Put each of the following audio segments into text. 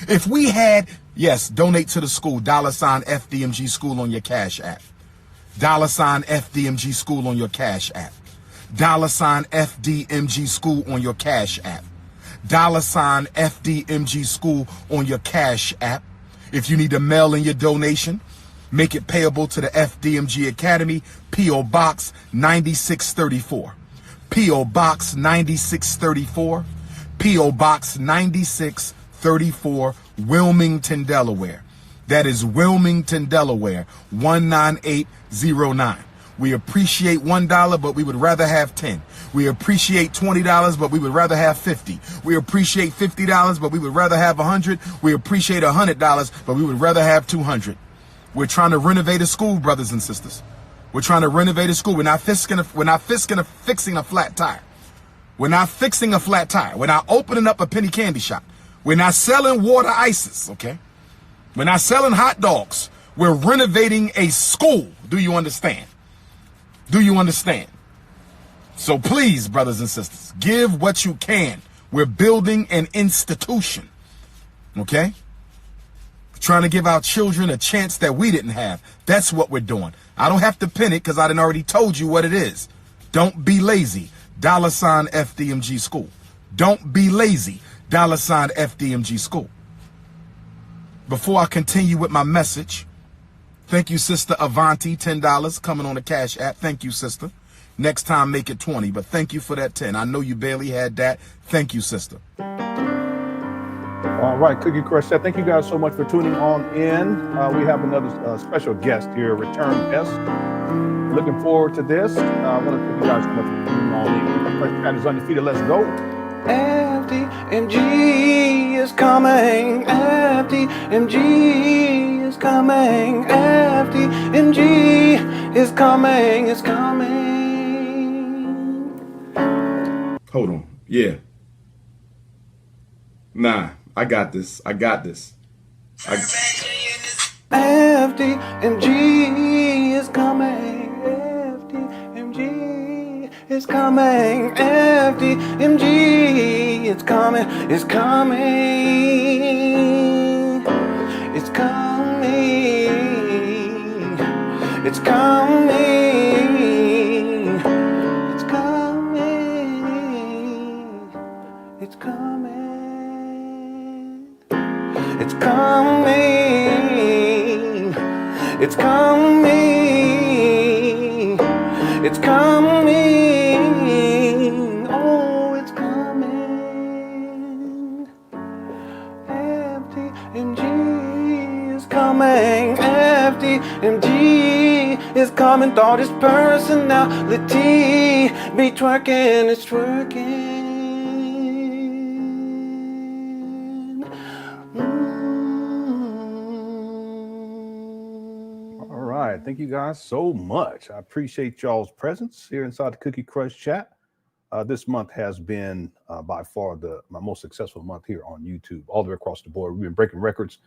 If we had, yes, donate to the school, $ FDMG school on your Cash App. $ FDMG school on your Cash App. $ FDMG school on your Cash App. $ FDMG school on your Cash App. If you need to mail in your donation, make it payable to the FDMG Academy, P.O. Box 9634. P.O. Box 9634. P.O. Box 9634, Wilmington, Delaware. That is Wilmington, Delaware, 19809. We appreciate $1, but we would rather have 10. We appreciate $20, but we would rather have 50. We appreciate $50, but we would rather have 100. We appreciate $100, but we would rather have 200. We're trying to renovate a school, brothers and sisters. We're trying to renovate a school. We're not fixing a flat tire. We're not fixing a flat tire. We're not opening up a penny candy shop. We're not selling water ices, okay? We're not selling hot dogs. We're renovating a school. Do you understand? Do you understand? So please, brothers and sisters, give what you can. We're building an institution, okay? Trying to give our children a chance that we didn't have. That's what we're doing. I don't have to pin it because I done already told you what it is. Don't be lazy. $ FDMG school. Don't be lazy. $ FDMG school. Before I continue with my message, thank you, Sister Avanti, $10 coming on the Cash App. Thank you, sister. Next time, make it 20, but thank you for that 10. I know you barely had that. Thank you, sister. All right, Cookie Crush Chat. Thank you guys so much for tuning on in. We have another special guest here, return guest. Looking forward to this. I want to thank you guys so much for tuning on in. Crush Chat is undefeated. Let's go. FDMG is coming. FDMG is coming. FDMG is coming. It's coming. Hold on. Yeah. Nah, I got this. I got this. FDMG is coming. FDMG is coming. FDMG is coming. It's coming. It's coming. It's coming. It's coming. It's coming. It's coming. It's coming. It's coming. Oh, it's coming. FDMG is coming. FDMG is coming. Thought his personality be twerking. It's twerking. Thank you guys so much. I appreciate y'all's presence here inside the Cookie Crush Chat. This month has been by far my most successful month here on YouTube, all the way across the board. We've been breaking records.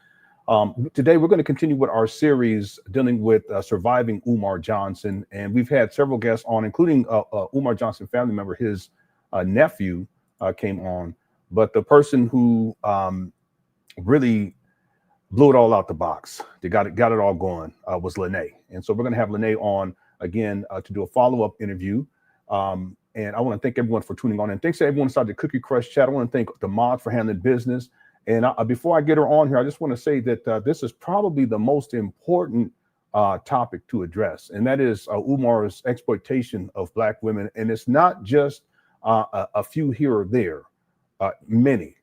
Today, we're going to continue with our series dealing with surviving Umar Johnson. And we've had several guests on, including Umar Johnson family member. His nephew came on. But the person who really blew it all out the box, they got it all going, was Lanae. And so we're going to have Lanae on again to do a follow-up interview. And I want to thank everyone for tuning on. And thanks to everyone inside the Cookie Crush Chat. I want to thank the mod for handling business. And before I get her on here, I just want to say that this is probably the most important topic to address. And that is Umar's exploitation of Black women. And it's not just a few here or there, many.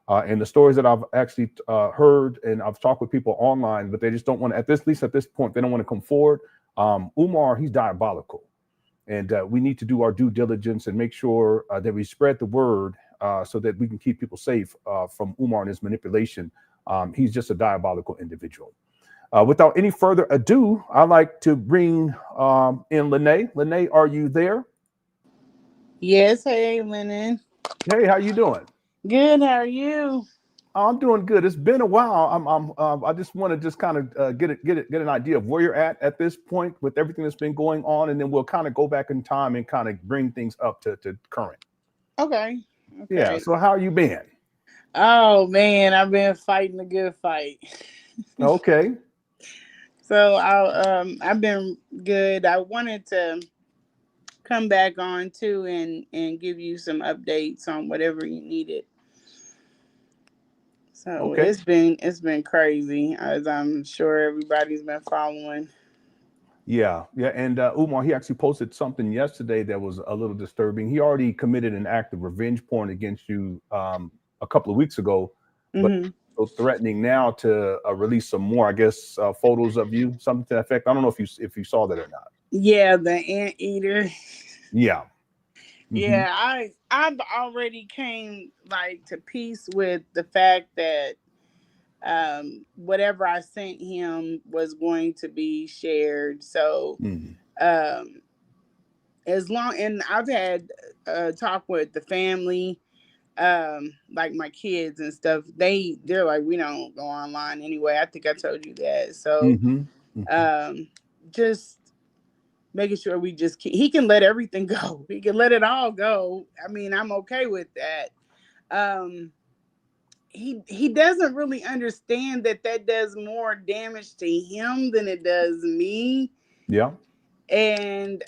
And the stories that I've actually heard, and I've talked with people online, but they just don't want to, at least at this point, they don't want to come forward. Umar, he's diabolical. And we need to do our due diligence and make sure that we spread the word so that we can keep people safe from Umar and his manipulation. He's just a diabolical individual. Without any further ado, I'd like to bring in Lanae. Lanae, are you there? Yes. Hey, Lenon. Hey, how you doing? Good. How are you? I'm doing good. It's been a while. I just want to just kind of get an idea of where you're at this point with everything that's been going on, and then we'll kind of go back in time and kind of bring things up to current. Okay. Yeah. So how you been? Oh man, I've been fighting a good fight. Okay. So I've been good. I wanted to come back on too and give you some updates on whatever you needed. So Okay. it's been crazy, as I'm sure everybody's been following. Yeah. Yeah. And Umar, he actually posted something yesterday that was a little disturbing. He already committed an act of revenge porn against you a couple of weeks ago, but Hmm. so threatening now to release some more, I guess, photos of you, something to that effect. I don't know if you saw that or not. Yeah, the anteater. Yeah. Hmm. Yeah, I've already came like to peace with the fact that whatever I sent him was going to be shared. So Hmm. um as long, and I've had talk with the family, like my kids and stuff. They're like, we don't go online anyway. I think I told you that. So Hmm. Hmm. um just making sure he can let everything go. He can let it all go. I mean, I'm okay with that. um he doesn't really understand that that does more damage to him than it does me. Yeah. And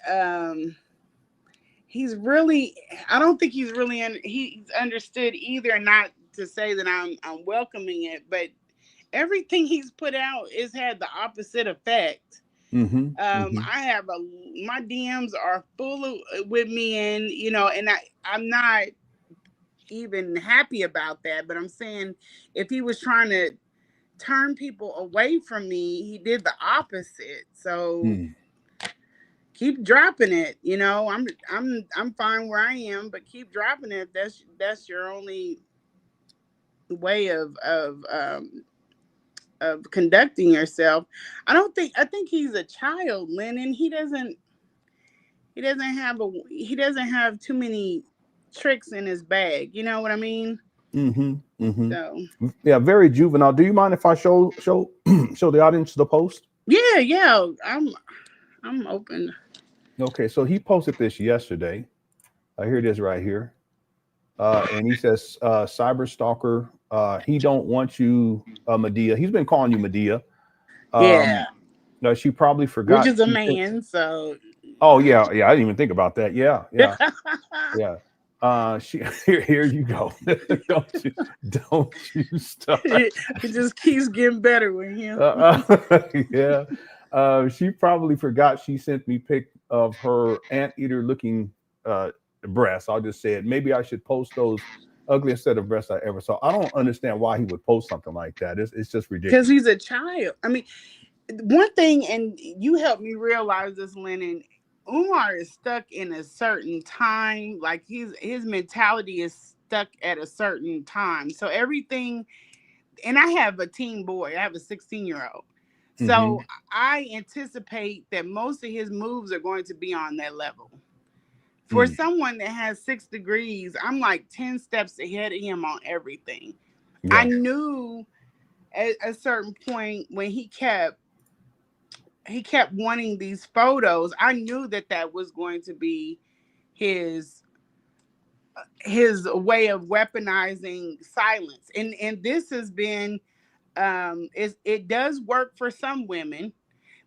he's really, I don't think he's really he's understood either. Not to say that I'm welcoming it, but everything he's put out has had the opposite effect. Hmm. Hmm. I have my DMs are full of with me, and and I'm not even happy about that. But I'm saying, if he was trying to turn people away from me, he did the opposite. So Mm. keep dropping it. I'm fine where I am, but keep dropping it. That's your only way of conducting yourself. I think he's a child, Lenon. He doesn't have too many tricks in his bag. You know what I mean? Hmm. Hmm. So Yeah, very juvenile. Do you mind if I show show the audience the post? yeah, I'm open. Okay, so he posted this yesterday. Here it is right here. And he says, cyber stalker, he don't want you, Medea. He's been calling you Medea. Yeah, No, she probably which forgot. is a man. So Oh yeah, yeah. I didn't even think about that. Yeah, yeah, yeah. She here you go. don't you don't you start. it just keeps getting better with him. Yeah. She probably forgot she sent me pic of her anteater looking breasts. I'll just say it. Maybe I should post those ugliest set of breasts I ever saw. I don't understand why he would post something like that. It's just Because ridiculous. he's a child. I mean, one thing, and you helped me realize this, Lenon. Umar is stuck in a certain time. Like his mentality is stuck at a certain time. So everything, and I have a teen boy. I have a 16-year-old. So Hmm. I anticipate that most of his moves are going to be on that level. For Mm. someone that has 6 degrees, I'm like 10 steps ahead of him on everything. I Yeah. knew at a certain point when he kept wanting these photos. I knew that that was going to be his his way of weaponizing silence. And this has been it does work for some women,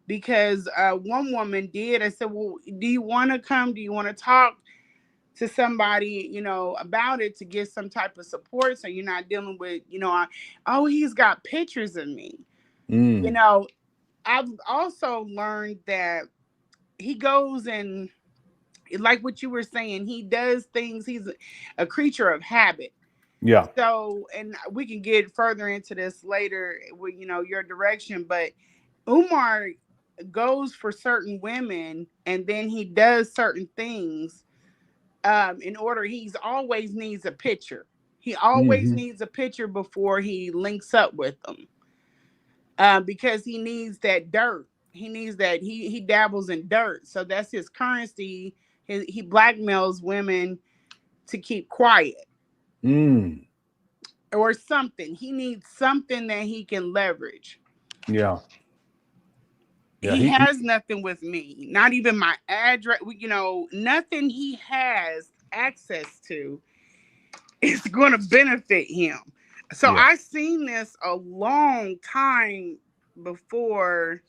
because one woman did. I said, well, do you want to come? Do you want to talk to somebody, about it, to get some type of support, so you're not dealing with, oh, he's got pictures of me. You Mm. know, I've also learned that he goes and, like what you were saying, he does things. He's a creature of habit. Yeah. So, and we can get further into this later with, your direction, but Umar goes for certain women, and then he does certain things in order. He's always needs a picture. He always Hmm. needs a picture before he links up with them, because he needs that dirt. He needs that. He dabbles in dirt, so that's his currency. He blackmails women to keep quiet Mm. or something. He needs something that he can leverage. Yeah. Yeah. He has nothing with me, not even my address. Nothing he has access to is going to benefit him. So Yeah. I seen this a long time before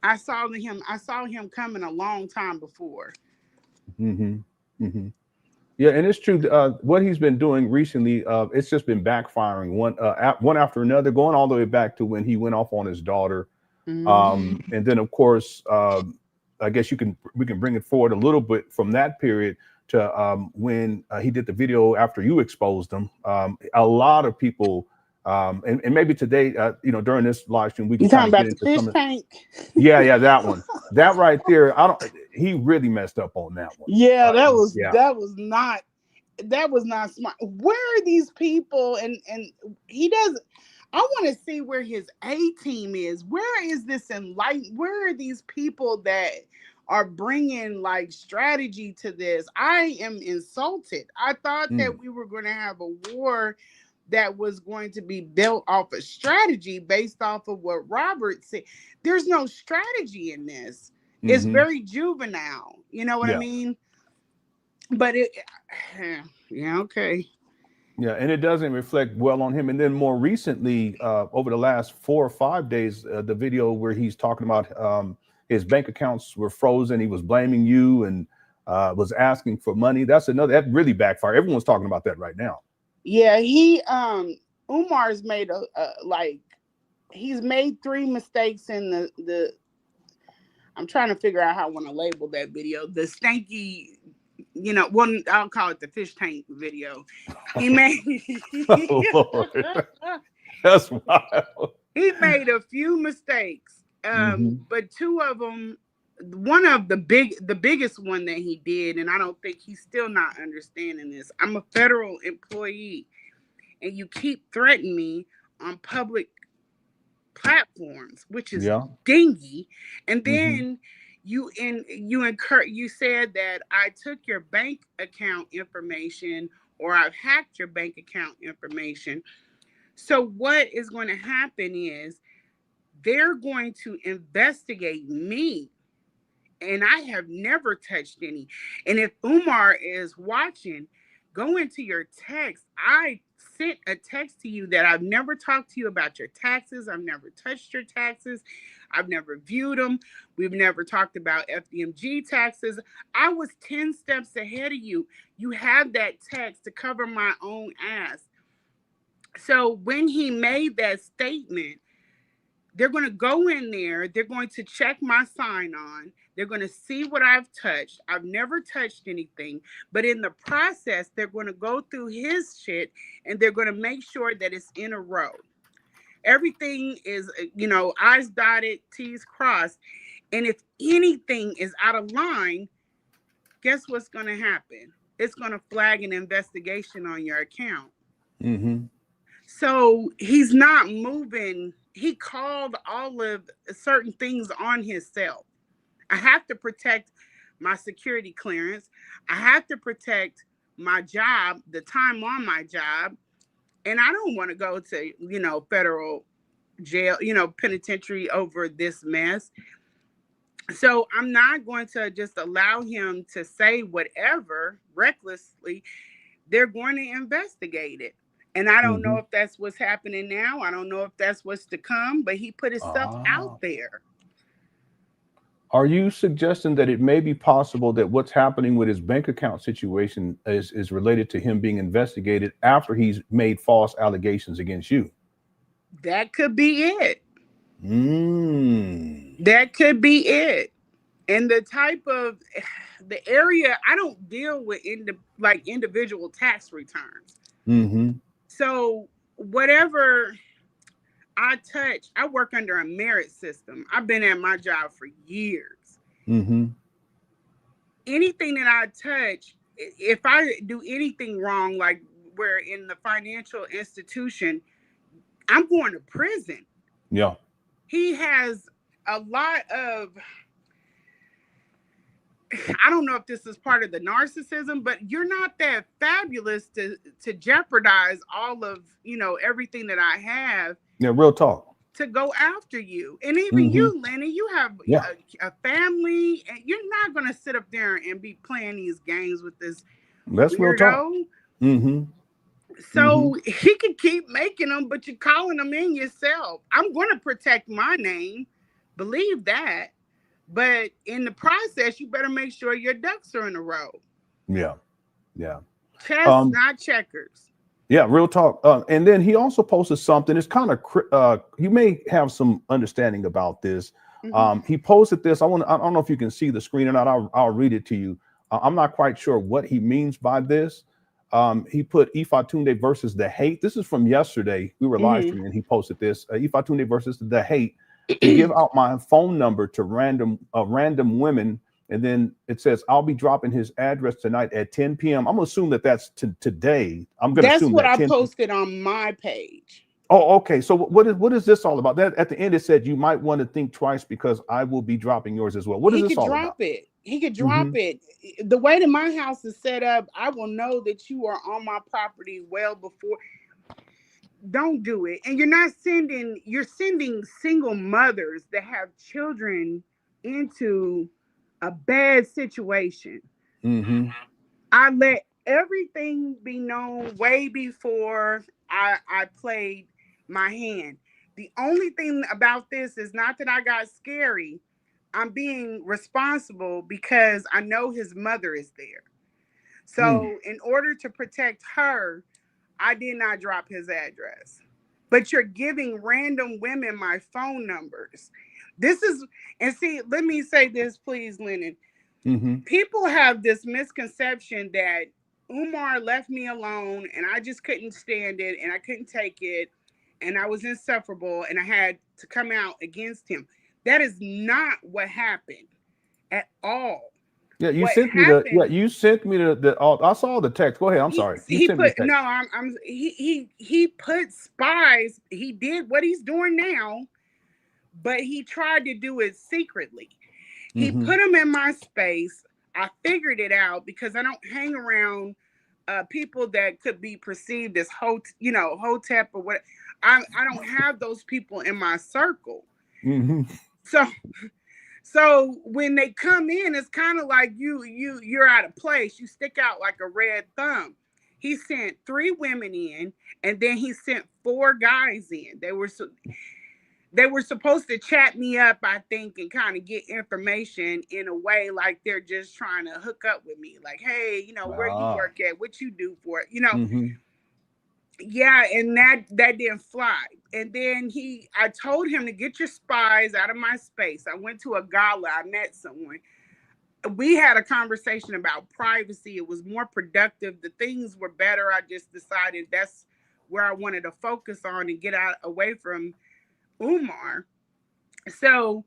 I saw him. I saw him coming a long time before. Mm-hmm. Mm-hmm. Yeah, and it's true. What he's been doing recently, it's just been backfiring one after another, going all the way back to when he went off on his daughter. Mhm. And then, of course, I guess we can bring it forward a little bit from that period to when he did the video after you exposed him. A lot of people, and maybe today, during this live stream, we can You kind talking of get about the into fish some of. tank? Yeah, that one, that right there. He really messed up on that one. Yeah, that was Yeah. that was not smart. Where are these people? And he doesn't. I want to see where his A team is. Where is this enlightened? Where are these people that are bringing like strategy to this? I am insulted. I thought that we were going to have a war that was going to be built off of strategy based off of what Robert said. There's no strategy in this. It's very juvenile. You know what I Yeah. mean? But yeah, okay. Yeah, and it doesn't reflect well on him. And then more recently, over the last 4 or 5 days, the video where he's talking about his bank accounts were frozen. He was blaming you and was asking for money. That really backfired. Everyone's talking about that right now. Yeah, Umar's made he's made 3 mistakes in the I'm trying to figure out how I want to label that video. The stanky, I'll call it the fish tank video. He made Oh, Lord. That's wild. he made a few mistakes. But 2 of them, one of the biggest one that he did, and I don't think he's still not understanding this. I'm a federal employee, and you keep threatening me on public platforms, which is dingy. And then you said that I took your bank account information, or I've hacked your bank account information. So what is going to happen is they're going to investigate me, and I have never touched any. And if Umar is watching, go into your text. I sent a text to you that I've never talked to you about your taxes. I've never touched your taxes. I've never viewed them. We've never talked about FDMG taxes. I was 10 steps ahead of you. You have that text to cover my own ass. So when he made that statement, they're going to go in there. They're going to check my sign on. They're going to see what I've touched. I've never touched anything. But in the process, they're going to go through his shit, and they're going to make sure that it's in a row. Everything is, I's dotted, T's crossed. And if anything is out of line, guess what's going to happen? It's going to flag an investigation on your account. So he's not moving. He called all of certain things on himself. I have to protect my security clearance. I have to protect my job, the time on my job. And I don't want to go to, federal jail, penitentiary over this mess. So I'm not going to just allow him to say whatever recklessly. They're going to investigate it. And I don't know if that's what's happening now. I don't know if that's what's to come, but he put his stuff out there. Are you suggesting that it may be possible that what's happening with his bank account situation is related to him being investigated after he's made false allegations against you? That could be it. That could be it. And the type of the area, I don't deal with individual tax returns. So whatever I touch, I work under a merit system. I've been at my job for years. Anything that I touch, if I do anything wrong, like we're in the financial institution, I'm going to prison. Yeah. He has a lot of, I don't know if this is part of the narcissism, but you're not that fabulous to jeopardize all of, everything that I have. Yeah, real talk. To go after you. And even you, Lenny, you have a family, and you're not going to sit up there and be playing these games with this That's weirdo. real talk. So he can keep making them, but you're calling them in yourself. I'm going to protect my name. Believe that. But in the process, you better make sure your ducks are in a row. Yeah. Yeah. Chess, not checkers. Yeah, real talk. And then he also posted something. It's kind of you may have some understanding about this. He posted this. I don't know if you can see the screen or not. I'll read it to you. I'm not quite sure what he means by this. He put Ifa Tunde versus the hate. This is from yesterday. We were live streaming and he posted this. Ifa Tunde versus the hate. Give out my phone number to random women. And then it says, I'll be dropping his address tonight at 10 p.m. I'm going to assume that that's today. That's what I posted on my page. Oh, okay. So what is this all about? That at the end, it said you might want to think twice because I will be dropping yours as well. What is this all about? He could drop it. The way that my house is set up, I will know that you are on my property well before. Don't do it. And you're sending single mothers that have children into a bad situation. I let everything be known way before I played my hand. The only thing about this is not that I got scary. I'm being responsible because I know his mother is there. So in order to protect her, I did not drop his address. But you're giving random women my phone numbers. Let me say this, please, Lenon. People have this misconception that Umar left me alone and I just couldn't stand it and I couldn't take it and I was insufferable and I had to come out against him. That is not what happened at all. Yeah, you sent me the. I saw the text. Go ahead. I'm sorry. He put spies. He did what he's doing now, but he tried to do it secretly. He put them in my space. I figured it out because I don't hang around people that could be perceived as hotep or what. I don't have those people in my circle. So when they come in, it's kind of like you're out of place. You stick out like a red thumb. He sent 3 women in, and then he sent 4 guys in. They were supposed to chat me up, I think, and kind of get information in a way like they're just trying to hook up with me. Like, hey, where you work at, what you do for it, Yeah, and that didn't fly. And then I told him to get your spies out of my space. I went to a gala. I met someone. We had a conversation about privacy. It was more productive. The things were better. I just decided that's where I wanted to focus on and get away from Umar. So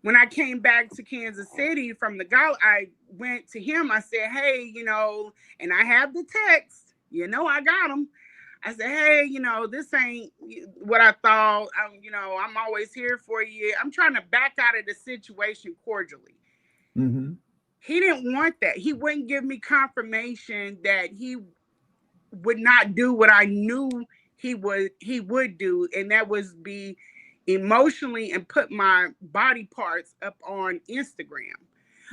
when I came back to Kansas City from the gala, I went to him. I said, hey, and I have the text. I got him. I said, hey, this ain't what I thought. I'm always here for you. I'm trying to back out of the situation cordially. He didn't want that. He wouldn't give me confirmation that he would not do what I knew he would do. And that was be emotionally and put my body parts up on Instagram.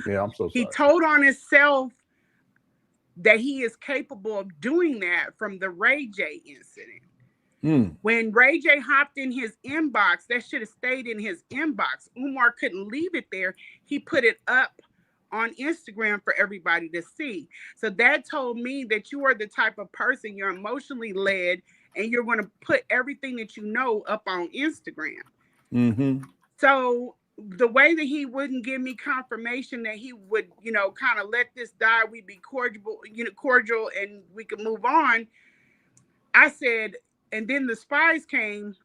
Yeah, I'm so sorry. He told on himself that he is capable of doing that from the Ray J incident. When Ray J hopped in his inbox, that should have stayed in his inbox. Umar couldn't leave it there. He put it up on Instagram for everybody to see. So that told me that you are the type of person, you're emotionally led, and you're going to put everything that you know up on Instagram. So the way that he wouldn't give me confirmation that he would, kind of let this die, we'd be cordial and we could move on. I said, and then the spies came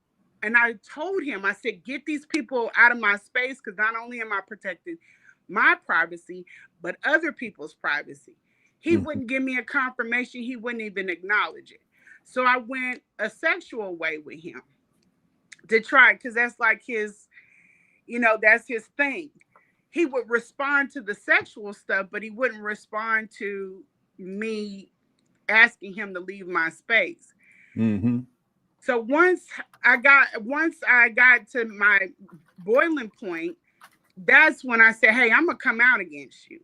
and I told him, I said, get these people out of my space because not only am I protecting my privacy, but other people's privacy. He wouldn't give me a confirmation. He wouldn't even acknowledge it. So I went a sexual way with him to try, because that's like his, that's his thing. He would respond to the sexual stuff, but he wouldn't respond to me asking him to leave my space. So once I got to my boiling point, that's when I said, hey, I'm going to come out against you.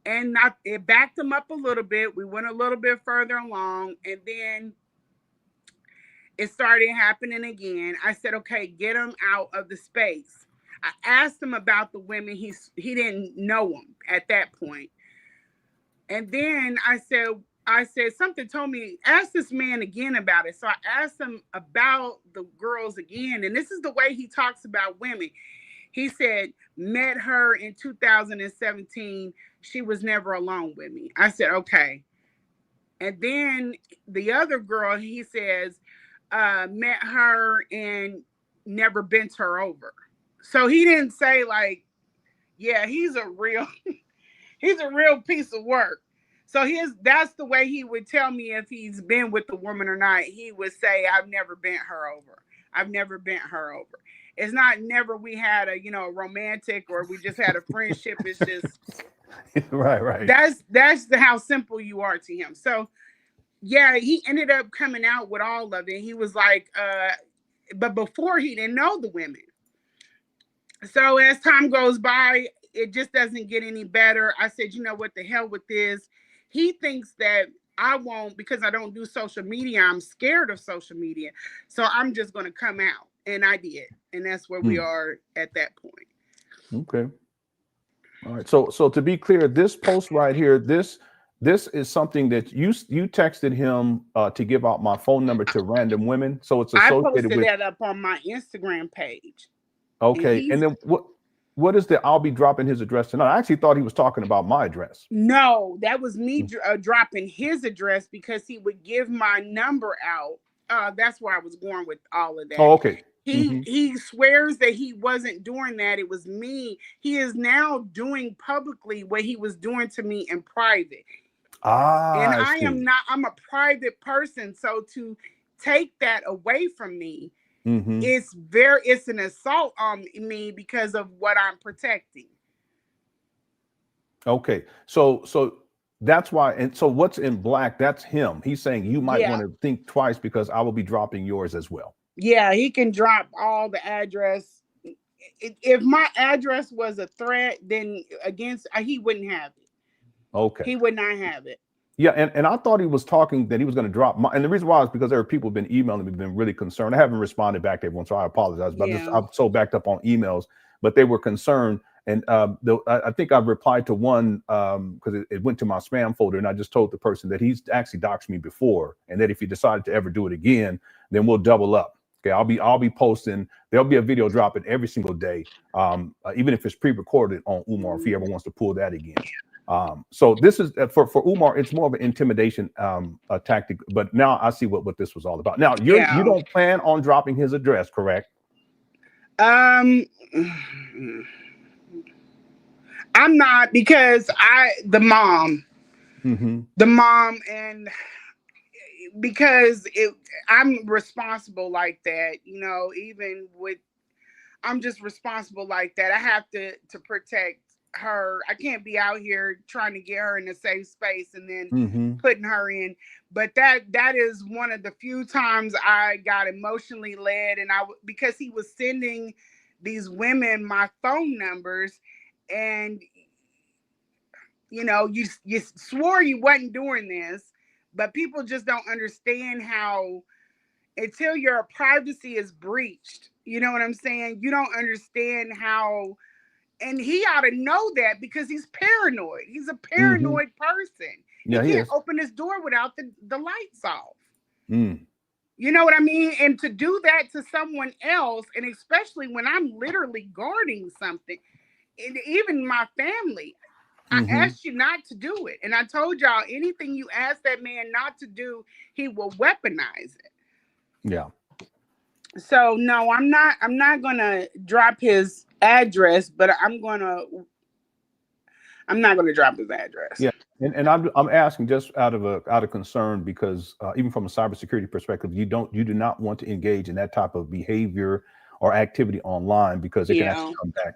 And it backed him up a little bit. We went a little bit further along. And then it started happening again. I said, okay, get him out of the space. I asked him about the women. He didn't know them at that point. And then I said, something told me, ask this man again about it. So I asked him about the girls again. And this is the way he talks about women. He said, met her in 2017. She was never alone with me. I said, okay. And then the other girl, he says, met her and never bent her over. So he didn't say like, yeah, he's a real piece of work. So that's the way he would tell me if he's been with the woman or not. He would say, I've never bent her over. I've never bent her over. It's not never we had a, romantic or we just had a friendship. It's just right. That's how simple you are to him. So yeah, he ended up coming out with all of it. He was like, but before he didn't know the women. So as time goes by, it just doesn't get any better. I said, you know what, the hell with this. He thinks that I won't, because I don't do social media. I'm scared of social media. So I'm just going to come out. And I did. And that's where we are at that point. Okay. All right. So to be clear, this post right here, this is something that you texted him to give out my phone number to random women. So it's associated I posted with that up on my Instagram page. Okay. And then what is the I'll be dropping his address tonight? I actually thought he was talking about my address. No, that was me dropping his address because he would give my number out. That's where I was going with all of that. Oh, okay. He swears that he wasn't doing that. It was me. He is now doing publicly what he was doing to me in private. And I am not, I'm a private person. So to take that away from me, it's an assault on me because of what I'm protecting. Okay. So that's why. And so what's in black, that's him. He's saying you might want to think twice because I will be dropping yours as well. Yeah, he can drop all the address. If my address was a threat, then he wouldn't have it. Okay. He would not have it. Yeah, and I thought he was talking that he was going to drop and the reason why is because there are people who've been emailing me, been really concerned. I haven't responded back to everyone, so I apologize. But I'm so backed up on emails, but they were concerned. And I think I've replied to one because it went to my spam folder, and I just told the person that he's actually doxed me before, and that if he decided to ever do it again, then we'll double up. Okay, I'll be posting. There'll be a video dropping every single day, even if it's pre-recorded on Umar, if he ever wants to pull that again. So this is for Umar. It's more of an intimidation tactic. But now I see what this was all about. Now you don't plan on dropping his address, correct? I'm not, because the mom, and because I'm responsible like that, even with, I'm just responsible like that. I have to protect her. I can't be out here trying to get her in a safe space and then putting her in. But that is one of the few times I got emotionally led, and because he was sending these women my phone numbers, and you swore you wasn't doing this, but people just don't understand how, until your privacy is breached, you know what I'm saying? You don't understand how, and he ought to know that because he's paranoid. He's a paranoid person. Yeah, he can't open his door without the lights off. Mm. You know what I mean? And to do that to someone else, and especially when I'm literally guarding something, and even my family, I asked you not to do it. And I told y'all, anything you ask that man not to do, he will weaponize it. Yeah. So no, I'm not gonna drop his address, but I'm not gonna drop his address. Yeah. And I'm asking just out of concern, because even from a cybersecurity perspective, you do not want to engage in that type of behavior or activity online, because it can actually come back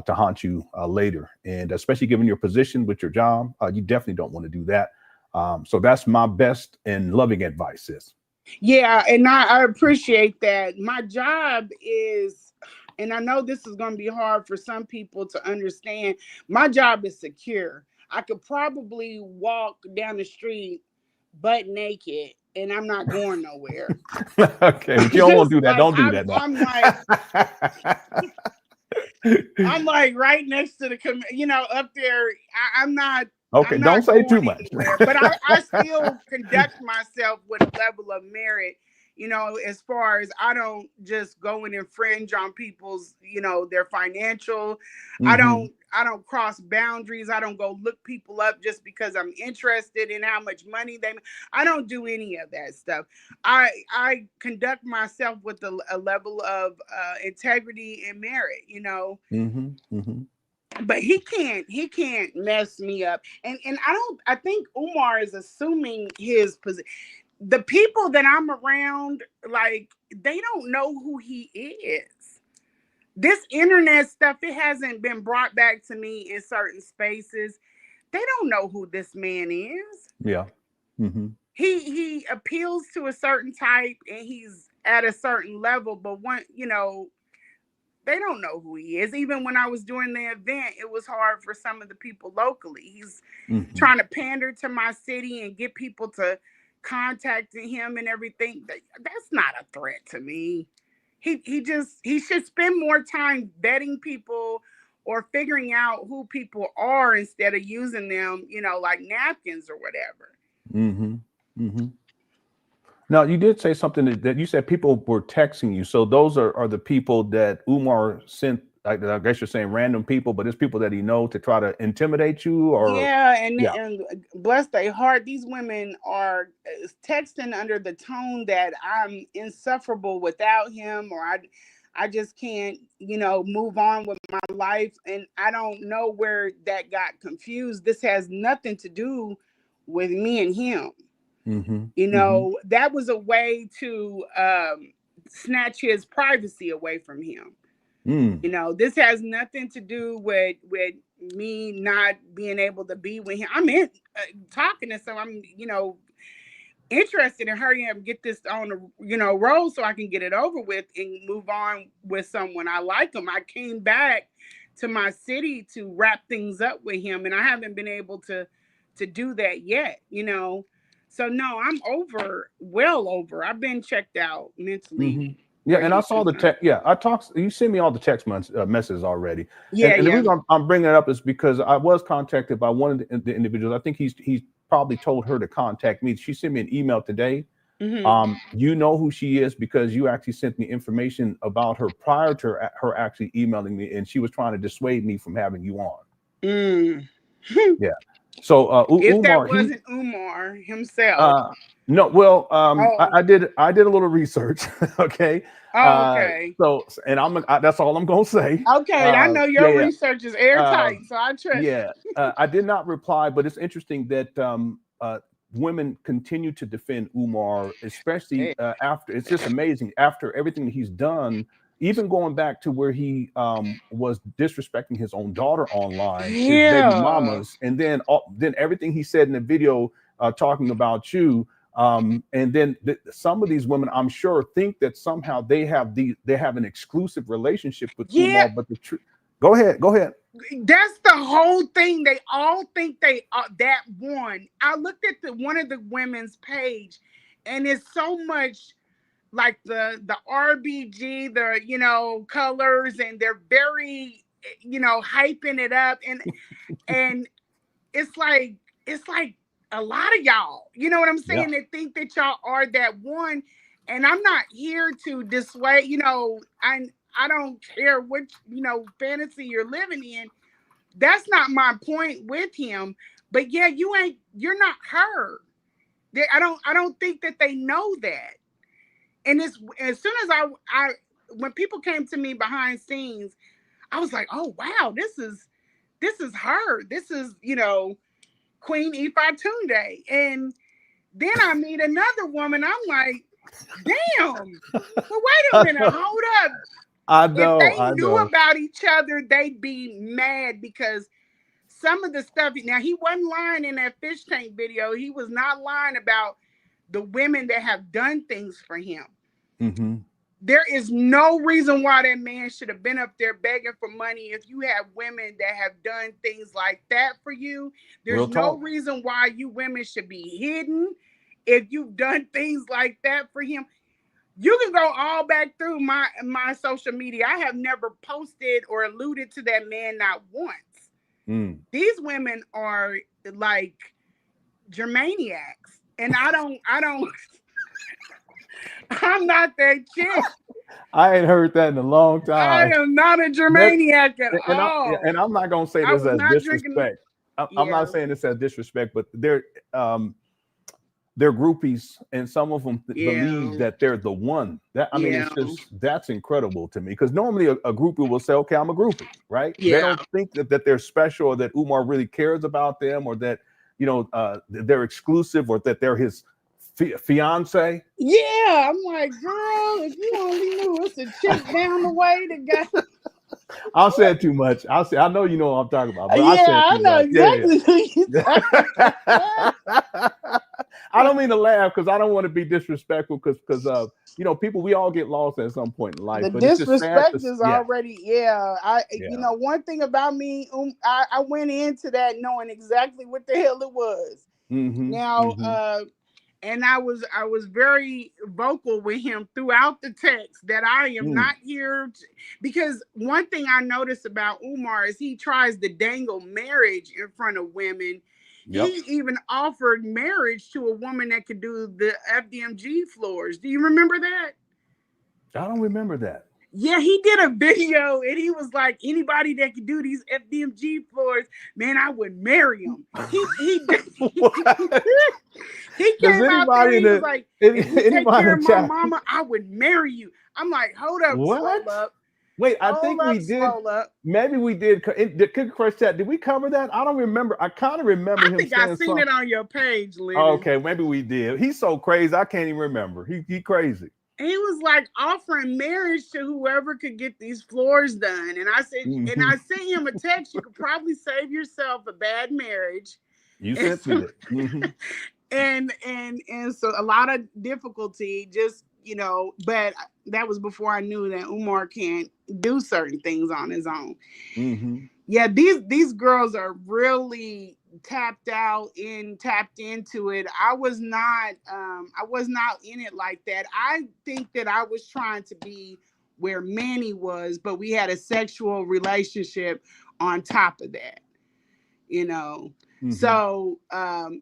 to haunt you later. And especially given your position with your job, you definitely don't want to do that. So that's my best and loving advice, sis. Yeah, and I appreciate that. My job is, and I know this is going to be hard for some people to understand, my job is secure. I could probably walk down the street butt naked and I'm not going nowhere. Okay, but you don't want to do that. Like, Don't do that now. I'm like right next to the, up there. I'm not. Okay, I'm don't not say too going much. anywhere, but I still conduct myself with a level of merit, as far as I don't just go and infringe on people's, their financial. I don't cross boundaries. I don't go look people up just because I'm interested in how much money they make. I don't do any of that stuff. I conduct myself with a level of integrity and merit, But he can't mess me up. And I think Umar is assuming his position. The people that I'm around, like, they don't know who he is. This internet stuff, it hasn't been brought back to me in certain spaces. They don't know who this man is. Yeah. He appeals to a certain type and he's at a certain level, but they don't know who he is. Even when I was doing the event, it was hard for some of the people locally. He's trying to pander to my city and get people to contact him and everything. That's not a threat to me. He should spend more time vetting people or figuring out who people are instead of using them, like napkins or whatever. Now, you did say something that you said people were texting you. So those are the people that Umar sent. I guess you're saying random people, but it's people that he knows to try to intimidate you, or and bless their heart, these women are texting under the tone that I'm insufferable without him, or I just can't, move on with my life. And I don't know where that got confused. This has nothing to do with me and him. That was a way to snatch his privacy away from him. This has nothing to do with me not being able to be with him. I'm talking to someone. I'm interested in hurrying up and get this on the road so I can get it over with and move on with someone. I like him. I came back to my city to wrap things up with him, and I haven't been able to do that yet. So no, I'm well over. I've been checked out mentally. Yeah, and I saw the text. Yeah, you sent me all the text messages already. Yeah, and the reason I'm bringing it up is because I was contacted by one of the individuals. I think he's probably told her to contact me. She sent me an email today. You know who she is because you actually sent me information about her prior to her actually emailing me, and she was trying to dissuade me from having you on. Yeah. So if Umar, that wasn't Umar himself. No, well, I did a little research. Okay. Okay. So, and that's all I'm gonna say. Okay, I know your research is airtight, so I trust. Yeah, I did not reply, but it's interesting that women continue to defend Umar, especially after. It's just amazing after everything that he's done. Even going back to where he was disrespecting his own daughter online, his baby mamas, and then everything he said in the video talking about you. And then some of these women, I'm sure, think that somehow they have an exclusive relationship with Umar. But the truth. Go ahead. That's the whole thing. They all think they are that one. I looked at one of the women's page, and it's so much like the RBG, the colors, and they're very hyping it up, and it's like a lot of y'all, you know what I'm saying, that think that y'all are that one. And I'm not here to dissuade, I don't care what fantasy you're living in. That's not my point with him. But yeah, you're not her. I don't think that they know that. And it's as soon as I when people came to me behind scenes, I was like, oh wow, this is her. This is, Queen Ifatunde. And then I meet another woman. I'm like, damn. But wait a minute, hold up. I know. If they knew about each other, they'd be mad because some of the stuff. Now, he wasn't lying in that fish tank video. He was not lying about the women that have done things for him. There is no reason why that man should have been up there begging for money. If you have women that have done things like that for you, there's no reason why you women should be hidden if you've done things like that for him. You can go all back through my social media. I have never posted or alluded to that man not once. These women are like Germaniacs, and I don't I'm not that chick. I ain't heard that in a long time. I am not a Germaniac at all. And I'm not gonna say this as disrespect. I'm not saying this as disrespect, but they're groupies, and some of them believe that they're the one. That I mean, it's just, that's incredible to me, because normally a groupie will say, "Okay, I'm a groupie," right? They don't think that they're special, or that Umar really cares about them, or that they're exclusive, or that they're his fiance. Yeah, I'm like, girl, if you only knew it's a chick down the way that got. I'll say it too much. I know you know what I'm talking about. But I know exactly who you're talking about. I don't mean to laugh, because I don't want to be disrespectful, because people, we all get lost at some point in life. The but disrespect is already, one thing about me, I went into that knowing exactly what the hell it was. Now, and I was very vocal with him throughout the text that I am not here because one thing I noticed about Umar is he tries to dangle marriage in front of women. He even offered marriage to a woman that could do the FDMG floors. Do you remember that? I don't remember that. Yeah, he did a video and he was like, anybody that could do these FDMG floors, man, I would marry him. He came out there, he was like, if you take care of my mama, I would marry you. I'm like, hold up, what? Slow up. Wait, I think we did. Maybe we did. In the Cookie Crush chat, did we cover that? I don't remember. I kind of remember him saying I seen it on your page, Lenon. Okay, maybe we did. He's so crazy, I can't even remember. He crazy. He was like offering marriage to whoever could get these floors done. And I said, and I sent him a text, you could probably save yourself a bad marriage. You sent it. And so a lot of difficulty, just, but that was before I knew that Umar can't do certain things on his own. Yeah, these girls are really tapped into it. I was not in it like that. I think that I was trying to be where Manny was, but we had a sexual relationship on top of that, So,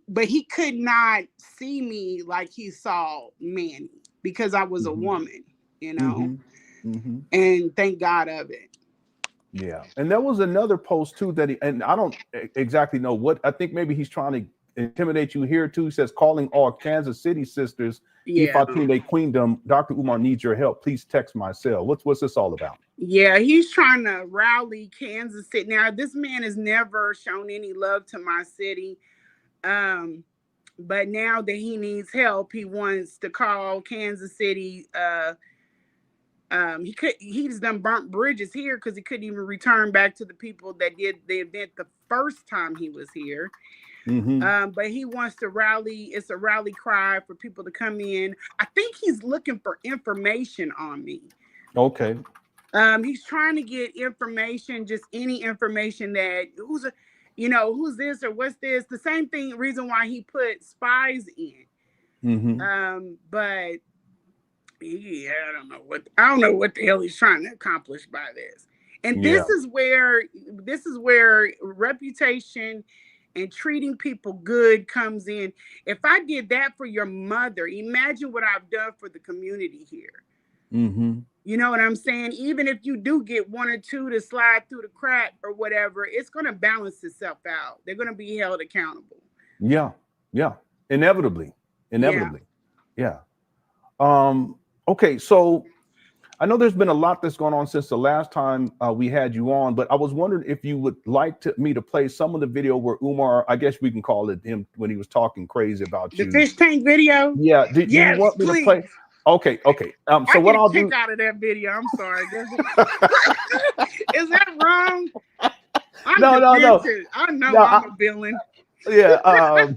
but he could not see me like he saw Manny because I was a woman, and thank God of it. Yeah. And there was another post too that and I don't exactly know what, I think maybe he's trying to intimidate you here too. He says, calling all Kansas City sisters, Refuting Queendom, Dr. Umar needs your help. Please text my cell. What's this all about? Yeah, he's trying to rally Kansas City. Now, this man has never shown any love to my city. But now that he needs help, he wants to call Kansas City. He's done burnt bridges here because he couldn't even return back to the people that did the event the first time he was here. But he wants to rally. It's a rally cry for people to come in. I think he's looking for information on me. Okay. He's trying to get information, just any information that who's this or what's this. The same reason why he put spies in. But yeah, I don't know what the hell he's trying to accomplish by this. And this is where reputation and treating people good comes in. If I did that for your mother, imagine what I've done for the community here. You know what I'm saying? Even if you do get one or two to slide through the crack or whatever, it's going to balance itself out. They're going to be held accountable. Yeah. Inevitably. Yeah. Okay, so I know there's been a lot that's gone on since the last time we had you on, but I was wondering if you would like me to play some of the video where Umar, I guess we can call it him, when he was talking crazy about you. The fish tank video? Yeah. Do you want me to play? Okay. So what I'll do out of that video. I'm sorry. Is that wrong? No. I know I'm a villain. Yeah.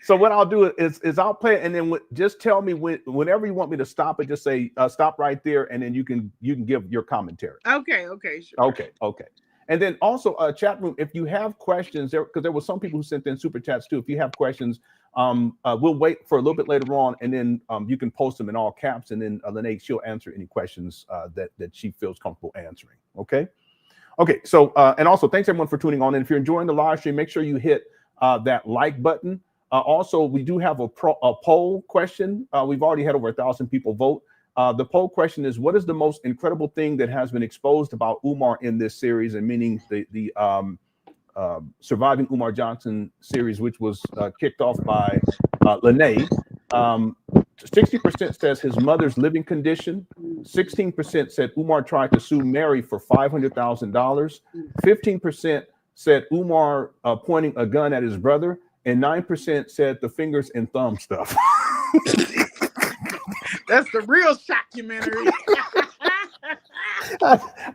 So what I'll do is I'll play it, and then just tell me whenever you want me to stop it. Just say stop right there, and then you can give your commentary. Okay, sure. Okay. And then also, chat room, if you have questions, because there were some people who sent in super chats too. If you have questions, we'll wait for a little bit later on, and then you can post them in all caps, and then Lanae, she'll answer any questions that she feels comfortable answering. Okay. Okay. So, and also, thanks everyone for tuning on. And if you're enjoying the live stream, make sure you hit that like button. Also, we do have a poll question. We've already had over 1,000 people vote. The poll question is, what is the most incredible thing that has been exposed about Umar in this series, and meaning the Surviving Umar Johnson series, which was kicked off by Lanae. 60% says his mother's living condition. 16% said Umar tried to sue Mary for $500,000. 15% said Umar pointing a gun at his brother, and 9% said the fingers and thumb stuff. That's the real shockumentary.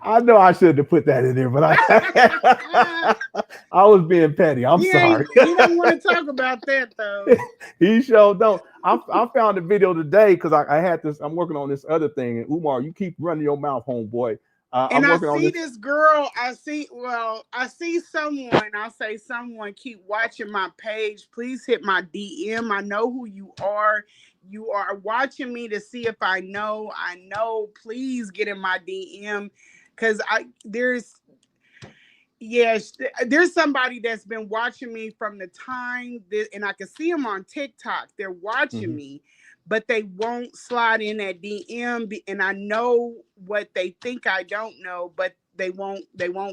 I know I shouldn't have put that in there, but I was being petty. I'm sorry. You don't want to talk about that though. He sure don't. I found a video today because I had this. I'm working on this other thing, and Umar, you keep running your mouth, homeboy. And I see this girl. I see someone. I'll say someone. Keep watching my page. Please hit my DM. I know who you are. You are watching me to see if I know. Please get in my DM, because there's somebody that's been watching me from the time that, and I can see them on TikTok. They're watching me, but they won't slide in that DM, and I know what they think I don't know, but they won't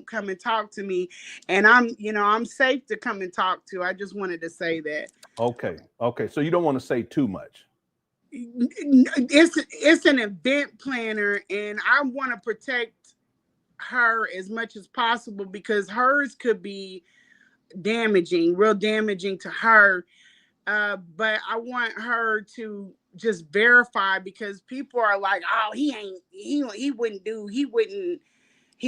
come and talk to me, and I'm safe to come and talk to. I just wanted to say that. Okay, so you don't want to say too much. It's an event planner, and I want to protect her as much as possible, because hers could be real damaging to her. But I want her to just verify, because people are like, oh, he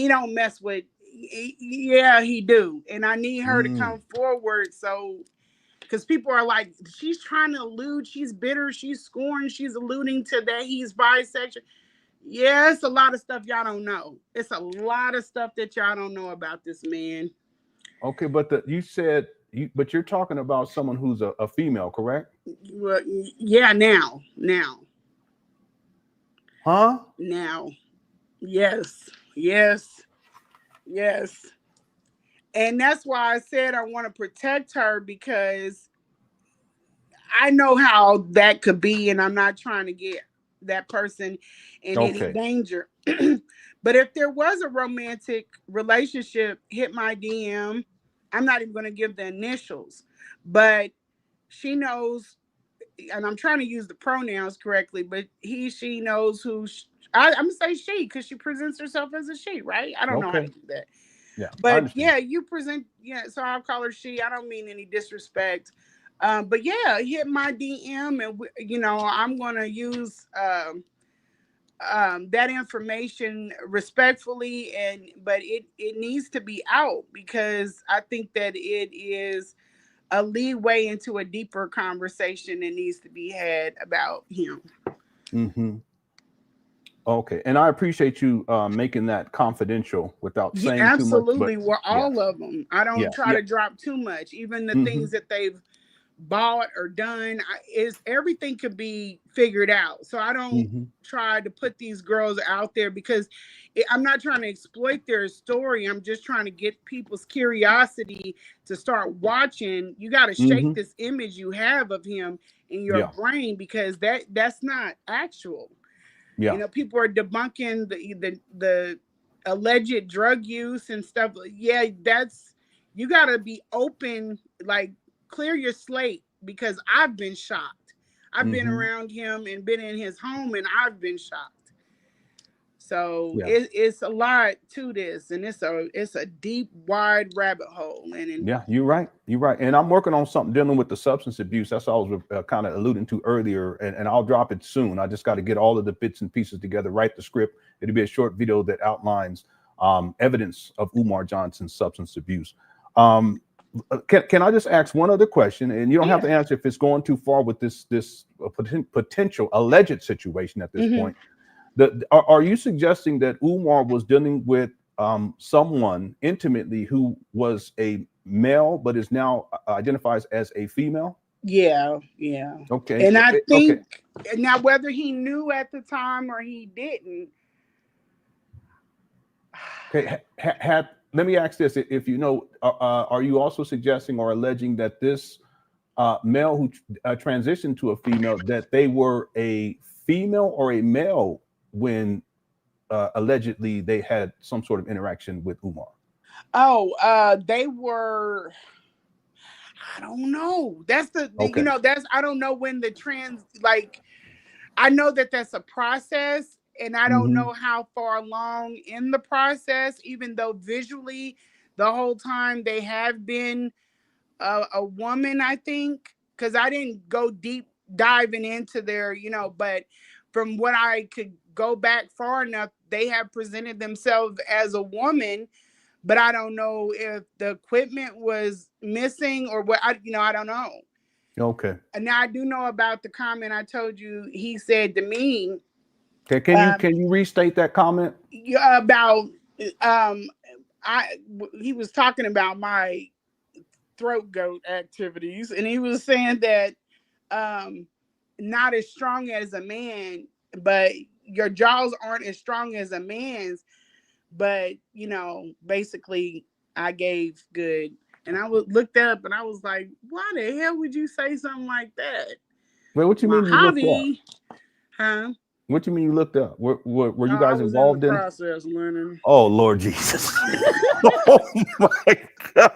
don't mess with, yeah, he do. And I need her to come forward. So, because people are like, she's trying to allude, she's bitter, she's scorned, she's alluding to that he's bisexual. Yeah, it's a lot of stuff y'all don't know. It's a lot of stuff that y'all don't know about this man. Okay, but but you're talking about someone who's a female, correct? Well, yeah, now. Huh? Now. Yes. And that's why I said I want to protect her, because I know how that could be, and I'm not trying to get that person in any danger. But if there was a romantic relationship, hit my DM. I'm not even going to give the initials, but she knows, and I'm trying to use the pronouns correctly, but she knows who I'm going to say she, because she presents herself as a she, right? I don't know how to do that. Yeah, but yeah, you present, so I'll call her she. I don't mean any disrespect. But yeah, hit my DM, and I'm going to use that information respectfully, but it needs to be out, because I think that it is a leeway into a deeper conversation that needs to be had about him. Okay, and I appreciate you making that confidential without saying too much. Absolutely, we're all of them. I don't try to drop too much. Even the things that they've bought or done, everything could be figured out. So I don't try to put these girls out there, because I'm not trying to exploit their story. I'm just trying to get people's curiosity to start watching. You got to shake this image you have of him in your brain, because that's not actual. Yeah. People are debunking the alleged drug use and stuff. Yeah, you got to be open, like clear your slate, because I've been shocked. I've been around him and been in his home, and I've been shocked. So it's a lot to this, and it's a deep, wide rabbit hole. And yeah, you're right. And I'm working on something dealing with the substance abuse. That's what I was kind of alluding to earlier, and I'll drop it soon. I just got to get all of the bits and pieces together, write the script. It'll be a short video that outlines evidence of Umar Johnson's substance abuse. Can I just ask one other question, and you don't have to answer if it's going too far with this potential alleged situation at this point. Are you suggesting that Umar was dealing with someone intimately who was a male but is now identifies as a female? Yeah. Okay. And I Okay. think now whether he knew at the time or he didn't. Okay. Let me ask this: if you know, are you also suggesting or alleging that this male who transitioned to a female, that they were a female or a male when allegedly they had some sort of interaction with Umar? Oh, they were. I don't know. That's Okay. that's I don't know when the I know that that's a process, and I don't know how far along in the process, even though visually the whole time they have been a woman, I think, because I didn't go deep diving into their, but from what I could go back far enough, they have presented themselves as a woman, but I don't know if the equipment was missing or what. I don't know. Okay. And now I do know about the comment I told you he said to me. Okay. Can you restate that comment? About he was talking about my throat goat activities, and he was saying that not as strong as a man, but your jaws aren't as strong as a man's, but basically I gave good. And I looked up and I was like, why the hell would you say something like that? Wait, what you mean you looked up? Huh? What you mean you looked up? Were you guys I was involved in the process, Lenon? Oh, Lord Jesus. Oh my God.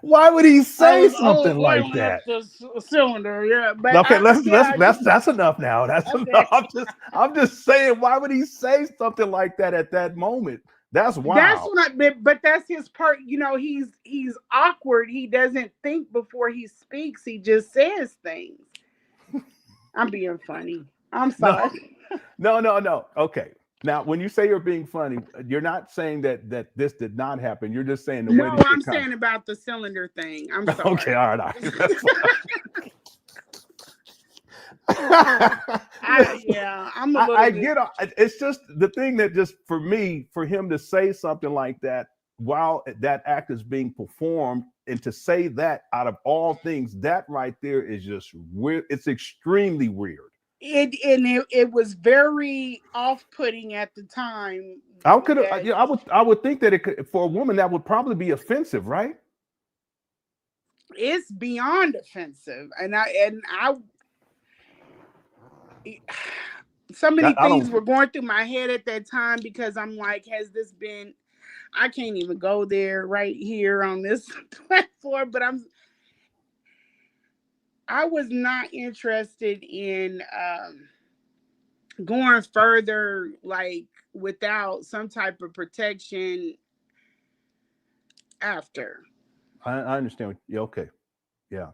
Why would he say something like that? The cylinder, yeah. But Okay, that's enough now. That's okay. enough. I'm just saying, why would he say something like that at that moment? That's wild. That's what but that's his part. He's awkward. He doesn't think before he speaks. He just says things. I'm being funny. I'm sorry. No. Okay. Now, when you say you're being funny, you're not saying that this did not happen. You're just saying the way that I'm saying about the cylinder thing. I'm sorry. Okay, all right. I'm a little I get it. It's just the thing that just for him to say something like that while that act is being performed, and to say that out of all things, that right there is just weird. It's extremely weird. It was very off-putting at the time. I would think that it could, for a woman, that would probably be offensive, right? It's beyond offensive, and so many things were going through my head at that time, because I'm like, has this been? I can't even go there right here on this platform, but I was not interested in going further, like without some type of protection after. I understand. Okay. Yeah.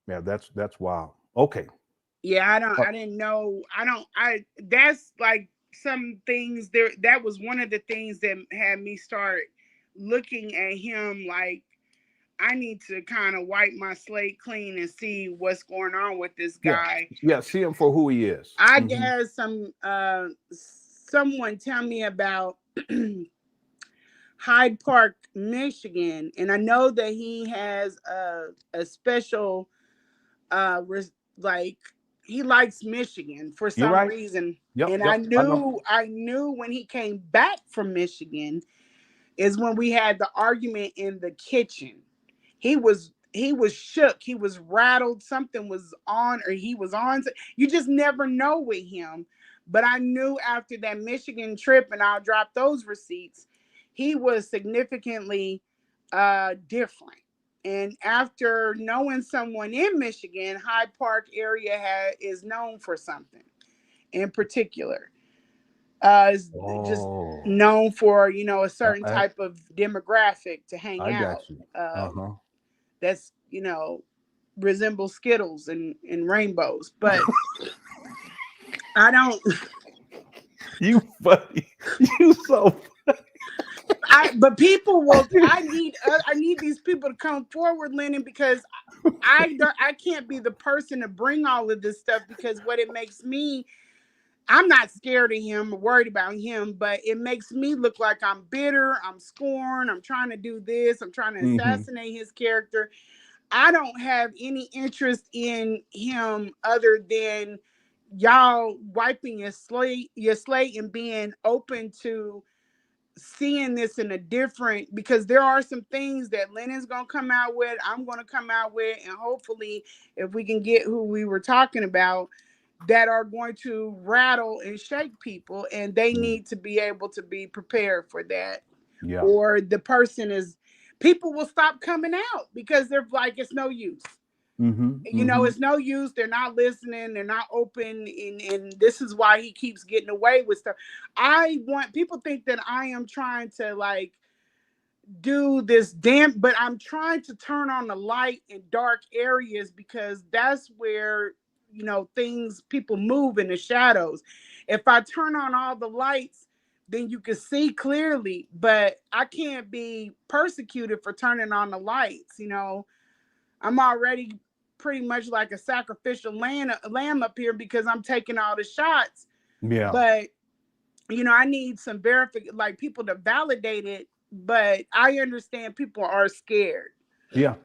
That's wild. Okay. Yeah, I didn't know. That's like some things there. That was one of the things that had me start looking at him like, I need to kind of wipe my slate clean and see what's going on with this guy. Yeah, see him for who he is. I had someone tell me about Hyde Park, Michigan, and I know that he has a special he likes Michigan for some reason. And I knew when he came back from Michigan is when we had the argument in the kitchen. He was shook. He was rattled. Something was on, or he was on. You just never know with him. But I knew after that Michigan trip, and I'll drop those receipts, he was significantly different. And after knowing someone in Michigan, Hyde Park area is known for something in particular. Is just known for, a certain type of demographic to hang out. That's, resembles Skittles and rainbows. But I don't. You funny. You so funny. But people will. I need these people to come forward, Lenon, because I can't be the person to bring all of this stuff, because what it makes me I'm not scared of him or worried about him, but it makes me look like I'm bitter, I'm scorned, I'm trying to do this, I'm trying to assassinate his character. I don't have any interest in him other than y'all wiping your slate and being open to seeing this in a different, because there are some things that Lenon's gonna come out with, I'm gonna come out with, and hopefully if we can get who we were talking about, that are going to rattle and shake people, and they need to be able to be prepared for that. Yeah. Or the person is, people will stop coming out because they're like, it's no use. You know, it's no use. They're not listening. They're not open. And this is why he keeps getting away with stuff. I want people think that I am trying to like do this damn, but I'm trying to turn on the light in dark areas, because that's where, you know, people move in the shadows. If I turn on all the lights, then you can see clearly, but I can't be persecuted for turning on the lights. You know, I'm already pretty much like a sacrificial lamb up here because I'm taking all the shots. Yeah. But, you know, I need some like people to validate it. But I understand people are scared. Yeah.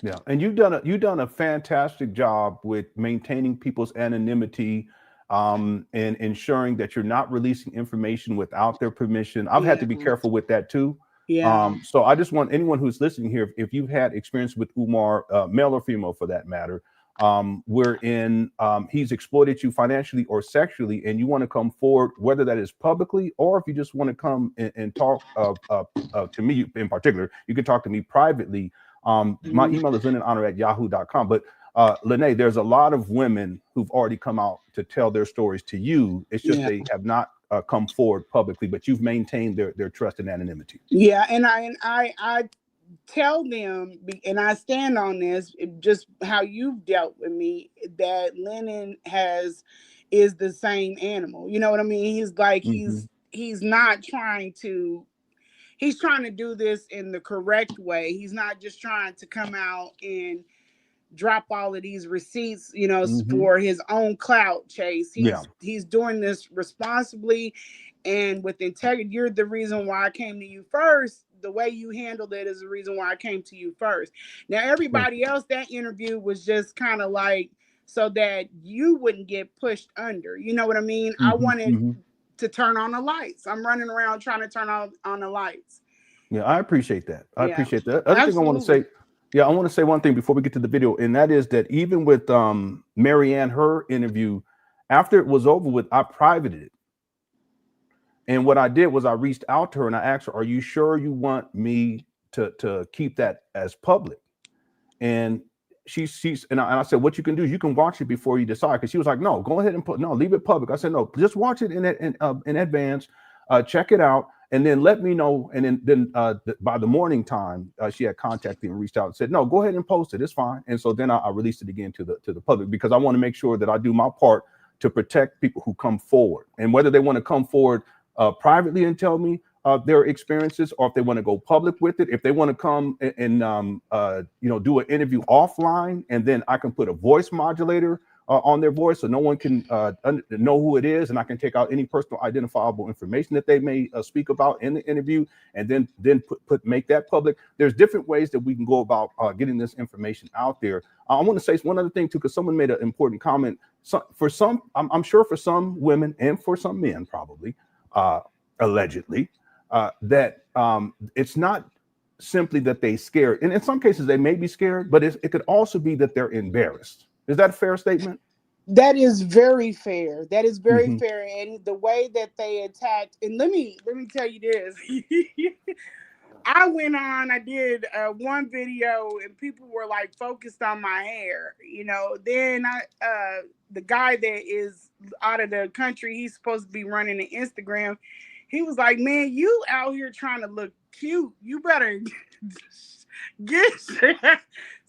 Yeah. And you've done a fantastic job with maintaining people's anonymity, and ensuring that you're not releasing information without their permission. I've had to be careful with that too. Yeah. So I just want anyone who's listening here, if you've had experience with Umar, male or female for that matter, wherein he's exploited you financially or sexually, and you want to come forward, whether that is publicly or if you just want to come and talk to me in particular, you can talk to me privately. My email is LenonHonor@yahoo.com. But Lanae, there's a lot of women who've already come out to tell their stories to you. It's just they have not come forward publicly, but you've maintained their trust and anonymity. Yeah, and I tell them, and I stand on this, just how you've dealt with me, that Lenon is the same animal. You know what I mean? He's like, he's not trying to, he's trying to do this in the correct way. He's not just trying to come out and drop all of these receipts, you know, for his own clout chase. He's doing this responsibly and with integrity. You're the reason why I came to you first. The way you handled it is the reason why I came to you first. Now, everybody else, that interview was just kind of like so that you wouldn't get pushed under. You know what I mean? I wanted to turn on the lights. I'm running around trying to turn on the lights. Yeah, I appreciate that. I appreciate that. Other thing I want to say, I want to say one thing before we get to the video, and that is that even with Marianne, her interview, after it was over with, I privated it. And what I did was I reached out to her and I asked her, are you sure you want me to keep that as public? And I said, what you can do is you can watch it before you decide. Because she was like, no, go ahead and leave it public. I said, no, just watch it in advance, check it out, and then let me know. And then by the morning time, she had contacted me and reached out and said, no, go ahead and post it. It's fine. And so then I released it again to the public, because I want to make sure that I do my part to protect people who come forward. And whether they want to come forward privately and tell me their experiences, or if they want to go public with it, if they want to come and do an interview offline, and then I can put a voice modulator on their voice so no one can know who it is, and I can take out any personal identifiable information that they may speak about in the interview, and then make that public. There's different ways that we can go about getting this information out there. I want to say one other thing too, because someone made an important comment. So for some, I'm sure for some women and for some men probably, allegedly, that it's not simply that they scared, and in some cases they may be scared, but it could also be that they're embarrassed. Is that a fair statement? That is very fair. That is very fair. And the way that they attacked, and let me tell you this. I went on, I did one video and people were like focused on my hair, you know. Then the guy that is out of the country, he's supposed to be running the Instagram. He was like, man, you out here trying to look cute. You better get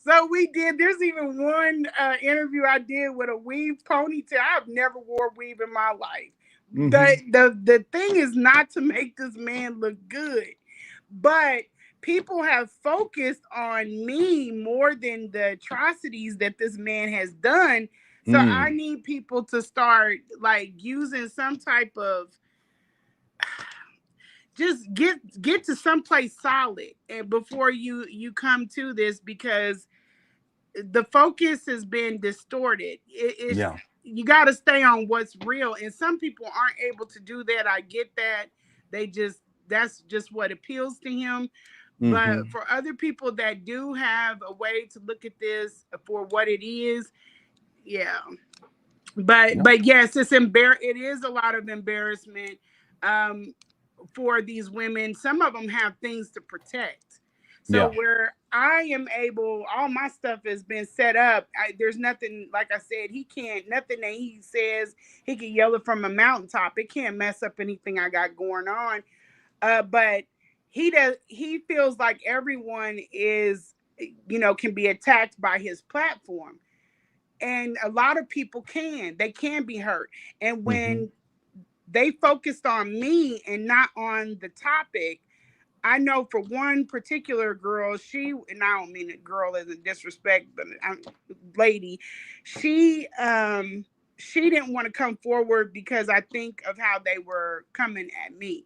So we did. There's even one interview I did with a weave ponytail. I've never wore weave in my life. The thing is not to make this man look good, but people have focused on me more than the atrocities that this man has done. So I need people to start like using some type of, just get to someplace solid and before you come to this, because the focus has been distorted. It's you got to stay on what's real, and some people aren't able to do that. I get that. That's just what appeals to him. But for other people that do have a way to look at this for what it is, yeah. But yes, it is a lot of embarrassment for these women. Some of them have things to protect. So where I am able, all my stuff has been set up. There's nothing, like I said, nothing that he says, he can yell it from a mountaintop. It can't mess up anything I got going on. But he feels like everyone is, can be attacked by his platform. And a lot of people they can be hurt. And when they focused on me and not on the topic, I know for one particular girl, and I don't mean a girl as a disrespect, but lady, she didn't want to come forward because I think of how they were coming at me,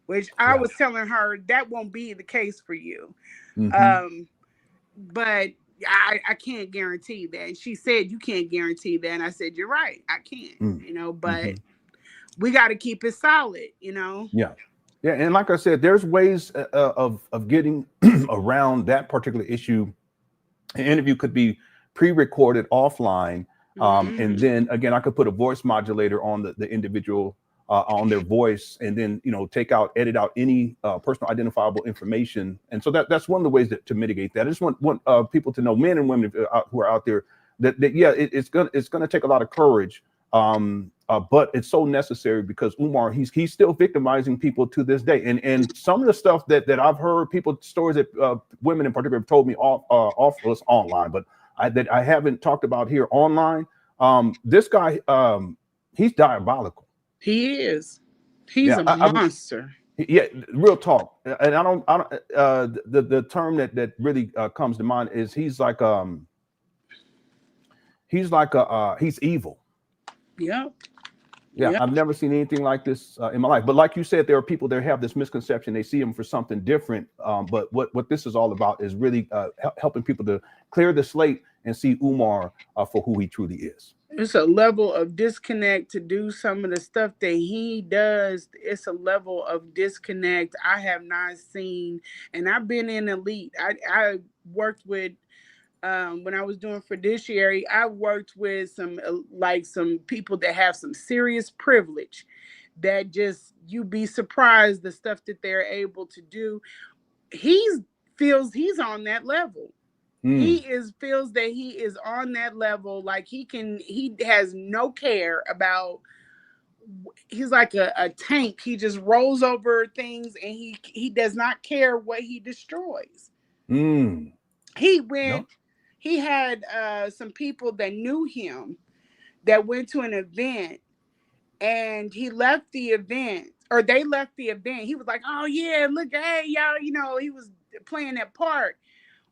which I was telling her that won't be the case for you. But I can't guarantee that. And she said, you can't guarantee that. And I said, you're right. I can't, but we got to keep it solid, Yeah. Yeah. And like I said, there's ways of getting around that particular issue. An interview could be pre-recorded offline. And then again, I could put a voice modulator on the individual on their voice, and then edit out any personal identifiable information. And so that's one of the ways to mitigate that. I just want people to know, men and women who are out there, that it's gonna take a lot of courage, but it's so necessary, because Umar, he's still victimizing people to this day. And some of the stuff that I've heard, stories that women in particular have told me off us online, but that I haven't talked about here online. This guy, he's diabolical. He is. He's a monster. Real talk. And I don't the term that really comes to mind is he's evil. Yeah, I've never seen anything like this in my life. But like you said, there are people that have this misconception. They see him for something different. But what this is all about is really helping people to clear the slate and see Umar for who he truly is. It's a level of disconnect to do some of the stuff that he does. It's a level of disconnect I have not seen. And I've been in elite. I worked with, when I was doing fiduciary, I worked with some people that have some serious privilege, that just, you'd be surprised the stuff that they're able to do. He feels he's on that level. He feels that he is on that level. Like he has no care about, he's like a tank. He just rolls over things, and he does not care what he destroys. He had some people that knew him that went to an event, and he left the event, or they left the event. He was like, oh yeah, look, hey, y'all, he was playing that part.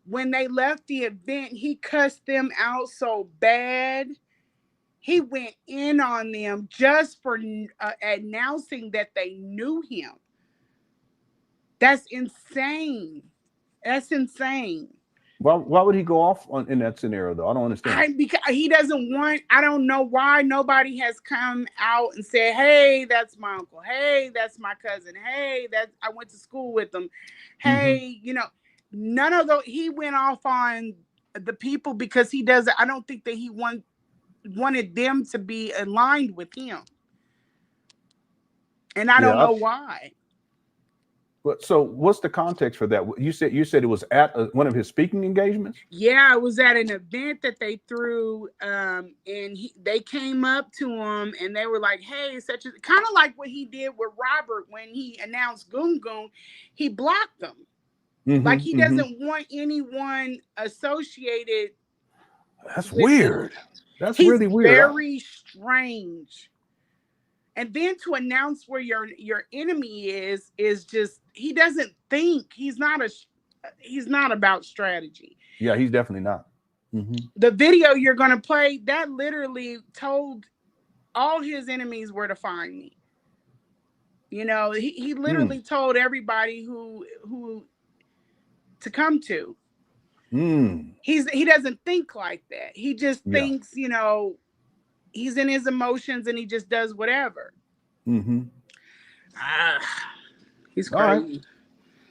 When they left the event, he cussed them out so bad. He went in on them just for announcing that they knew him. That's insane. That's insane. Why would he go off in that scenario, though? I don't understand. Because he doesn't want, I don't know why nobody has come out and said, hey, that's my uncle. Hey, that's my cousin. Hey, I went to school with them. Hey, none of those. He went off on the people because he doesn't. I don't think that he wanted them to be aligned with him, and I don't know why. So, what's the context for that? You said it was at one of his speaking engagements. Yeah, it was at an event that they threw, and they came up to him and they were like, "Hey, such a," kind of like what he did with Robert when he announced Goon Goon. He blocked them. Like he doesn't want anyone associated. That's weird. That's He's really weird. Very strange. And then to announce where your enemy is just, he doesn't think. He's not about strategy. Yeah, he's definitely not. The video you're going to play, that literally told all his enemies where to find me. You know, he literally told everybody who to come to. He doesn't think like that. He just thinks, you know, he's in his emotions and he just does whatever. He's crazy.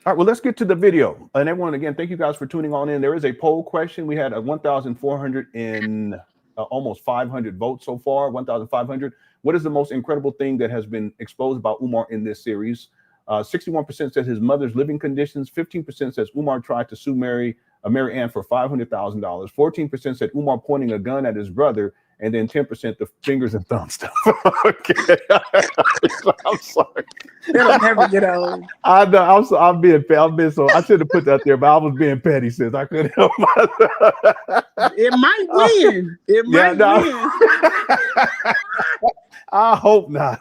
All right, well, let's get to the video. And everyone, again, thank you guys for tuning on in. There is a poll question. We had 1,400 and almost 500 votes so far, 1,500. What is the most incredible thing that has been exposed about Umar in this series? 61% says his mother's living conditions. 15% says Umar tried to sue Mary Ann for $500,000. 14% said Umar pointing a gun at his brother. And then 10% the fingers and thumb stuff. Okay. I'm sorry. It'll never get old. I know. I'm being so I should have put that there, but I was being petty since I couldn't help myself. It might win. It might win. I hope not.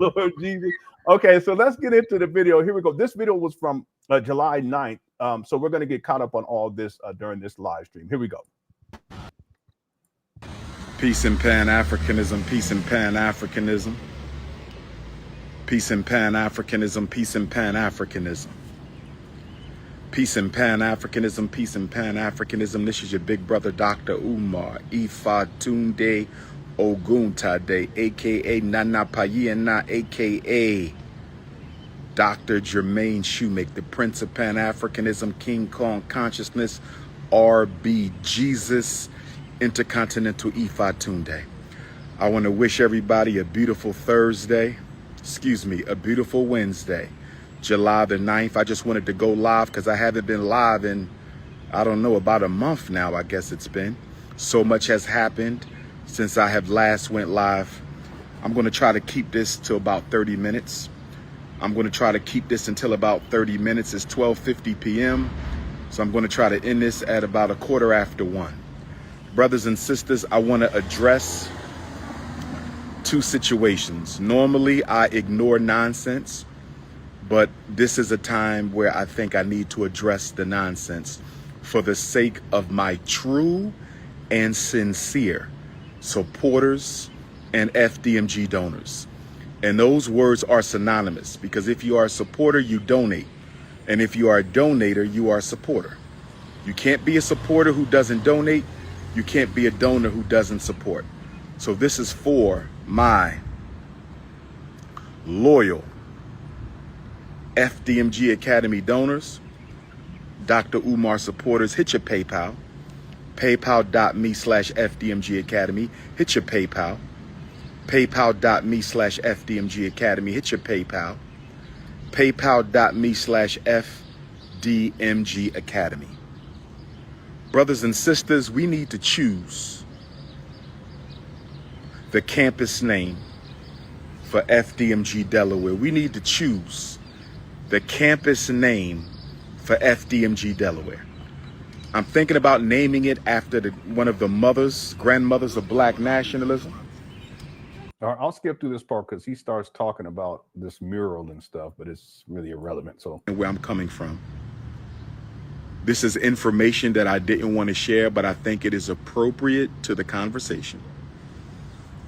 Lord Jesus. Okay, so let's get into the video. Here we go. This video was from July 9th. So we're going to get caught up on all this during this live stream. Here we go. Peace and Pan Africanism, peace and Pan Africanism. Peace and Pan Africanism, peace and Pan Africanism. Peace and Pan Africanism, peace and Pan Africanism. This is your big brother, Dr. Umar Ifatunde Oguntade, a.k.a. Nana Payena, a.k.a. Dr. Jermaine Shoemake, the Prince of Pan Africanism, King Kong Consciousness, RB Jesus, Intercontinental Ifatunde. I want to wish everybody a beautiful Thursday. Excuse me, a beautiful Wednesday, July the 9th. I just wanted to go live because I haven't been live in, I don't know, about a month now, I guess it's been. So much has happened since I have last went live. I'm going to try to keep this to about 30 minutes. I'm going to try to keep this until about 30 minutes. It's 12:50 p.m. So I'm going to try to end this at about 1:15. Brothers and sisters, I want to address two situations. Normally, I ignore nonsense, but this is a time where I think I need to address the nonsense for the sake of my true and sincere supporters and FDMG donors. And those words are synonymous, because if you are a supporter, you donate. And if you are a donator, you are a supporter. You can't be a supporter who doesn't donate. You can't be a donor who doesn't support. So this is for my loyal FDMG Academy donors, Dr. Umar supporters. Hit your PayPal, paypal.me/FDMG Academy. Hit your PayPal, paypal.me/FDMG Academy. Hit your PayPal, paypal.me/FDMG Academy. Brothers and sisters, we need to choose the campus name for FDMG Delaware. We need to choose the campus name for FDMG Delaware. I'm thinking about naming it after one of the grandmothers of Black nationalism. All right, I'll skip through this part because he starts talking about this mural and stuff, but it's really irrelevant. So, and where I'm coming from. This is information that I didn't want to share, but I think it is appropriate to the conversation.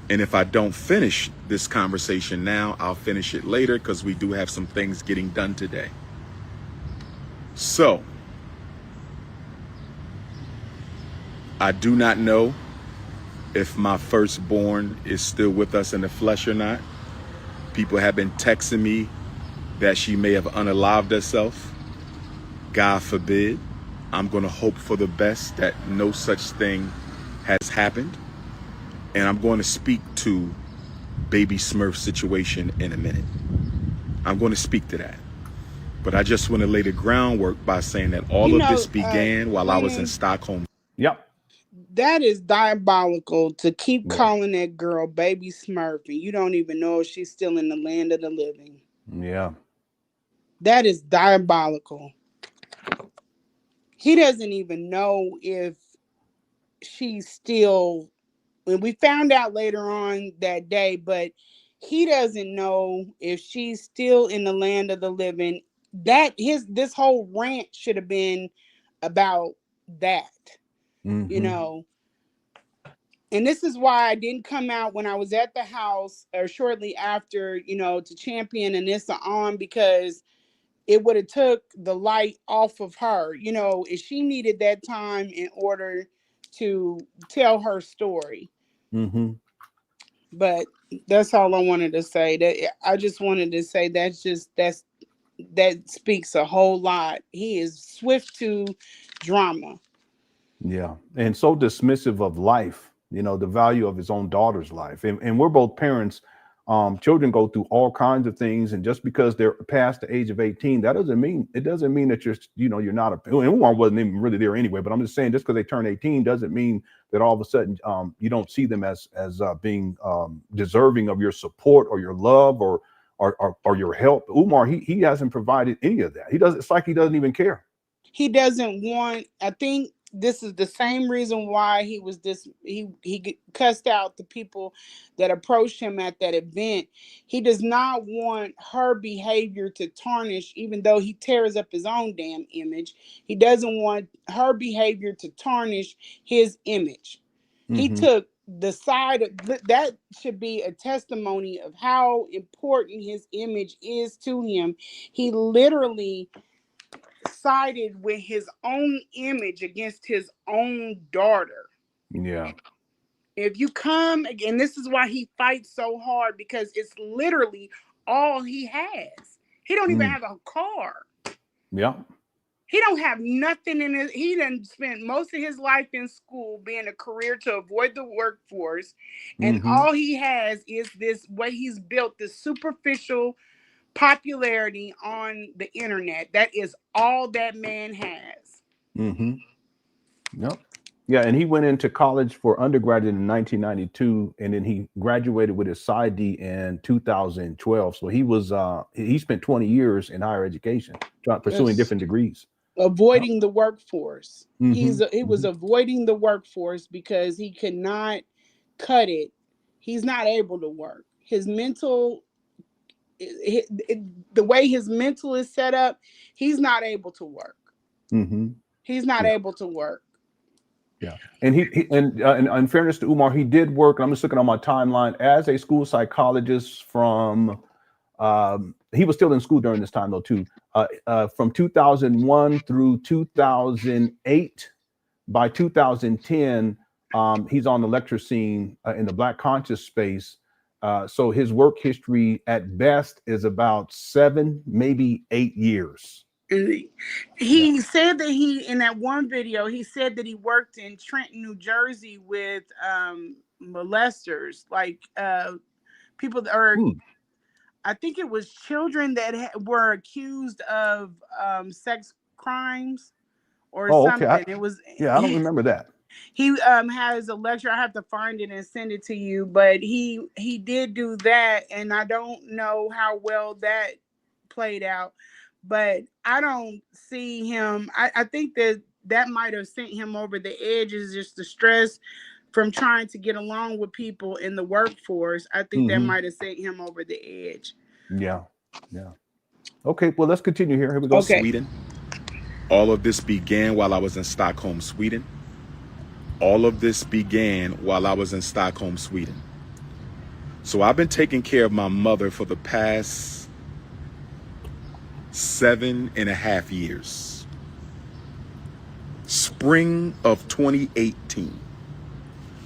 And if I don't finish this conversation now, I'll finish it later, because we do have some things getting done today. So, I do not know if my firstborn is still with us in the flesh or not. People have been texting me that she may have unalived herself. God forbid. I'm going to hope for the best that no such thing has happened. And I'm going to speak to Baby Smurf's situation in a minute. I'm going to speak to that. But I just want to lay the groundwork by saying that all of this began while I was in Stockholm. Yep. That is diabolical to keep calling that girl Baby Smurf, and you don't even know if she's still in the land of the living. Yeah. That is diabolical. He doesn't even know if she's still, and we found out later on that day, but he doesn't know if she's still in the land of the living. This whole rant should have been about that. you know. And this is why I didn't come out when I was at the house or shortly after, you know, to champion Anissa on, because it would have took the light off of her, you know, if she needed that time in order to tell her story. But that's all I wanted to say. That I just wanted to say that speaks a whole lot. He is swift to drama. Yeah. And so dismissive of life, you know, the value of his own daughter's life. And we're both parents. Children go through all kinds of things. And just because they're past the age of 18, that doesn't mean that you're not a, and Umar wasn't even really there anyway, but I'm just saying, just because they turn 18 doesn't mean that all of a sudden you don't see them as being deserving of your support or your love or your help. Umar, he hasn't provided any of that. It's like he doesn't even care. He doesn't want, I think this is the same reason why he cussed out the people that approached him at that event. He does not want her behavior to tarnish, even though he tears up his own damn image. He doesn't want her behavior to tarnish his image. He took the side of that. Should be a testimony of how important his image is to him. He literally sided with his own image against his own daughter. Yeah. If you come, and this is why he fights so hard, because it's literally all he has. He don't even have a car. Yeah. He don't have nothing in his, he done spent most of his life in school being a career to avoid the workforce. And all he has is this way he's built this superficial popularity on the internet. That is all that man has. Yep. Yeah, and he went into college for undergraduate in 1992, and then he graduated with his PsyD in 2012. So he spent 20 years in higher education, pursuing different degrees, avoiding the workforce. He was avoiding the workforce because he could not cut it. He's not able to work. His mental, the way his mental is set up, he's not able to work. He's not able to work. Yeah, and in fairness to Umar, he did work. And I'm just looking on my timeline as a school psychologist from. He was still in school during this time though too. From 2001 through 2008. By 2010, he's on the lecture scene in the Black conscious space. So his work history at best is about 7, maybe 8 years. He said that in that one video, he said that he worked in Trenton, New Jersey with molesters, like people that are, I think it was children that were accused of sex crimes or something. Okay. I don't remember that. He has a lecture. I have to find it and send it to you, but he did do that, and I don't know how well that played out. But I don't see him. I think that might have sent him over the edge, is just the stress from trying to get along with people in the workforce. I think that might have sent him over the edge. Yeah. Okay, well, let's continue here. Here we go. Okay. Sweden. All of this began while I was in Stockholm, Sweden. All of this began while I was in Stockholm, Sweden. So I've been taking care of my mother for the past 7.5 years. Spring of 2018.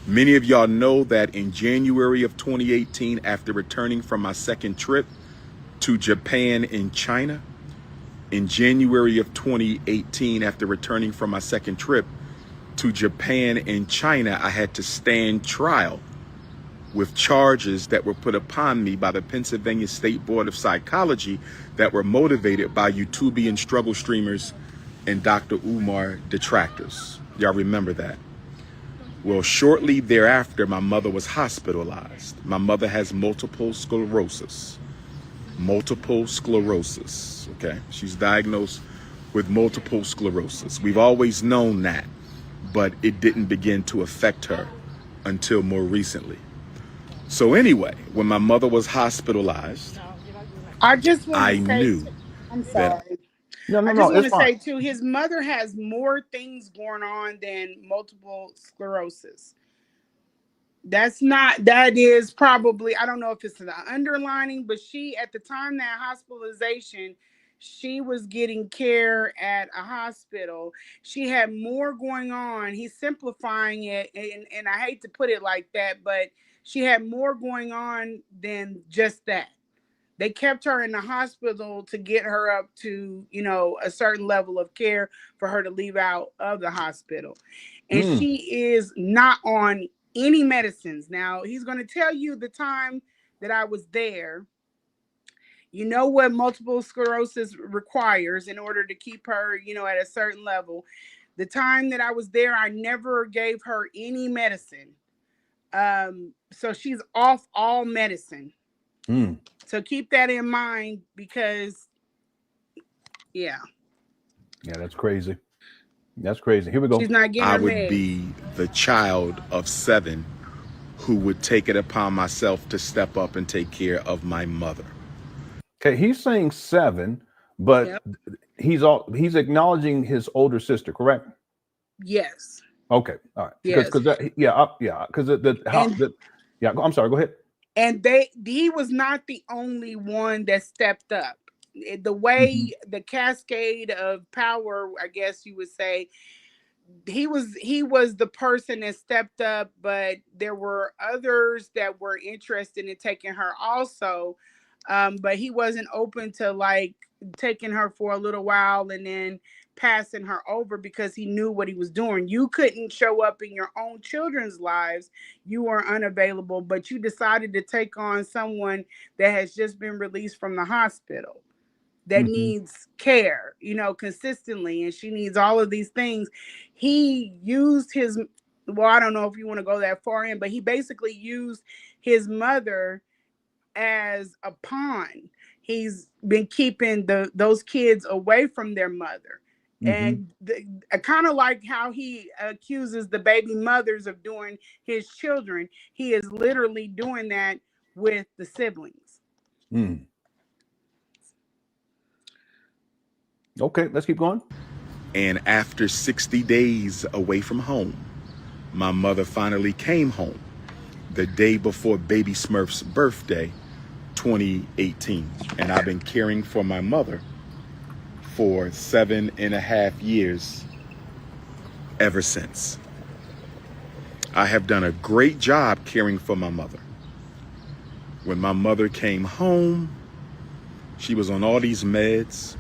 Many of y'all know that in January of 2018, after returning from my second trip to Japan and China, in January of 2018, after returning from my second trip to Japan and China, I had to stand trial with charges that were put upon me by the Pennsylvania State Board of Psychology that were motivated by YouTubian struggle streamers and Dr. Umar detractors. Y'all remember that? Well, shortly thereafter, my mother was hospitalized. My mother has multiple sclerosis. Okay? She's diagnosed with multiple sclerosis. We've always known that, but it didn't begin to affect her until more recently. So anyway, when my mother was hospitalized, I just want I to say, knew I'm sorry. I just want it's to fine. say too, his mother has more things going on than multiple sclerosis. That is probably, I don't know if it's the underlining, but she, at the time that hospitalization, she was getting care at a hospital. She had more going on. He's simplifying it, and I hate to put it like that, but she had more going on than just that. They kept her in the hospital to get her up to, a certain level of care for her to leave out of the hospital. And she is not on any medicines. Now, he's going to tell you the time that I was there. You know what multiple sclerosis requires in order to keep her, at a certain level. The time that I was there, I never gave her any medicine. So she's off all medicine. So keep that in mind, because yeah, that's crazy. That's crazy. Here we go. She's not getting I her would meds. be the child of 7 who would take it upon myself to step up and take care of my mother. Okay, he's saying 7, but Yep. he's acknowledging his older sister, correct? Yes. Okay, all right. Yes. Because I'm sorry. Go ahead. And he was not the only one that stepped up. The way the cascade of power, I guess you would say, he was the person that stepped up, but there were others that were interested in taking her also. But he wasn't open to like taking her for a little while and then passing her over, because he knew what he was doing. You couldn't show up in your own children's lives. You were unavailable, but you decided to take on someone that has just been released from the hospital that needs care, consistently, and she needs all of these things. He used I don't know if you want to go that far in, but he basically used his mother as a pawn. He's been keeping those kids away from their mother. And kind of like how he accuses the baby mothers of doing his children, he is literally doing that with the siblings. Okay, let's keep going. And after 60 days away from home, my mother finally came home the day before baby Smurf's birthday, 2018. And I've been caring for my mother for 7.5 years ever since. I have done a great job caring for my mother. When my mother came home, she was on all these meds.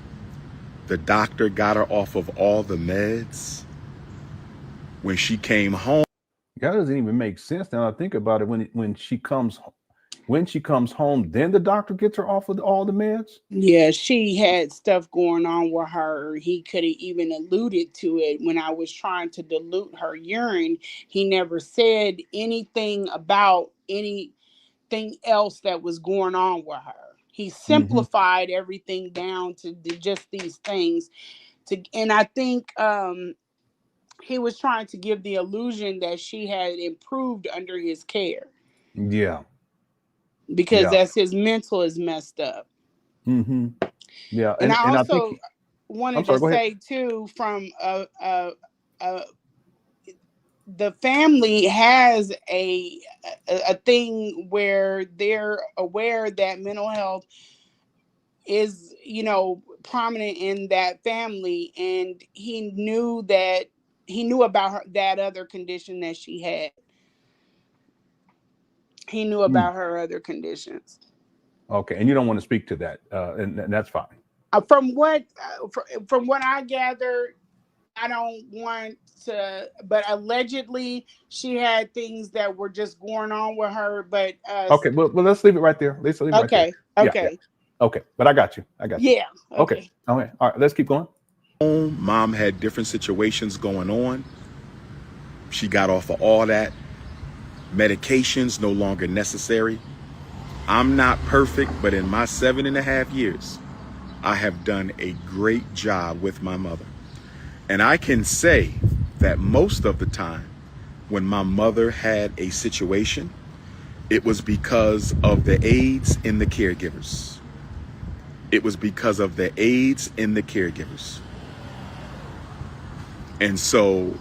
The doctor got her off of all the meds. When she came home, that doesn't even make sense now I think about it. When she comes home, then the doctor gets her off of all the meds. Yeah, she had stuff going on with her. He could have even alluded to it when I was trying to dilute her urine. He never said anything about anything else that was going on with her. He simplified everything down to just these things. And I think he was trying to give the illusion that she had improved under his care. Yeah. Because that's his mental is messed up. Yeah. And I also I think wanted to say too, from the family has a thing where they're aware that mental health is, prominent in that family, and he knew about her, that other condition that she had. He knew about her other conditions. Okay, and you don't want to speak to that, and that's fine. From what I gathered, I don't want to, but allegedly she had things that were just going on with her. But okay, well, let's leave it right there. Let's leave it right there. Okay. Okay, but I got you. Yeah. Okay. All right. Let's keep going. Mom had different situations going on. She got off of all that. Medications no longer necessary. I'm not perfect, but in my 7.5 years, I have done a great job with my mother. And I can say that most of the time when my mother had a situation, it was because of the aides and the caregivers. it was because of the aides and the caregivers. And so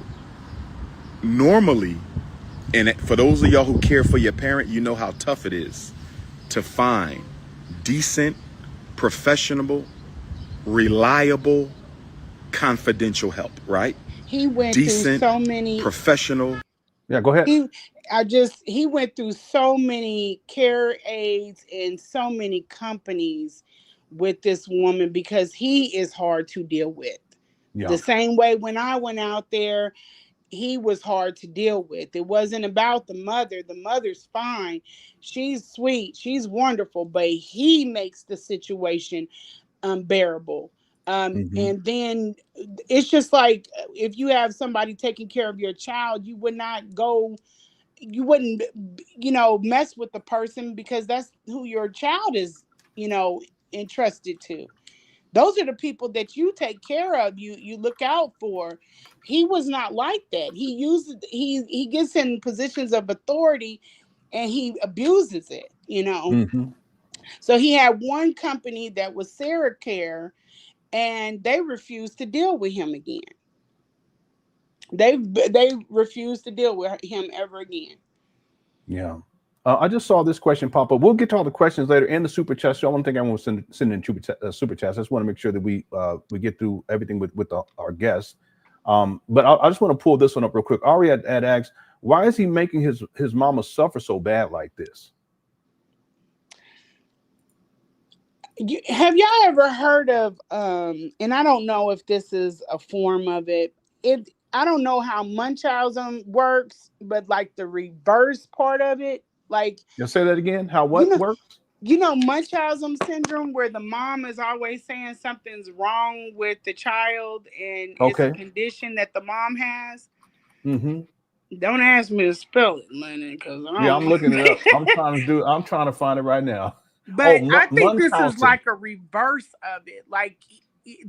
normally, and for those of y'all who care for your parent, you know how tough it is to find decent, professional, reliable, confidential help, right? He went Decent, through so many professional. Yeah, go ahead. He went through so many care aides and so many companies with this woman because he is hard to deal with. Yeah. The same way when I went out there, he was hard to deal with. It wasn't about the mother. The mother's fine. She's sweet. She's wonderful, but he makes the situation unbearable. And then it's just like if you have somebody taking care of your child, you wouldn't, mess with the person because that's who your child is, entrusted to. Those are the people that you take care of, you look out for. He was not like that. He gets in positions of authority and he abuses it, So he had one company that was Sarah Care, and they refused to deal with him again. They refused to deal with him ever again. Yeah. I just saw this question pop up. We'll get to all the questions later in the super chat. So I don't think I want to send in super chats. I just want to make sure that we get through everything with our guests. But I just want to pull this one up real quick. Ari had asked, why is he making his mama suffer so bad like this? Have y'all ever heard of and I don't know if this is a form of it. I don't know how Munchausen works, but like the reverse part of it, like you'll say that again. How what works? Munchausen syndrome, where the mom is always saying something's wrong with the child, and it's a condition that the mom has. Don't ask me to spell it, Lenon, because I'm looking it up. I'm trying to find it right now. But I think this is like a reverse of it. Like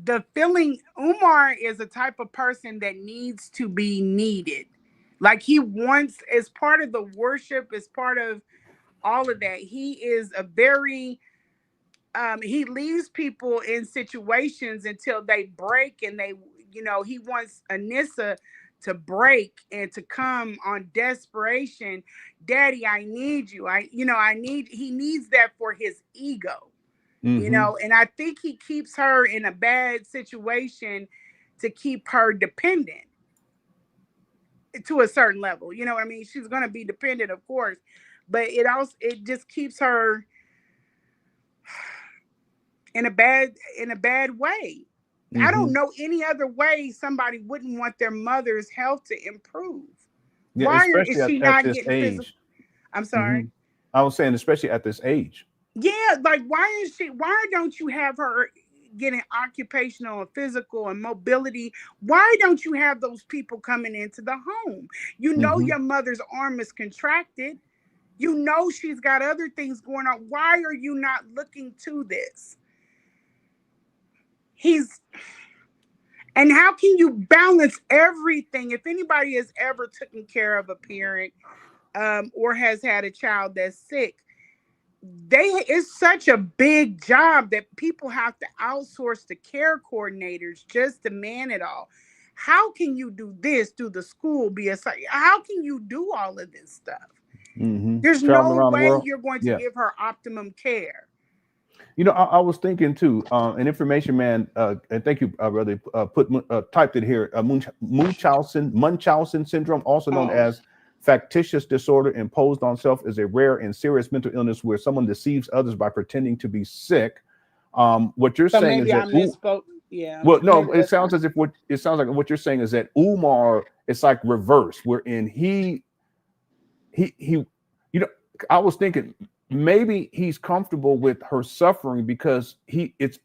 the feeling, Umar is a type of person that needs to be needed. Like he wants, as part of the worship, as part of all of that, he is a very, he leaves people in situations until they break, and he wants Anissa to break and to come on desperation. Daddy, I need you. He needs that for his ego, and I think he keeps her in a bad situation to keep her dependent to a certain level. You know what I mean? She's going to be dependent, of course, but it just keeps her in a bad way. I don't know any other way somebody wouldn't want their mother's health to improve. Yeah, why especially is she at not this getting age. physical? I'm sorry. I was saying, especially at this age. Yeah, like why don't you have her getting occupational and physical and mobility? Why don't you have those people coming into the home? Your mother's arm is contracted. She's got other things going on. Why are you not looking to this? And how can you balance everything? If anybody has ever taken care of a parent or has had a child that's sick, it's such a big job that people have to outsource to care coordinators just to man it all. How can you do this through the school? How can you do all of this stuff? There's no way you're going to give her optimum care. I was thinking too, an information man, and thank you, brother, typed it here, Munchausen syndrome, also known as factitious disorder imposed on self, is a rare and serious mental illness where someone deceives others by pretending to be sick. What you're saying is that misspoke. Yeah. Well, no, it sounds like what you're saying is that Umar, it's like reverse, wherein he I was thinking maybe he's comfortable with her suffering because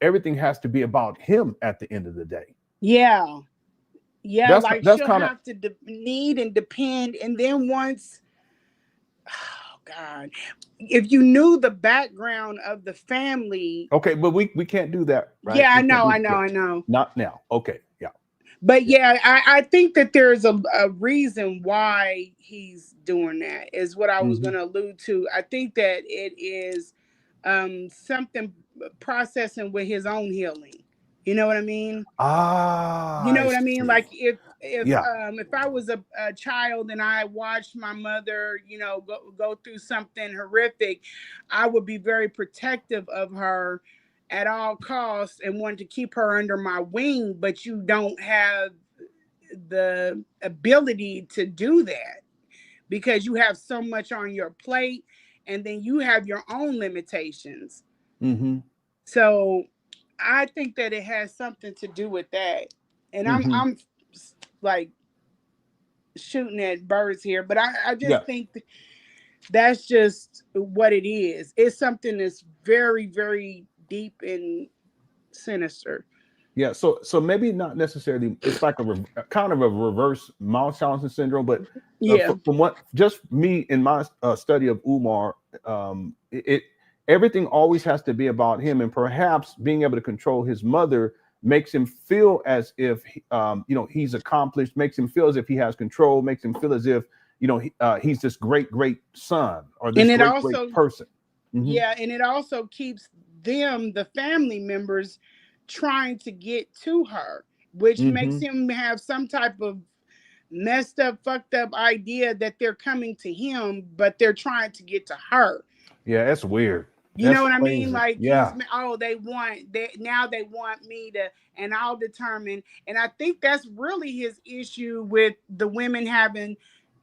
everything has to be about him at the end of the day. Yeah. Yeah, she'll have to need and depend. And then once, oh God, if you knew the background of the family. Okay, but we can't do that, right? Yeah, I know. Not now. Okay, yeah. But yeah, I think that there's a reason why he's doing that, is what I was going to allude to. I think that it is something processing with his own healing. You know what I mean? Ah, You know I what I mean? see. Like if Yeah. if I was a child and I watched my mother, go through something horrific, I would be very protective of her at all costs and want to keep her under my wing. But you don't have the ability to do that because you have so much on your plate, and then you have your own limitations. Mm-hmm. So I think that it has something to do with that. And Mm-hmm. I'm like shooting at birds here, but I Yeah. just think that's just what it is. It's something that's very, very deep and sinister. Yeah, so maybe not necessarily. It's like a kind of a reverse Munchausen syndrome, but Yeah. from what just me in my study of Umar, it everything always has to be about him, and perhaps being able to control his mother makes him feel as if he's accomplished, makes him feel as if he has control, makes him feel as if he's this great son or this And it great also, person. Mhm. yeah, and it also keeps them, the family members, trying to get to her, which makes him have some type of messed up, fucked up idea that they're coming to him, but they're trying to get to her. Yeah, that's weird. You That's know what I mean? crazy. Like Yeah. they want me to, and I'll determine. And I think that's really his issue with the women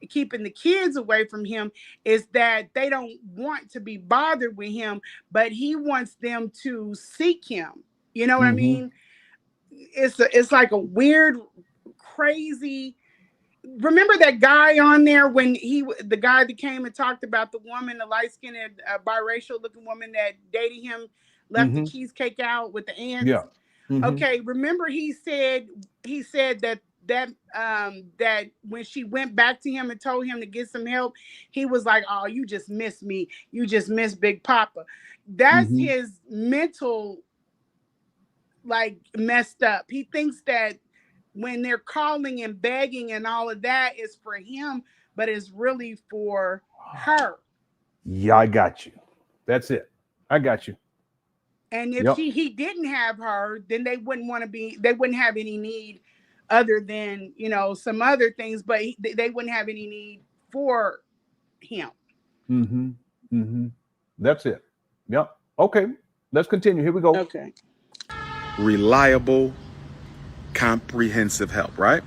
keeping the kids away from him, is that they don't want to be bothered with him, but he wants them to seek him. You know what I mean? It's like a weird, crazy. Remember that guy on there when the guy that came and talked about the woman, the light-skinned biracial looking woman that dated him, left the cheesecake out with the ants. Yeah. Okay, remember he said that when she went back to him and told him to get some help, he was like, "Oh, you just miss me. You just miss Big Papa." That's his mental, like, messed up. He thinks that when they're calling and begging and all of that is for him, but it's really for her. Yeah, I got you. That's it. I got you. And if Yep. he didn't have her, then they wouldn't have any need other than, some other things, but they wouldn't have any need for him. That's it. Yep. Okay. Let's continue. Here we go. Okay. Reliable, comprehensive help, right?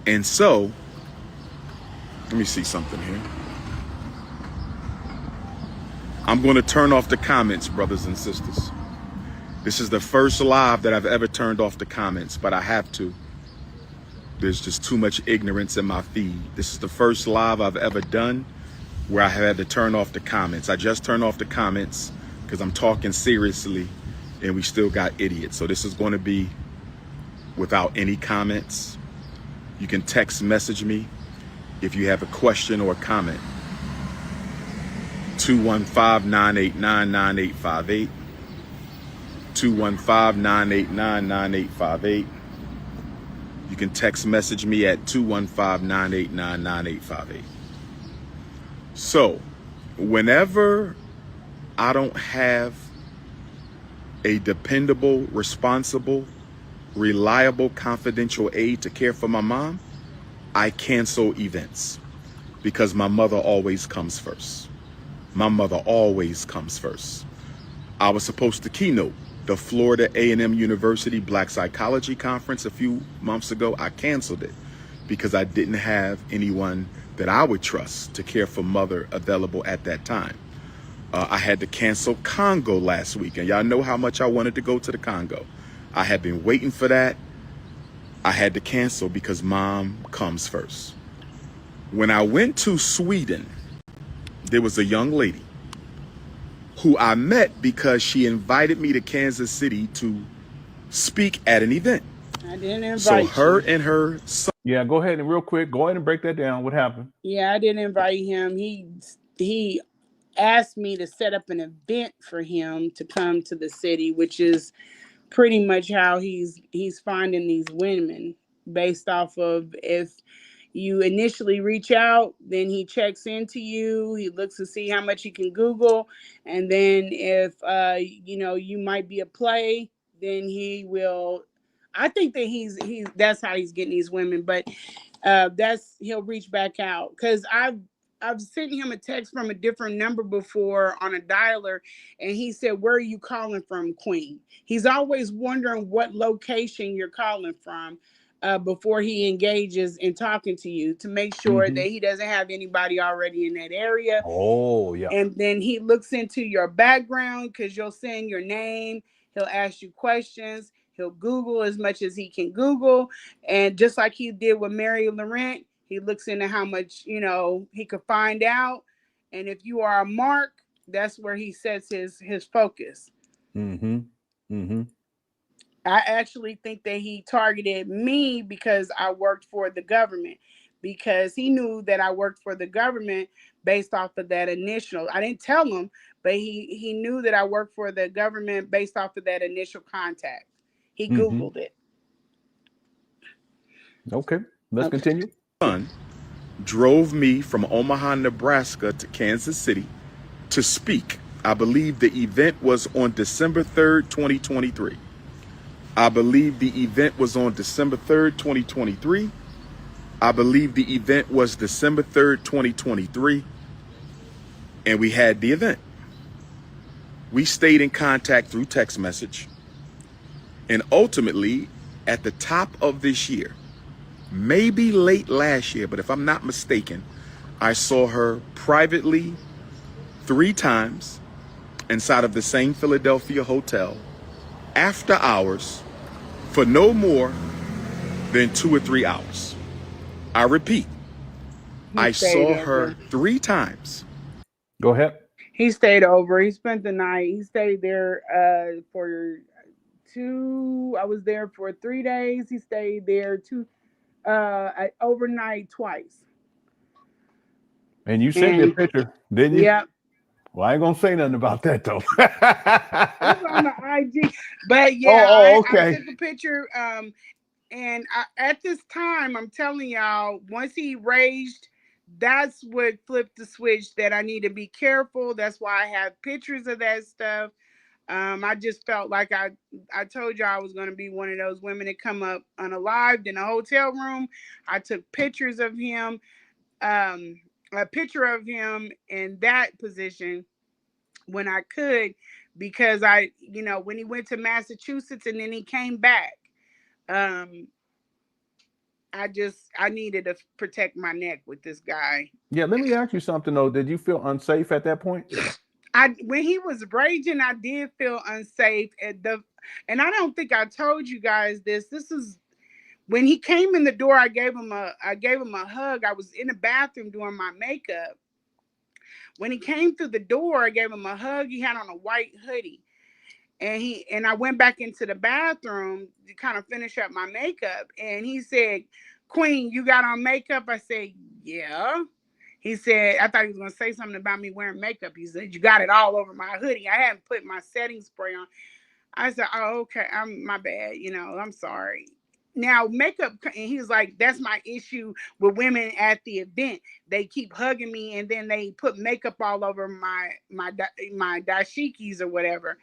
And so, let me see something here. I'm going to turn off the comments, brothers and sisters. This is the first live that I've ever turned off the comments, but I have to. There's just too much ignorance in my feed. This is the first live I've ever done where I had to turn off the comments. I just turned off the comments because I'm talking seriously and we still got idiots. So this is going to be without any comments. You can text message me if you have a question or a comment. 215-989-9858. 215-989-9858. You can text message me at 215-989-9858. So, whenever I don't have a dependable, responsible, reliable, confidential aide to care for my mom, I cancel events because my mother always comes first. My mother always comes first. I was supposed to keynote the Florida A&M University Black Psychology Conference a few months ago. I canceled it because I didn't have anyone that I would trust to care for mother available at that time. I had to cancel Congo last week, and y'all know how much I wanted to go to the Congo. I had been waiting for that. I had to cancel because mom comes first. When I went to Sweden, there was a young lady who I met because she invited me to Kansas City to speak at an event. I didn't invite So her you. and her son. Yeah, go ahead and real quick, go ahead and break that down. What happened? Yeah, I didn't invite him. He asked me to set up an event for him to come to the city, which is pretty much how he's finding these women, based off of if You initially reach out, then he checks into you. He looks to see how much he can Google, and then if you might be a play, then he will. I think that he's that's how he's getting these women, but he'll reach back out, because I've sent him a text from a different number before on a dialer, and he said, "Where are you calling from, Queen?" He's always wondering what location you're calling from before he engages in talking to you, to make sure that he doesn't have anybody already in that area. Oh, yeah. And then he looks into your background, because you'll send your name. He'll ask you questions. He'll Google as much as he can Google. And just like he did with Mary Laurent, he looks into how much, he could find out. And if you are a mark, that's where he sets his focus. I actually think that he targeted me because I worked for the government, because he knew that I worked for the government based off of that initial. I didn't tell him, but he knew that I worked for the government based off of that initial contact. He Googled it. Okay, let's continue. Son drove me from Omaha, Nebraska to Kansas City to speak. I believe the event was on December 3rd, 2023. I believe the event was on December 3rd, 2023. I believe the event was December 3rd, 2023. And we had the event. We stayed in contact through text message. And ultimately, at the top of this year, maybe late last year, but if I'm not mistaken, I saw her privately 3 times inside of the same Philadelphia hotel, after hours, for no more than 2 or 3 hours. I repeat, I saw her 3 times. Go ahead. He stayed over. He spent the night. He stayed there for 2. I was there for 3 days. He stayed there overnight twice. And you sent me a picture, didn't you? Yep. Well, I ain't gonna say nothing about that though. It's on the IG, but yeah, okay. I took a picture. And at this time, I'm telling y'all, once he raged, that's what flipped the switch that I need to be careful. That's why I have pictures of that stuff. I just felt like I told y'all I was going to be one of those women that come up unalived in a hotel room. I took pictures of him, a picture of him in that position when I could, because when he went to Massachusetts and then he came back, I needed to protect my neck with this guy. Yeah, let me ask you something though. Did you feel unsafe at that point? When he was raging, I did feel unsafe. And I don't think I told you guys this. This is when he came in the door. I gave him a hug. I was in the bathroom doing my makeup. When he came through the door, I gave him a hug. He had on a white hoodie. And I went back into the bathroom to kind of finish up my makeup. And he said, "Queen, you got on makeup?" I said, "Yeah." He said, I thought he was going to say something about me wearing makeup. He said, "You got it all over my hoodie." I hadn't put my setting spray on. I said, "Oh, okay. My bad. I'm sorry." Now, makeup, and he was like, "That's my issue with women at the event. They keep hugging me and then they put makeup all over my dashikis or whatever."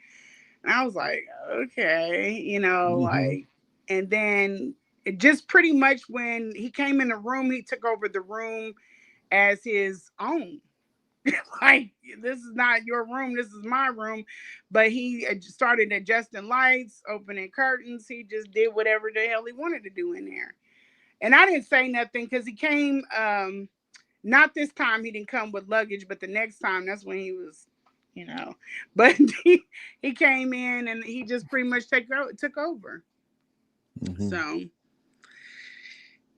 And I was like, okay, like, and then it just pretty much when he came in the room, he took over the room as his own. Like, this is not your room, this is my room. But he started adjusting lights, opening curtains. He just did whatever the hell he wanted to do in there. And I didn't say nothing because he came, not this time he didn't come with luggage, but the next time, that's when he was, but he came in and he just pretty much took over. So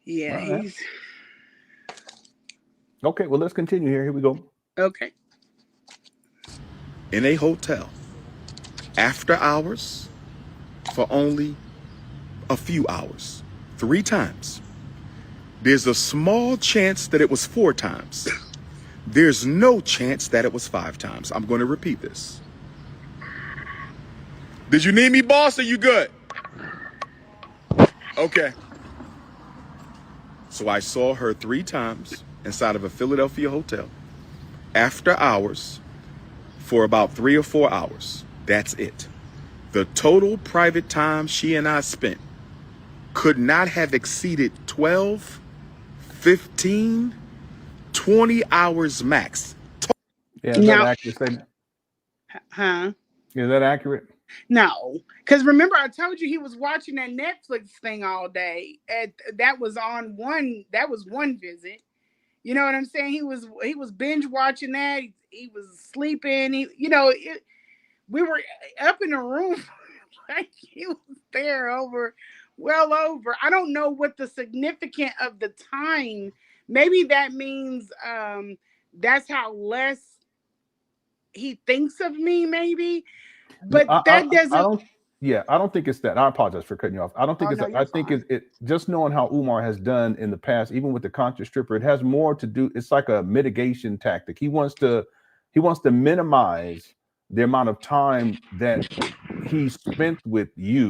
yeah, right. he's okay. Well, let's continue here. Here we go. Okay. In a hotel, after hours, for only a few hours, 3 times. There's a small chance that it was 4 times. There's no chance that it was 5 times. I'm going to repeat this. Did you need me, boss? Are you good? Okay. So I saw her 3 times inside of a Philadelphia hotel after hours for about 3 or 4 hours. That's it. The total private time she and I spent could not have exceeded 12, 15, 20 hours max. Yeah, is that accurate statement? Huh? Is that accurate? No, because remember I told you he was watching that Netflix thing all day. That was one visit. You know what I'm saying? He was binge watching that. He was sleeping. We were up in the room like he was there well over. I don't know what the significance of the time. Maybe that means that's how less he thinks of me, maybe. But that doesn't. I don't think it's that. I apologize for cutting you off. I don't think it's that. I think it just knowing how Umar has done in the past, even with the conscious stripper, it has more to do. It's like a mitigation tactic. He wants to minimize the amount of time that he spent with you,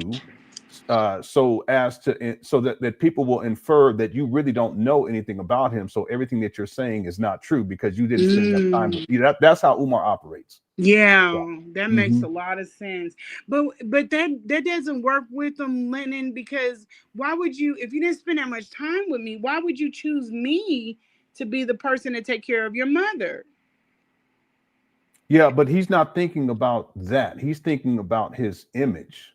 so that people will infer that you really don't know anything about him. So everything that you're saying is not true because you didn't spend enough time with you. That's how Umar operates. Yeah, that makes a lot of sense. But that doesn't work with him, Lenon, because why would you, if you didn't spend that much time with me, why would you choose me to be the person to take care of your mother? Yeah, but he's not thinking about that. He's thinking about his image.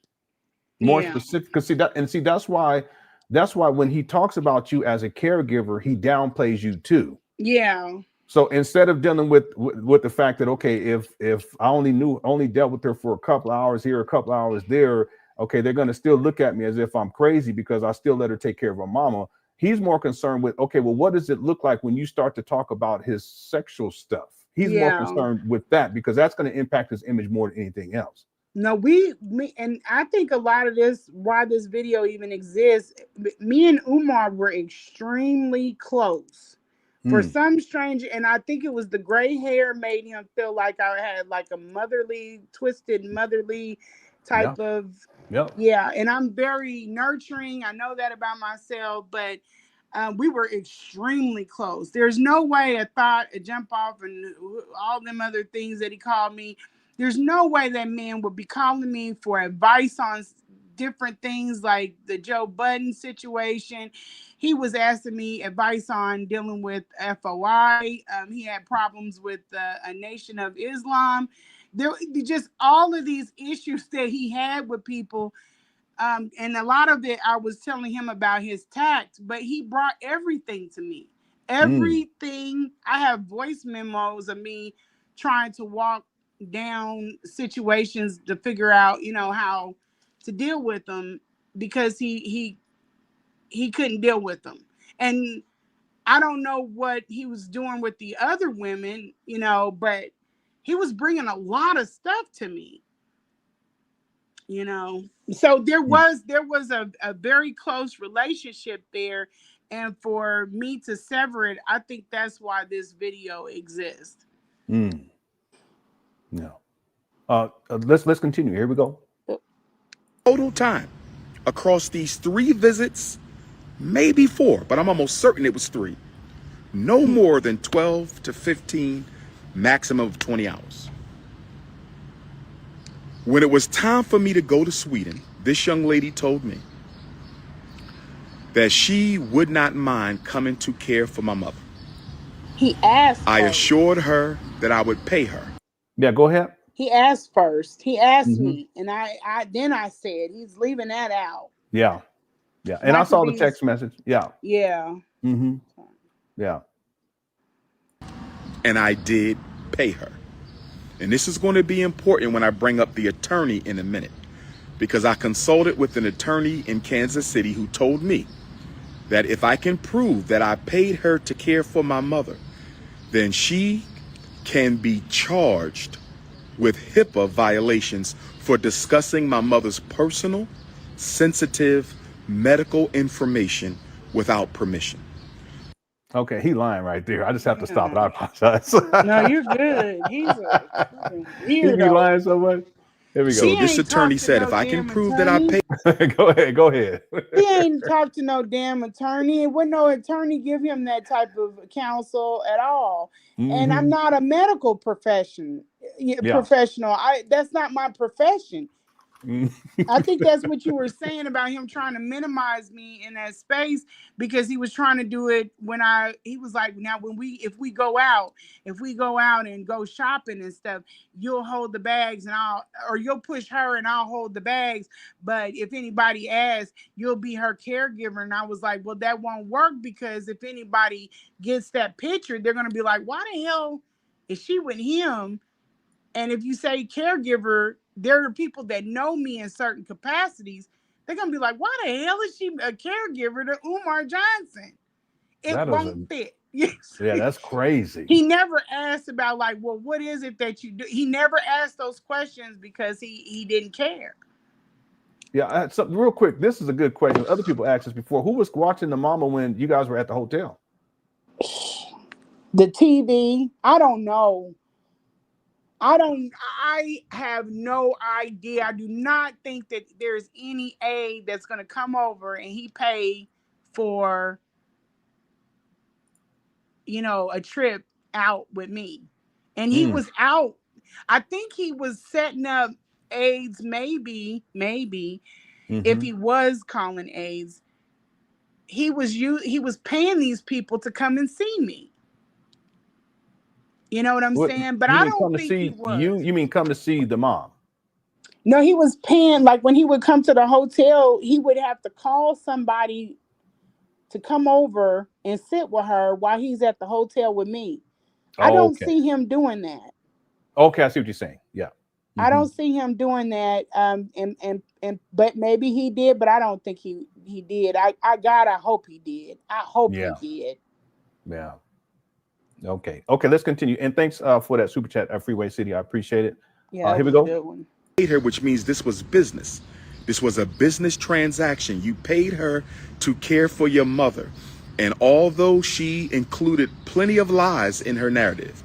More specific, because that's why when he talks about you as a caregiver, he downplays you too. Yeah. So instead of dealing with the fact that, okay, if I only dealt with her for a couple of hours here, a couple of hours there, okay, they're going to still look at me as if I'm crazy because I still let her take care of her mama. He's more concerned with, okay, well, what does it look like when you start to talk about his sexual stuff? He's more concerned with that because that's going to impact his image more than anything else. No, and I think a lot of this, why this video even exists, me and Umar were extremely close. For some strange, and I think it was the gray hair made him feel like I had like a twisted motherly type of. Yeah. And I'm very nurturing. I know that about myself, but we were extremely close. There's no way a thought, a jump off, and all them other things that he called me. There's no way that man would be calling me for advice on different things like the Joe Budden situation. He was asking me advice on dealing with FOI. He had problems with a Nation of Islam. There just all of these issues that he had with people. And a lot of it, I was telling him about his tact, but he brought everything to me. Everything. I have voice memos of me trying to walk down situations to figure out, how to deal with them because he couldn't deal with them. And I don't know what he was doing with the other women, but he was bringing a lot of stuff to me, So there was a very close relationship there. And for me to sever it, I think that's why this video exists. No. Let's continue. Here we go. Total time across these 3 visits, maybe 4, but I'm almost certain it was 3. No more than 12 to 15, maximum of 20 hours. When it was time for me to go to Sweden, this young lady told me that she would not mind coming to care for my mother. He asked. I assured her that I would pay her. Yeah, go ahead. He asked first. He asked me, and I said he's leaving that out. Yeah, yeah. And I saw the text message. Yeah. Yeah. Yeah. And I did pay her. And this is going to be important when I bring up the attorney in a minute, because I consulted with an attorney in Kansas City who told me that if I can prove that I paid her to care for my mother, then she can be charged with HIPAA violations for discussing my mother's personal, sensitive medical information without permission. Okay, he lying right there. I just have to stop it. I apologize. No, you're good. He's a weirdo. He be lying so much. Here we So go. this ain't attorney talked to said, no if I can damn prove that I attorney. paid, Go ahead. He ain't talked to no damn attorney, and would no attorney give him that type of counsel at all. And I'm Mhm. not a medical professional. That's not my profession. Mm. I think that's what you were saying about him trying to minimize me in that space, because he was trying to do it when he was like, now if we go out and go shopping and stuff, you'll hold the bags or you'll push her and I'll hold the bags. But if anybody asks, you'll be her caregiver. And I was like, well, that won't work, because if anybody gets that picture, they're going to be like, why the hell is she with him? And if you say caregiver, there are people that know me in certain capacities. They're going to be like, why the hell is she a caregiver to Umar Johnson? It won't fit. Yes. Yeah, that's crazy. He never asked about like, well, what is it that you do? He never asked those questions because he didn't care. Yeah, so real quick, this is a good question. Other people asked this before. Who was watching the mama when you guys were at the hotel? The TV, I don't know. I have no idea. I do not think that there's any aide that's going to come over and he pay for, a trip out with me. And he was out. I think he was setting up aides, maybe, if he was calling aides. He was paying these people to come and see me. You know what I'm saying? But I don't think he was. You mean come to see the mom? No, he was paying, like when he would come to the hotel, he would have to call somebody to come over and sit with her while he's at the hotel with me. I don't see him doing that. Okay, I see what you're saying. Yeah. I don't see him doing that. But maybe he did, but I don't think he did. I hope he did. I hope he did. Yeah. Okay, let's continue. And thanks for that super chat, Freeway City. I appreciate it. Yeah, here we go. paid her, which means this was business. This was a business transaction. You paid her to care for your mother. And although she included plenty of lies in her narrative,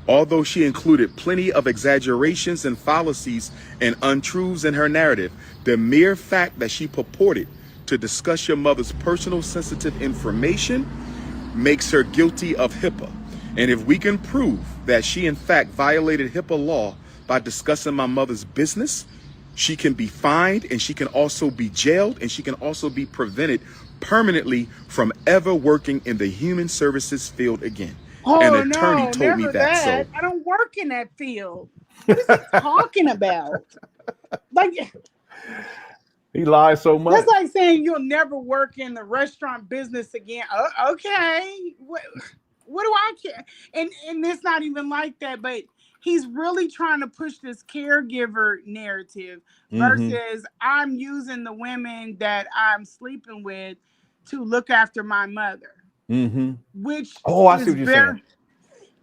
although she included plenty of exaggerations and fallacies and untruths in her narrative, the mere fact that she purported to discuss your mother's personal sensitive information makes her guilty of HIPAA. And if we can prove that she in fact violated HIPAA law by discussing my mother's business, she can be fined, and she can also be jailed, and she can also be prevented permanently from ever working in the human services field again. An attorney told me that. So I don't work in that field. What is he talking about? Like, he lies so much. That's like saying you'll never work in the restaurant business again. Okay. What do I care? And it's not even like that, but he's really trying to push this caregiver narrative versus I'm using the women that I'm sleeping with to look after my mother. Which I see what you're saying.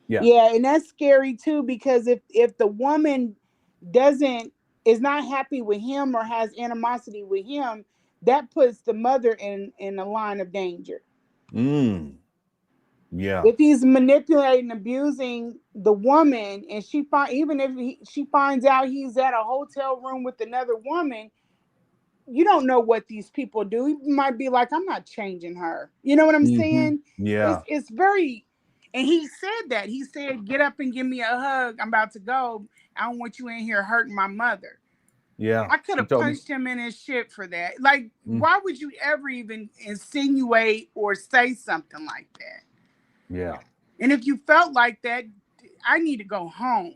Yeah, and that's scary too, because if the woman is not happy with him or has animosity with him, that puts the mother in a line of danger. Yeah. If he's manipulating, abusing the woman, and she finds out he's at a hotel room with another woman, you don't know what these people do. He might be like, I'm not changing her. You know what I'm saying? Yeah. It's very, and he said that. He said, get up and give me a hug. I'm about to go. I don't want you in here hurting my mother. Yeah. I could have punched him in his shit for that. Like, why would you ever even insinuate or say something like that? Yeah. And if you felt like that, I need to go home.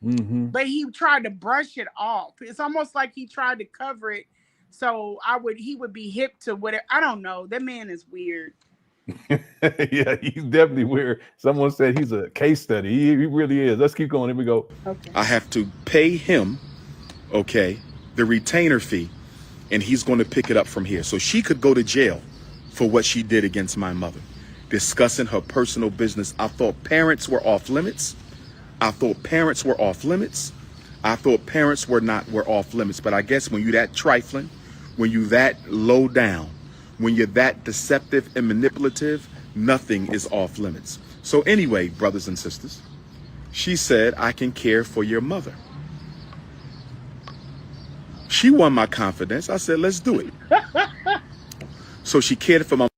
But he tried to brush it off. It's almost like he tried to cover it so he would be hip to whatever. I don't know. That man is weird. Yeah, he's definitely weird. Someone said he's a case study. He really is. Let's keep going. Here we go. Okay. I have to pay him, the retainer fee, and he's going to pick it up from here. So she could go to jail for what she did against my mother, discussing her personal business. I thought parents were off limits. I thought parents were off limits. But I guess when you're that trifling, when you're that low down, when you're that deceptive and manipulative, nothing is off limits. So anyway, brothers and sisters, she said, I can care for your mother. She won my confidence. I said, let's do it. So she cared for my.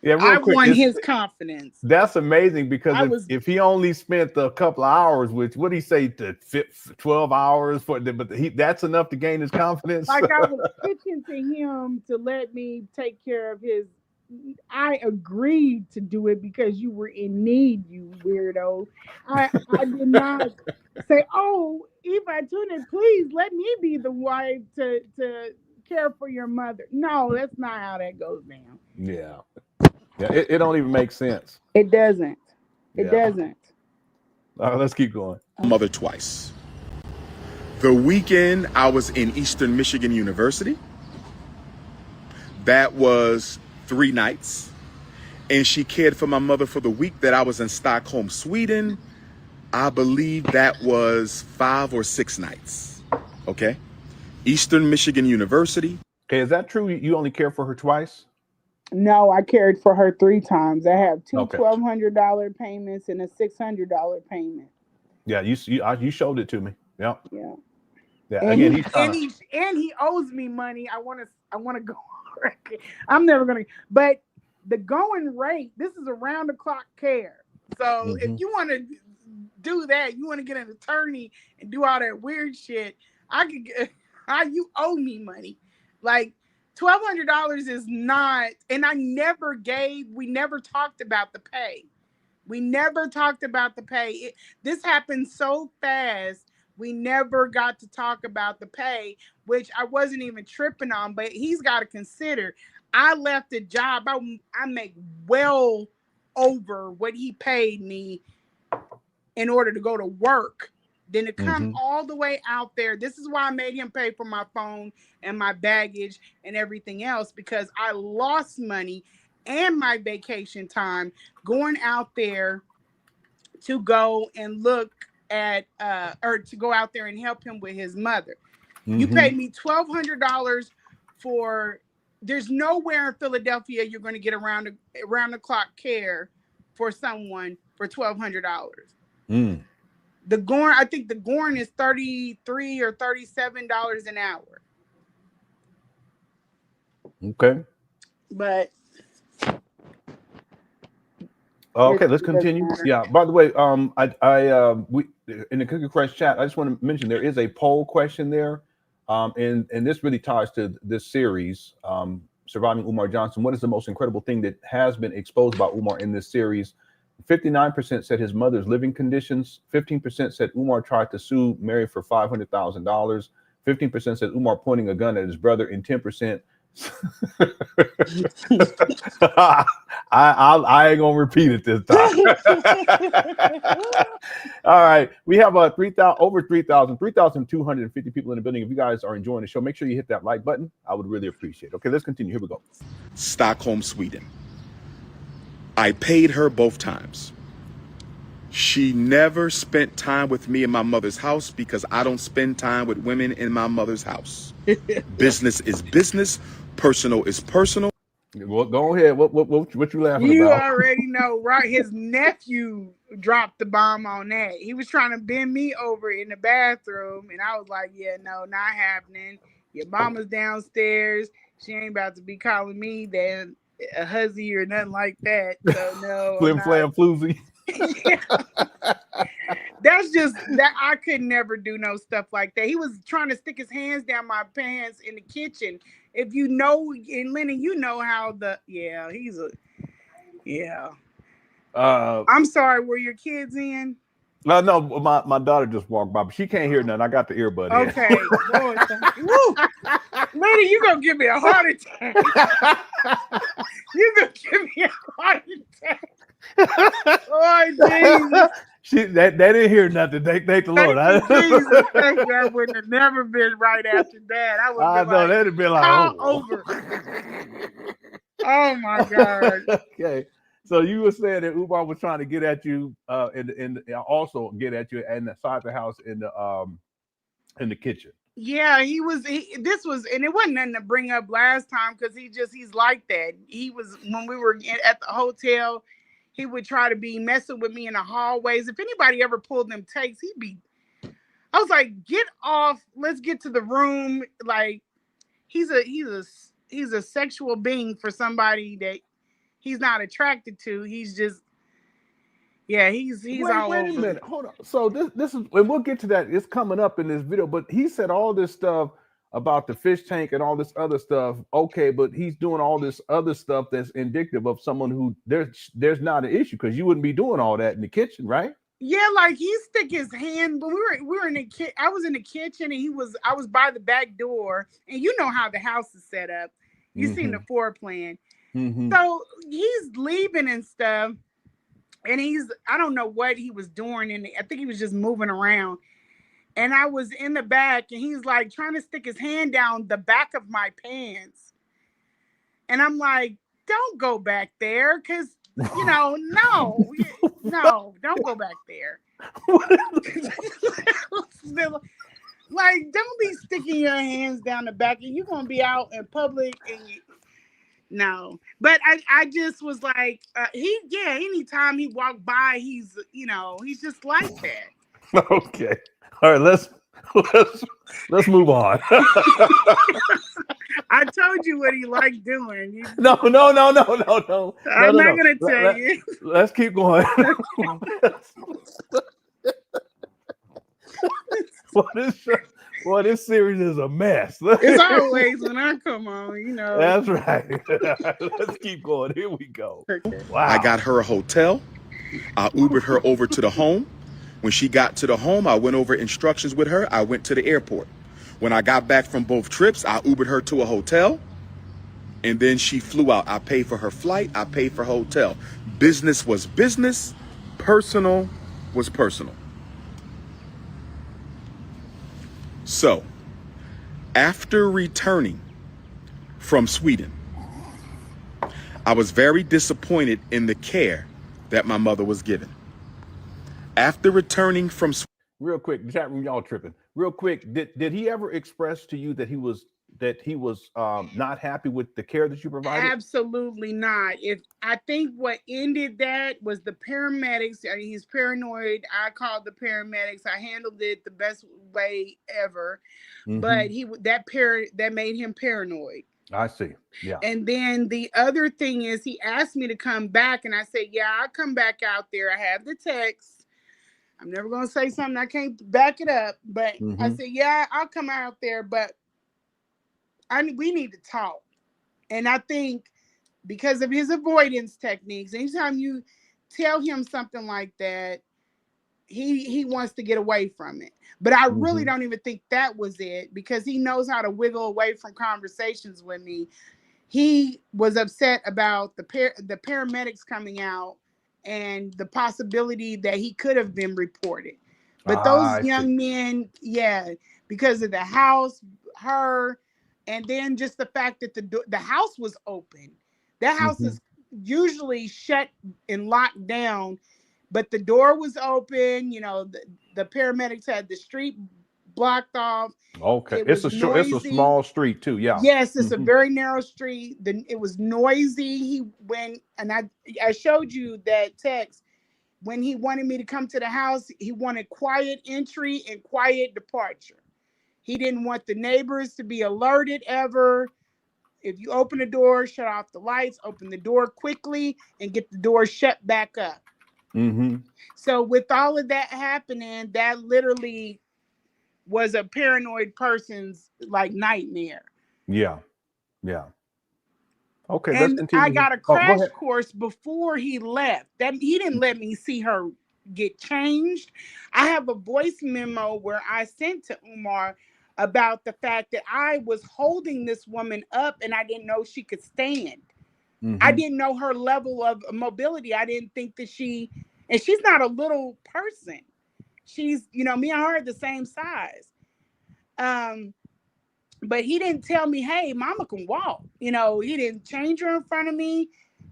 Yeah, real I quick. won his confidence. That's amazing because I if he only spent a couple of hours, which what did he say to fit 12 hours for, but that's enough to gain his confidence. Like I was pitching to him to let me take care of his. I agreed to do it because you were in need, you weirdo. I did not say, oh, Eva Tuna, please let me be the wife to care for your mother. No, that's not how that goes down. Yeah. Yeah, it don't even make sense. It doesn't. It Yeah. doesn't. All right, let's keep going. Mother twice. The weekend I was in Eastern Michigan University. That was 3 nights. And she cared for my mother for the week that I was in Stockholm, Sweden. I believe that was 5 or 6 nights. Okay. Eastern Michigan University. Okay, is that true? You only care for her twice? No, I cared for her 3 times. I have two Okay. $1,200 payments and a $600 payment. Yeah, you showed it to me. Yeah. Yeah. Yeah. And Again, he owes me money. I want to go. I'm never gonna. But the going rate. This is around the clock care. So if you want to do that, you want to get an attorney and do all that weird shit. I could get. You owe me money. Like $1,200 is not. And we never talked about the pay. We never talked about the pay. This happened so fast. We never got to talk about the pay, which I wasn't even tripping on, but he's got to consider. I left a job. I make well over what he paid me in order to go to work. Then to come all the way out there. This is why I made him pay for my phone and my baggage and everything else, because I lost money and my vacation time going out there to go and look at or to go out there and help him with his mother. You paid me $1,200 for. There's nowhere in Philadelphia you're going to get around the clock care for someone for $1,200. The Gorn, I think the Gorn is $33 or $37 an hour. Okay. But okay, let's continue. Yeah. By the way, we in the Cookie Crush chat, I just want to mention there is a poll question there, and this really ties to this series, Surviving Umar Johnson. What is the most incredible thing that has been exposed by Umar in this series? 59% said his mother's living conditions. 15% said Umar tried to sue Mary for $500,000. 15% said Umar pointing a gun at his brother, and 10%. I ain't gonna repeat it this time. All right, we have over 3,250 people in the building. If you guys are enjoying the show, make sure you hit that like button. I would really appreciate it. Okay, let's continue. Here we go. Stockholm, Sweden. I paid her both times. She never spent time with me in my mother's house because I don't spend time with women in my mother's house. Business is business. Personal is personal. Well, go ahead. What you laughing you about? already know, right? His nephew dropped the bomb on that. He was trying to bend me over in the bathroom, and I was like, "Yeah, no, not happening. Your mama's downstairs. She ain't about to be calling me that a hussy or nothing like that. So no, Flim flam floozy." That's just that I could never do no stuff like that. He was trying to stick his hands down my pants in the kitchen. If you know, and Lenon, you know how I'm sorry, were your kids in? No, my daughter just walked by, but she can't hear nothing. I got the earbud in. Okay. Lord, Lenon, you gonna give me a heart attack. You gonna give me a heart attack. Oh, Jesus. They didn't hear nothing. Thank the Lord. Jesus, thank you. I wouldn't have never been right after that. I would know that'd have been like over. Oh my God. Okay. So you were saying that Umar was trying to get at you, and also get at you inside the house in the kitchen. Yeah, this was, and it wasn't nothing to bring up last time because he's like that. He was, when we were at the hotel, he would try to be messing with me in the hallways. If anybody ever pulled them takes, I was like, get off. Let's get to the room. Like, he's a sexual being for somebody that he's not attracted to. He's just, yeah, he's all Wait a over. minute. Hold on. So this is, and we'll get to that. It's coming up in this video, but he said all this stuff about the fish tank and all this other stuff. Okay, but he's doing all this other stuff that's indicative of someone who there's not an issue, because you wouldn't be doing all that in the kitchen, right? Yeah, like he stick his hand, but we were in the I was in the kitchen and I was by the back door, and you know how the house is set up. You seen the floor plan. So he's leaving and stuff, and I don't know what he was doing, and I think he was just moving around. And I was in the back, and he's like trying to stick his hand down the back of my pants. And I'm like, don't go back there, because, you know, no, don't go back there. Like, don't be sticking your hands down the back, and you're going to be out in public, and no. But I just was like, anytime he walked by, he's just like that. Okay. All right, let's move on. I told you what he liked doing. No. I'm not gonna tell you. Let's keep going. Well, this series is a mess. It's always when I come on, you know. That's right. Let's keep going. Here we go. Okay. Wow. I got her a hotel. I Ubered her over to the home. When she got to the home, I went over instructions with her. I went to the airport. When I got back from both trips, I Ubered her to a hotel, and then she flew out. I paid for her flight. I paid for her hotel. Business was business. Personal was personal. So, after returning from Sweden, I was very disappointed in the care that my mother was given. After returning from real quick, the chat room, y'all tripping. Real quick, did he ever express to you that he was not happy with the care that you provided? Absolutely not. I think what ended that was the paramedics. I mean, he's paranoid. I called the paramedics. I handled it the best way ever, but that made him paranoid. I see. Yeah. And then the other thing is, he asked me to come back, and I said, yeah, I'll come back out there. I have the text. I'm never going to say something I can't back it up, but I said, yeah, I'll come out there, but we need to talk. And I think because of his avoidance techniques, anytime you tell him something like that, he wants to get away from it. But I really don't even think that was it, because he knows how to wiggle away from conversations with me. He was upset about the paramedics coming out and the possibility that he could have been reported. But those young men, because of the house, her, and then just the fact that the house was open. That house is usually shut and locked down, but the door was open. You know, the paramedics had the street blocked off. Okay, it's a small street too. Yeah. Yes, it's a very narrow street. It was noisy. He went, and I showed you that text. When he wanted me to come to the house, he wanted quiet entry and quiet departure. He didn't want the neighbors to be alerted ever. If you open the door, shut off the lights, open the door quickly, and get the door shut back up. So with all of that happening, that literally was a paranoid person's like nightmare. Yeah. Okay, and I got a crash course before he left. That he didn't let me see her get changed. I have a voice memo where I sent to Umar about the fact that I was holding this woman up and I didn't know she could stand. I didn't know her level of mobility. I didn't think that she's not a little person. She's, me and her are the same size. But he didn't tell me, hey, mama can walk. He didn't change her in front of me.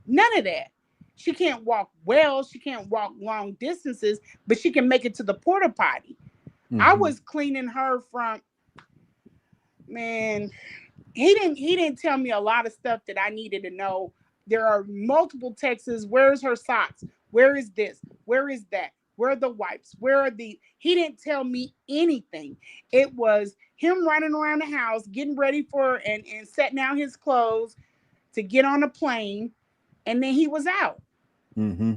None of that. She can't walk well. She can't walk long distances, but she can make it to the porta potty. I was cleaning her from, man, he didn't tell me a lot of stuff that I needed to know. There are multiple texts. Where's her socks? Where is this? Where is that? Where are the wipes? Where are the, he didn't tell me anything. It was him running around the house, getting ready for, and setting out his clothes to get on a plane. And then he was out. Mm-hmm.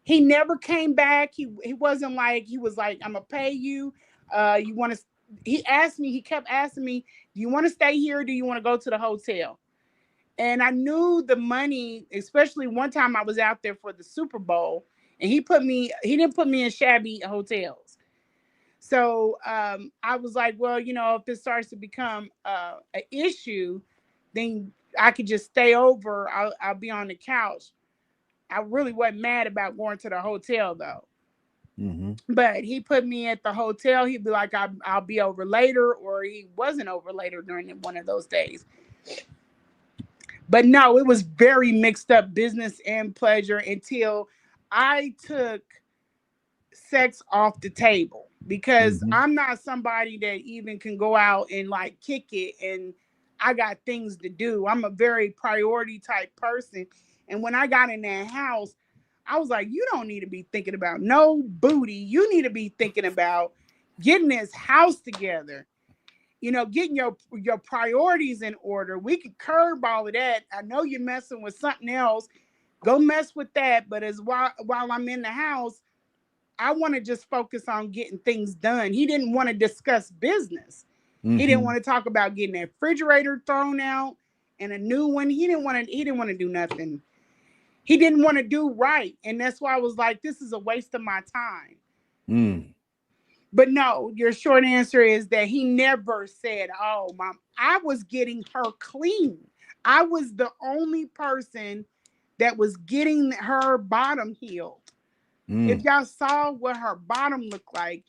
He never came back. He wasn't like, he was like, I'm gonna pay you. You want to, he asked me, he kept asking me, do you want to stay here or do you want to go to the hotel? And I knew the money, especially one time I was out there for the Super Bowl, and he didn't put me in shabby hotels. So I was like, well, you know, if this starts to become an issue, then I could just stay over. I'll be on the couch. I really wasn't mad about going to the hotel though. Mm-hmm. But he put me at the hotel. He'd be like, I'll be over later, or he wasn't over later during one of those days. But no, it was very mixed up, business and pleasure, until I took sex off the table, because I'm not somebody that even can go out and like kick it, and I got things to do. I'm a very priority type person. And when I got in that house, I was like, you don't need to be thinking about no booty. You need to be thinking about getting this house together. You know, getting your priorities in order. We could curb all of that. I know you're messing with something else. Go mess with that. But while I'm in the house, I want to just focus on getting things done. He didn't want to discuss business. He didn't want to talk about getting that refrigerator thrown out and a new one. He didn't want to do nothing. He didn't want to do right. And that's why I was like, this is a waste of my time. But no, your short answer is that he never said, oh, Mom, I was getting her clean. I was the only person that was getting her bottom healed. If y'all saw what her bottom looked like,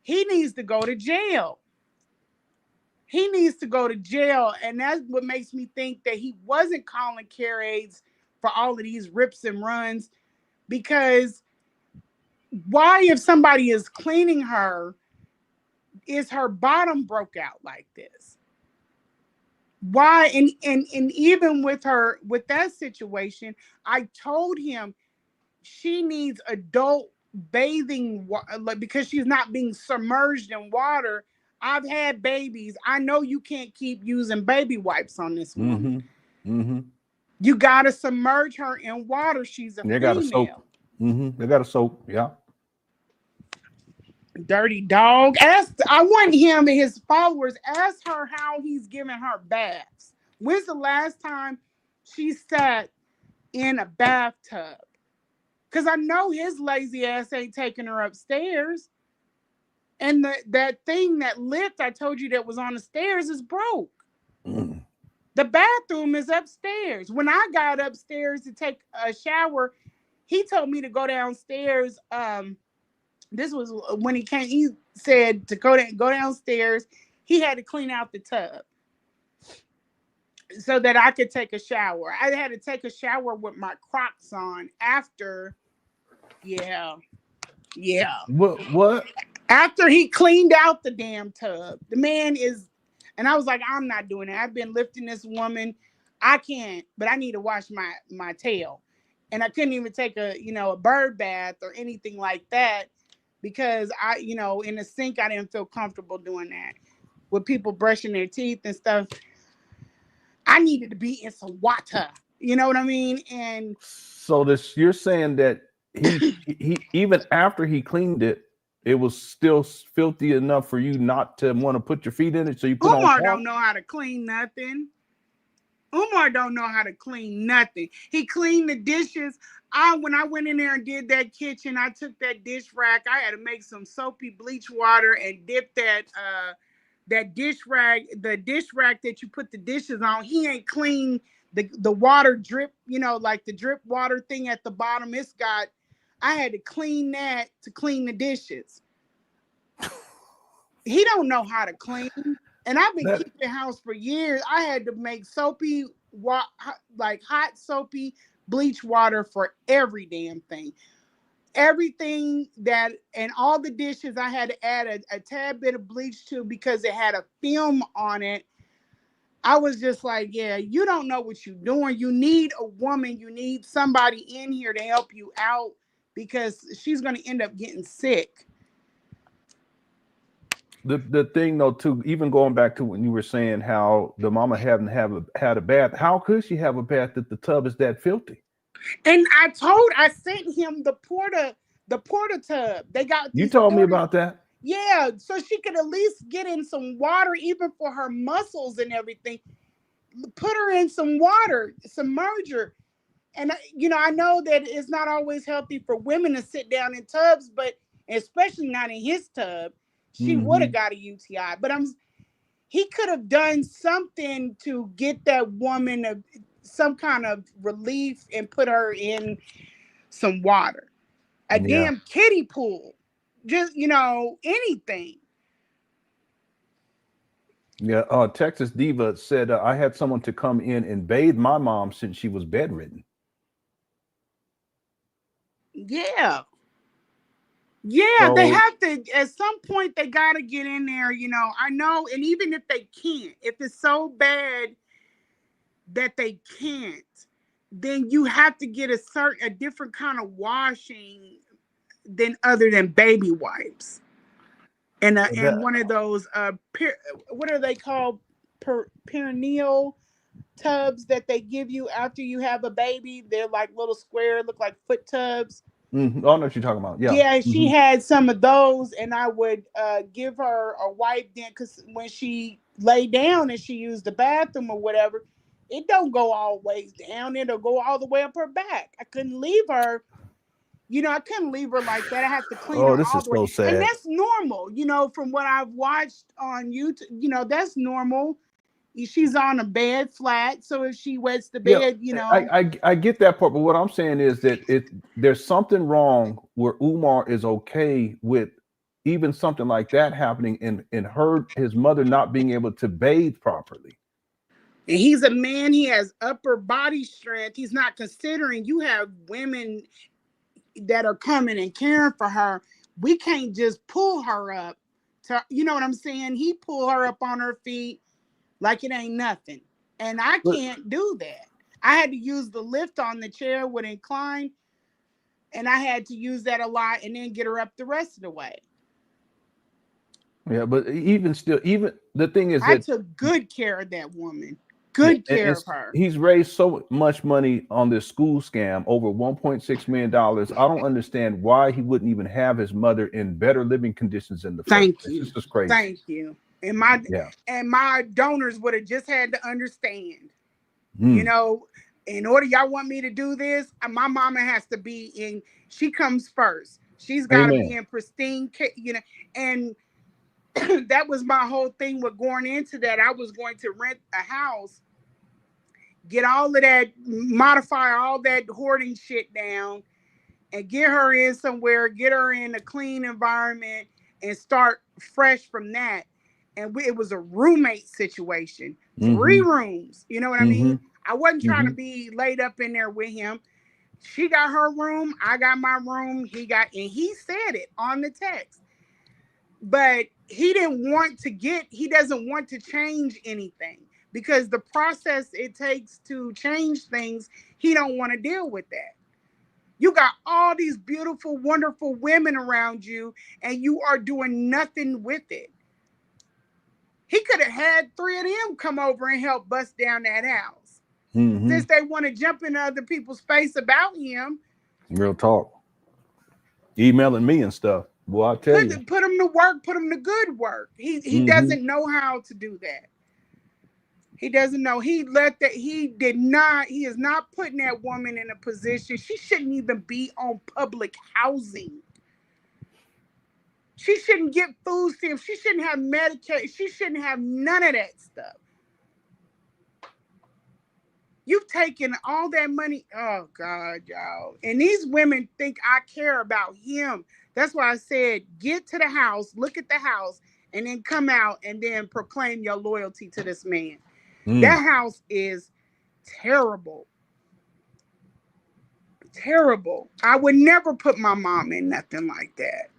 he needs to go to jail. He needs to go to jail. And that's what makes me think that he wasn't calling care aides for all of these rips and runs. Because why, if somebody is cleaning her, is her bottom broke out like this? Why? And even with her, with that situation, I told him she needs adult bathing because she's not being submerged in water. I've had babies. I know you can't keep using baby wipes on this woman. You got to submerge her in water. She's a female. Got to soak. They got to soak. Yeah. Dirty dog. I want him and his followers, ask her how he's giving her baths. When's the last time she sat in a bathtub? Because I know his lazy ass ain't taking her upstairs. And that thing, that lift I told you that was on the stairs, is broke. The bathroom is upstairs. When I got upstairs to take a shower, he told me to go downstairs. This was when he came. He said to go downstairs. He had to clean out the tub so that I could take a shower. I had to take a shower with my Crocs on after. Yeah. What? After he cleaned out the damn tub, the man is, and I was like, I'm not doing it. I've been lifting this woman. I can't, but I need to wash my tail, and I couldn't even take a bird bath or anything like that. Because in the sink, I didn't feel comfortable doing that with people brushing their teeth and stuff. I needed to be in some water. You know what I mean? And so you're saying that he even after he cleaned it, it was still filthy enough for you not to want to put your feet in it. So you put Umar don't know how to clean nothing. Umar don't know how to clean nothing. He cleaned the dishes. When I went in there and did that kitchen, I took that dish rack. I had to make some soapy bleach water and dip that dish rag, the dish rack that you put the dishes on. He ain't clean the water drip, like the drip water thing at the bottom. I had to clean that to clean the dishes. He don't know how to clean. And I've been keeping house for years. I had to make soapy, like hot soapy bleach water for every damn thing. Everything and all the dishes I had to add a tad bit of bleach to because it had a film on it. I was just like, yeah, you don't know what you're doing. You need a woman. You need somebody in here to help you out because she's going to end up getting sick. The thing though, too, even going back to when you were saying how the mama hadn't had a bath, how could she have a bath if the tub is that filthy? And I sent him the porta tub. They got you told me about that. Yeah, so she could at least get in some water, even for her muscles and everything. Put her in some water, submerge her. And I know that it's not always healthy for women to sit down in tubs, but especially not in his tub. She would have got a UTI. But he could have done something to get that woman some kind of relief and put her in some water. A damn kiddie pool. Just, anything. Yeah, Texas Diva said, I had someone to come in and bathe my mom since she was bedridden. Yeah. Yeah, so, they have to, at some point, they got to get in there, I know, and even if they can't, if it's so bad that they can't, then you have to get a different kind of washing other than baby wipes. And one of those, what are they called? Perineal tubs that they give you after you have a baby. They're like little square, look like foot tubs. I know what you're talking about. Yeah. Yeah, she had some of those, and I would give her a wipe then, because when she lay down and she used the bathroom or whatever, it don't go all ways down. It'll go all the way up her back. I couldn't leave her. I couldn't leave her like that. I have to clean her all the way. So sad. And that's normal, from what I've watched on YouTube. That's normal. She's on a bed flat, so if she wets the bed, I get that part, but what I'm saying is that there's something wrong where Umar is okay with even something like that happening and his mother not being able to bathe properly. And he's a man, he has upper body strength. He's not considering you have women that are coming and caring for her. We can't just pull her up to, you know what I'm saying? He pulled her up on her feet like it ain't nothing. And I can't do that. I had to use the lift on the chair with incline, and I had to use that a lot and then get her up the rest of the way. Yeah, but even still, even the thing is I that took good care of that woman. Good care of her. He's raised so much money on this school scam, over $1.6 million. I don't understand why he wouldn't even have his mother in better living conditions in the first place. It's just crazy. Thank you. And my donors would have just had to understand. In order y'all want me to do this, my mama has to be in. She comes first. She's got to be in pristine, and that was my whole thing with going into that. I was going to rent a house, get all of that, modify all that hoarding shit down, and get her in somewhere, get her in a clean environment, and start fresh from that. And it was a roommate situation, 3 rooms. You know what I mean? I wasn't trying to be laid up in there with him. She got her room, I got my room. And he said it on the text. But he doesn't want to change anything, because the process it takes to change things, he don't want to deal with that. You got all these beautiful, wonderful women around you, and you are doing nothing with it. He could have had 3 of them come over and help bust down that house. Since they want to jump in other people's face about him. Real talk. Emailing me and stuff. Well, I tell you. Put him to work, put him to good work. He doesn't know how to do that. He doesn't know. He is not putting that woman in a position. She shouldn't even be on public housing. She shouldn't get food stamps. She shouldn't have Medicaid. She shouldn't have none of that stuff. You've taken all that money. Oh, God, y'all. And these women think I care about him. That's why I said, get to the house, look at the house, and then come out and then proclaim your loyalty to this man. That house is terrible. Terrible. I would never put my mom in nothing like that.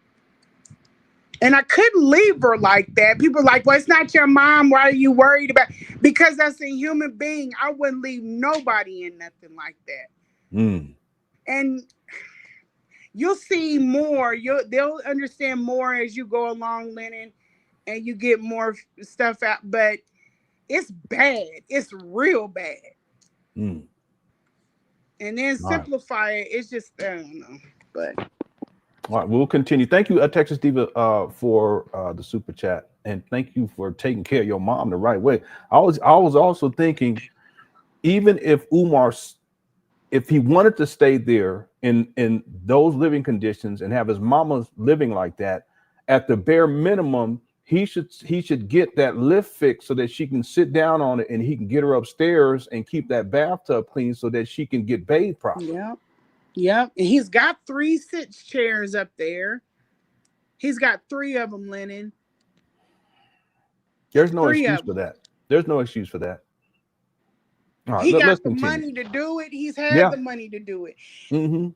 And I couldn't leave her like that. People are like, well, it's not your mom. Why are you worried about? Because that's a human being. I wouldn't leave nobody in nothing like that. And you'll see more. They'll understand more as you go along, Lenon, and you get more stuff out. But it's bad. It's real bad. Mm. And then All right. simplify it. It's just I don't know. But All right, we'll continue. Thank you, Texas Diva, for the super chat, and thank you for taking care of your mom the right way. I was also thinking, even if if he wanted to stay there in those living conditions and have his mama living like that, at the bare minimum, he should get that lift fixed so that she can sit down on it and he can get her upstairs and keep that bathtub clean so that she can get bathed properly. Yep. And he's got 3 sit chairs up there. He's got 3 of them, Lenon. There's no excuse for that. There's no excuse for that. All right, he got let's the continue. money to do it. He's had the money to do it. Mm-hmm.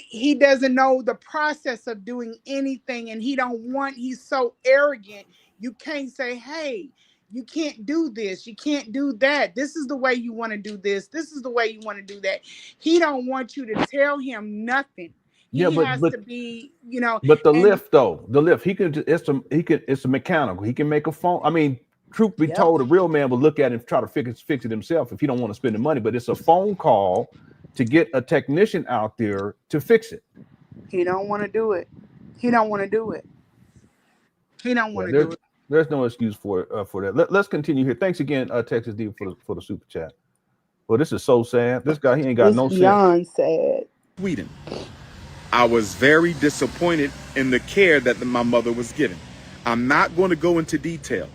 He doesn't know the process of doing anything, and he's so arrogant. You can't say, hey, you can't do this, you can't do that, this is the way you want to do this is the way you want to do that. He don't want you to tell him nothing. He has to be, But the lift, he can it's a mechanical. He can make a phone. I mean, truth be told, a real man will look at it and try to fix it himself if he don't want to spend the money. But it's a phone call to get a technician out there to fix it. He don't want to do it. He don't want to do it. There's no excuse for that. Let's continue here. Thanks again, Texas D, for the super chat. Well, this is so sad. This guy, he ain't got no sense. Beyond sad. Sweden. I was very disappointed in the care that my mother was given. I'm not going to go into detail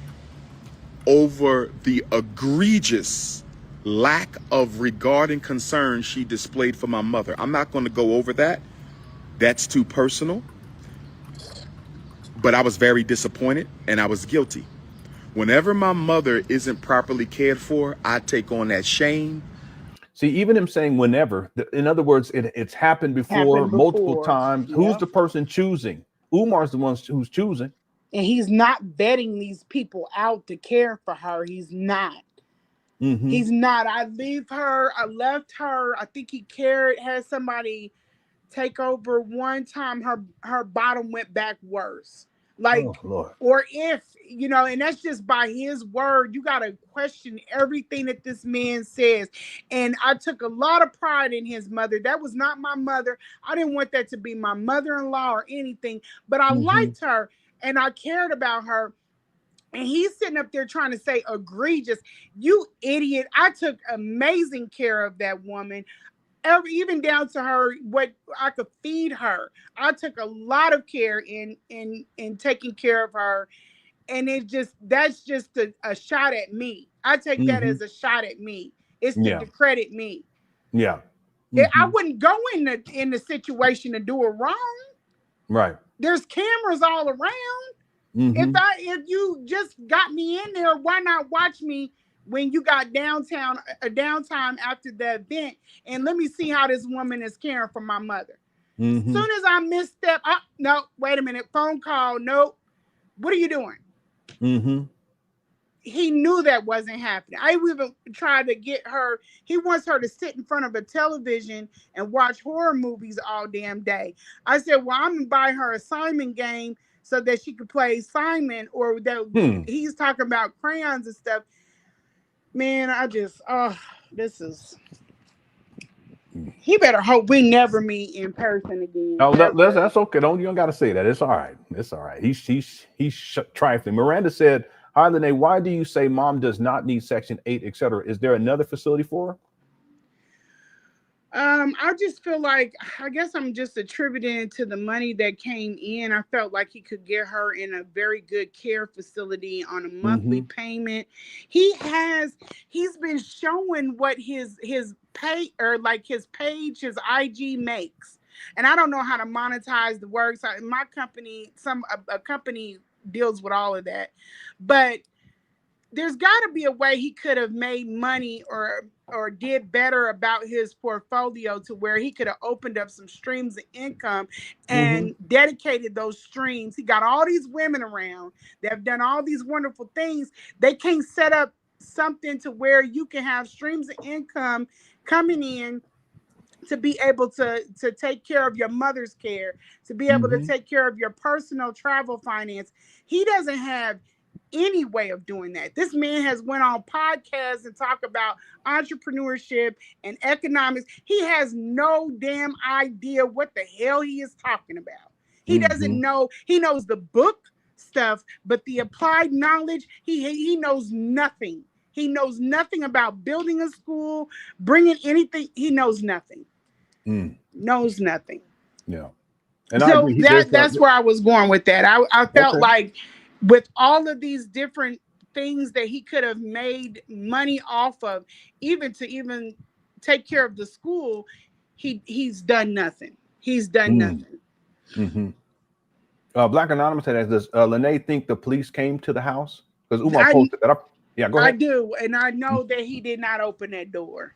over the egregious lack of regard and concern she displayed for my mother. I'm not going to go over that. That's too personal. But I was very disappointed and I was guilty. Whenever my mother isn't properly cared for, I take on that shame. See, even him saying whenever, in other words, it's happened before multiple times. Yep. Who's the person choosing? Umar's the one who's choosing. And he's not vetting these people out to care for her. He's not. Mm-hmm. He's not. I left her. I think he had somebody take over one time. Her bottom went back worse. Like, or if, and that's just by his word. You got to question everything that this man says. And I took a lot of pride in his mother. That was not my mother. I didn't want that to be my mother-in-law or anything, but I liked her and I cared about her. And he's sitting up there trying to say egregious. You idiot. I took amazing care of that woman. Even down to her, what I could feed her. I took a lot of care in taking care of her. And that's just a shot at me. I take that as a shot at me. It's to discredit me. Yeah. I wouldn't go in the situation to do it wrong. Right. There's cameras all around. If you just got me in there, why not watch me when you got downtime after the event, and let me see how this woman is caring for my mother. As soon as I misstep, no, wait a minute, phone call, nope. What are you doing? He knew that wasn't happening. I even tried to get her. He wants her to sit in front of a television and watch horror movies all damn day. I said, well, I'm gonna buy her a Simon game so that she could play Simon, or that he's talking about crayons and stuff. Man, this is. He better hope we never meet in person again. Oh, that's okay. You don't got to say that. It's all right. It's all right. He's trifling. Miranda said, "Hi, Lanae. Why do you say mom does not need Section 8, etc.? Is there another facility for her?" I just feel like, I guess I'm just attributing to the money that came in. I felt like he could get her in a very good care facility on a monthly payment. He's been showing what his pay, or like his page, his IG makes. And I don't know how to monetize the work. So my company, a company deals with all of that. But there's got to be a way he could have made money or did better about his portfolio to where he could have opened up some streams of income and dedicated those streams. He got all these women around that have done all these wonderful things. They can't set up something to where you can have streams of income coming in to be able to take care of your mother's care, to be able to take care of your personal travel finance. He doesn't have any way of doing that. This man has went on podcasts and talk about entrepreneurship and economics. He has no damn idea what the hell he is talking about. He doesn't know. He knows the book stuff, but the applied knowledge, he knows nothing. He knows nothing about building a school, bringing anything. He knows nothing. Knows nothing. Yeah. And so that's where I was going with that. I felt like with all of these different things that he could have made money off of, even to take care of the school, he's done nothing. He's done nothing. Black Anonymous said, does Lanae think the police came to the house? Because Umar posted that up. Yeah, go ahead. I do, and I know that he did not open that door.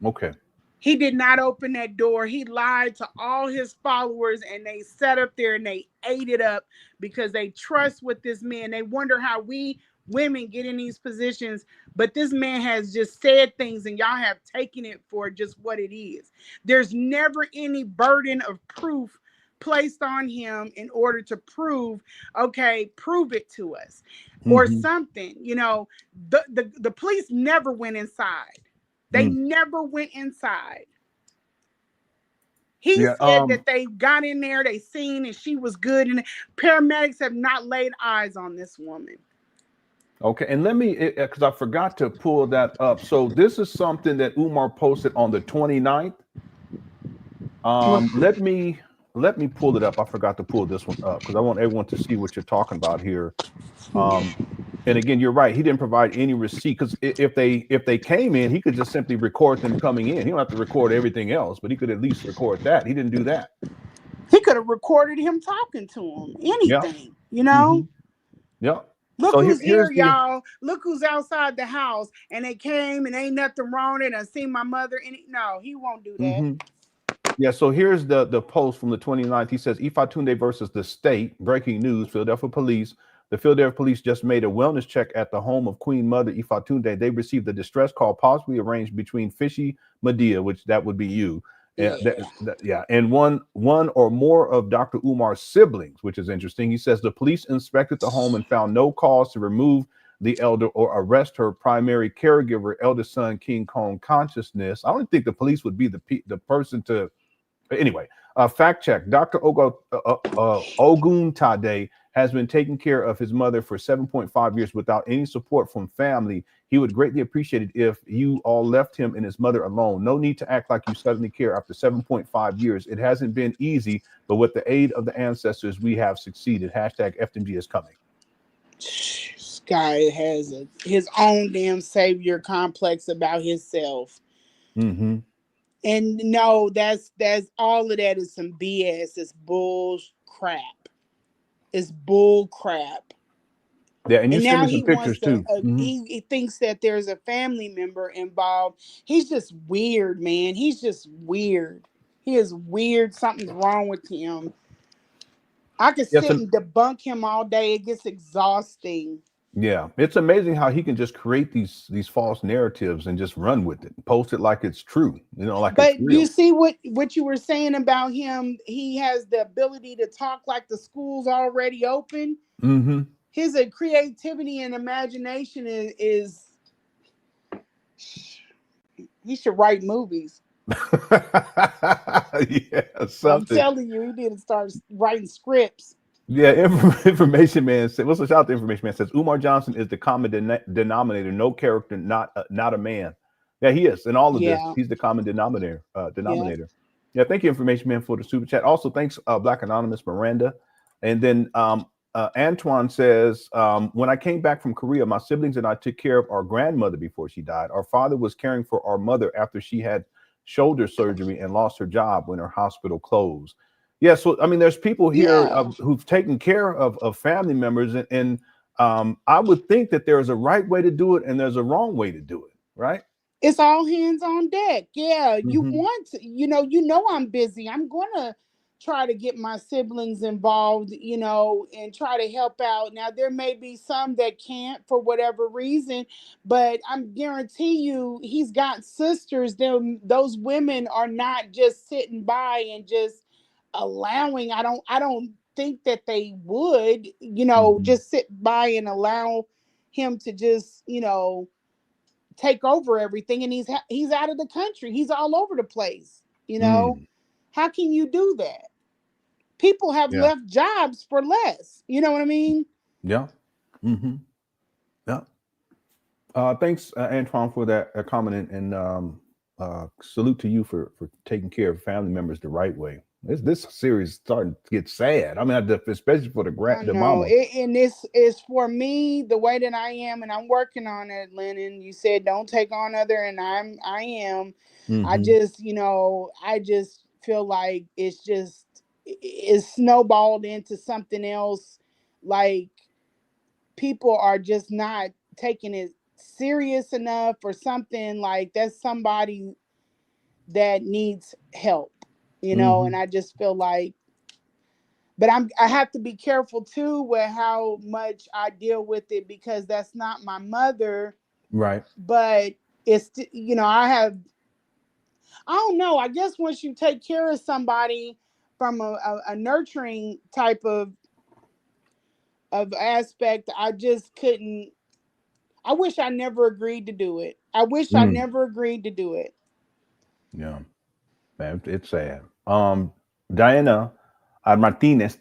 Okay. He did not open that door. He lied to all his followers, and they sat up there and they ate it up because they trust with this man. They wonder how we women get in these positions, but this man has just said things and y'all have taken it for just what it is. There's never any burden of proof placed on him in order to prove, okay, prove it to us or something. You know, the police never went inside. They never went inside. He said that they got in there, they seen, and she was good, and paramedics have not laid eyes on this woman. Okay, and let me, because I forgot to pull that up. So this is something that Umar posted on the 29th. Let me pull it up. I forgot to pull this one up because I want everyone to see what you're talking about here. And again, you're right. He didn't provide any receipt because if they came in, he could just simply record them coming in. He don't have to record everything else, but he could at least record that. He didn't do that. He could have recorded him talking to him. Anything, you know? Yeah. Look who's here, y'all. Look who's outside the house. And they came and ain't nothing wrong. And I seen my mother. No, he won't do that. Yeah, so here's the post from the 29th. He says, Ifatunde versus the state. Breaking news, Philadelphia police. The Philadelphia police just made a wellness check at the home of Queen Mother Ifatunde. They received a distress call possibly arranged between Fishy Medea, which that would be you. And one or more of Dr. Umar's siblings, which is interesting. He says the police inspected the home and found no cause to remove the elder or arrest her primary caregiver, eldest son, King Kong consciousness. I don't think the police would be the person to. Anyway, fact check. Dr. Oguntade has been taking care of his mother for 7.5 years without any support from family. He would greatly appreciate it if you all left him and his mother alone. No need to act like you suddenly care after 7.5 years. It hasn't been easy, but with the aid of the ancestors, we have succeeded. Hashtag FDMG is coming. This guy has his own damn savior complex about himself. And no, that's all of that is some BS. It's bull crap. It's bull crap. Yeah, and you sent me some pictures too. He thinks that there's a family member involved. He's just weird, man. He's just weird. He is weird. Something's wrong with him. I could sit and debunk him all day. It gets exhausting. Yeah, it's amazing how he can just create these false narratives and just run with it, post it like it's true, you know, like. But you see what you were saying about him. He has the ability to talk like the school's already open. His creativity and imagination is. He should write movies. Yeah, something. I'm telling you, he need to start writing scripts. Yeah, information man said. What's the shout out? The information man says Umar Johnson is the common denominator, no character, not a man. Yeah, he is. In all of this, he's the common denominator. Yeah, thank you, information man, for the super chat. Also, thanks, Black Anonymous Miranda. And then Antoine says, when I came back from Korea, my siblings and I took care of our grandmother before she died. Our father was caring for our mother after she had shoulder surgery and lost her job when her hospital closed. Yeah, so I mean, there's people here who've taken care of family members, and I would think that there's a right way to do it and there's a wrong way to do it, right? It's all hands on deck. Yeah, you want to, you know, I'm busy. I'm gonna try to get my siblings involved, you know, and try to help out. Now, there may be some that can't for whatever reason, but I'm guarantee you he's got sisters. Those women are not just sitting by and just allowing. I don't think that they would, you know, just sit by and allow him to just, you know, take over everything. And he's out of the country. He's all over the place, you know. How can you do that? People have left jobs for less. You know what I mean? Yeah. Yeah. Thanks, Antoine, for that comment, and salute to you for taking care of family members the right way. This series is starting to get sad. I mean, especially for the mama. And this is for me, the way that I am, and I'm working on it, Lenon. You said don't take on other, and I am. I just, you know, I just feel like it's snowballed into something else. Like people are just not taking it serious enough or something. Like that's somebody that needs help, you know. And I just feel like, but I have to be careful too with how much I deal with it, because that's not my mother, right? But it's, you know, I don't know. I guess once you take care of somebody from a nurturing type of aspect, I just couldn't. I wish I never agreed to do it. I wish I never agreed to do it. Yeah, man, it's sad. Diana Martinez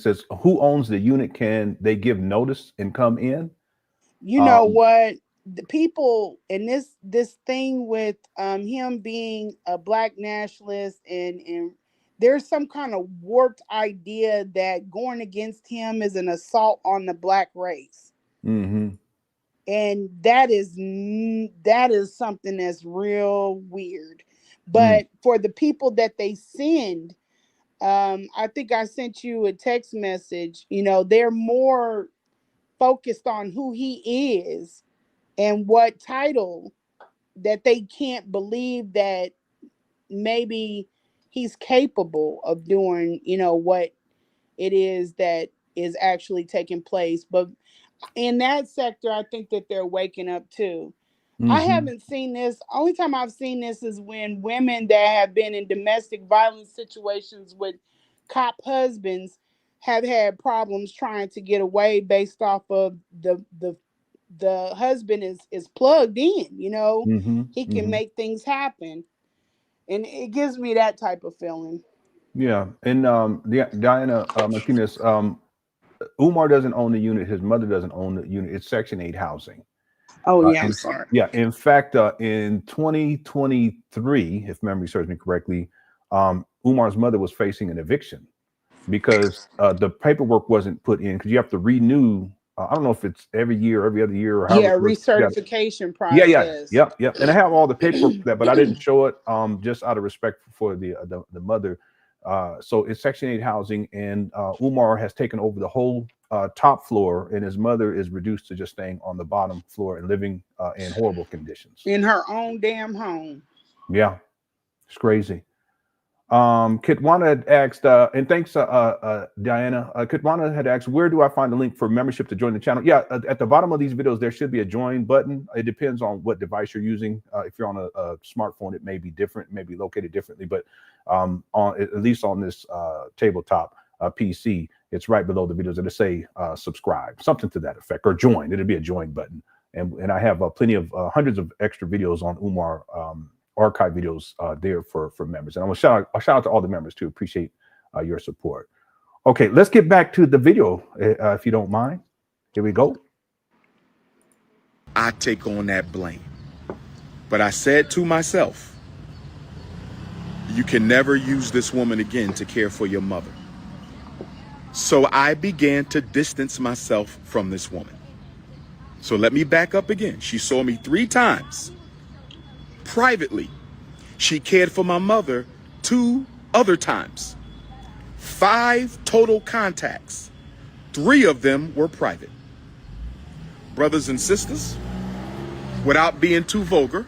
says, who owns the unit? Can they give notice and come in? You know what? The people in this thing with him being a black nationalist, and there's some kind of warped idea that going against him is an assault on the black race. And that is something that's real weird. But for the people that they send, I think I sent you a text message, you know, they're more focused on who he is and what title, that they can't believe that maybe he's capable of doing, you know, what it is that is actually taking place. But in that sector, I think that they're waking up too. I haven't seen this. Only time I've seen this is when women that have been in domestic violence situations with cop husbands have had problems trying to get away based off of the husband is plugged in, you know. He can make things happen. And it gives me that type of feeling. Yeah. And Diana Martinez, Umar doesn't own the unit. His mother doesn't own the unit. It's Section 8 housing. Oh, yeah, I'm sorry. Yeah. In fact, in 2023, if memory serves me correctly, Umar's mother was facing an eviction because the paperwork wasn't put in, because you have to renew. I don't know if it's every year, or every other year, or yeah, recertification process. Yep. And I have all the paperwork for that, but I didn't show it just out of respect for the mother. So it's Section 8 housing, and Umar has taken over the whole top floor, and his mother is reduced to just staying on the bottom floor and living in horrible conditions in her own damn home. Yeah, it's crazy. Kitwana had asked, and thanks, Diana. Kitwana had asked, where do I find the link for membership to join the channel? Yeah, at the bottom of these videos, there should be a join button. It depends on what device you're using. If you're on a smartphone, it may be different, may be located differently, but on at least on this tabletop PC, it's right below the videos that say subscribe, something to that effect, or join. It'll be a join button. And I have plenty of hundreds of extra videos on Umar archive videos there for members. And I will shout out to all the members too. Appreciate your support. Okay, let's get back to the video if you don't mind. Here we go. I take on that blame. But I said to myself, you can never use this woman again to care for your mother. So I began to distance myself from this woman. So let me back up again. She saw me 3 times. Privately, she cared for my mother 2 other times. 5 total contacts. 3 of them were private. Brothers and sisters, without being too vulgar,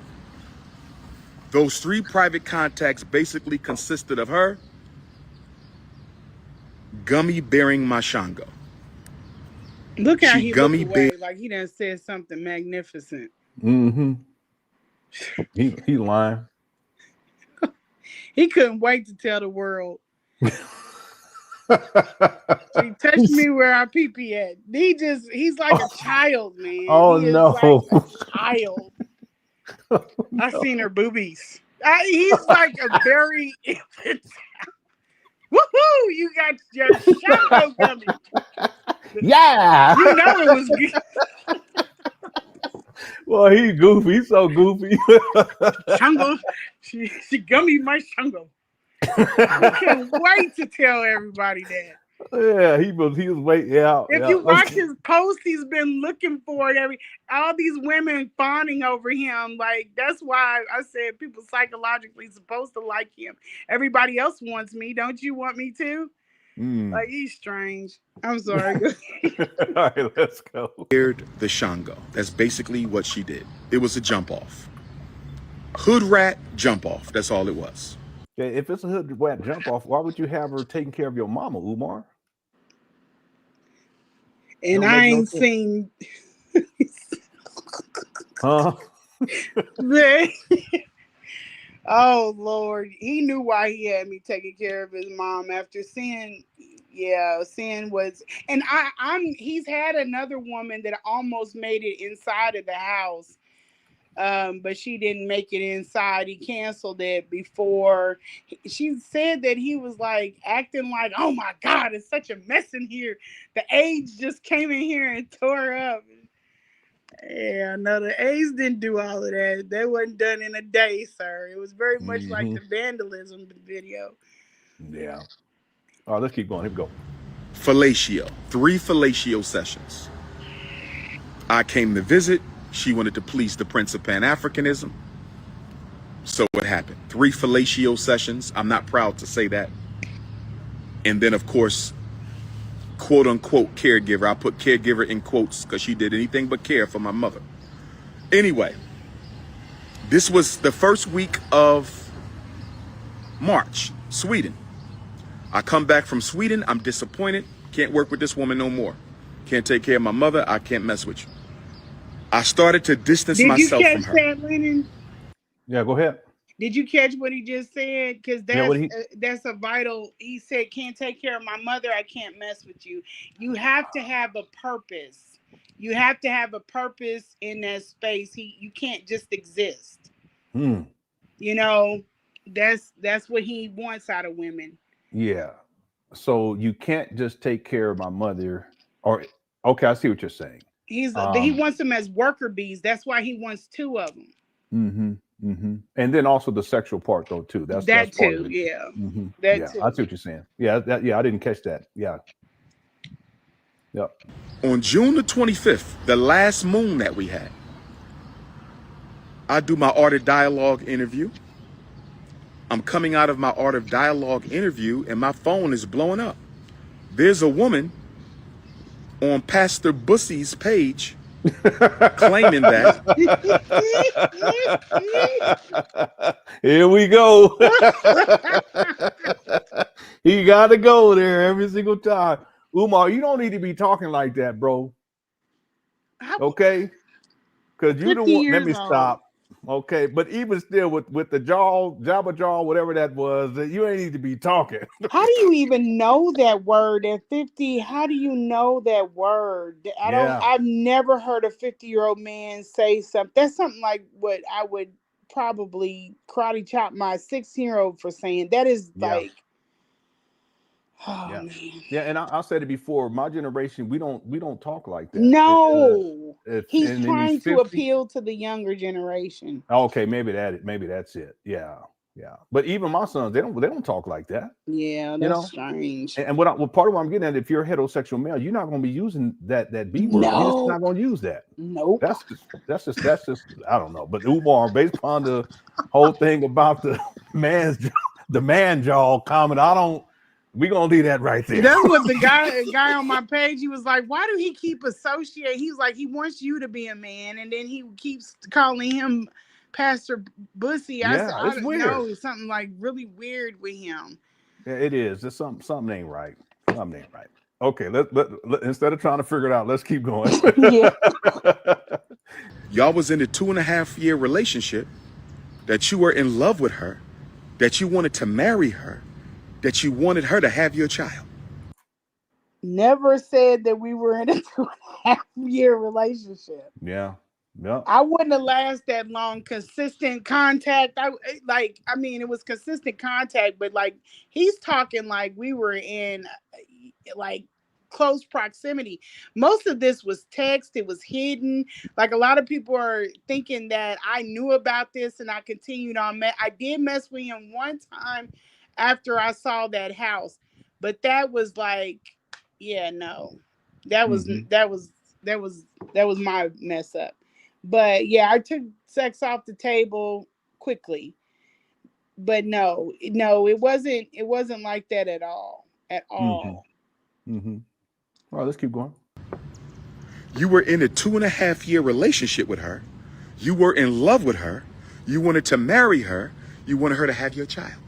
those 3 private contacts basically consisted of her gummy bearing my Shango. Look how She he gummy looked away, bear. like he done said something magnificent. Mm-hmm. He lying. He couldn't wait to tell the world. She touched me where I pee at. He's like a child, man. Oh, He is no. like a child. I seen her boobies. He's like a very infant. Woohoo! You got your Shango gummy. Yeah. You know it was good. Well, he's goofy. He's so goofy. Shango. She gummy my Shango. I can't wait to tell everybody that. Yeah, he was waiting. Yeah. If you watch his post, he's been looking for it. All these women fawning over him. Like, that's why I said people psychologically supposed to like him. Everybody else wants me. Don't you want me too? Like, he's strange. I'm sorry. All right, let's go. The Shango. That's basically what she did. It was a jump off. Hood rat jump off. That's all it was. Okay, if it's a hood rat jump off, why would you have her taking care of your mama, Umar? And I ain't seen. Huh? Oh Lord, he knew why he had me taking care of his mom after seeing. Yeah, sin was, and he's had another woman that almost made it inside of the house, but she didn't make it inside. He canceled it before. She said that he was like acting like, oh my God, it's such a mess in here. The AIDS just came in here and tore up. Yeah, no, the AIDS didn't do all of that. That wasn't done in a day, sir. It was very much like the vandalism video. Yeah. All right, let's keep going. Here we go. Fellatio. 3 fellatio sessions. I came to visit. She wanted to please the Prince of Pan Africanism. So what happened? 3 fellatio sessions. I'm not proud to say that. And then, of course, quote unquote caregiver. I put caregiver in quotes because she did anything but care for my mother. Anyway, this was the first week of March, Sweden. I come back from Sweden. I'm disappointed. Can't work with this woman no more. Can't take care of my mother. I can't mess with you. I started to distance myself from her. Did you catch that, Lenon? Yeah, go ahead. Did you catch what he just said? Because that's a vital. He said, "Can't take care of my mother. I can't mess with you." You have to have a purpose. You have to have a purpose in that space. You can't just exist. You know, that's what he wants out of women. Yeah. So you can't just take care of my mother. Or okay, I see what you're saying. He wants them as worker bees. That's why he wants 2 of them. And then also the sexual part though too. That's too. Part of it. Yeah. Yeah, too. I see what you're saying. Yeah, I didn't catch that. Yeah. Yep. On June the 25th, the last moon that we had, I do my Art of Dialogue interview. I'm coming out of my Art of Dialogue interview and my phone is blowing up. There's a woman on Pastor Bussy's page claiming that. Here we go. He got to go there every single time. Umar, you don't need to be talking like that, bro. Okay? Because you don't want. Let me stop. Okay, but even still, with the jabba jaw, whatever that was, you ain't need to be talking. How do you even know that word at 50? How do you know that word? I've never heard a 50-year-old man say something. That's something like what I would probably karate chop my 16-year-old for saying. That is like, man. Yeah, and I said it before. My generation, we don't talk like that. No, he's trying to appeal to the younger generation. Okay, maybe that's it. Yeah. But even my sons, they don't talk like that. Yeah, that's strange. And what part of what I'm getting at, if you're a heterosexual male, you're not going to be using that B word. No. You're just not going to use that. Nope. That's just I don't know. But Umar, based upon the whole thing about the man jaw comment, we're gonna leave that right there. That's what the guy on my page, he was like, why do he keep associating? He's like, he wants you to be a man, and then he keeps calling him Pastor Bussy. I don't know, something like really weird with him. Yeah, it is. There's something ain't right. I'm named right. Okay, let instead of trying to figure it out, let's keep going. Yeah. Y'all was in a 2.5-year relationship, that you were in love with her, that you wanted to marry her, that you wanted her to have your child. Never said that we were in a 2.5-year relationship. Yeah. Yeah. I wouldn't have lasted that long. Consistent contact. I mean, it was consistent contact, but like he's talking like we were in like close proximity. Most of this was text. It was hidden. Like a lot of people are thinking that I knew about this and I continued on. I did mess with him one time after I saw that house, but that was like, yeah, no, that was my mess up. But yeah, I took sex off the table quickly. But no, it wasn't like that at all. At all. Mm-hmm. All right, let's keep going. You were in a 2.5-year relationship with her. You were in love with her. You wanted to marry her. You wanted her to have your child.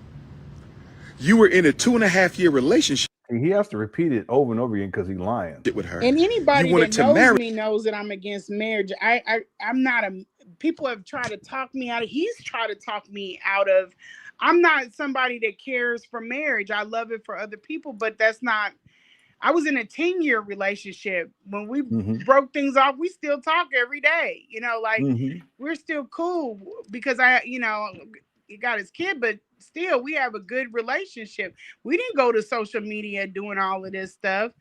You were in a 2.5-year relationship. He has to repeat it over and over again because he's lying with her. And anybody that knows me knows that I'm against marriage. I'm not people have tried to talk me out of. He's tried to talk me out of. I'm not somebody that cares for marriage. I love it for other people, but that's not. I was in a 10-year relationship. When we broke things off, we still talk every day. Like we're still cool because he got his kid, but still we have a good relationship. We didn't go to social media doing all of this stuff.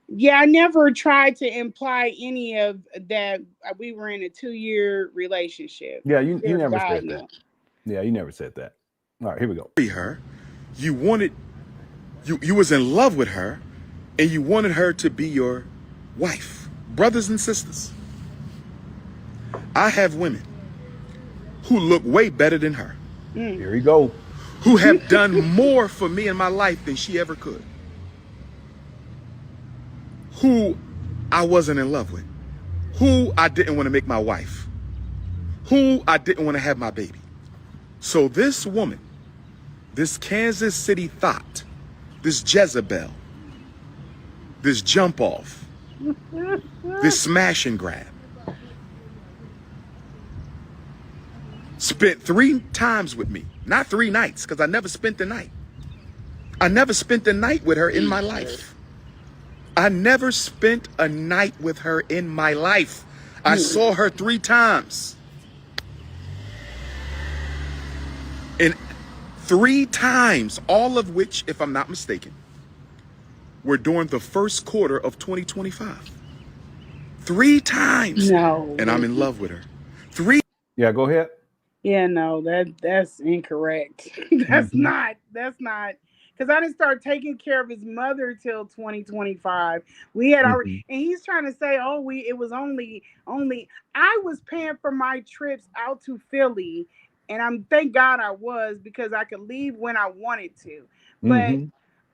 Yeah, I never tried to imply any of that. We were in a 2-year relationship. Yeah, you never said that. Yeah, you never said that. All right, here we go. Her, you was in love with her, and you wanted her to be your wife. Brothers and sisters, I have women who look way better than her. Here we go. Who have done more for me in my life than she ever could. Who I wasn't in love with. Who I didn't want to make my wife. Who I didn't want to have my baby. So this woman, this Kansas City thought, this Jezebel, this jump off, this smash and grab, spent 3 times with me. Not 3 nights, because I never spent the night. I never spent the night with her in my life. I never spent a night with her in my life. I saw her 3 times. And 3 times, all of which, if I'm not mistaken, were during the first quarter of 2025. 3 times. No. And I'm in love with her. 3. Yeah, go ahead. Yeah, no, that's incorrect. That's not, because I didn't start taking care of his mother till 2025. We had already, and he's trying to say, it was only, I was paying for my trips out to Philly, and thank God I was, because I could leave when I wanted to. But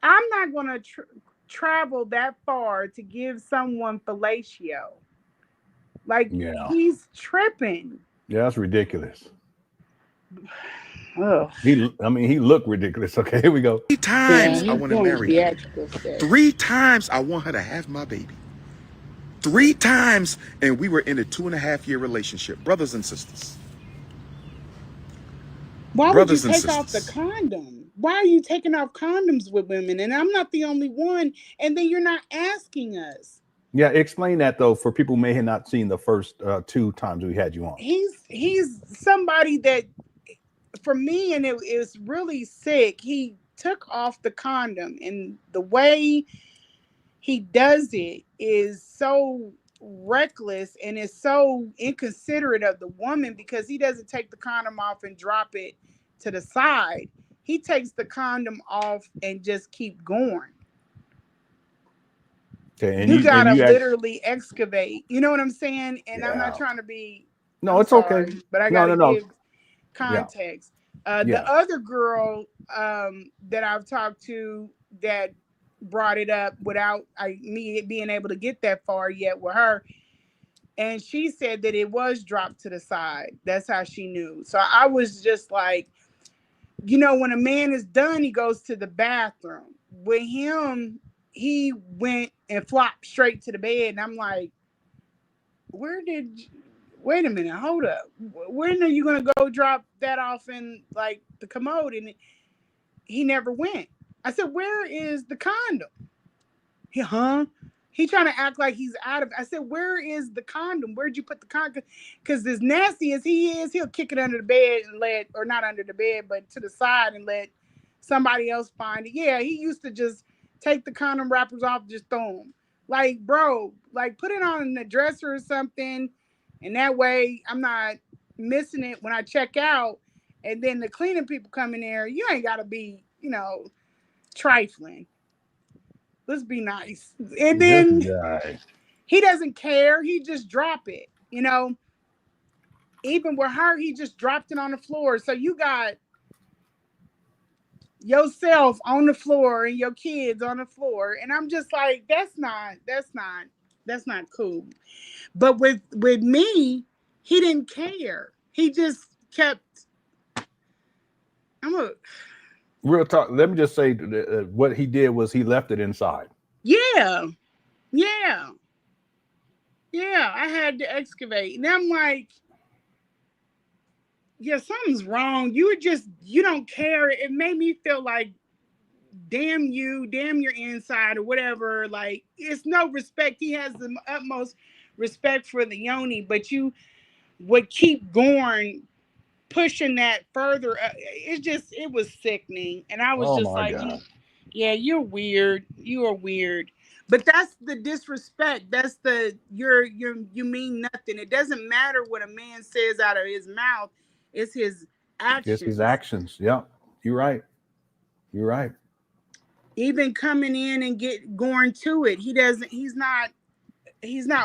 I'm not going to travel that far to give someone fellatio. Like, he's tripping. Yeah, that's ridiculous. Ugh. He looked ridiculous. Okay, here we go. 3 times I want to marry her. 3 times I want her to have my baby. 3 times, and we were in a 2.5-year relationship, brothers and sisters. Why would you take off the condom? Why are you taking off condoms with women? And I'm not the only one. And then you're not asking us. Yeah, explain that though for people who may have not seen the first 2 times we had you on. He's somebody that, for me, and it was really sick. He took off the condom, and the way he does it is so reckless and is so inconsiderate of the woman, because he doesn't take the condom off and drop it to the side. He takes the condom off and just keep going. Okay, and you gotta literally excavate. You know what I'm saying? And I'm not trying to be. No, it's sorry, okay. But I gotta give context. The other girl that I've talked to that brought it up without me being able to get that far yet with her, and she said that it was dropped to the side. That's how she knew. So I was just like, you know, when a man is done, he goes to the bathroom. With him, he went and flopped straight to the bed. And I'm like, wait a minute, hold up. When are you going to go drop that off in like the commode? And he never went. I said, where is the condom? He trying to act like he's out of. I said, where is the condom? Where'd you put the condom? Because as nasty as he is, he'll kick it under the bed and or not under the bed, but to the side and let somebody else find it. Yeah, he used to just take the condom wrappers off, just throw them. Like, bro, like put it on the dresser or something, and that way I'm not missing it when I check out. And then the cleaning people come in there, you ain't got to be, you know, trifling. Let's be nice. And then he doesn't care. He just drop it, you know. Even with her, he just dropped it on the floor. So you got yourself on the floor and your kids on the floor. And I'm just like, that's not cool. But with me, he didn't care. He just kept, real talk. Let me just say what he did was he left it inside. Yeah. I had to excavate. And I'm like, yeah, something's wrong. You don't care. It made me feel like, damn you, damn your inside or whatever. Like, it's no respect. He has the utmost respect for the yoni, but you would keep going, pushing that further. It was sickening. And I was just like, yeah, you're weird. You are weird. But that's the disrespect. That's you mean nothing. It doesn't matter what a man says out of his mouth. It's his actions. It's his actions. Yeah, you're right. You're right. Even coming in and going to it, he's not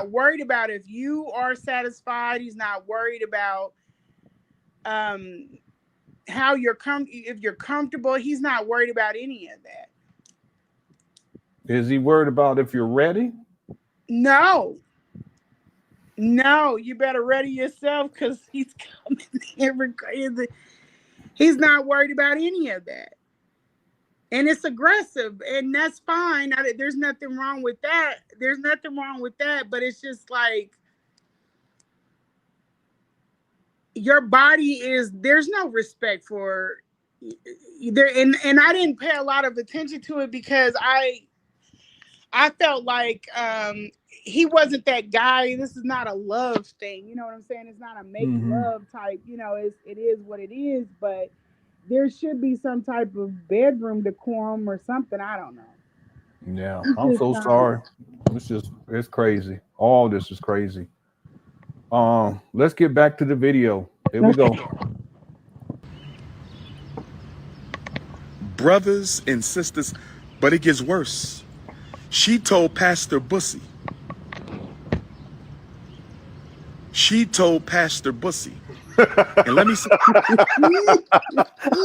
worried about if you are satisfied. He's not worried about how if you're comfortable. He's not worried about any of that. Is he worried about if you're ready? No, you better ready yourself because he's coming here. He's not worried about any of that. And it's aggressive, and that's fine. There's nothing wrong with that. But it's just like, your body there's no respect for either. And I didn't pay a lot of attention to it because I felt like he wasn't that guy. This is not a love thing. You know what I'm saying? It's not a make love type. You know, it is what it is. But there should be some type of bedroom decorum or something. I don't know. Yeah, I'm so sorry. It's crazy. All this is crazy. Let's get back to the video. Here we go. Brothers and sisters, but it gets worse. She told Pastor Bussy. And let me say,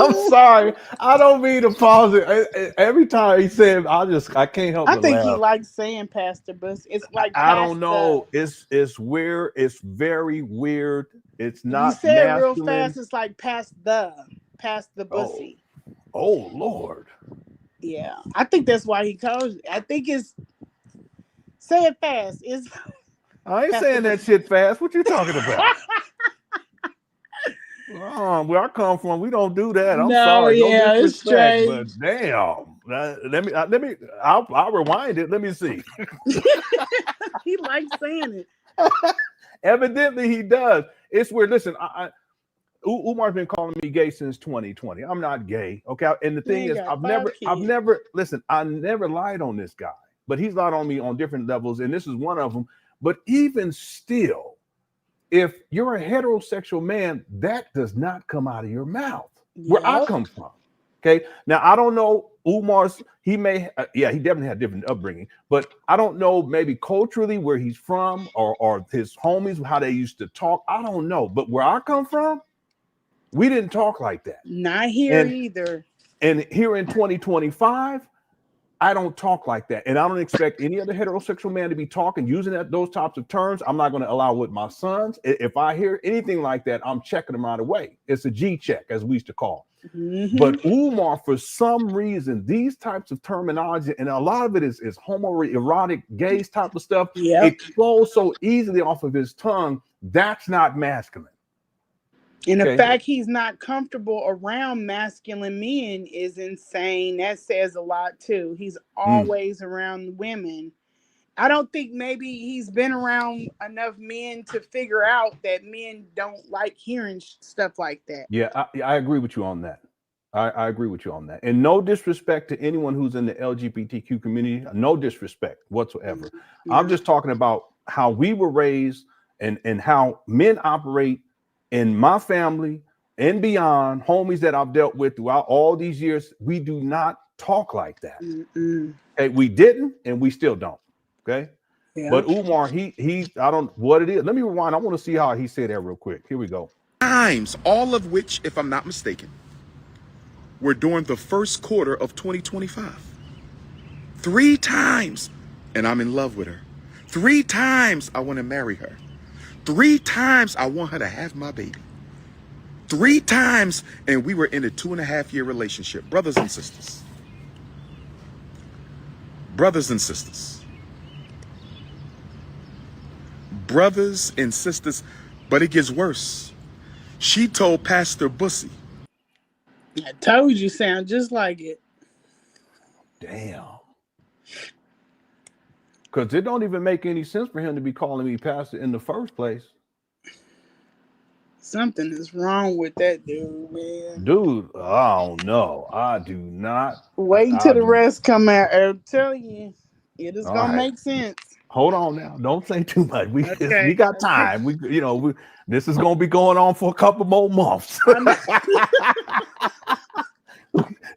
I'm sorry. I don't mean to pause it. Every time he said, I can't help but I think laugh. he likes saying Pastor Bussy. It's like I don't know. It's weird. It's very weird. It's not. You say it real masculine. fast. It's like past the Bussy. Oh Lord. Yeah, I think that's why he calls it. I think it's say it fast. I ain't saying that shit fast. What you talking about? Where I come from, we don't do that. I'm sorry. Yeah, no it's strange. But damn, let me. I'll rewind it. Let me see. He likes saying it. Evidently, he does. It's weird. Listen, Umar's been calling me gay since 2020. I'm not gay. Okay. And the thing is, I've never lied on this guy, but he's lied on me on different levels. And this is one of them. But even still, if you're a heterosexual man, that does not come out of your mouth. Where I come from. Okay. Now, I don't know Umar's, he definitely had different upbringing, but I don't know maybe culturally where he's from or his homies, how they used to talk. I don't know. But where I come from, we didn't talk like that. Not here either. And here in 2025, I don't talk like that. And I don't expect any other heterosexual man to be talking, using those types of terms. I'm not going to allow with my sons. If I hear anything like that, I'm checking them right away. It's a G check, as we used to call. But Umar, for some reason, these types of terminology, and a lot of it is homoerotic, gaze type of stuff, it flows so easily off of his tongue. That's not masculine. And the fact he's not comfortable around masculine men is insane. That says a lot too. He's always around women. I don't think maybe he's been around enough men to figure out that men don't like hearing stuff like that. Yeah, I agree with you on that. I agree with you on that. And no disrespect to anyone who's in the LGBTQ community. No disrespect whatsoever. I'm just talking about how we were raised and how men operate in my family and beyond, homies that I've dealt with throughout all these years. We do not talk like that. Okay, we didn't, and we still don't. Okay. But Umar, he I don't what it is. Let me rewind. I want to see how he said that real quick. Here we go. Times, all of which, if I'm not mistaken, were during the first quarter of 2025. 3 times, and I'm in love with her. 3 times I want to marry her. 3 times I want her to have my baby. 3 times, and we were in a 2.5-year relationship. Brothers and sisters. Brothers and sisters. Brothers and sisters. But it gets worse. She told Pastor Bussy. I told you, sound just like it. Damn. Because it don't even make any sense for him to be calling me pastor in the first place. Something is wrong with that dude, man. Dude, I don't know. I do not. Wait till the rest come out. I'm telling you, it is gonna make sense. Hold on now. Don't say too much. We got time. This is gonna be going on for a couple more months.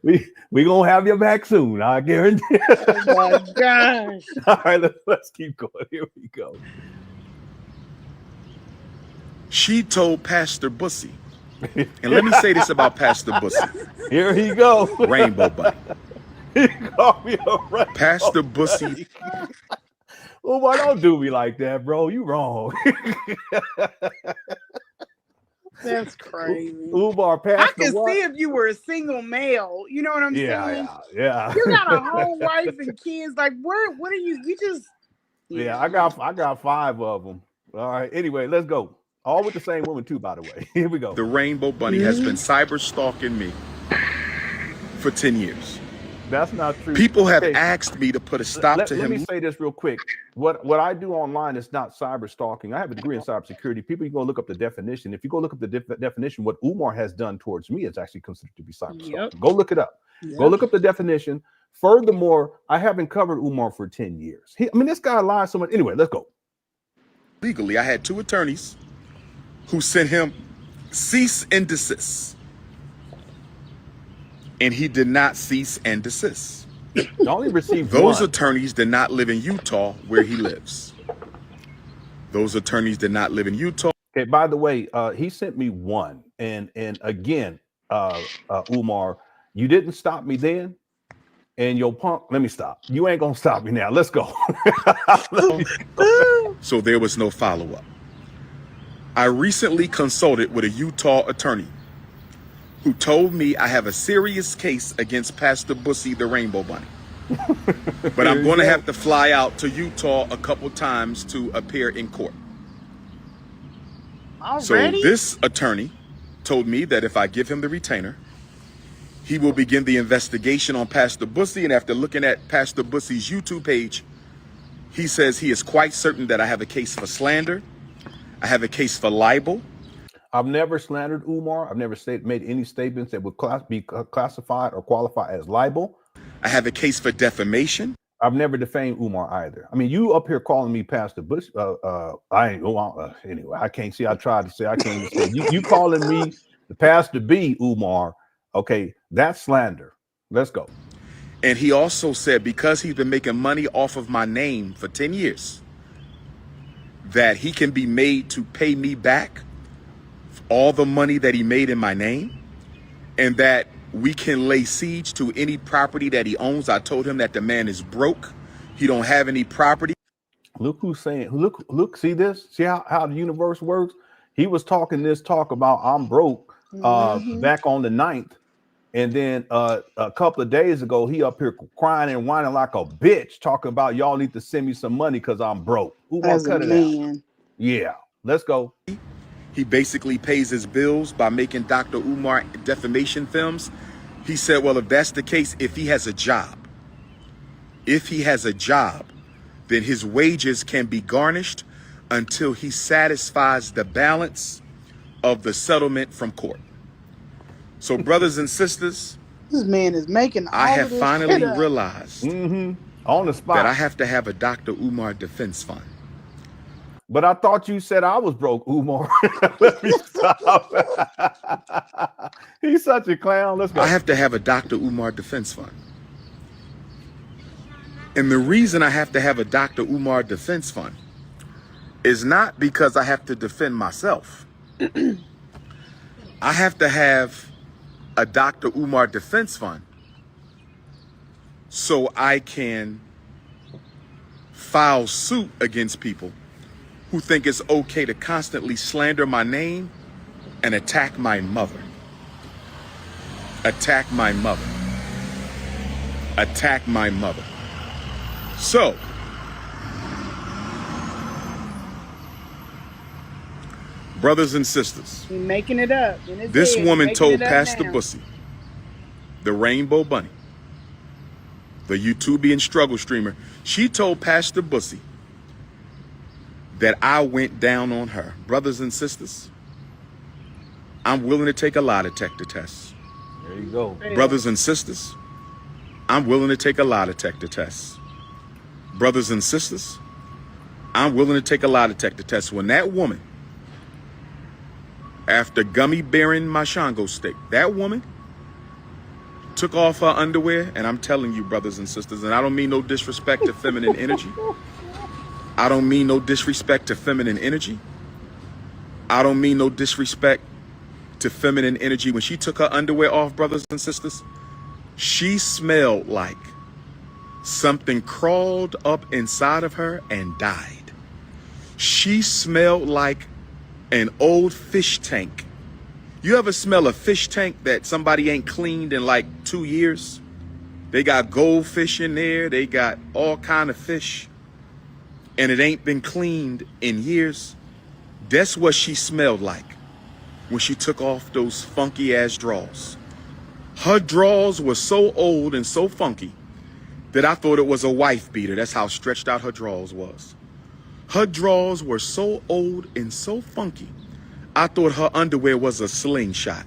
we gonna have you back soon. I guarantee. Oh my gosh! All right, let's keep going. Here we go. She told Pastor Bussy, and let me say this about Pastor Bussy. Here he go. Rainbow Bunny. He called me a rainbow Pastor Bussy. Oh, why don't do me like that, bro? You wrong. That's crazy. Umar, I can see if you were a single male. You know what I'm saying? Yeah. You got a whole wife and kids. Like, what are you? You just. Yeah, I got 5 of them. All right. Anyway, let's go. All with the same woman too, by the way. Here we go. The Rainbow Bunny has been cyber stalking me for 10 years. That's not true. People have asked me to put a stop to him. Let me say this real quick. What I do online is not cyber stalking. I have a degree in cybersecurity. People, you go look up the definition. If you go look up the definition, what Umar has done towards me is actually considered to be cyber stalking. Go look it up. Go look up the definition. Furthermore, I haven't covered Umar for 10 years. This guy lies so much. Anyway, let's go. Legally, I had 2 attorneys who sent him cease and desist. And he did not cease and desist. I only received Those one. attorneys did not live in Utah where he lives. Those attorneys did not live in Utah. Okay, by the way, he sent me one. And again, Umar, you didn't stop me then. And your punk, let me stop. You ain't gonna stop me now. Let's go. So there was no follow-up. I recently consulted with a Utah attorney who told me I have a serious case against Pastor Bussy, the Rainbow Bunny. But I'm going to have to fly out to Utah a couple times to appear in court. Already? So this attorney told me that if I give him the retainer, he will begin the investigation on Pastor Bussy. And after looking at Pastor Bussy's YouTube page, he says he is quite certain that I have a case for slander. I have a case for libel. I've never slandered Umar. I've never made any statements that would be classified or qualify as libel. I have a case for defamation. I've never defamed Umar either. You up here calling me Pastor Bush. Anyway, I can't see. I tried to say. I can't even say. You calling me the Pastor B, Umar. Okay, that's slander. Let's go. And he also said because he's been making money off of my name for 10 years, that he can be made to pay me back all the money that he made in my name, and that we can lay siege to any property that he owns. I told him that the man is broke. He don't have any property. Look who's saying, look, see this? See how the universe works? He was talking this talk about I'm broke back on the 9th. And then a couple of days ago, he up here crying and whining like a bitch, talking about y'all need to send me some money because I'm broke. Umar, As a cut it man. out. Yeah, let's go. He basically pays his bills by making Dr. Umar defamation films. He said, well, if that's the case, if he has a job, then his wages can be garnished until he satisfies the balance of the settlement from court. So, brothers and sisters, This man is making all I have of this finally shit up. realized On the spot. that I have to have a Dr. Umar defense fund. But I thought you said I was broke, Umar. Let me stop. He's such a clown. Let's go. I have to have a Dr. Umar defense fund. And the reason I have to have a Dr. Umar defense fund is not because I have to defend myself. I have to have a Dr. Umar defense fund so I can file suit against people who think it's okay to constantly slander my name and attack my mother. Attack my mother. Attack my mother. So, brothers and sisters, He's making it up. in his this head. woman He's told making it up Pastor now. Bussy, the Rainbow Bunny, the YouTubian struggle streamer, she told Pastor Bussy that I went down on her. Brothers and sisters, I'm willing to take a lie detector test. There you go. Brothers and sisters, I'm willing to take a lie detector test. Brothers and sisters, I'm willing to take a lie detector test. When that woman, after gummy bearing my Shango stick, that woman took off her underwear, and I'm telling you, brothers and sisters, and I don't mean no disrespect to feminine energy. I don't mean no disrespect to feminine energy. I don't mean no disrespect to feminine energy. When she took her underwear off, brothers and sisters, she smelled like something crawled up inside of her and died. She smelled like an old fish tank. You ever smell a fish tank that somebody ain't cleaned in like 2 years? They got goldfish in there. They got all kind of fish. And it ain't been cleaned in years. That's what she smelled like when she took off those funky ass drawers. Her drawers were so old and so funky that I thought it was a wife beater. That's how stretched out her drawers was. Her drawers were so old and so funky, I thought her underwear was a slingshot.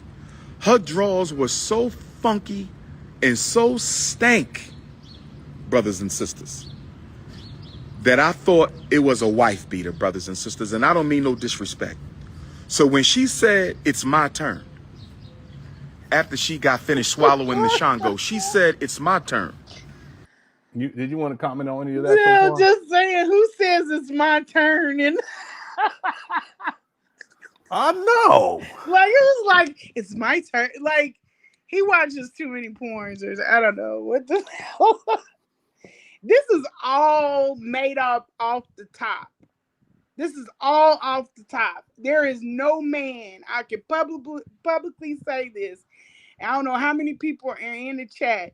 Her drawers were so funky and so stank, brothers and sisters, that I thought it was a wife beater, brothers and sisters. And I don't mean no disrespect. So when she said, it's my turn, after she got finished swallowing the Shango, she said, it's my turn. Did you want to comment on any of that? Yeah, so far? just saying, who says it's my turn? And I know. like, it was like, it's my turn. Like, he watches too many porns, or I don't know what the hell. This is all made up off the top. This is all off the top. There is no man, I can publicly say this. I don't know how many people are in the chat.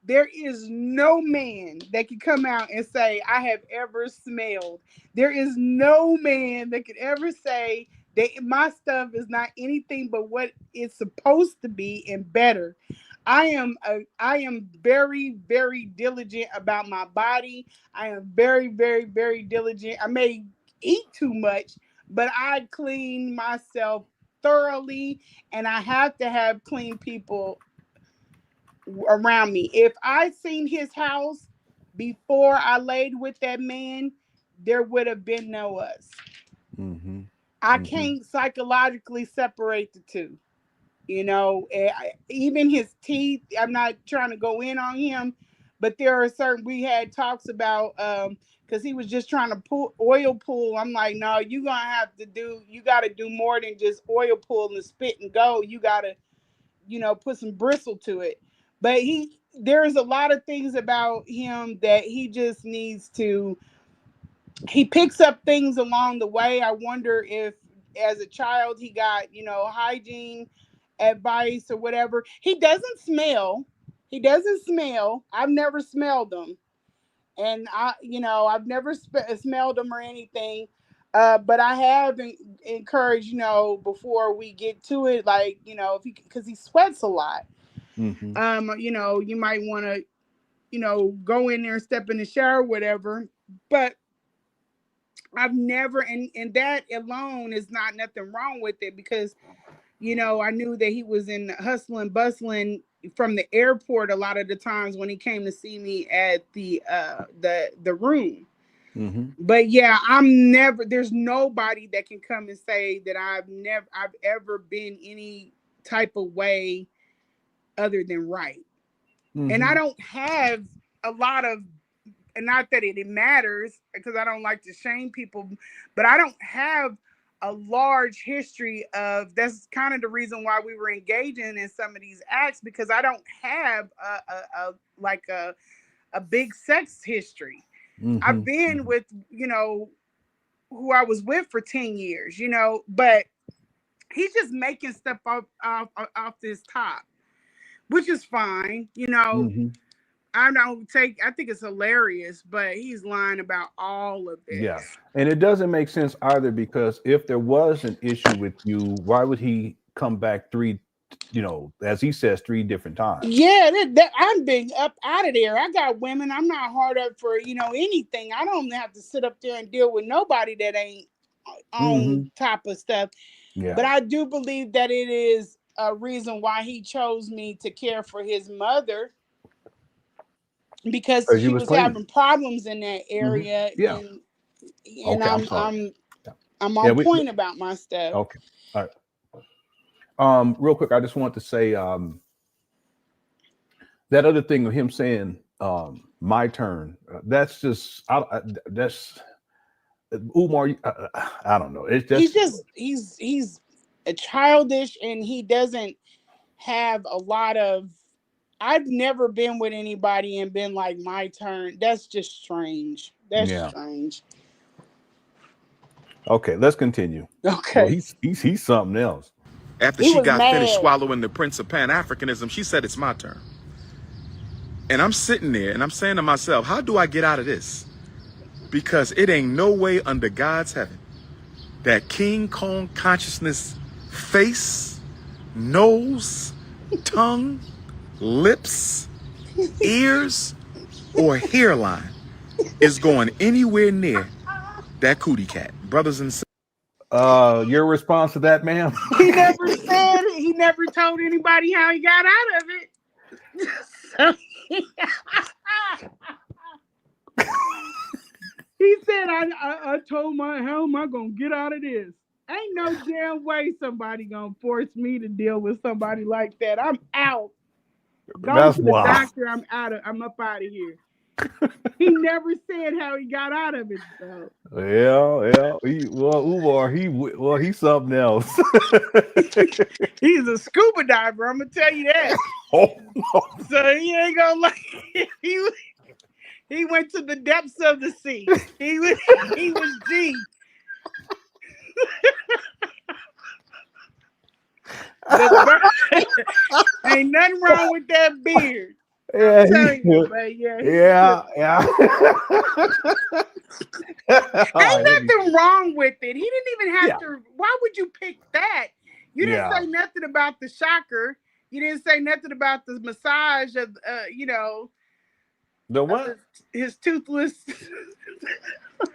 There is no man that can come out and say, I have ever smelled. There is no man that could ever say that my stuff is not anything but what it's supposed to be and better. I am very, very diligent about my body. I am very, very, very diligent. I may eat too much, but I clean myself thoroughly, and I have to have clean people around me. If I seen his house before I laid with that man, there would have been no us. I can't psychologically separate the two. You know, even his teeth, I'm not trying to go in on him, but there are certain, we had talks about, because he was just trying to oil pull. I'm like, no, you got to do more than just oil pull and spit and go. You got to, put some bristle to it. But there's a lot of things about him that he just needs to, he picks up things along the way. I wonder if as a child he got, hygiene advice or whatever. He doesn't smell. He doesn't smell. I've never smelled him. And I've never smelled them or anything. But I have encouraged, before we get to it, like, if because he sweats a lot. Mm-hmm. You might want to, go in there and step in the shower, whatever. But I've never, and that alone is not nothing wrong with it, because, I knew that he was in hustling, bustling from the airport a lot of the times when he came to see me at the room. Mm-hmm. But yeah, there's nobody that can come and say that I've ever been any type of way other than right. Mm-hmm. And I don't have a lot of, and not that it matters, because I don't like to shame people, but I don't have a large history of, that's kind of the reason why we were engaging in some of these acts, because I don't have a big sex history. Mm-hmm. I've been with, who I was with for 10 years, but he's just making stuff off this top, which is fine. Mm-hmm. I think it's hilarious, but he's lying about all of this. Yeah. And it doesn't make sense either, because if there was an issue with you, why would he come back as he says, 3 different times? Yeah, I'm big up out of there. I got women. I'm not hard up for, anything. I don't have to sit up there and deal with nobody that ain't on top of stuff. Yeah. But I do believe that it is a reason why he chose me to care for his mother, because she was having problems in that area. Yeah. And okay, I'm on point about my stuff. Okay. All right. Real quick, I just want to say that other thing of him saying my turn, that's just that's Umar. I don't know. It's just he's a childish, and he doesn't have a lot of. I've never been with anybody and been like, my turn. That's just strange. That's strange. Okay, let's continue. Okay. Well, he's something else. After she got finished swallowing the Prince of Pan Africanism, she said, it's my turn. And I'm sitting there and I'm saying to myself, how do I get out of this? Because it ain't no way under God's heaven that King Kong consciousness face, nose, tongue, lips, ears, or hairline is going anywhere near that cootie cat. Brothers and sisters. Your response to that, ma'am? He never told anybody how he got out of it. He said, I told how am I gonna get out of this? Ain't no damn way somebody gonna force me to deal with somebody like that. I'm out. Go to the doctor. I'm up out of here. He never said how he got out of it, though. Yeah. Umar, he's something else. He's a scuba diver. I'm gonna tell you that. So he ain't gonna like. He went to the depths of the sea. He was deep. Ain't nothing wrong with that beard. Yeah, Ain't nothing wrong with it. He didn't even have to. Why would you pick that? You didn't say nothing about the shocker. You didn't say nothing about the massage of, the what? His toothless.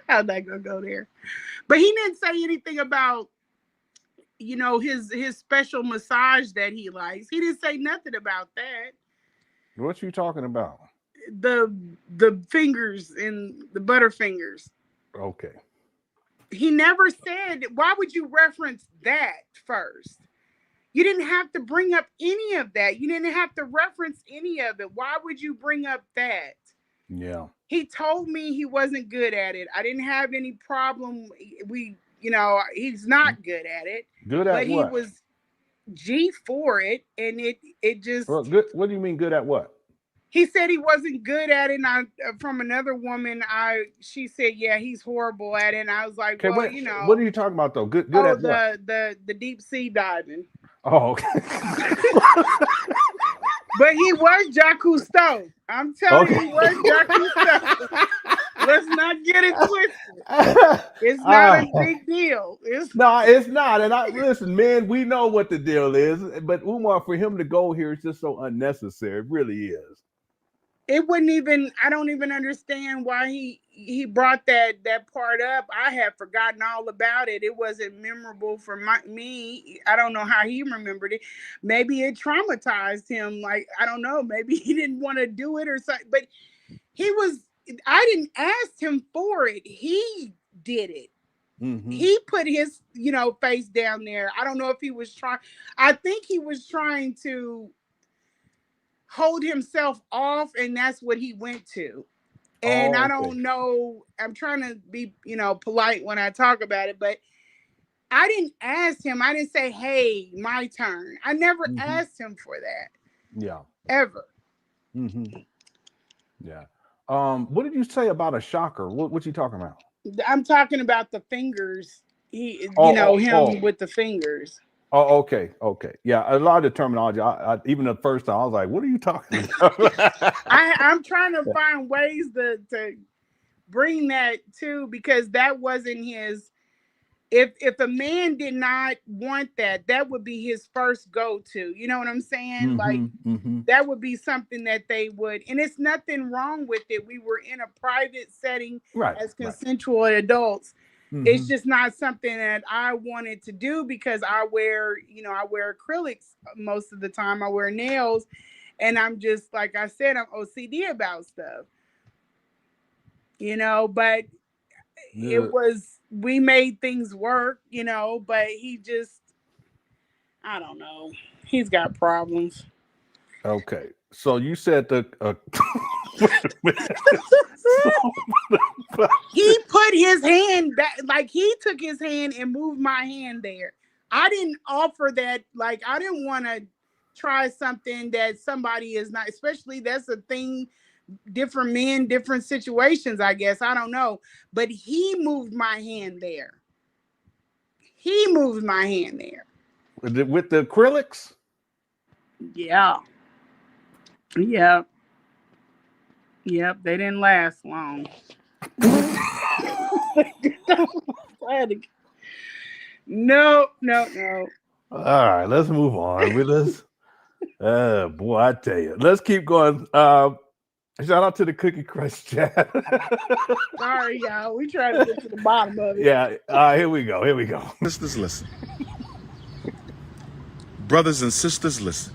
How'd that go there? But he didn't say anything about, his special massage that he likes. He didn't say nothing about that. What you talking about? The fingers and the butterfingers. Okay. He never said. Why would you reference that first? You didn't have to bring up any of that. You didn't have to reference any of it. Why would you bring up that? Yeah. He told me he wasn't good at it. I didn't have any problem. He's not good at it. Good at but what? He was G for it, and it just. Well, good. What do you mean good at what? He said he wasn't good at it. And from another woman, she said, yeah, he's horrible at it. And I was like, well, what are you talking about though? Good at what? The deep sea diving. Oh, okay. But he was Jacques Cousteau. I'm telling you, he was Jacques Cousteau. Let's not get it twisted. It's not a big deal. No, it's not. And I listen, man, we know what the deal is. But Umar, for him to go here is just so unnecessary. It really is. It wouldn't even, I don't even understand why he brought that part up. I had forgotten all about it. It wasn't memorable for me. I don't know how he remembered it. Maybe it traumatized him. Like, I don't know. Maybe he didn't want to do it or something. But I didn't ask him for it. He did it. Mm-hmm. He put his, face down there. I don't know if he was trying. I think he was trying to hold himself off, and that's what he went to. And I don't know, I'm trying to be, polite when I talk about it, but I didn't ask him. I didn't say, hey, my turn. I never asked him for that. Yeah. Ever. Mm-hmm. Yeah. What did you say about a shocker? What you talking about? I'm talking about the fingers. Him with the fingers. Oh, okay. Yeah, a lot of the terminology. I even the first time I was like, "What are you talking about?" I'm trying to find ways to bring that too, because that wasn't his. If a man did not want that would be his first go-to. You know what I'm saying? That would be something that they would, and it's nothing wrong with it. We were in a private setting as consensual adults. It's just not something that I wanted to do because I wear acrylics most of the time. I wear nails, and I'm just, like I said, I'm OCD about stuff. But we made things work, but he just, I don't know. He's got problems. Okay. So you said the he put his hand back, like he took his hand and moved my hand there. I didn't offer that. Like, I didn't want to try something that somebody is not, especially that's a thing, different men, different situations, I guess. I don't know. But he moved my hand there. With the acrylics? Yeah. Yep, they didn't last long. No. All right, let's move on with this. Boy, I tell you, let's keep going. Shout out to the Cookie Crush chat. Sorry, y'all. We try to get to the bottom of it. Yeah. Here we go. Sisters, listen. Brothers and sisters, listen.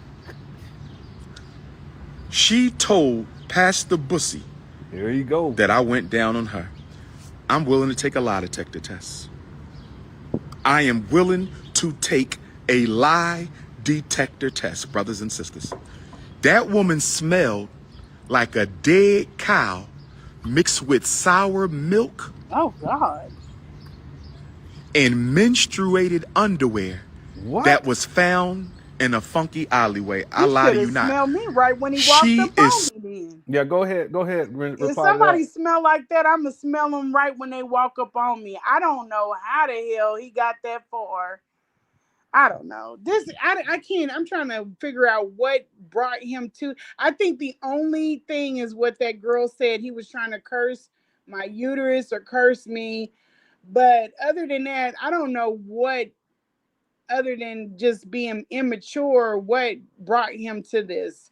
She told Pastor Bussy, here you go, that I went down on her. I'm willing to take a lie detector test. I am willing to take a lie detector test, brothers and sisters. That woman smelled like a dead cow mixed with sour milk. Oh, God. And menstruated underwear that was found in a funky alleyway. I lie to you not. Smell me right when he walked up on me. Then. Yeah, go ahead. If somebody smell like that, I'm gonna smell them right when they walk up on me. I don't know how the hell he got that far. I don't know. I can't. I'm trying to figure out what brought him to. I think the only thing is what that girl said. He was trying to curse my uterus or curse me. But other than that, I don't know what, other than just being immature, what brought him to this.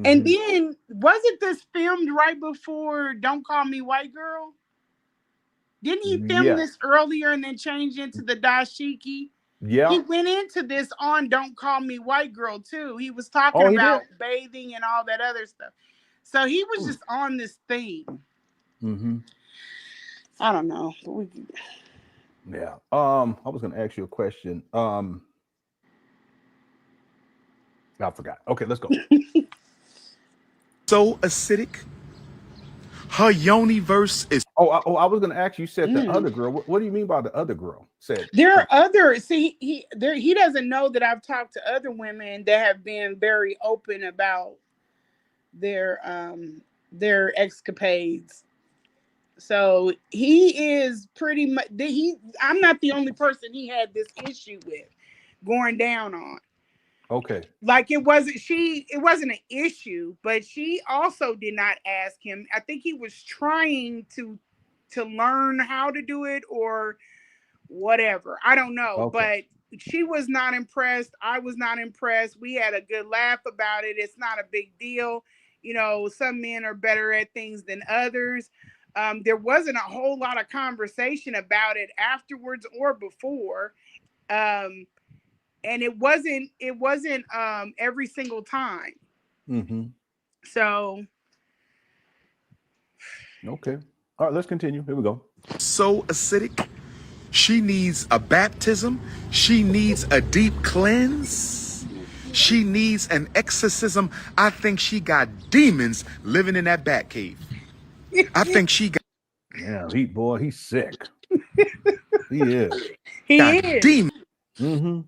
And then, wasn't this filmed right before Don't Call Me White Girl? Didn't he film this earlier and then change into the dashiki? Yeah. He went into this on Don't Call Me White Girl, too. He was talking about bathing and all that other stuff. So he was just on this theme. I don't know. Yeah. I was going to ask you a question. I forgot. Okay, let's go. So acidic. Her yoni verse is. I was going to ask you. Said the other girl. What do you mean by the other girl? Said there are other. See, he doesn't know that I've talked to other women that have been very open about their escapades. So he is pretty much. I'm not the only person he had this issue with going down on. Okay. Like it wasn't an issue, but she also did not ask him. I think he was trying to learn how to do it or whatever. I don't know, Okay. but she was not impressed. I was not impressed. We had a good laugh about it. It's not a big deal. You know, some men are better at things than others. There wasn't a whole lot of conversation about it afterwards or before. And it wasn't every single time. Mm-hmm. So Okay. All right, let's continue. Here we go. So acidic. She needs a baptism. She needs a deep cleanse. She needs an exorcism. I think she got demons living in that bat cave. I think she got Yeah, he's sick. He is. he is. demons. Mm-hmm.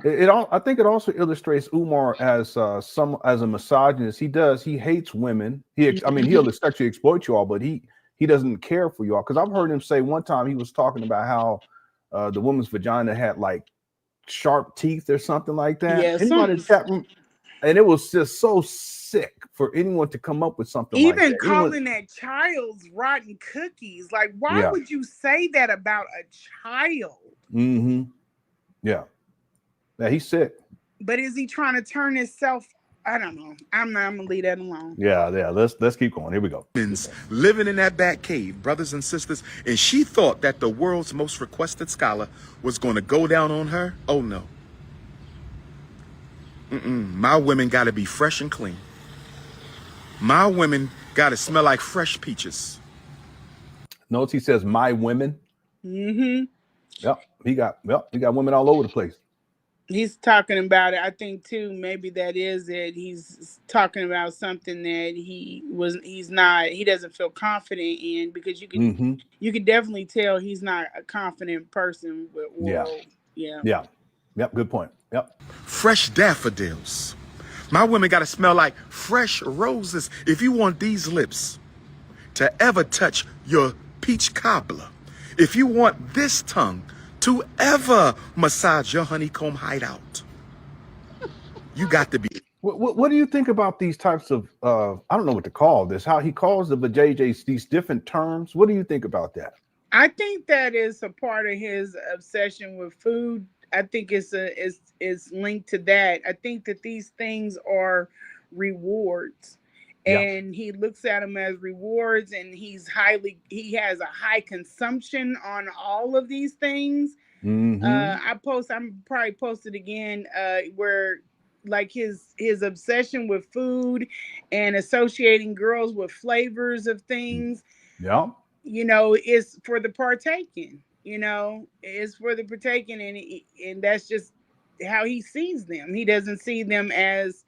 I think it also illustrates Umar as a misogynist. He hates women. He'll sexually exploit you all, but he doesn't care for you all. Because I've heard him say one time he was talking about how the woman's vagina had like sharp teeth or something like that. Yeah, Anybody in the chat room, and it was just so sick for anyone to come up with something like that. Even calling that child's rotten cookies. Like, why would you say that about a child? Mm-hmm. Yeah. Yeah, he's sick. But is he trying to turn himself? I don't know. I'm gonna leave that alone. Yeah. Let's keep going. Here we go. Living in that bat cave, brothers and sisters, and she thought that the world's most requested scholar was going to go down on her. Oh no. My women got to be fresh and clean. My women got to smell like fresh peaches. Notice he says my women. Mm-hmm. Yep. He got women all over the place. He's talking about it. I think too, maybe that is it. He's talking about something that he doesn't feel confident in, because you can definitely tell he's not a confident person with oral. Yeah. Yep. Good point. Yep. Fresh daffodils. My women got to smell like fresh roses. If you want these lips to ever touch your peach cobbler, if you want this tongue to ever massage your honeycomb hideout, you got to be. What do you think about these types of, I don't know what to call this, how he calls the vajayjays these different terms? What do you think about that? I think that is a part of his obsession with food. I think it's linked to that. I think that these things are rewards. And he looks at them as rewards, and he has a high consumption on all of these things. Mm-hmm. I'm probably posted again, where like his obsession with food and associating girls with flavors of things. Yeah. You know, is for the partaking. You know, is for the partaking, and that's just how he sees them. He doesn't see them as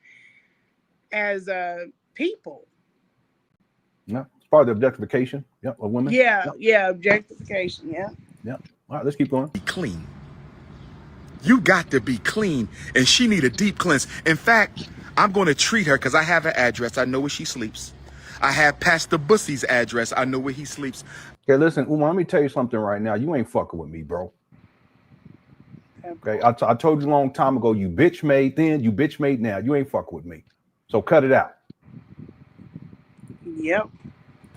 people. Yeah, it's part of the objectification. Of women. Yeah, objectification. Yeah. All right, let's keep going. Be clean. You got to be clean, and she need a deep cleanse. In fact, I'm going to treat her because I have her address. I know where she sleeps. I have Pastor Bussy's address. I know where he sleeps. Okay, listen, Umar, let me tell you something right now. You ain't fucking with me, bro. Okay, I told you a long time ago, you bitch made then, you bitch made now. You ain't fucking with me. So cut it out. Yep.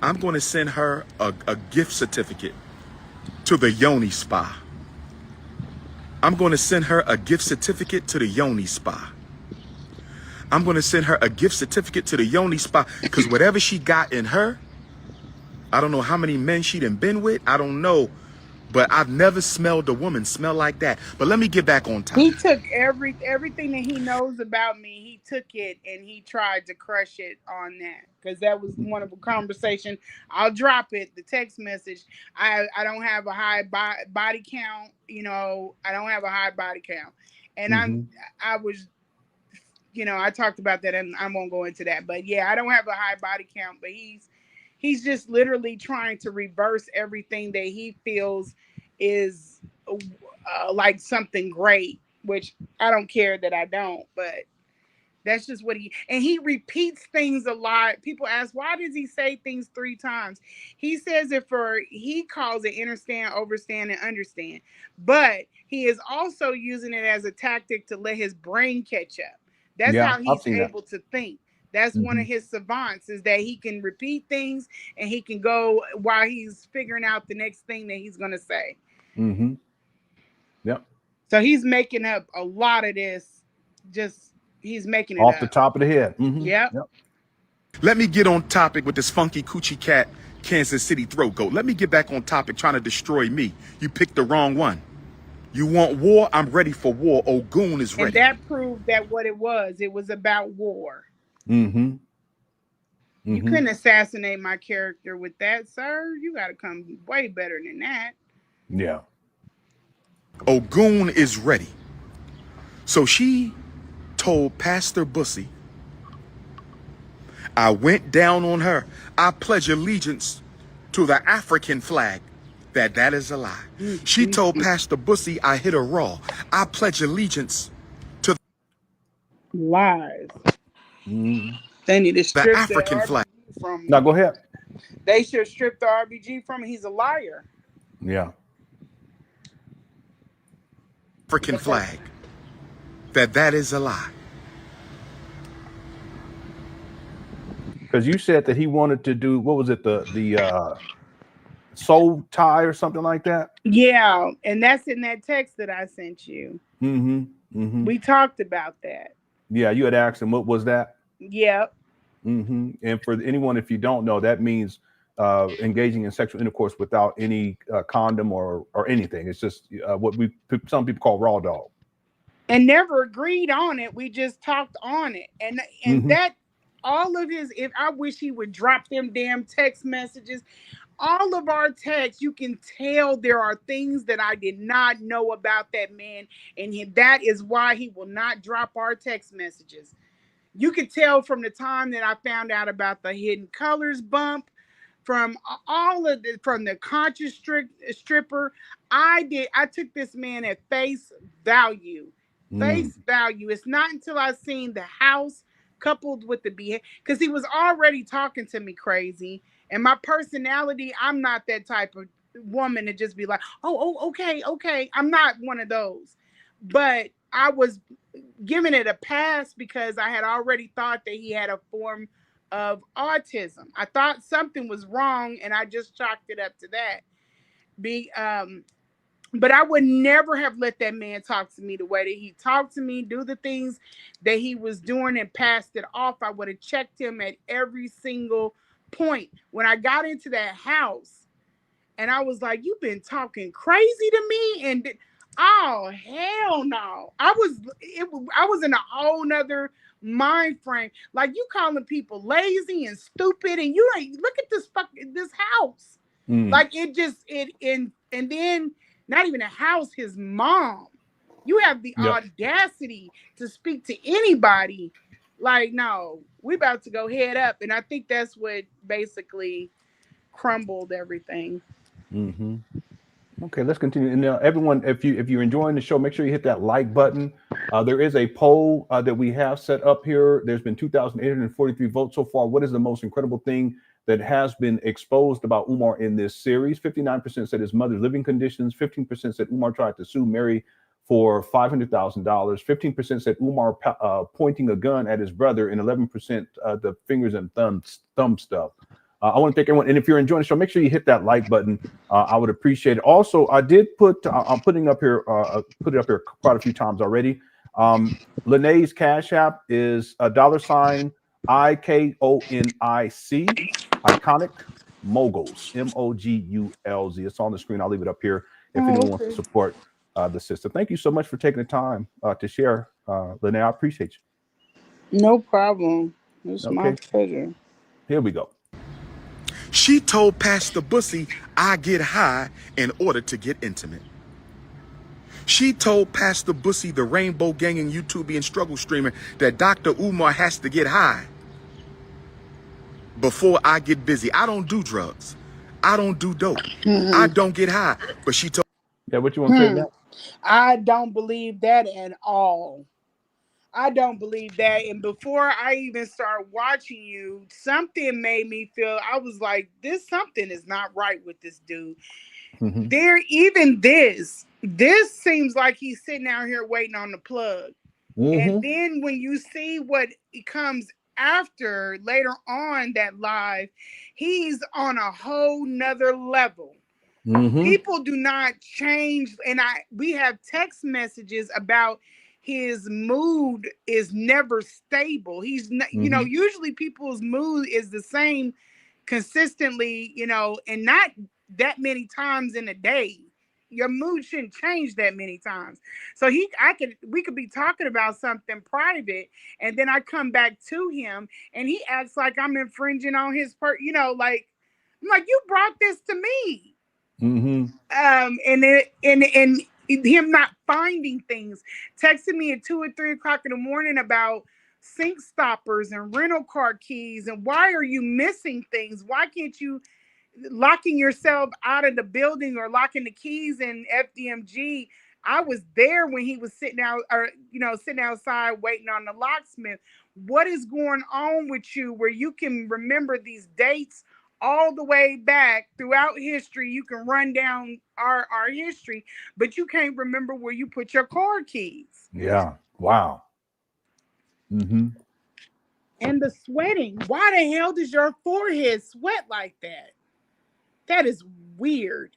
I'm going to send her a gift certificate to the Yoni Spa. I'm going to send her a gift certificate to the Yoni Spa. I'm going to send her a gift certificate to the Yoni Spa, because whatever she got in her, I don't know how many men she done been with. I don't know. But I've never smelled a woman smell like that. But let me get back on topic. He took everything that he knows about me. He took it and he tried to crush it on that, because that was one of the conversation. I'll drop it, the text message. I don't have a high body count. You know, I don't have a high body count, and I was, you know, I talked about that, and I won't go into that. But yeah, I don't have a high body count. But he's just literally trying to reverse everything that he feels is like something great, which I don't care that I don't, but That's just what he repeats things a lot. People ask, why does he say things 3 times? He says it he calls it understand, overstand, and understand. But he is also using it as a tactic to let his brain catch up. That's Yeah, how I've he's seen that. able to think. That's one of his savants, is that he can repeat things and he can go while he's figuring out the next thing that he's going to say. Yep. So he's making up a lot of this. He's making it Off up. the top of the head. Yep. Let me get on topic with this funky coochie cat Kansas City throat goat. Let me get back on topic trying to destroy me. You picked the wrong one. You want war? I'm ready for war. Ogun is ready. And that proved that what it was about war. You couldn't assassinate my character with that, sir. You got to come way better than that. Yeah. Ogun is ready. So she told Pastor Bussy, I went down on her. I pledge allegiance to the African flag. That is a lie. She told Pastor Bussy, I hit her raw. I pledge allegiance to lies. They need to strip the African flag from him. Now go ahead. They should strip the RBG from him. He's a liar. Yeah. African flag. That is a lie. Because you said that he wanted to do, what was it, the soul tie or something like that? Yeah, and that's in that text that I sent you. We talked about that. Yeah, you had asked him, what was that? Yep. And for anyone, if you don't know, that means engaging in sexual intercourse without any condom or anything. It's just what some people call raw dog. And never agreed on it. We just talked on it. And that, all of his, if I wish he would drop them damn text messages. All of our texts, you can tell there are things that I did not know about that man. And that is why he will not drop our text messages. You could tell from the time that I found out about the Hidden Colors bump, from the conscious stripper. I took this man at face value. Face value. It's not until I seen the house coupled with the behavior, because he was already talking to me crazy. And my personality, I'm not that type of woman to just be like, okay. I'm not one of those. But I was giving it a pass because I had already thought that he had a form of autism. I thought something was wrong, and I just chalked it up to that. But I would never have let that man talk to me the way that he talked to me, do the things that he was doing, and passed it off. I would have checked him at every single point. When I got into that house and I was like, you've been talking crazy to me, and oh hell no. I was in a whole nother mind frame. Like, you calling people lazy and stupid, and you like, look at this house. Like, and then not even a house, his mom. You have the audacity to speak to anybody. Like, no, we about to go head up. And I think that's what basically crumbled everything. Okay, let's continue. And everyone, if you're enjoying the show, make sure you hit that like button. There is a poll that we have set up here. There's been 2,843 votes so far. What is the most incredible thing that has been exposed about Umar in this series? 59% said his mother's living conditions. 15% said Umar tried to sue Mary for $500,000. 15% said Umar pointing a gun at his brother, and 11% the fingers and thumb stuff. I want to thank everyone. And if you're enjoying the show, make sure you hit that like button. I would appreciate it. Also, I did I'm putting up here, put it up here quite a few times already. Lanae's Cash App is $IKONIC, Iconic Moguls, MOGULZ. It's on the screen. I'll leave it up here if anyone wants to support the sister. Thank you so much for taking the time to share, Lanae. I appreciate you. No problem. It's my pleasure. Here we go. She told Pastor Bussy, I get high in order to get intimate. She told Pastor Bussy, the rainbow ganging YouTubian struggle streamer, that Dr. Umar has to get high before I get busy. I don't do drugs. I don't do dope. I don't get high. But she told... Yeah, what you want to say about? I don't believe that at all. I don't believe that. And before I even start watching you, something made me feel, I was like, something is not right with this dude. Mhm. This seems like he's sitting out here waiting on the plug. And Mhm. then when you see what comes after later on that live, he's on a whole nother level. Mhm. People do not change, and we have text messages about his mood is never stable. He's not, Mhm. usually people's mood is the same consistently, and not that many times in a day. Your mood shouldn't change that many times. So we could be talking about something private, and then I come back to him and he acts like I'm infringing on his like I'm like, you brought this to me. Mhm. And him not finding things, texting me at 2 or 3 o'clock in the morning about sink stoppers and rental car keys, and why are you missing things? Why can't you locking yourself out of the building or locking the keys in FDMG? I was there when he was sitting out, or sitting outside waiting on the locksmith. What is going on with you where you can remember these dates all the way back throughout history? You can run down our history, but you can't remember where you put your car keys. Yeah. Wow. Mhm. And the sweating. Why the hell does your forehead sweat like that? That is weird.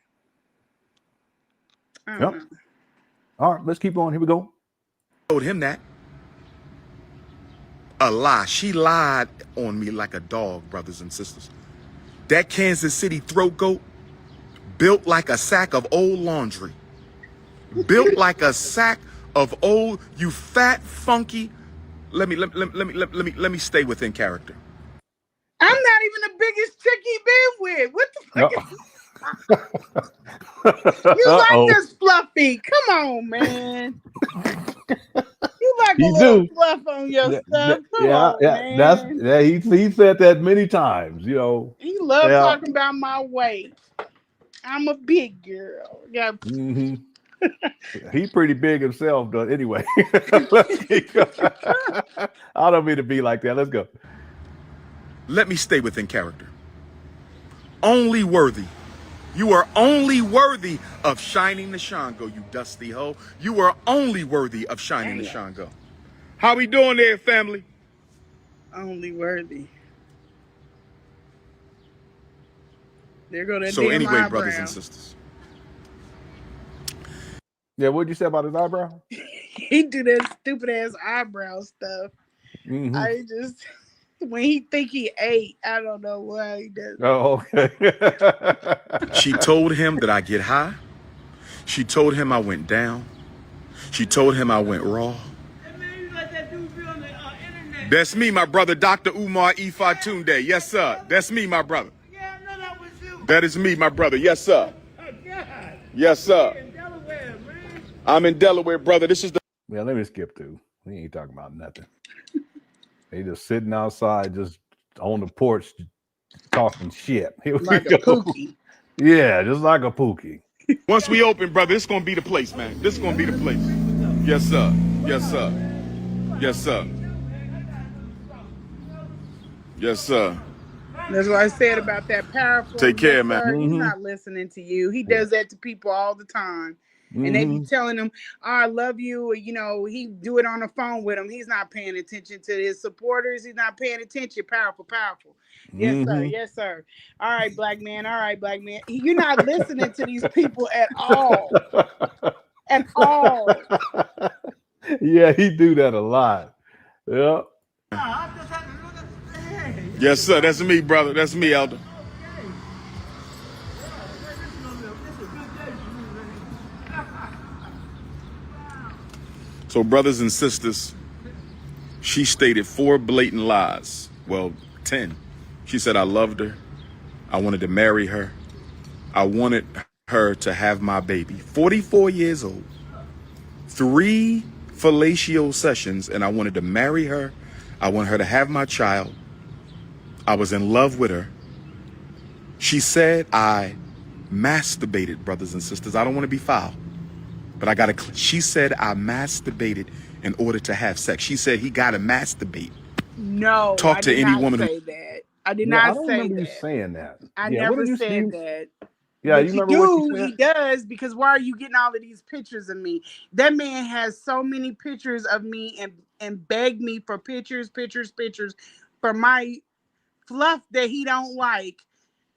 I don't know. All right, let's keep on. Here we go. Told him that. A lie. She lied on me like a dog, brothers and sisters. That Kansas City throat goat built like a sack of old laundry. Built like a sack of old, you fat, funky. Let me stay within character. I'm not even the biggest chick he been with. What the fuck is you like this fluffy? Come on, man. You like a little fluff on your stuff. Come on, man. He said that many times, He loves talking about my weight. I'm a big girl. Yeah. Mm-hmm. He pretty big himself, though. Anyway, I don't mean to be like that. Let's go. Let me stay within character. Only worthy. You are only worthy of shining the Shango, you dusty hoe. You are only worthy of shining the Shango. How we doing there, family? Only worthy. There go that So damn anyway, eyebrow. brothers and sisters. Yeah, what'd you say about his eyebrow? He do that stupid ass eyebrow stuff. Mm-hmm. I just, when he think he ate, I don't know why he does. Oh, okay. She told him that I get high. She told him I went down. She told him I went raw. That's me, my brother, Dr. Umar Tunde. Yes, sir. That's me, my brother. Yeah, I know that was you. That is me, my brother. Yes, sir. Oh, God. Yes, sir. In Delaware, man. I'm in Delaware, brother. This is the... Yeah, let me skip through. We ain't talking about nothing. They just sitting outside, just on the porch, talking shit. Here like we a go. pookie. Yeah, just like a pookie. Once we open, brother, this is going to be the place, man. This is going to be the place. Yes, sir. Yes, sir. Yes, sir. Yes, sir. That's what I said about that powerful. Take care, man. Sir, he's not listening to you. He does that to people all the time. And they be telling him, oh, I love you. Or, he do it on the phone with him. He's not paying attention to his supporters. He's not paying attention. Powerful, powerful. Yes, sir. Yes, sir. All right, black man. All right, black man. You're not listening to these people at all. At all. Yeah, he do that a lot. Yeah. Yes, sir. That's me, brother. That's me, elder. So, brothers and sisters, she stated 4 blatant lies. Well, 10. She said I loved her. I wanted to marry her. I wanted her to have my baby. 44 years old. 3 fellatio sessions, and I wanted to marry her. I want her to have my child. I was in love with her. She said I masturbated, brothers and sisters. I don't want to be foul, but I got to. She said I masturbated in order to have sex. She said he got to masturbate. No, Talk I to did any not woman who say that. I did Yeah, I not don't say remember you that. saying that. I Yeah, what never did you said you? that. Yeah, you But you remember what you do, said? he does, because why are you getting all of these pictures of me? That man has so many pictures of me and begged me for pictures for my fluff that he don't like.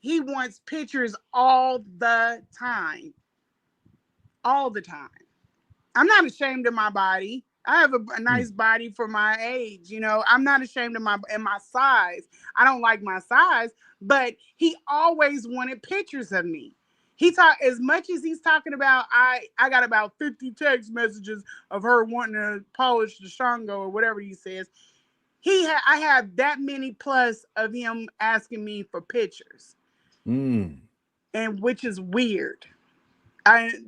He wants pictures all the time. All the time. I'm not ashamed of my body. I have a nice body for my age. You know, I'm not ashamed of my size. I don't like my size, but he always wanted pictures of me. He talk as much as he's talking about. I got about 50 text messages of her wanting to polish the Shango or whatever he says. I have that many plus of him asking me for pictures, Mm. and which is weird.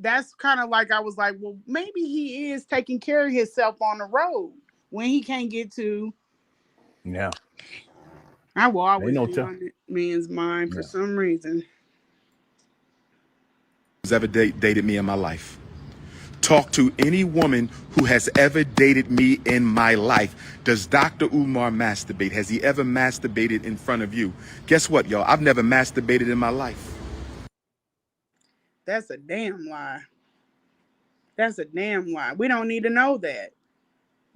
That's kind of like I was like, well, maybe he is taking care of himself on the road when he can't get to. Yeah. I will Ain't always no be tell. on that man's mind for Yeah. some reason. has ever dated me in my life. Talk to any woman who has ever dated me in my life. Does Dr. Umar masturbate? Has he ever masturbated in front of you? Guess what, y'all? I've never masturbated in my life. That's a damn lie. That's a damn lie. We don't need to know that.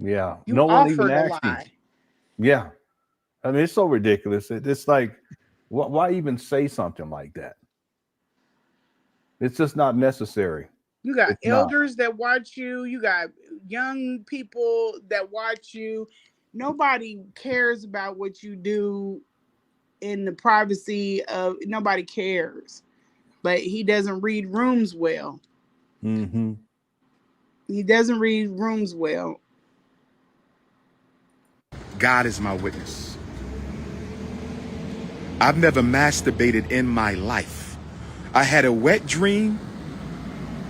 Yeah. You No one even offered a asked him. lie. Yeah. I mean, it's so ridiculous. It's like, why even say something like that? It's just not necessary. You got It's not. elders that watch you. You got young people that watch you. Nobody cares about what you do in the privacy of, nobody cares. But he doesn't read rooms well. Mm-hmm. He doesn't read rooms well. God is my witness. I've never masturbated in my life. I had a wet dream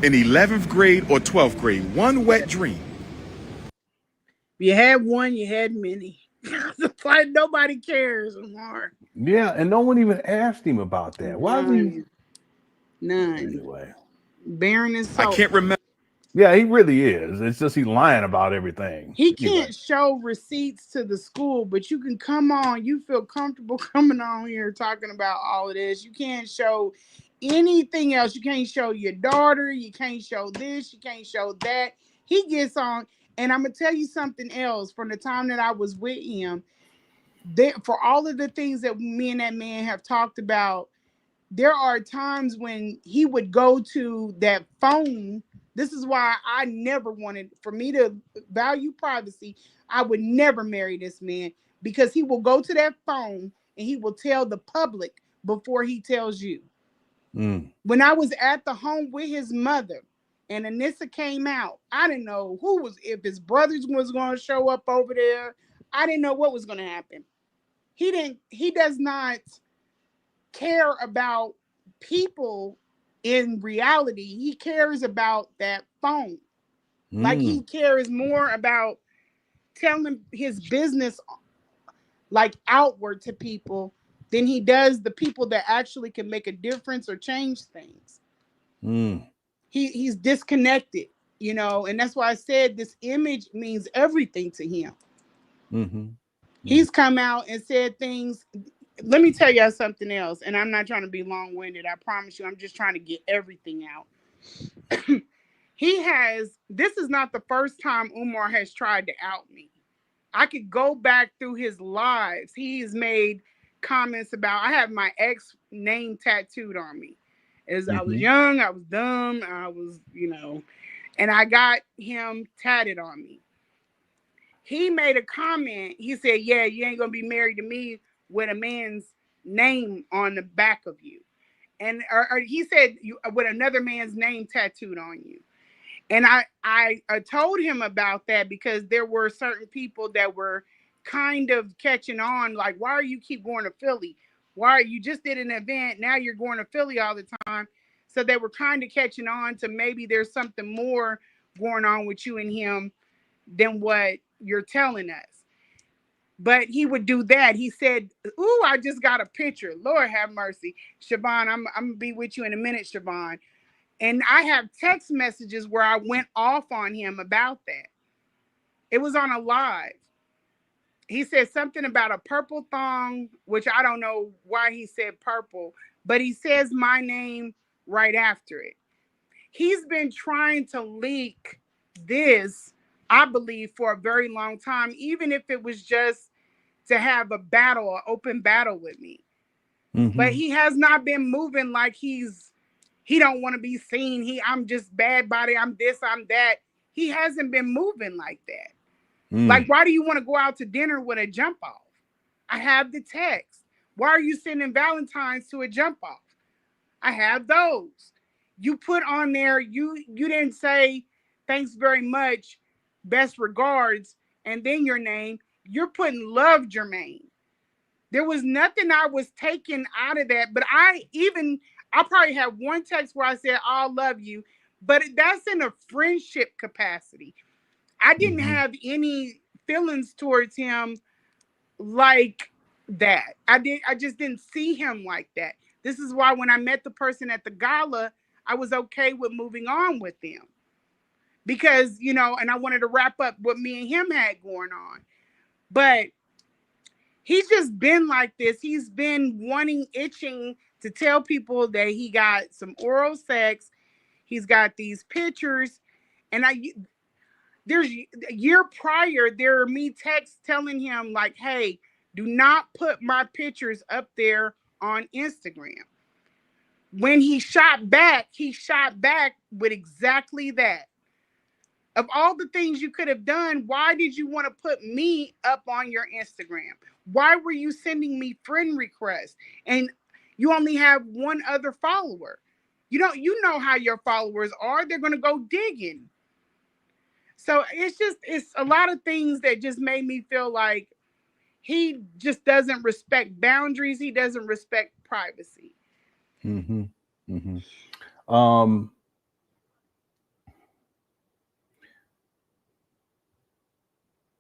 in 11th grade or 12th grade. One wet dream. You had one, you had many. It's like nobody cares, Umar. Yeah, and no one even asked him about that. Why is he? None. Anyway. Bearing his I soul. can't remember. Yeah, he really is. It's just he's lying about everything. He Anyway. can't show receipts to the school, but you can come on. You feel comfortable coming on here talking about all of this. You can't show anything else. You can't show your daughter. You can't show this. You can't show that. He gets on. And I'm going to tell you something else. From the time that I was with him, for all of the things that me and that man have talked about, there are times when he would go to that phone. This is why I never wanted, for me to value privacy, I would never marry this man, because he will go to that phone and he will tell the public before he tells you. When I was at the home with his mother and Anissa came out, I didn't know if his brothers was going to show up over there. I didn't know what was going to happen. He does not care about people in reality. He cares about that phone. Like he cares more about telling his business like outward to people than he does the people that actually can make a difference or change things. He's disconnected, you know, and that's why I said this image means everything to him. He's come out and said things. Let me tell y'all something else, and I'm not trying to be long-winded. I promise you, I'm just trying to get everything out. This is not the first time Umar has tried to out me. I could go back through his lives. He's made comments about, I have my ex name tattooed on me. As I was young, I was dumb, I was, and I got him tatted on me. He made a comment. He said, yeah, you ain't going to be married to me with a man's name on the back of you. And or he said, with another man's name tattooed on you. And I told him about that, because there were certain people that were kind of catching on, like, why are you keep going to Philly? Why you just did an event, now you're going to Philly all the time. So they were kind of catching on to maybe there's something more going on with you and him than what you're telling us. But he would do that. He said, ooh, I just got a picture. Lord have mercy. Siobhan, I'm going to be with you in a minute, Siobhan. And I have text messages where I went off on him about that. It was on a live. He said something about a purple thong, which I don't know why he said purple, but he says my name right after it. He's been trying to leak this, I believe, for a very long time, even if it was just to have a battle, an open battle with me. Mm-hmm. But he has not been moving like he don't want to be seen. I'm just bad body. I'm this, I'm that. He hasn't been moving like that. Like, why do you want to go out to dinner with a jump off? I have the text. Why are you sending Valentine's to a jump off? I have those. You put on there, you didn't say thanks very much, best regards, and then your name. You're putting love, Jermaine. There was nothing I was taking out of that, but I probably have one text where I said, I'll love you, but that's in a friendship capacity. I didn't have any feelings towards him like that. I just didn't see him like that. This is why when I met the person at the gala, I was okay with moving on with them. Because, and I wanted to wrap up what me and him had going on. But he's just been like this. He's been itching to tell people that he got some oral sex. He's got these pictures. And there's a year prior, there are me texts telling him like, hey, do not put my pictures up there on Instagram. When he shot back with exactly that. Of all the things you could have done, why did you want to put me up on your Instagram? Why were you sending me friend requests? And you only have one other follower. You know how your followers are. They're going to go digging. So it's a lot of things that just made me feel like he just doesn't respect boundaries. He doesn't respect privacy. Mm-hmm. Mm-hmm.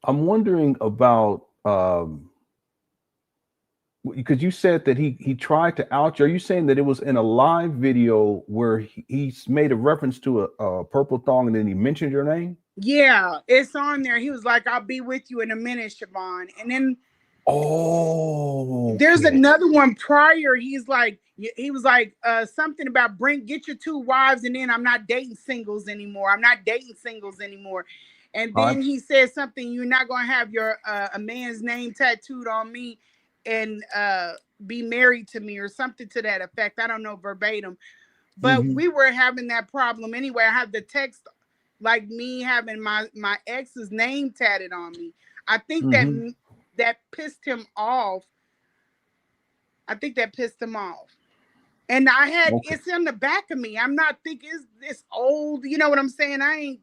I'm wondering about because you said that he tried to out you. Are you saying that it was in a live video where he's made a reference to a purple thong and then he mentioned your name? Yeah, it's on there. He was like, I'll be with you in a minute, Siobhan. And then there's another one prior. He was like something about get your 2 wives and then I'm not dating singles anymore. And then he said something, you're not going to have your a man's name tattooed on me and be married to me or something to that effect. I don't know verbatim. But we were having that problem anyway. I have the text like me having my ex's name tatted on me. I think that pissed him off. And I had it's in the back of me. I'm not thinking it's old. You know what I'm saying? I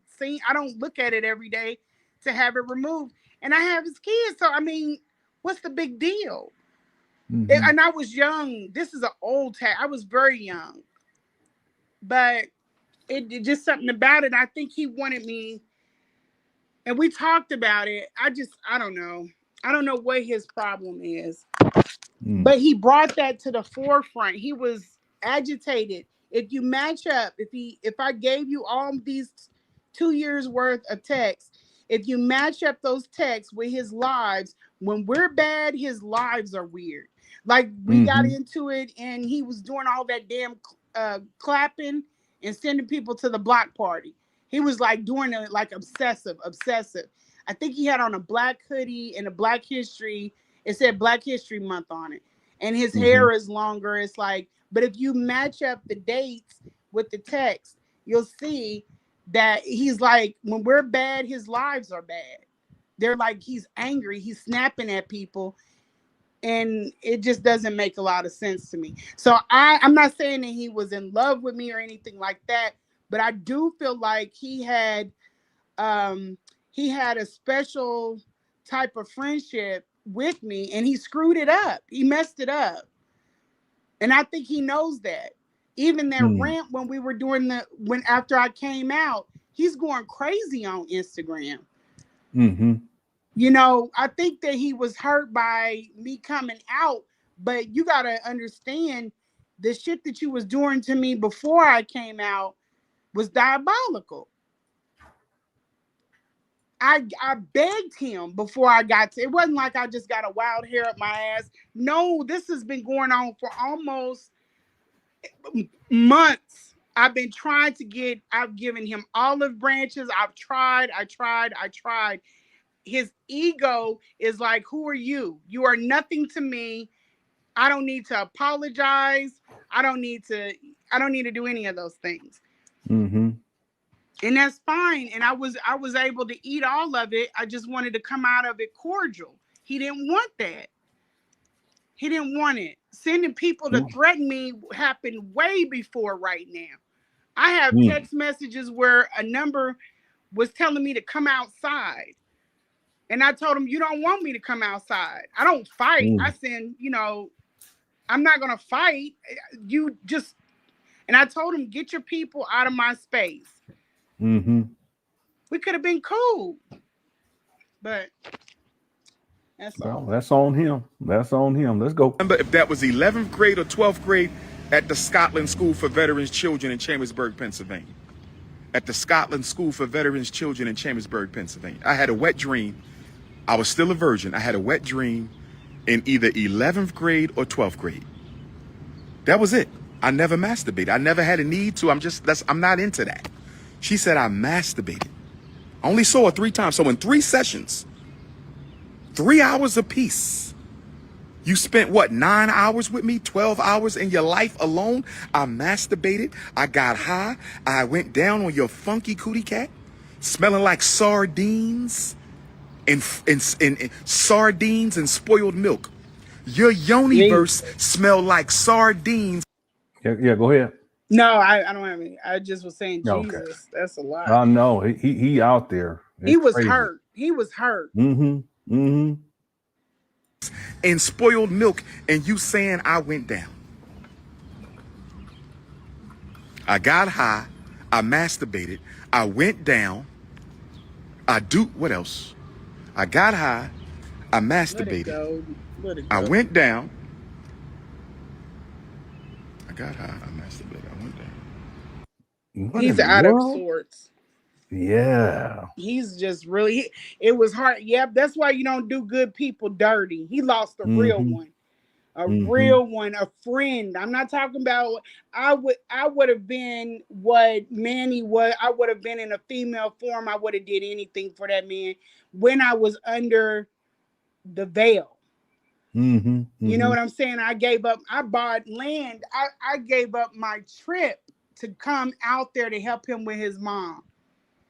don't look at it every day to have it removed. And I have his kids. So I mean, what's the big deal? And I was young. This is an old tag. I was very young. But it just something about it. I think he wanted me, and we talked about it. I don't know. I don't know what his problem is. But he brought that to the forefront. He was agitated. If you match up, if I gave you all these 2 years worth of texts, if you match up those texts with his lives, when we're bad, his lives are weird. Like we got into it and he was doing all that damn clapping and sending people to the block party. He was like doing it like obsessive. I think he had on a black hoodie and a Black History. It said Black History Month on it. And his hair is longer. It's like, but if you match up the dates with the text, you'll see that he's like, when we're bad, his lives are bad. They're like, he's angry. He's snapping at people. And it just doesn't make a lot of sense to me. So I'm not saying that he was in love with me or anything like that, but I do feel like he had a special type of friendship with me, and he screwed it up. He messed it up. And I think he knows that. Even that rant when we were doing after I came out, he's going crazy on Instagram. I think that he was hurt by me coming out, but you got to understand the shit that you was doing to me before I came out was diabolical. I begged him before I got to. It wasn't like I just got a wild hair up my ass. No, this has been going on for almost months. I've been trying to get. I've given him olive branches. I tried. His ego is like, who are you? You are nothing to me. I don't need to apologize. I don't need to do any of those things. Mm-hmm. And that's fine. And I was able to eat all of it. I just wanted to come out of it cordial. He didn't want that. He didn't want it. Sending people to threaten me happened way before right now. I have text messages where a number was telling me to come outside. And I told him, you don't want me to come outside. I don't fight. I said, I'm not going to fight. You just, and I told him, get your people out of my space. Mm-hmm. We could have been cool. But that's all. Well, that's on him. That's on him. Let's go. Remember if that was 11th grade or 12th grade at the Scotland School for Veterans Children in Chambersburg, Pennsylvania. At the Scotland School for Veterans Children in Chambersburg, Pennsylvania. I had a wet dream. I was still a virgin. I had a wet dream in either 11th grade or 12th grade. That was it. I never masturbated. I never had a need to. I'm not into that. She said I masturbated. I only saw her 3 times. So in 3 sessions, 3 hours apiece, you spent what, 9 hours with me, 12 hours in your life alone? I masturbated. I got high. I went down on your funky cootie cat, smelling like sardines. And sardines and spoiled milk. Your yoni-verse smell like sardines. Yeah, go ahead. No, I don't have any. I just was saying, Jesus, Okay. That's a lot. I know he out there. It's he was crazy. hurt. He was hurt. Mm-hmm. Mm-hmm. And spoiled milk, and you saying I went down. I got high. I masturbated. I went down. What else? I got high. I masturbated. Let it go. I went down. I got high. I masturbated. I went down. What He's in the out of world? sorts. Yeah. He's just really. It was hard. Yep. That's why you don't do good people dirty. He lost a real one. A real one, a friend. I'm not talking about. I would have been what Manny was. I would have been in a female form. I would have did anything for that man when I was under the veil. You know what I'm saying? I gave up. I bought land. I gave up my trip to come out there to help him with his mom.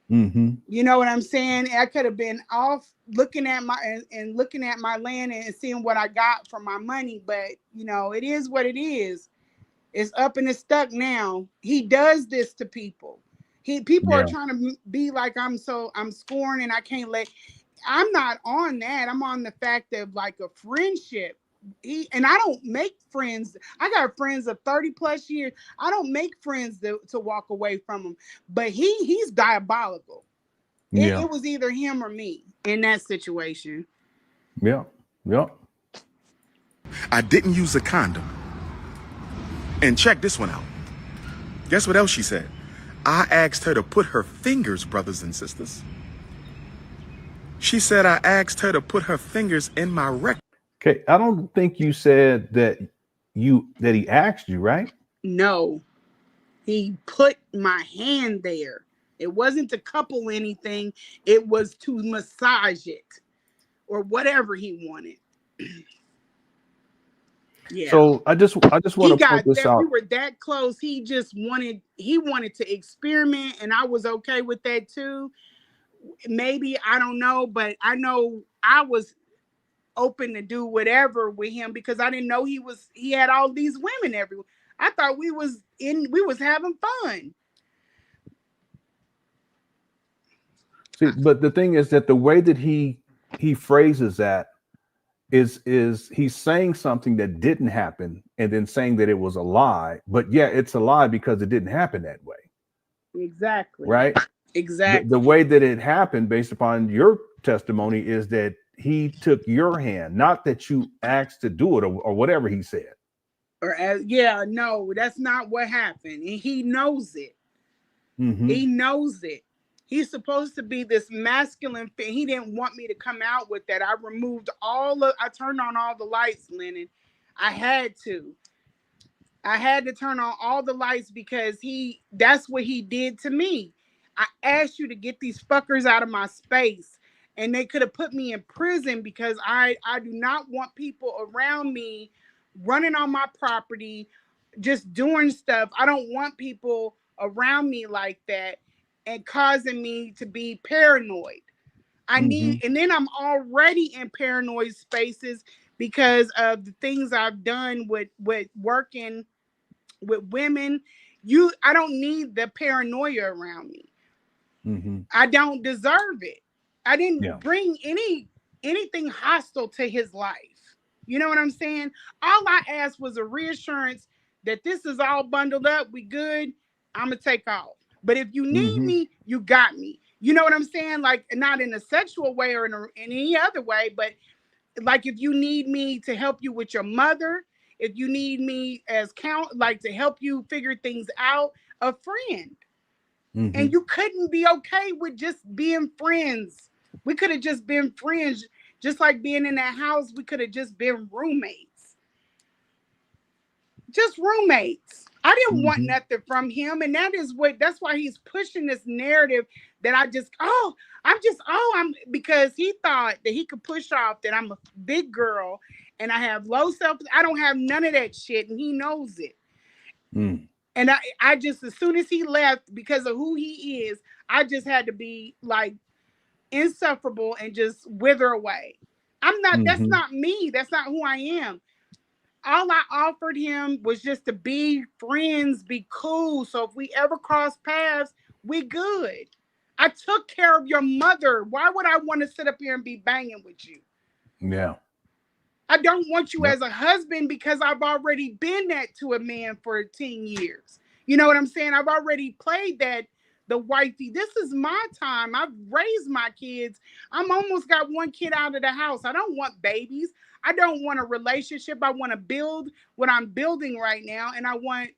You know what I'm saying? I could have been off looking at my land and seeing what I got for my money, but it is what it is. It's up and it's stuck now. He does this to people. People are trying to be like I'm scorned and I can't let. I'm not on that. I'm on the fact of like a friendship. And I don't make friends. I got friends of 30 plus years. I don't make friends to walk away from them. But he's diabolical. It was either him or me in that situation. Yeah. I didn't use a condom. And check this one out. Guess what else she said? I asked her to put her fingers, brothers and sisters. She said I asked her to put her fingers in my rectum. Okay, I don't think you said that he asked you, right? No, he put my hand there. It wasn't to couple anything. It was to massage it or whatever he wanted. Yeah. So I just want to point this out. We were that close. He wanted to experiment, and I was okay with that too. Maybe, I don't know, but I know I was open to do whatever with him because I didn't know he had all these women everywhere. I thought we was having fun. See, but the thing is that the way that he phrases that is he's saying something that didn't happen and then saying that it was a lie, but yeah, it's a lie because it didn't happen that way. Exactly. Right? Exactly. The way that it happened based upon your testimony is that he took your hand, not that you asked to do it or whatever he said. No, that's not what happened. And he knows it. He knows it. He's supposed to be this masculine thing. He didn't want me to come out with that. I turned on all the lights, Lenon. I had to turn on all the lights because that's what he did to me. I asked you to get these fuckers out of my space, and they could have put me in prison because I do not want people around me running on my property, just doing stuff. I don't want people around me like that and causing me to be paranoid. And then I'm already in paranoid spaces because of the things I've done with working with women. I don't need the paranoia around me. I don't deserve it. I didn't bring anything hostile to his life. You know what I'm saying? All I asked was a reassurance that this is all bundled up. We good. I'm gonna take off. But if you need me, you got me. You know what I'm saying? Like, not in a sexual way or in any other way, but like if you need me to help you with your mother, if you need me as to help you figure things out, a friend. And you couldn't be okay with just being friends. We could have just been friends, just like being in that house. We could have just been roommates. Just roommates. I didn't want nothing from him. And that's why he's pushing this narrative that because he thought that he could push off that I'm a big girl and I have low self. I don't have none of that shit. And he knows it. And I just, as soon as he left, because of who he is, I just had to be like insufferable and just wither away. That's not me. That's not who I am. All I offered him was just to be friends, be cool. So if we ever cross paths, we good. I took care of your mother. Why would I want to sit up here and be banging with you? Yeah. I don't want you as a husband because I've already been that to a man for 10 years. You know what I'm saying? I've already played the wifey. This is my time. I've raised my kids. I'm almost got one kid out of the house. I don't want babies. I don't want a relationship. I want to build what I'm building right now. And I want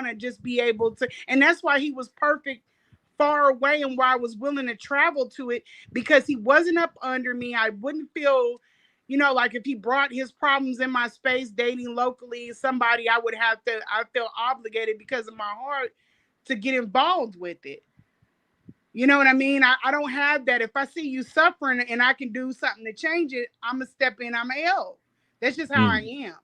to just be able to, and that's why he was perfect far away and why I was willing to travel to it, because he wasn't up under me. I wouldn't feel, like if he brought his problems in my space, dating locally, somebody I feel obligated because of my heart to get involved with it. You know what I mean? I don't have that. If I see you suffering and I can do something to change it, I'm going to step in, I'm going to help. That's just how I am.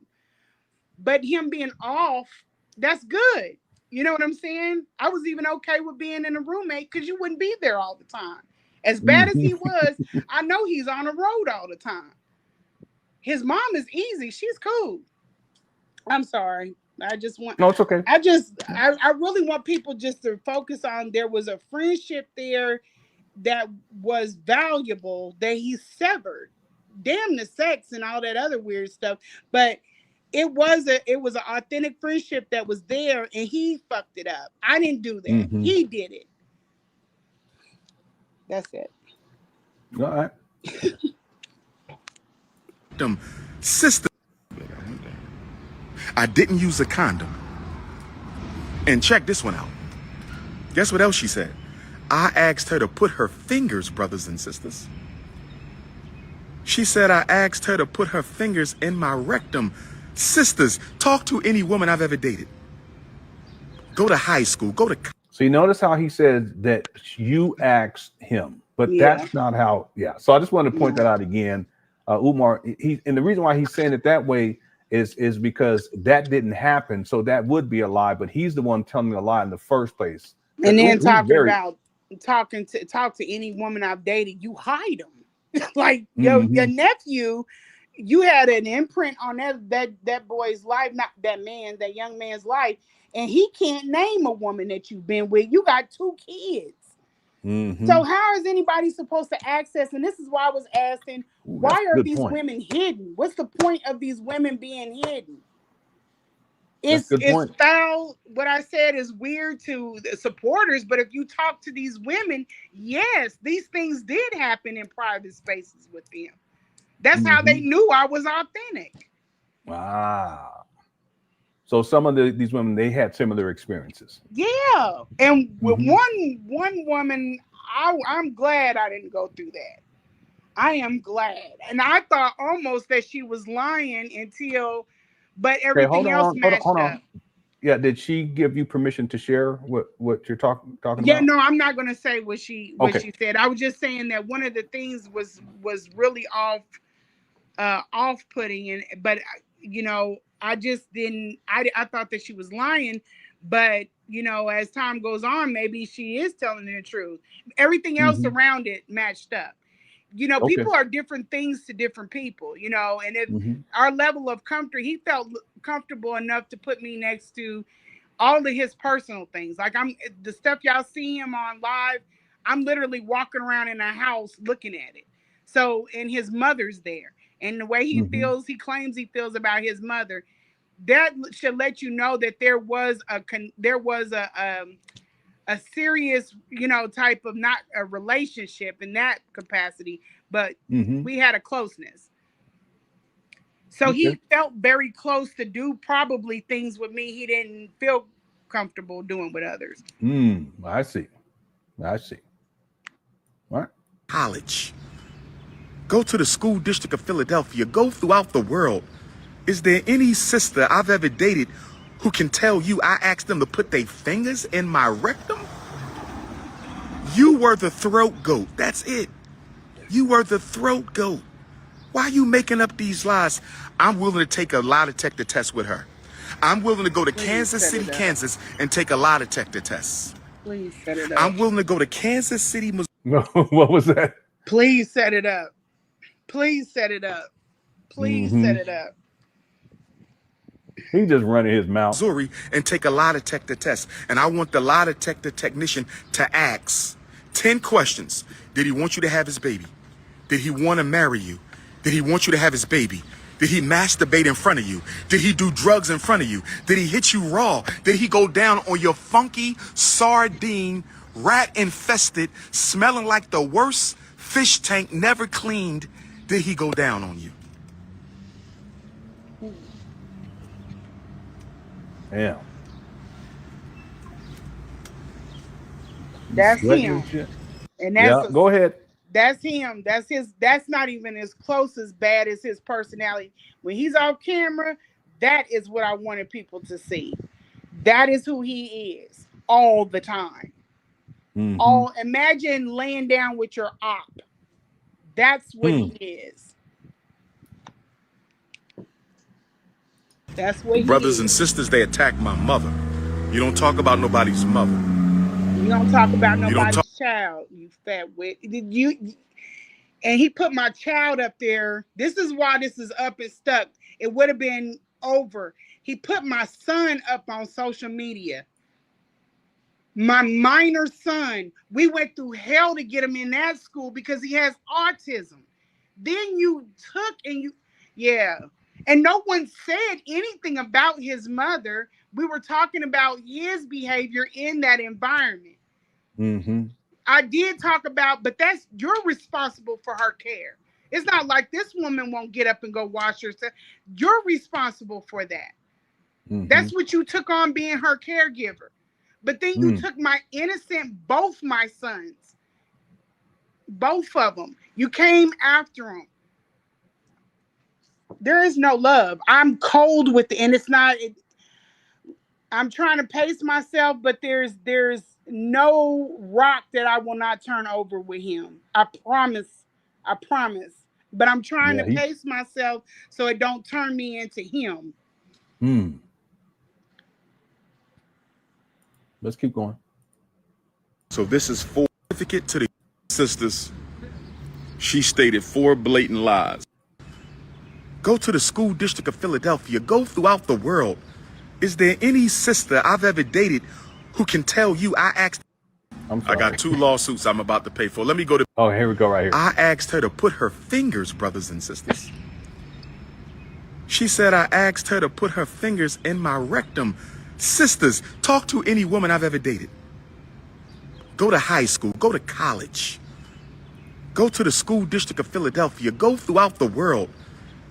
But him being off, that's good. You know what I'm saying? I was even okay with being in a roommate because you wouldn't be there all the time. As bad as he was, I know he's on the road all the time. His mom is easy. She's cool. I'm sorry. No, it's okay. I really want people just to focus on there was a friendship there that was valuable that he severed. Damn the sex and all that other weird stuff. But it was an authentic friendship that was there and he fucked it up. I didn't do that. He did it. That's it. All right. Sister, I didn't use a condom. And check this one out. Guess what else she said? I asked her to put her fingers, brothers and sisters. She said I asked her to put her fingers in my rectum. Sisters, talk to any woman I've ever dated. Go to high school, So you notice how he said that you asked him, but that's not how, So I just wanted to point that out again. Umar, and the reason why he's saying it that way is because that didn't happen. So that would be a lie, but he's the one telling the lie in the first place. And then talk to any woman I've dated, you hide them. Like your nephew, you had an imprint on that boy's life, not that young man's life, and he can't name a woman that you've been with. You got 2 kids. So how is anybody supposed to access? And this is why I was asking, why are these women hidden? What's the point of these women being hidden? It's foul. What I said is weird to the supporters, but if you talk to these women, yes, these things did happen in private spaces with them. That's how they knew I was authentic. Wow. So some of these women, they had similar experiences. Yeah. And with one woman, I'm glad I didn't go through that. I am glad. And I thought almost that she was lying until, but Okay, hold everything else on, matched hold up. on. Yeah, did she give you permission to share what you're talking Yeah, about? no, I'm not gonna say what she Okay. said. I was just saying that one of the things was really off putting, and but you know, I just didn't. I thought that she was lying, but you know, as time goes on, maybe she is telling the truth. Everything else Mm-hmm. around it matched up. You know, Okay. people are different things to different people. You know, and if Mm-hmm. our level of comfort, he felt comfortable enough to put me next to all of his personal things. Like I'm the stuff y'all see him on live, I'm literally walking around in a house looking at it. So, and his mother's there. And the way he Mm-hmm. feels, he claims he feels about his mother, that should let you know that there was a serious, you know, type of, not a relationship in that capacity, but Mm-hmm. we had a closeness. So Okay. he felt very close to do probably things with me he didn't feel comfortable doing with others. I see. I see. All right. College. Go to the school district of Philadelphia. Go throughout the world. Is there any sister I've ever dated who can tell you I asked them to put their fingers in my rectum? You were the throat goat. That's it. You were the throat goat. Why are you making up these lies? I'm willing to take a lie detector test with her. I'm willing to go to Kansas City, Kansas, and take a lie detector test. Please set it up. I'm willing to go to Kansas City, Missouri. What was that? Please set it up. Please set it up. Please set it up. He just running his mouth. Missouri, and take a lie detector test. And I want the lie detector technician to ask 10 questions. Did he want you to have his baby? Did he want to marry you? Did he want you to have his baby? Did he masturbate in front of you? Did he do drugs in front of you? Did he hit you raw? Did he go down on your funky, sardine, rat-infested, smelling like the worst fish tank never cleaned? Did he go down on you? Yeah. That's Sweating him. and shit. And Yeah. Go ahead. That's him. That's his. That's not even as close as bad as his personality. When he's off camera, that is what I wanted people to see. That is who he is all the time. Mm-hmm. Imagine laying down with your op. That's what he is. That's what he Brothers is. and sisters, they attack my mother. You don't talk about nobody's mother. You don't talk about nobody's child, you fat wit. And he put my child up there. This is why this is up and stuck. It would have been over. He put my son up on social media. My minor son. We went through hell to get him in that school because he has autism. Then you took and yeah. And no one said anything about his mother. We were talking about his behavior in that environment. Mm-hmm. I did talk about, but you're responsible for her care. It's not like this woman won't get up and go wash herself. You're responsible for that. Mm-hmm. That's what you took on, being her caregiver. But then you took both my sons, both of them. You came after them. There is no love. I'm cold with it, and it's not. I'm trying to pace myself, but there's no rock that I will not turn over with him. I promise. But I'm trying to pace myself so it don't turn me into him. Let's keep going. So this is for certificate to the sisters. She stated 4 blatant lies. Go to the school district of Philadelphia. Go throughout the world. Is there any sister I've ever dated who can tell you I asked? I got 2 lawsuits I'm about to pay for. Let me go to. Oh, here we go right here. I asked her to put her fingers, brothers and sisters. She said I asked her to put her fingers in my rectum. Sisters, talk to any woman I've ever dated. Go to high school. Go to college. Go to the school district of Philadelphia. Go throughout the world.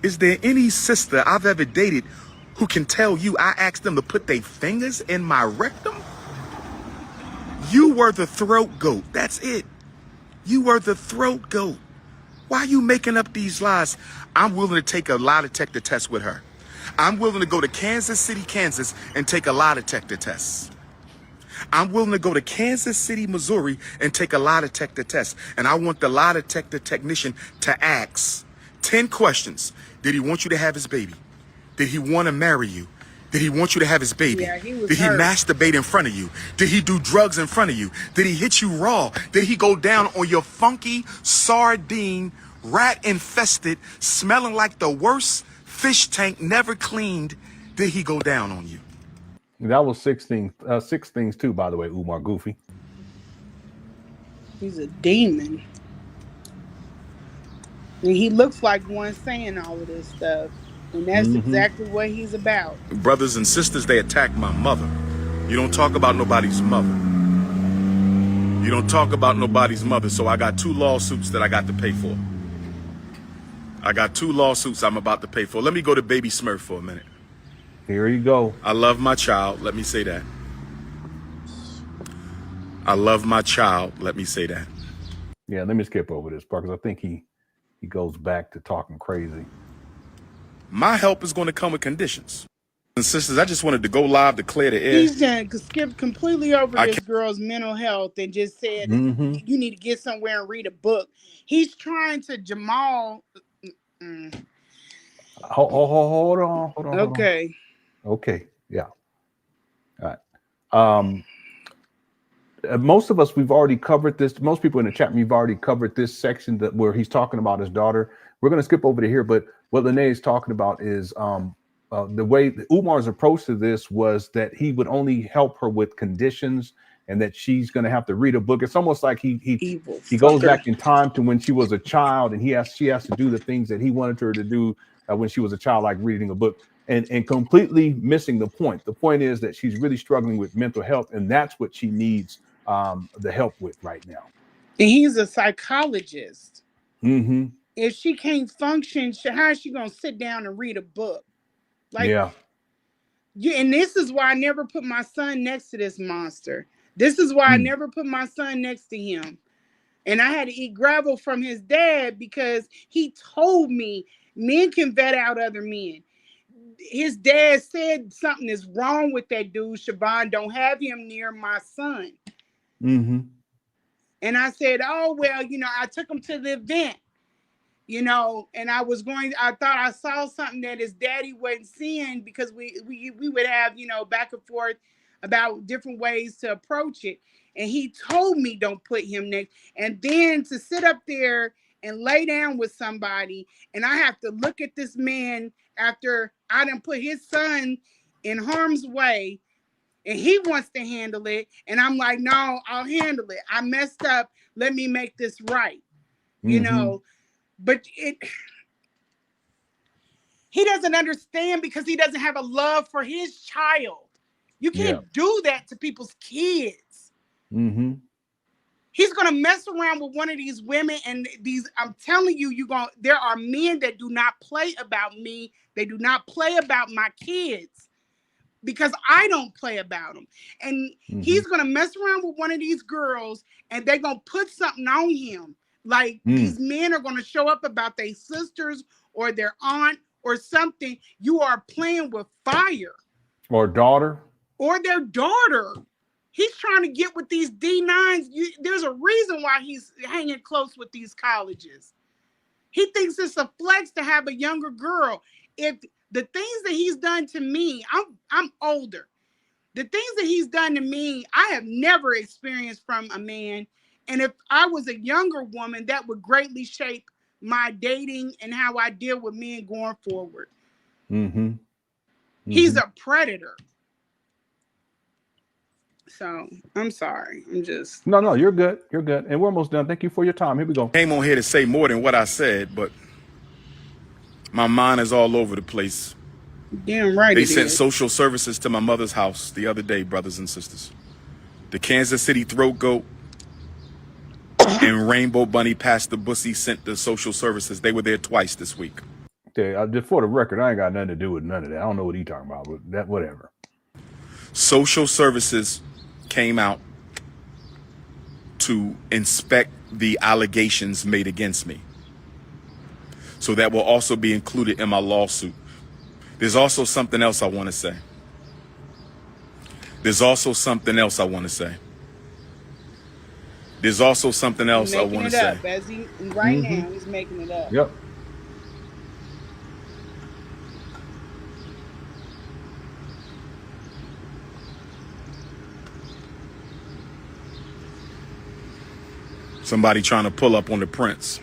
Is there any sister I've ever dated who can tell you I asked them to put their fingers in my rectum? You were the throat goat. That's it. You were the throat goat. Why are you making up these lies? I'm willing to take a lie detector test with her. I'm willing to go to Kansas City, Kansas, and take a lie detector test. I'm willing to go to Kansas City, Missouri, and take a lie detector test. And I want the lie detector technician to ask 10 questions. Did he want you to have his baby? Did he want to marry you? Did he want you to have his baby? Yeah, he was Did he hurt. masturbate in front of you? Did he do drugs in front of you? Did he hit you raw? Did he go down on your funky, sardine, rat-infested, smelling like the worst fish tank never cleaned? Did he go down on you? That was six things too, by the way, Umar Goofy. He's a demon. And he looks like one saying all of this stuff. And that's exactly what he's about. Brothers and sisters, they attacked my mother. You don't talk about nobody's mother. You don't talk about nobody's mother. So I got 2 lawsuits that I got to pay for. I got 2 lawsuits I'm about to pay for. Let me go to Baby Smurf for a minute. Here you go. I love my child. Let me say that. I love my child. Let me say that. Yeah, let me skip over this part because I think he goes back to talking crazy. My help is going to come with conditions. And sisters, I just wanted to go live to clear the air. He's just skipped completely over this girl's mental health and just said, you need to get somewhere and read a book. He's trying to Jamal. Hold on. Okay. Okay. Yeah. All right. Most of us, we've already covered this. Most people in the chat, we've already covered this section where he's talking about his daughter. We're going to skip over to here, but what Lanae is talking about is the way Umar's approach to this was that he would only help her with conditions and that she's going to have to read a book. It's almost like he goes back in time to when she was a child and she has to do the things that he wanted her to do when she was a child, like reading a book. And completely missing the point. The point is that she's really struggling with mental health, and that's what she needs the help with right now. And he's a psychologist. Mm-hmm. If she can't function, how is she going to sit down and read a book? Like, yeah. And this is why I never put my son next to this monster. This is why I never put my son next to him. And I had to eat gravel from his dad because he told me men can vet out other men. His dad said something is wrong with that dude, Siobhan. Don't have him near my son. Mm-hmm. And I said, oh, well, I took him to the event, and I thought I saw something that his daddy wasn't seeing because we would have, back and forth about different ways to approach it. And he told me don't put him next. And then to sit up there and lay down with somebody, and I have to look at this man after I done put his son in harm's way, and he wants to handle it, and I'm like, no, I'll handle it. I messed up. Let me make this right. But he doesn't understand because he doesn't have a love for his child. You can't do that to people's kids. Mm-hmm. He's gonna mess around with one of these women, and I'm telling you, there are men that do not play about me. They do not play about my kids because I don't play about them. And he's gonna mess around with one of these girls, and they're gonna put something on him. Like these men are gonna show up about their sisters or their aunt or something. You are playing with fire. Or daughter. Or their daughter. He's trying to get with these D9s. There's a reason why he's hanging close with these colleges. He thinks it's a flex to have a younger girl. If the things that he's done to me, I'm older. The things that he's done to me, I have never experienced from a man. And if I was a younger woman, that would greatly shape my dating and how I deal with men going forward. Mm-hmm. He's a predator. So I'm sorry. No, you're good. You're good. And we're almost done. Thank you for your time. Here we go. Came on here to say more than what I said, but my mind is all over the place. Damn right. They sent social services to my mother's house the other day, brothers and sisters. The Kansas City Throat Goat and Rainbow Bunny Pastor Bussy sent the social services. They were there twice this week. Okay, just for the record, I ain't got nothing to do with none of that. I don't know what he's talking about, but that whatever. Social services came out to inspect the allegations made against me. So that will also be included in my lawsuit. There's also something else I want to say. There's also something else I want to say. There's also something else I want to say. As he right now, he's making it up. Yep. Somebody trying to pull up on the prince.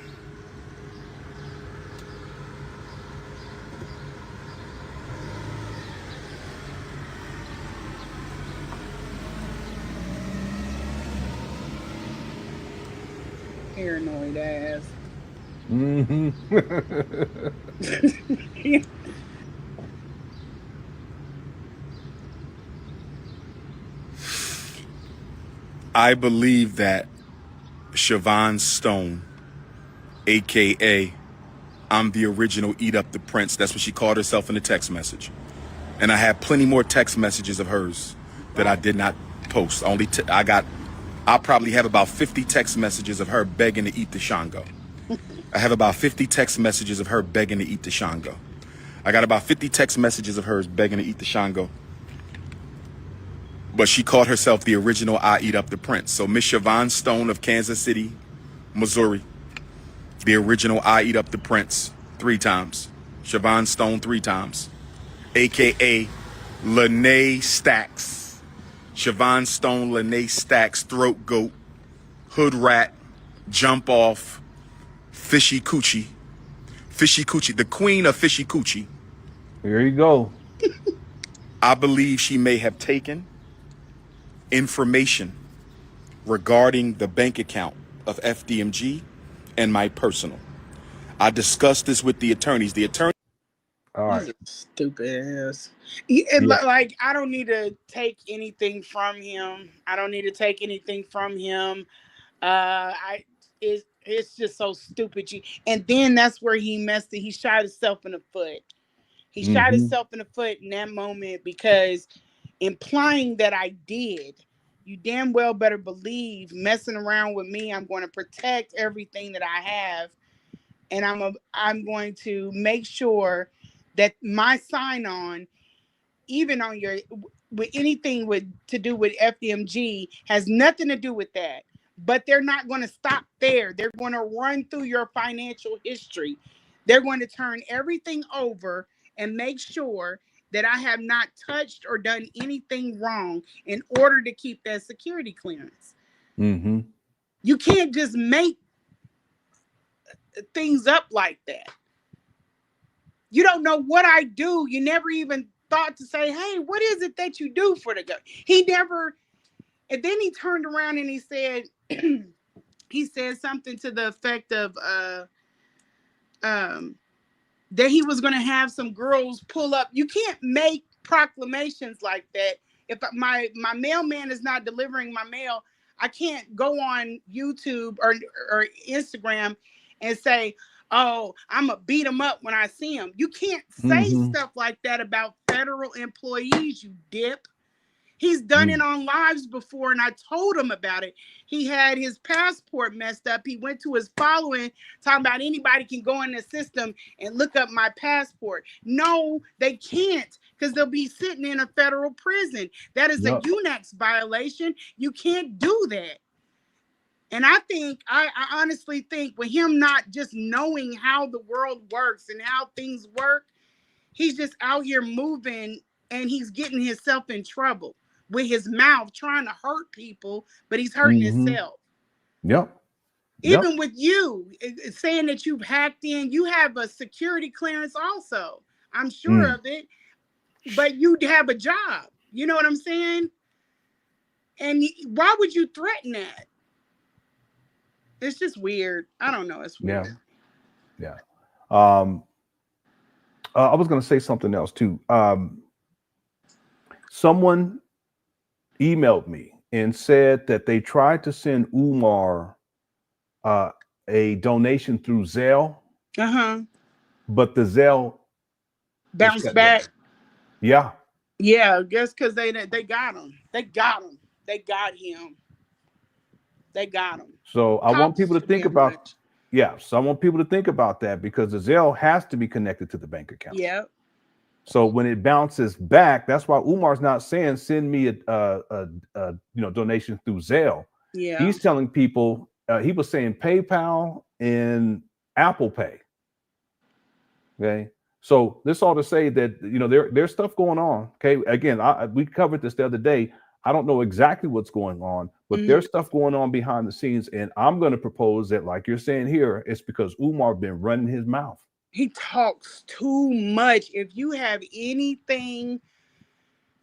Paranoid ass. I believe that Siobhan Stone, a.k.a. I'm the original Eat Up the Prince. That's what she called herself in the text message. And I have plenty more text messages of hers that I did not post. I'll probably have about 50 text messages of her begging to eat the Shango. I have about 50 text messages of her begging to eat the Shango. I got about 50 text messages of hers begging to eat the Shango. But she called herself the original I Eat Up the Prince. So Miss Siobhan Stone of Kansas City, Missouri, the original I Eat Up the Prince 3 times. Siobhan Stone 3 times. a.k.a. Lanae Stacks. Siobhan Stone, Lanae Stacks, Throat Goat, Hood Rat, Jump Off, Fishy Coochie. Fishy Coochie, the queen of Fishy Coochie. Here you go. I believe she may have taken information regarding the bank account of FDMG and my personal. I discussed this with the attorneys. The attorney. All right. Stupid ass. Like, I don't need to take anything from him. It's just so stupid. And then that's where he messed it. He shot himself in the foot. He shot himself in the foot in that moment, because implying that I did, you damn well better believe messing around with me, I'm going to protect everything that I have, and I'm going to make sure that my sign on, even on your with anything to do with FDMG, has nothing to do with that. But they're not going to stop there. They're going to run through your financial history. They're going to turn everything over and make sure that I have not touched or done anything wrong in order to keep that security clearance. You can't just make things up like that. You don't know what I do. You never even thought to say, hey, what is it that you do for the government? He never. And then he turned around and he said, he said something to the effect of that he was going to have some girls pull up. You can't make proclamations like that. If my mailman is not delivering my mail, I can't go on YouTube or Instagram and say, oh, I'm going to beat him up when I see him. You can't say stuff like that about federal employees, you dip. He's done it on lives before, and I told him about it. He had his passport messed up. He went to his following, talking about anybody can go in the system and look up my passport. No, they can't, because they'll be sitting in a federal prison. That is a UNAX violation. You can't do that. And I honestly think with him not just knowing how the world works and how things work, he's just out here moving, and he's getting himself in trouble with his mouth, trying to hurt people, but he's hurting himself. Even with you saying that you've hacked in, you have a security clearance also. I'm sure of it, but you have a job. You know what I'm saying? And why would you threaten that? It's just weird. I don't know. It's weird. Yeah. I was going to say something else too. Someone emailed me and said that they tried to send Umar a donation through Zelle, but the Zelle bounced back. Yeah, I guess because they got him. They got him. They got him. They got him. So I want people to think about, much. so I want people to think about that, because the Zelle has to be connected to the bank account. Yeah. So when it bounces back, that's why Umar's not saying send me a donation through Zelle. Yeah. He's telling people, he was saying PayPal and Apple Pay. Okay. So this all to say that, there's stuff going on. Okay. Again, we covered this the other day. I don't know exactly what's going on, but there's stuff going on behind the scenes. And I'm going to propose that, like you're saying here, it's because Umar been running his mouth. He talks too much. If you have anything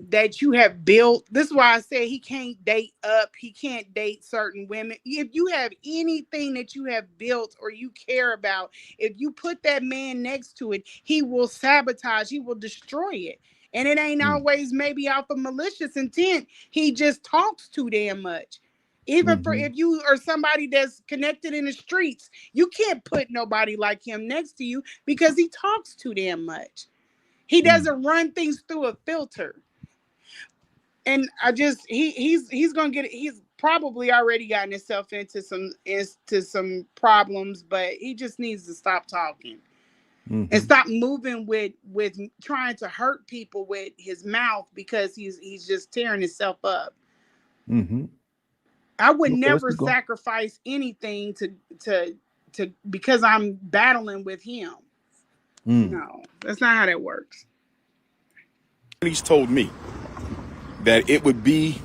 that you have built, this is why I say he can't date up. He can't date certain women. If you have anything that you have built or you care about, if you put that man next to it, he will sabotage, he will destroy it. And it ain't always maybe out of malicious intent. He just talks too damn much. Even for if you are somebody that's connected in the streets, you can't put nobody like him next to you because he talks too damn much. He doesn't run things through a filter. And I just he's gonna get it. He's probably already gotten himself into some problems, but he just needs to stop talking and stop moving with trying to hurt people with his mouth, because he's just tearing himself up. I would never sacrifice anything to because I'm battling with him. No, that's not how that works. He's told me that it would be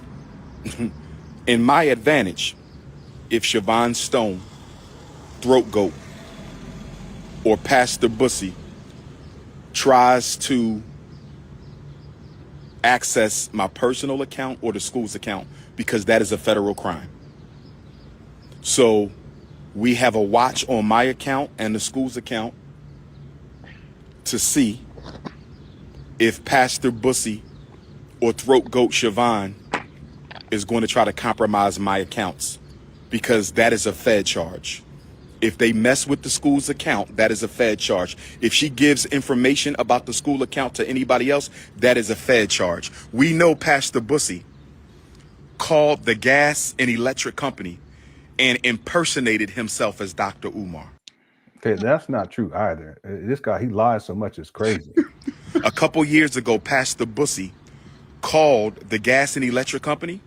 in my advantage if Siobhan Stone, Throat Goat, or Pastor Bussy tries to access my personal account or the school's account, because that is a federal crime. So we have a watch on my account and the school's account to see if Pastor Bussy or Throat Goat Siobhan is going to try to compromise my accounts, because that is a Fed charge. If they mess with the school's account, that is a Fed charge. If she gives information about the school account to anybody else, that is a Fed charge. We know Pastor Bussy called the gas and electric company and impersonated himself as Dr. Umar. Okay, that's not true either. This guy, he lies so much, it's crazy. A couple years ago, Pastor Bussy called the gas and electric company.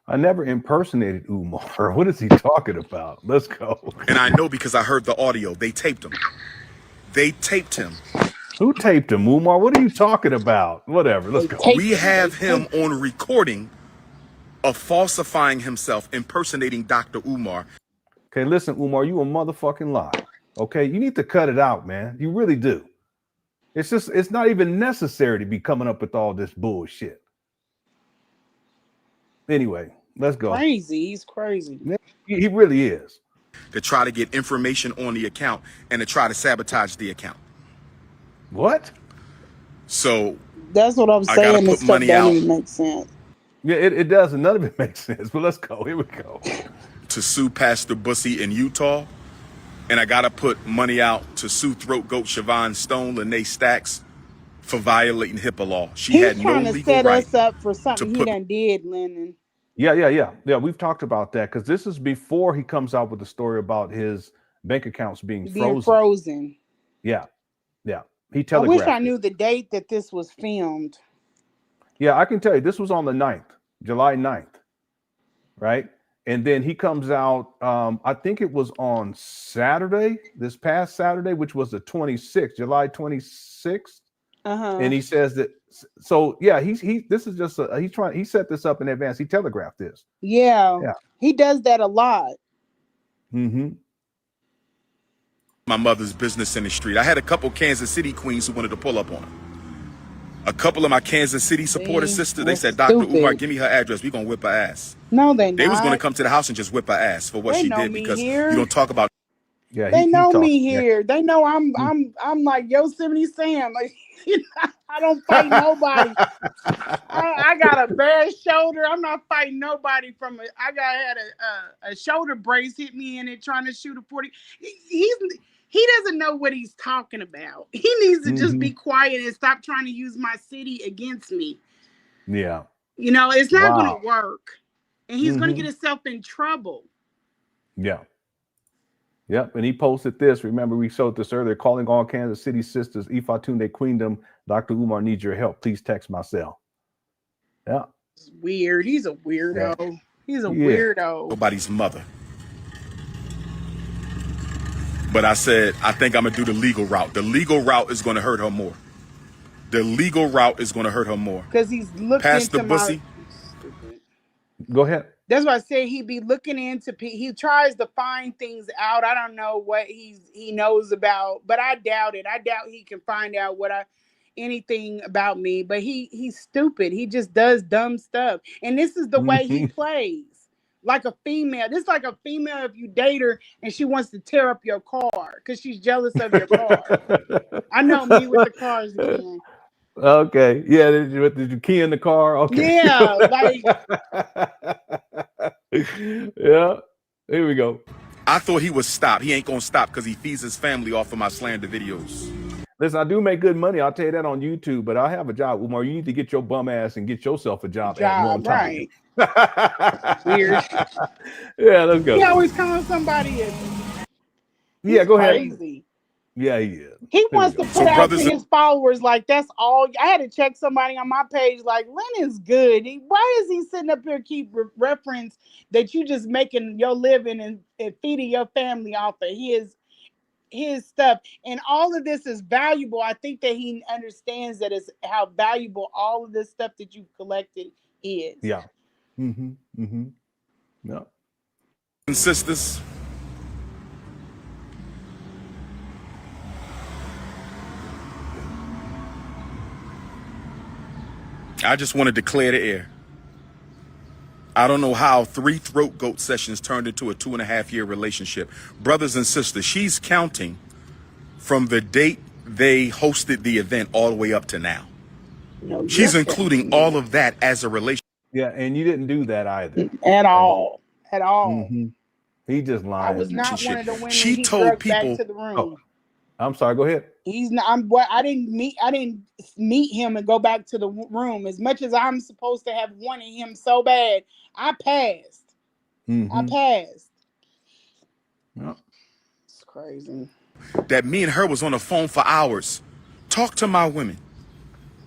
I never impersonated Umar. What is he talking about? Let's go. And I know because I heard the audio. They taped him. They taped him. Who taped him, Umar? What are you talking about? Whatever, let's go. We have him on recording of falsifying himself, impersonating Dr. Umar. Okay, listen, Umar, you a motherfucking lie. Okay, you need to cut it out, man. You really do. It's not even necessary to be coming up with all this bullshit. Anyway, let's go. Crazy. He's crazy. He really is. To try to get information on the account and to try to sabotage the account. What? So that's what I'm saying. I gotta put money out. Doesn't make sense. Yeah, it doesn't. None of it makes sense. But let's go. Here we go. To sue Pastor Bussy in Utah. And I got to put money out to sue Throat Goat Siobhan Stone, Lanae Stacks, for violating HIPAA law. She had no legal right. He's trying to set us up for something he done did, Lenon. Yeah. We've talked about that, because this is before he comes out with the story about his bank accounts being frozen. Yeah. He telegraphed. I wish I knew the date that this was filmed. Yeah, I can tell you, this was on the 9th, July 9th, right? And then he comes out, I think it was on Saturday, this past Saturday, which was the 26th, July 26th. And he says that, so yeah, this is just, he set this up in advance. He telegraphed this. Yeah. He does that a lot. My mother's business in the street. I had a couple Kansas City queens who wanted to pull up on her. A couple of my Kansas City supporter sisters, they said, Dr. Umar, give me her address. We're going to whip her ass. No, they was going to come to the house and just whip her ass for what she did, because you don't talk about. Yeah, they know me here. They know I'm like Yosemite Sam. Like, I don't fight nobody. I got a bad shoulder. I'm not fighting nobody I had a shoulder brace hit me in it trying to shoot a 40. He doesn't know what he's talking about. He needs to just be quiet and stop trying to use my city against me. Yeah. It's not going to work. and he's going to get himself in trouble. Yeah. Yep. And he posted this. Remember, we showed this earlier. Calling all Kansas City sisters, Ifatunde Queendom. Dr. Umar needs your help. Please text my cell. Yeah. It's weird. He's a weirdo. Yeah. He's a weirdo. Nobody's mother. But I said, I think I'm going to do the legal route. The legal route is going to hurt her more. The legal route is going to hurt her more. Because he's looking Past the into bussy. Stupid. Go ahead. That's why I say he be looking into. He tries to find things out. I don't know what he knows about, but I doubt it. I doubt he can find out anything about me. But he's stupid. He just does dumb stuff, and this is the way he plays. Like a female. This is like a female if you date her and she wants to tear up your car because she's jealous of your car. I know me with the cars again. Okay. Yeah. Did you key in the car? Okay. Yeah. Like. Yeah. Here we go. I thought he would stop. He ain't going to stop because he feeds his family off of my slander videos. Listen, I do make good money. I'll tell you that on YouTube, but I have a job. Umar, you need to get your bum ass and get yourself a job at one time. Right. Weird. Yeah, let's go. He always calling somebody Yeah, go ahead. Crazy. Yeah, he is. He wants to put So out brothers to his followers like that's all. I had to check somebody on my page like Lenon's good. Why is he sitting up here keep reference that you just making your living and feeding your family off of his stuff? And all of this is valuable. I think that he understands that it's how valuable all of this stuff that you've collected is. Yeah. No. And sisters, I just want to declare the air. I don't know how 3 throat goat sessions turned into a 2.5-year relationship. Brothers and sisters, she's counting from the date they hosted the event all the way up to now. No, She's including all of that as a relationship. Yeah, and you didn't do that either. At all. At all. He just lied. I was not one of the women She he told drugged people. back to the room. Oh, I'm sorry. Go ahead. He's not. I didn't meet him and go back to the room. As much as I'm supposed to have wanted him so bad, I passed. I passed. Yep. It's crazy. That me and her was on the phone for hours. Talk to my women.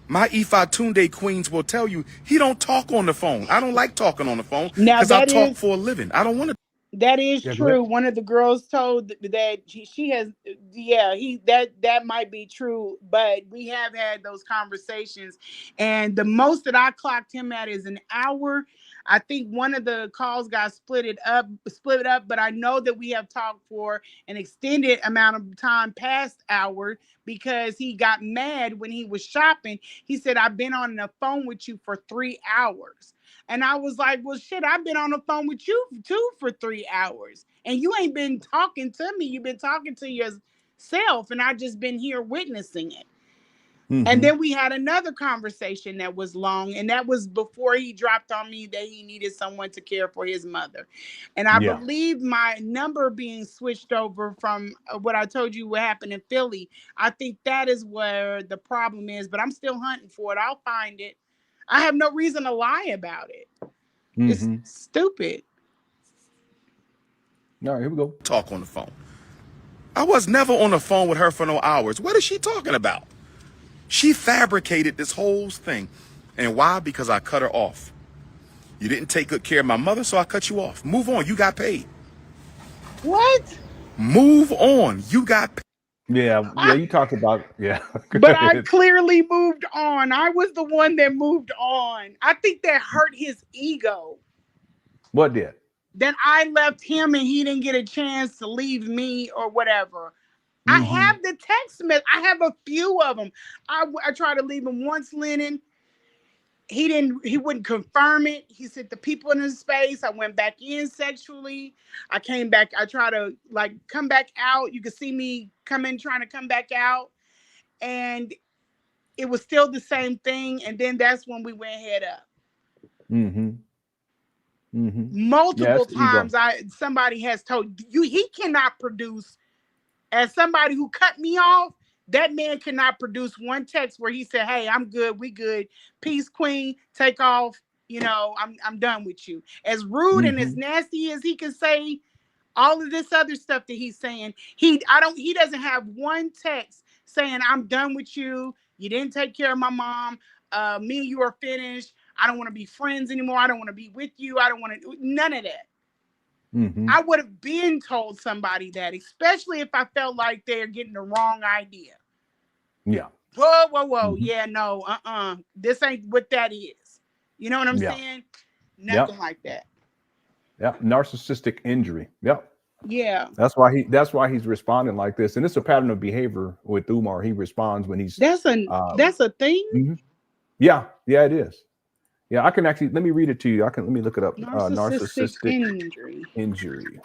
My Ifatunde queens will tell you he don't talk on the phone. I don't like talking on the phone because I talk for a living. I don't want to. That is true. One of the girls told that she has, that might be true, but we have had those conversations, and the most that I clocked him at is an hour. I think one of the calls got split up, but I know that we have talked for an extended amount of time past hour because he got mad when he was shopping. He said, I've been on the phone with you for 3 hours. And I was like, well, shit, I've been on the phone with you too for 3 hours. And you ain't been talking to me. You've been talking to yourself. And I just been here witnessing it. And then we had another conversation that was long. And that was before he dropped on me that he needed someone to care for his mother. And I believe my number being switched over from what I told you what happened in Philly. I think that is where the problem is. But I'm still hunting for it. I'll find it. I have no reason to lie about it. It's stupid. All right, here we go. Talk on the phone. I was never on the phone with her for no hours. What is she talking about? She fabricated this whole thing. And why? Because I cut her off. You didn't take good care of my mother, so I cut you off. Move on. You got paid. What? Move on. You got paid. Yeah, you talked about, But I clearly moved on. I was the one that moved on. I think that hurt his ego. What did? That I left him and he didn't get a chance to leave me or whatever. I have the text message. I have a few of them. I tried to leave him once, Lenon. He wouldn't confirm it. He said the people in his space. I went back in sexually. I came back. I tried to come back out. You could see me come in trying to come back out. And it was still the same thing. And then that's when we went head up. Multiple times somebody has told you he cannot produce. As somebody who cut me off, that man cannot produce one text where he said, hey, I'm good. We good. Peace, queen. Take off. you know, I'm done with you. As rude and as nasty as he can say all of this other stuff that he's saying, he doesn't have one text saying I'm done with you. You didn't take care of my mom. Me and you are finished. I don't want to be friends anymore. I don't want to be with you. I don't want to do none of that. I would have been told somebody that, especially if I felt like they're getting the wrong idea. Yeah. Whoa. Yeah, no, this ain't what that is. You know what I'm saying? Nothing like that. Yeah. Narcissistic injury. Yep. Yeah. That's why he's responding like this. And it's a pattern of behavior with Umar. He responds when he's that's a thing. Yeah, it is. Yeah, I can actually let me read it to you. Let me look it up. Narcissistic injury.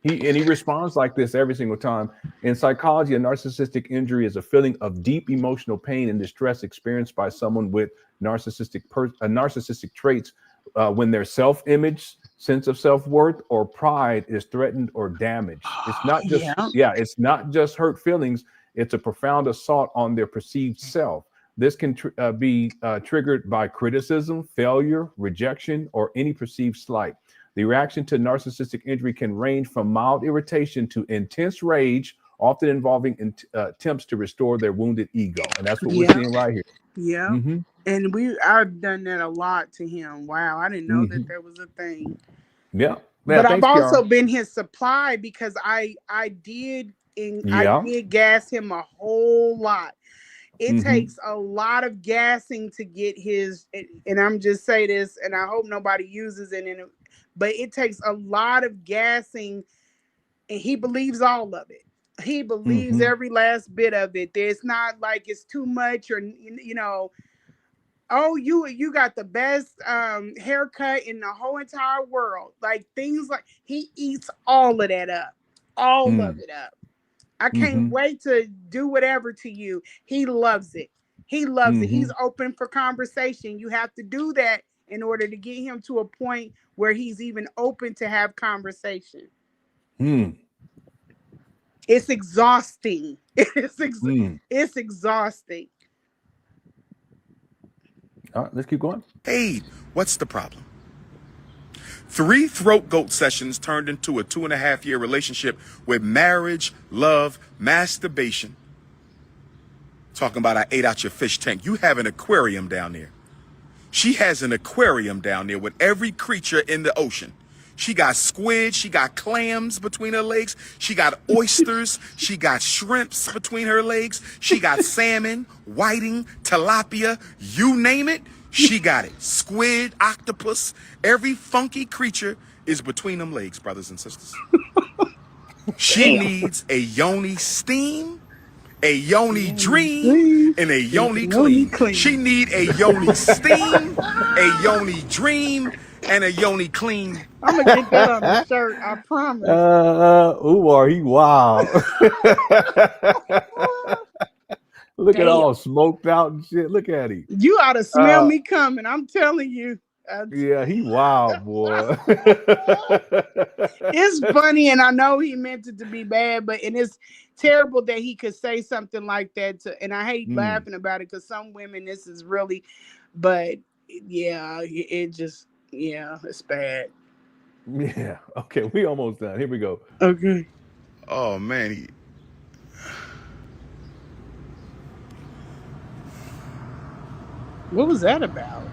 He responds like this every single time. In psychology, a narcissistic injury is a feeling of deep emotional pain and distress experienced by someone with narcissistic traits when their self-image, sense of self-worth, or pride is threatened or damaged. It's not just it's not just hurt feelings. It's a profound assault on their perceived self. This can be triggered by criticism, failure, rejection, or any perceived slight. The reaction to narcissistic injury can range from mild irritation to intense rage, often involving attempts to restore their wounded ego. And that's what we're seeing right here. Yeah. And I've done that a lot to him. Wow. I didn't know that was a thing. Yeah. But I've also been his supply because I did gas him a whole lot. It takes a lot of gassing to get his, and I'm just say this, and I hope nobody uses it but it takes a lot of gassing, and he believes all of it. He believes every last bit of it. There's not like it's too much, or you know, oh, you got the best haircut in the whole entire world. Like things like he eats all of that up, all of it up. I can't wait to do whatever to you. He loves it. He loves it. He's open for conversation. You have to do that in order to get him to a point where he's even open to have conversation. It's exhausting. It's exhausting. All right, let's keep going. Hey, what's the problem? 3 throat goat sessions turned into a 2.5-year relationship with marriage, love, masturbation. Talking about I ate out your fish tank. You have an aquarium down there. She has an aquarium down there with every creature in the ocean. She got squid, she got clams between her legs, she got oysters, she got shrimps between her legs, she got salmon, whiting, tilapia, you name it, she got it. Squid, octopus, every funky creature is between them legs, brothers and sisters. She needs a yoni steam, a yoni dream, and a yoni clean. She need a yoni steam, a yoni dream, and a yoni clean. I'm gonna get that on the shirt, I promise. Umar, he wild. Look at all smoked out and shit. Look at him. You ought to smell me coming. I'm telling you. Yeah, he wild, boy. It's funny, and I know he meant it to be bad, and it's terrible that he could say something like that. And I hate laughing about it because some women, this is really, but yeah, it just, it's bad. Yeah. Okay, we almost done. Here we go. Okay. Oh man, what was that about?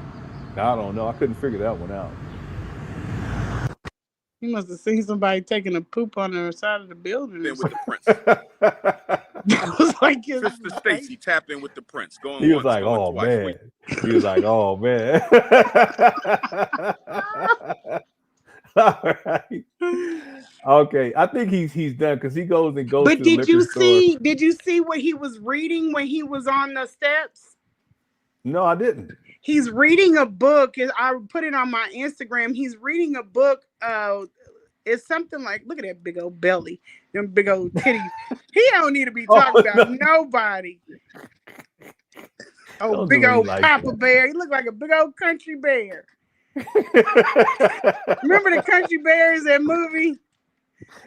I don't know. I couldn't figure that one out. He must have seen somebody taking a poop on the side of the building. With the prince. It was like his Sister Stacy tapped in with the prince. He was like, "Oh man." He was like, "Oh man." All right. Okay, I think he's done because he goes. But did you see what he was reading when he was on the steps? No, I didn't. He's reading a book. I put it on my Instagram. He's reading a book. It's something like, look at that big old belly, them big old titties. He don't need to be talking about nobody. Oh, don't big old Papa Bear. He looked like a big old country bear. Remember the Country Bears, that movie?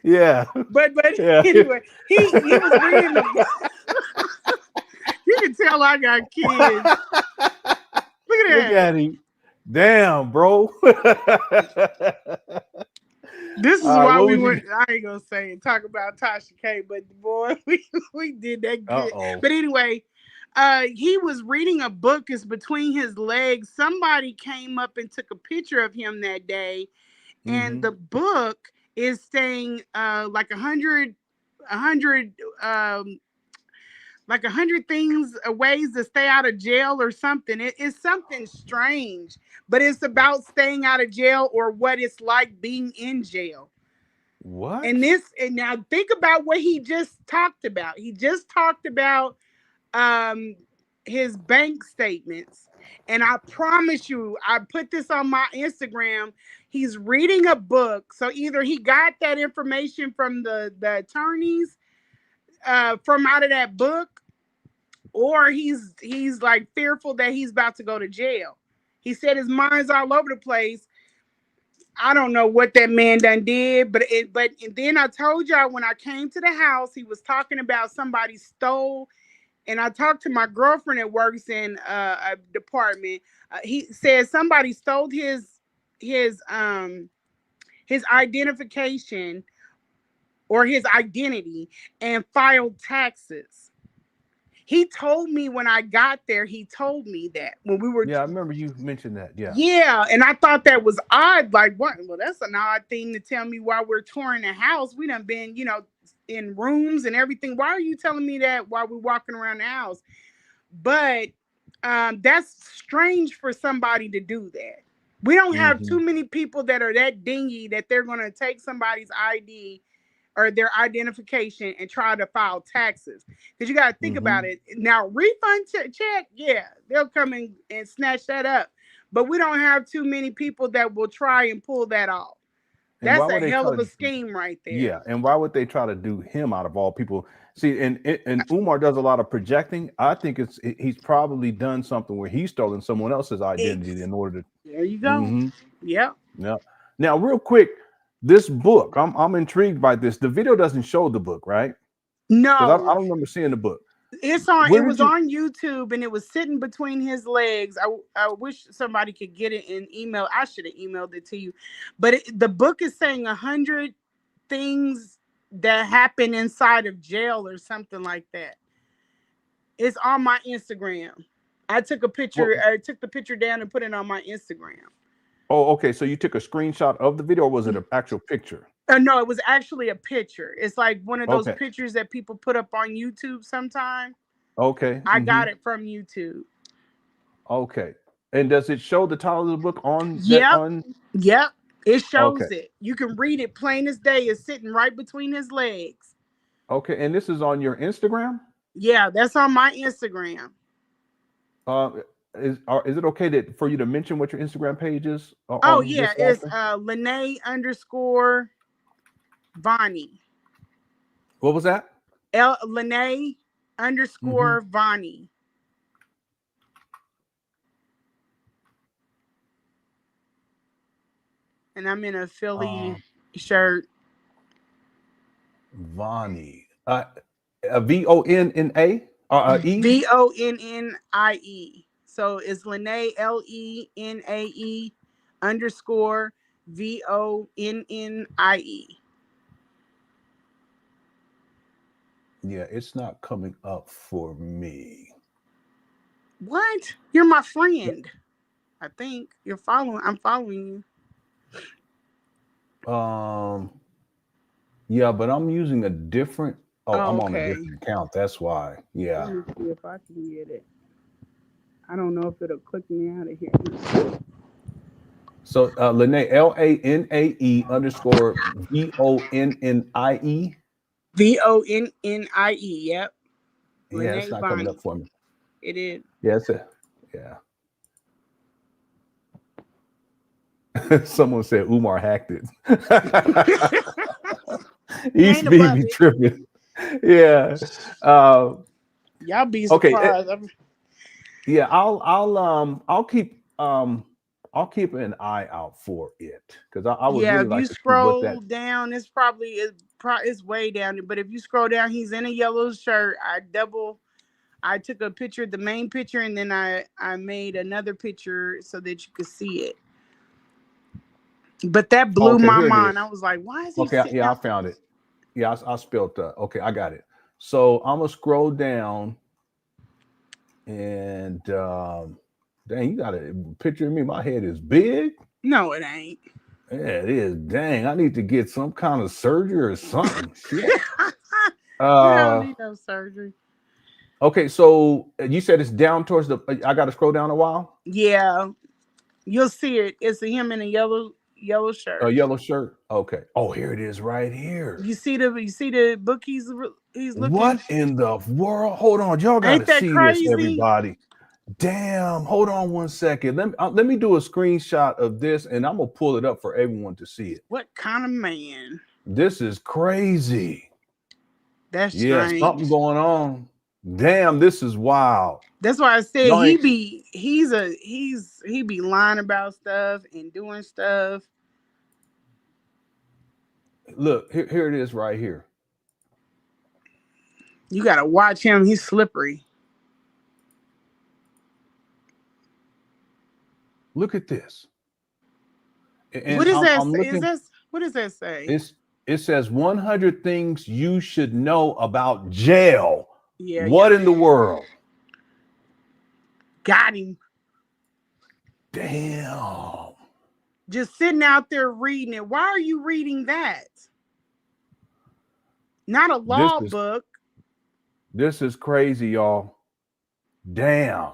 Yeah. But anyway, he was reading the book. You can tell I got kids. Look at that. Look at him. Damn, bro. This is All right, why what we would you went. I ain't gonna say and talk about Tasha K, but boy, we did that good. Uh-oh. But anyway, he was reading a book. It's between his legs. Somebody came up and took a picture of him that day, and the book is saying like a hundred like 100 things, ways to stay out of jail or something. It's something strange, but it's about staying out of jail or what it's like being in jail. What? And now think about what he just talked about. He just talked about his bank statements. And I promise you, I put this on my Instagram. He's reading a book. So either he got that information from the attorneys from out of that book, or he's like fearful that he's about to go to jail. He said his mind's all over the place. I don't know what that man done did, but then I told y'all when I came to the house, he was talking about somebody stole. And I talked to my girlfriend that works in a department. He said somebody stole his identification or his identity and filed taxes. He told me when I got there, he told me that when we were. Yeah, I remember you mentioned that. Yeah. Yeah. And I thought that was odd. Like, what? Well, that's an odd thing to tell me while we're touring the house. We done been, in rooms and everything. Why are you telling me that while we're walking around the house? But that's strange for somebody to do that. We don't have too many people that are that dingy that they're going to take somebody's ID or their identification and try to file taxes. Because you got to think about it. Now, refund check, yeah, they'll come in and snatch that up. But we don't have too many people that will try and pull that off. That's a hell of a scheme right there. Yeah, and why would they try to do him out of all people? See, and Umar does a lot of projecting. I think he's probably done something where he's stolen someone else's identity in order to. There you go. Yeah. Now, real quick, this book, I'm intrigued by this. The video doesn't show the book, right? No, I don't remember seeing the book. It's on. It was on YouTube, and it was sitting between his legs. I wish somebody could get it in email. I should have emailed it to you, but the book is saying 100 things that happen inside of jail or something like that. It's on my Instagram. I took a picture. I took the picture down and put it on my Instagram. Oh, okay. So you took a screenshot of the video, or was it an actual picture? No, it was actually a picture. It's like one of those pictures that people put up on YouTube sometime. Okay. I got it from YouTube. Okay. And does it show the title of the book on? Yep. It shows it. You can read it plain as day. It's sitting right between his legs. Okay. And this is on your Instagram? Yeah, that's on my Instagram. Is it okay for you to mention what your Instagram page is? It's Lanae _Vonnie. What was that? Lanae _Vonnie. And I'm in a Philly shirt. Vonnie. VONNA? E? VONNIE. So it's Lanae LENAE _VONNIE. Yeah, it's not coming up for me. What? You're my friend. I think you're following. I'm following you. Yeah, but I'm using a different. I'm on a different account. That's why. Yeah. Let me see if I can get it. I don't know if it'll click me out of here. So Lanae LANAE _VONNIE. VONNIE. Yep. Yeah, it's not coming up for me. It is. Yeah, it's Someone said Umar hacked it. East be tripping. Yeah. Y'all be surprised. Yeah, I'll keep an eye out for it because I would really like to scroll down. It's probably it's way down. But if you scroll down, he's in a yellow shirt. I took a picture, the main picture, and then I made another picture so that you could see it. But that blew my mind. I was like, why is he Okay, sitting yeah, I out found it. Yeah, I spelled that. Okay, I got it. So I'm gonna scroll down, and dang, you got a picture of me. My head is big. No, it ain't. Yeah, it is. Dang, I need to get some kind of surgery or something. Shit. You don't need no surgery. Okay, so you said it's down towards the. I got to scroll down a while. Yeah, you'll see it. It's him in a yellow shirt. A yellow shirt. Okay. Oh, here it is, right here. You see the book he's looking. What in the world? Hold on, y'all got Ain't to that see crazy? this, everybody. Damn, hold on one second. Let me do a screenshot of this, and I'm gonna pull it up for everyone to see it. What kind of man? This is crazy. That's yeah, strange. something going on. Damn, this is wild. That's why I said Y'all he be lying about stuff and doing stuff. Look, here it is right here. You gotta watch him. He's slippery. Look at this. And what is that? What does that say? It says 100 things you should know about jail. Yeah. What in the world? Got him. Damn. Just sitting out there reading it. Why are you reading that? Not a law book. This is crazy, y'all. Damn.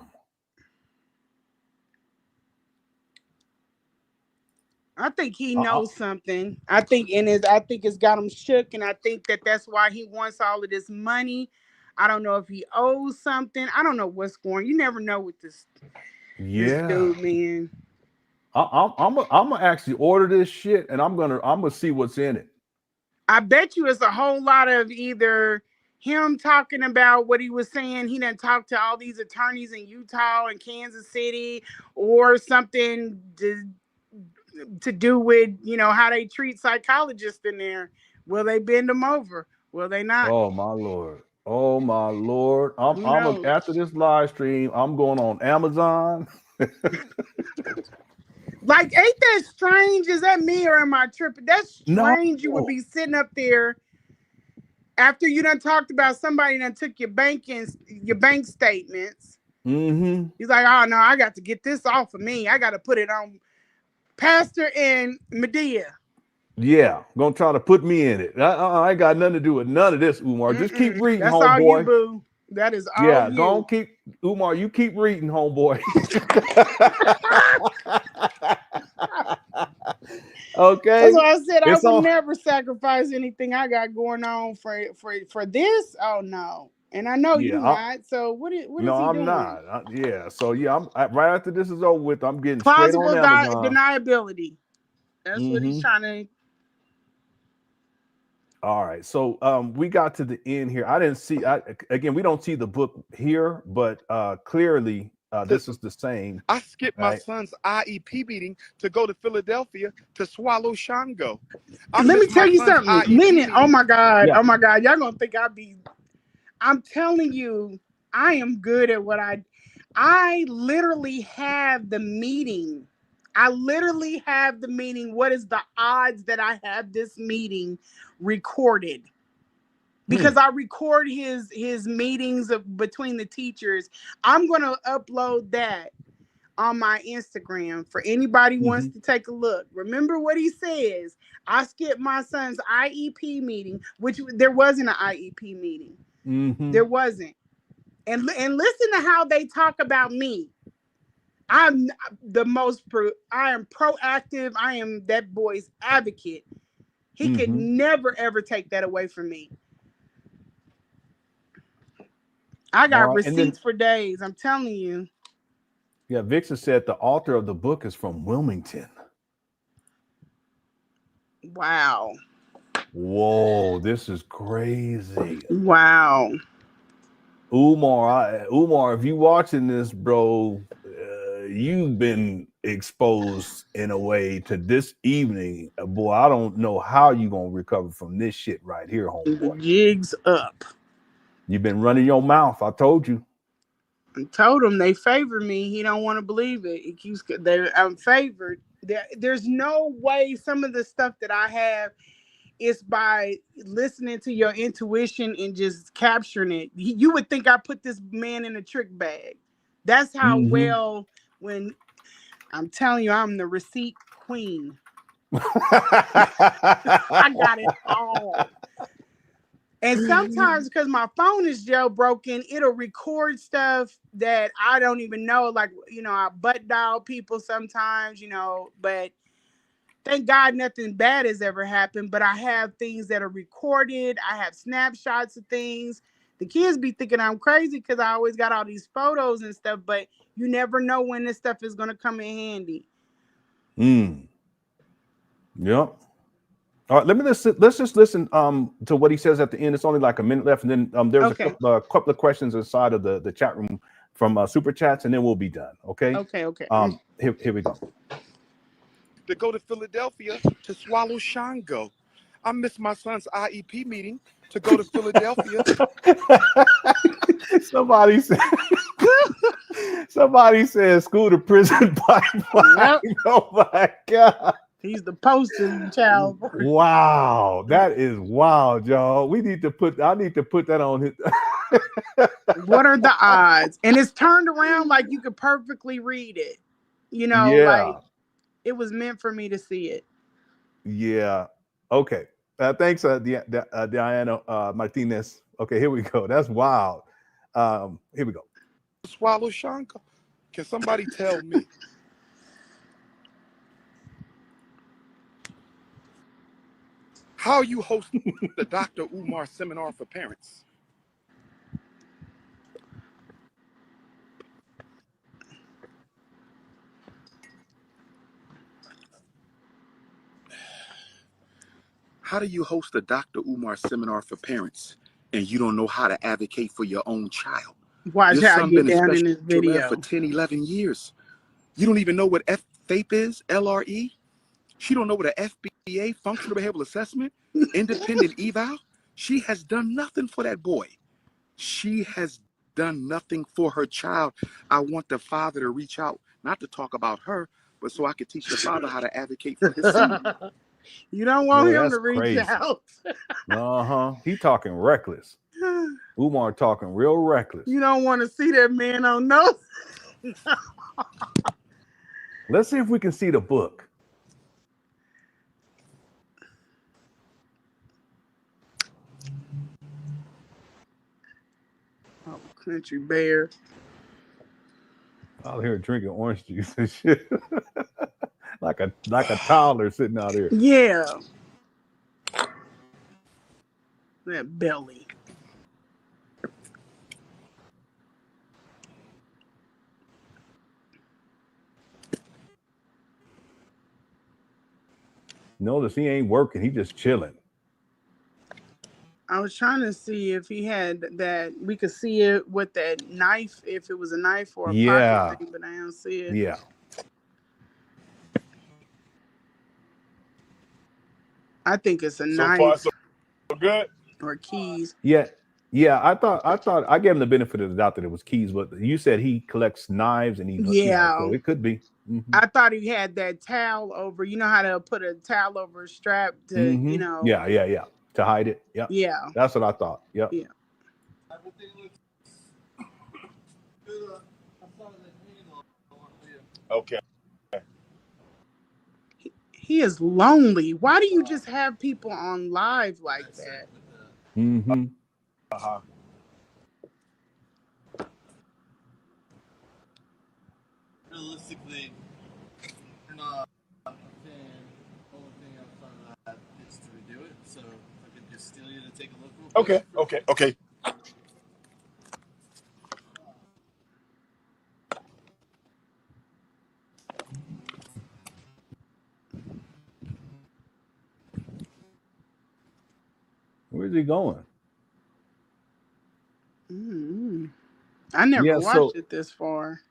I think he knows something. I think it's got him shook, and I think that's why he wants all of this money. I don't know if he owes something. I don't know what's going on. You never know with this dude, man. I'm gonna actually order this shit, and I'm gonna see what's in it. I bet you it's a whole lot of either him talking about what he was saying. He done talked to all these attorneys in Utah and Kansas City, or something to do with, how they treat psychologists in there. Will they bend them over? Will they not? Oh my lord. Oh my lord. I'm after this live stream, I'm going on Amazon. Like, ain't that strange? Is that me or am I tripping? That's strange. No. You would be sitting up there after you done talked about somebody that took your bank statements. Mm-hmm. He's like, oh no, I got to get this off of me. I got to put it on Pastor and Medea. Yeah, gonna try to put me in it. I ain't got nothing to do with none of this, Umar. Just keep reading, that's homeboy. All you, boo. That is all yeah, you. Don't keep Umar. You keep reading, homeboy. Okay. That's why I said I would never sacrifice anything I got going on for this. Oh no. And I know you're not. So what is he doing? No, I'm not. Yeah. So yeah, I'm right after this is over with. I'm getting plausible straight on Amazon. deniability. That's what he's trying to. All right. So we got to the end here. I didn't see. Again, we don't see the book here, but clearly this is the same. I skipped my son's IEP meeting to go to Philadelphia to swallow Shango. Let me tell you something. Lenon, oh my God. Yeah. Oh my God. Y'all gonna think I'm telling you, I am good at what I literally have the meeting. What is the odds that I have this meeting recorded? Because I record his meetings between the teachers. I'm going to upload that on my Instagram for anybody who wants to take a look. Remember what he says. I skipped my son's IEP meeting, which there wasn't an IEP meeting. There wasn't. And listen to how they talk about me. I am proactive. I am that boy's advocate. He could never, ever take that away from me. I got receipts for days. I'm telling you. Yeah, Vixen said the author of the book is from Wilmington. Wow. Whoa, this is crazy. Wow. Umar, if you watching this, bro, you've been exposed in a way to this evening. Boy, I don't know how you gonna recover from this shit right here, homeboy. The jig's up. You've been running your mouth. I told you. I told him they favor me. He don't want to believe it. He keeps I'm favored. There's no way some of the stuff that I have is by listening to your intuition and just capturing it. You would think I put this man in a trick bag. That's how well, when I'm telling you, I'm the receipt queen. I got it all. And sometimes, because my phone is jailbroken, it'll record stuff that I don't even know. Like, I butt dial people sometimes, but thank God nothing bad has ever happened. But I have things that are recorded. I have snapshots of things. The kids be thinking I'm crazy because I always got all these photos and stuff, but you never know when this stuff is going to come in handy. Yep. All right, let's just listen to what he says at the end. It's only like a minute left, and then there's a couple of questions inside of the chat room from super chats, and then we'll be done. Okay. Here we go. To go to Philadelphia to swallow Shango. I missed my son's IEP meeting to go to Philadelphia. Somebody said school to prison pipeline. Yep. Oh my God. He's the poster child. Wow, that is wild, y'all. I need to put that on his. What are the odds? And it's turned around like you could perfectly read it. Like it was meant for me to see it. Yeah. Okay. Thanks, Diana Martinez. Okay, here we go. That's wild. Here we go. Swallow Shango. Can somebody tell me? How you host the Dr. Umar seminar for parents? How do you host a Dr. Umar seminar for parents and you don't know how to advocate for your own child? Watch Your how I son get been down a in this special video. ed for 10, 11 years. You don't even know what FAPE is, LRE? She don't know what a FBA, functional behavioral assessment, independent eval. She has done nothing for that boy. She has done nothing for her child. I want the father to reach out, not to talk about her, but so I could teach the father how to advocate for his son. You don't want him to reach out. He talking reckless. Umar talking real reckless. You don't want to see that man on no. Let's see if we can see the book. Oh, country bear. Out here drinking orange juice and shit. like a toddler sitting out here. Yeah. That belly. Notice he ain't working. He just chilling. I was trying to see if he had that. We could see it with that knife, if it was a knife or a pocket thing, but I don't see it. Yeah. I think it's a knife. Far, so good. Or keys. Yeah. I thought I gave him the benefit of the doubt that it was keys, but you said he collects knives and so it could be. I thought he had that towel over. You know how to put a towel over a strap to, Yeah. To hide it. Yeah. Yeah. That's what I thought. Yep. Yeah. Okay. He is lonely. Why do you just have people on live like that? Realistically, you're not a fan. The only thing I've done that is to redo it. So if I could just steal you to take a look real quick. Okay. Where's he going? I never watched it this far.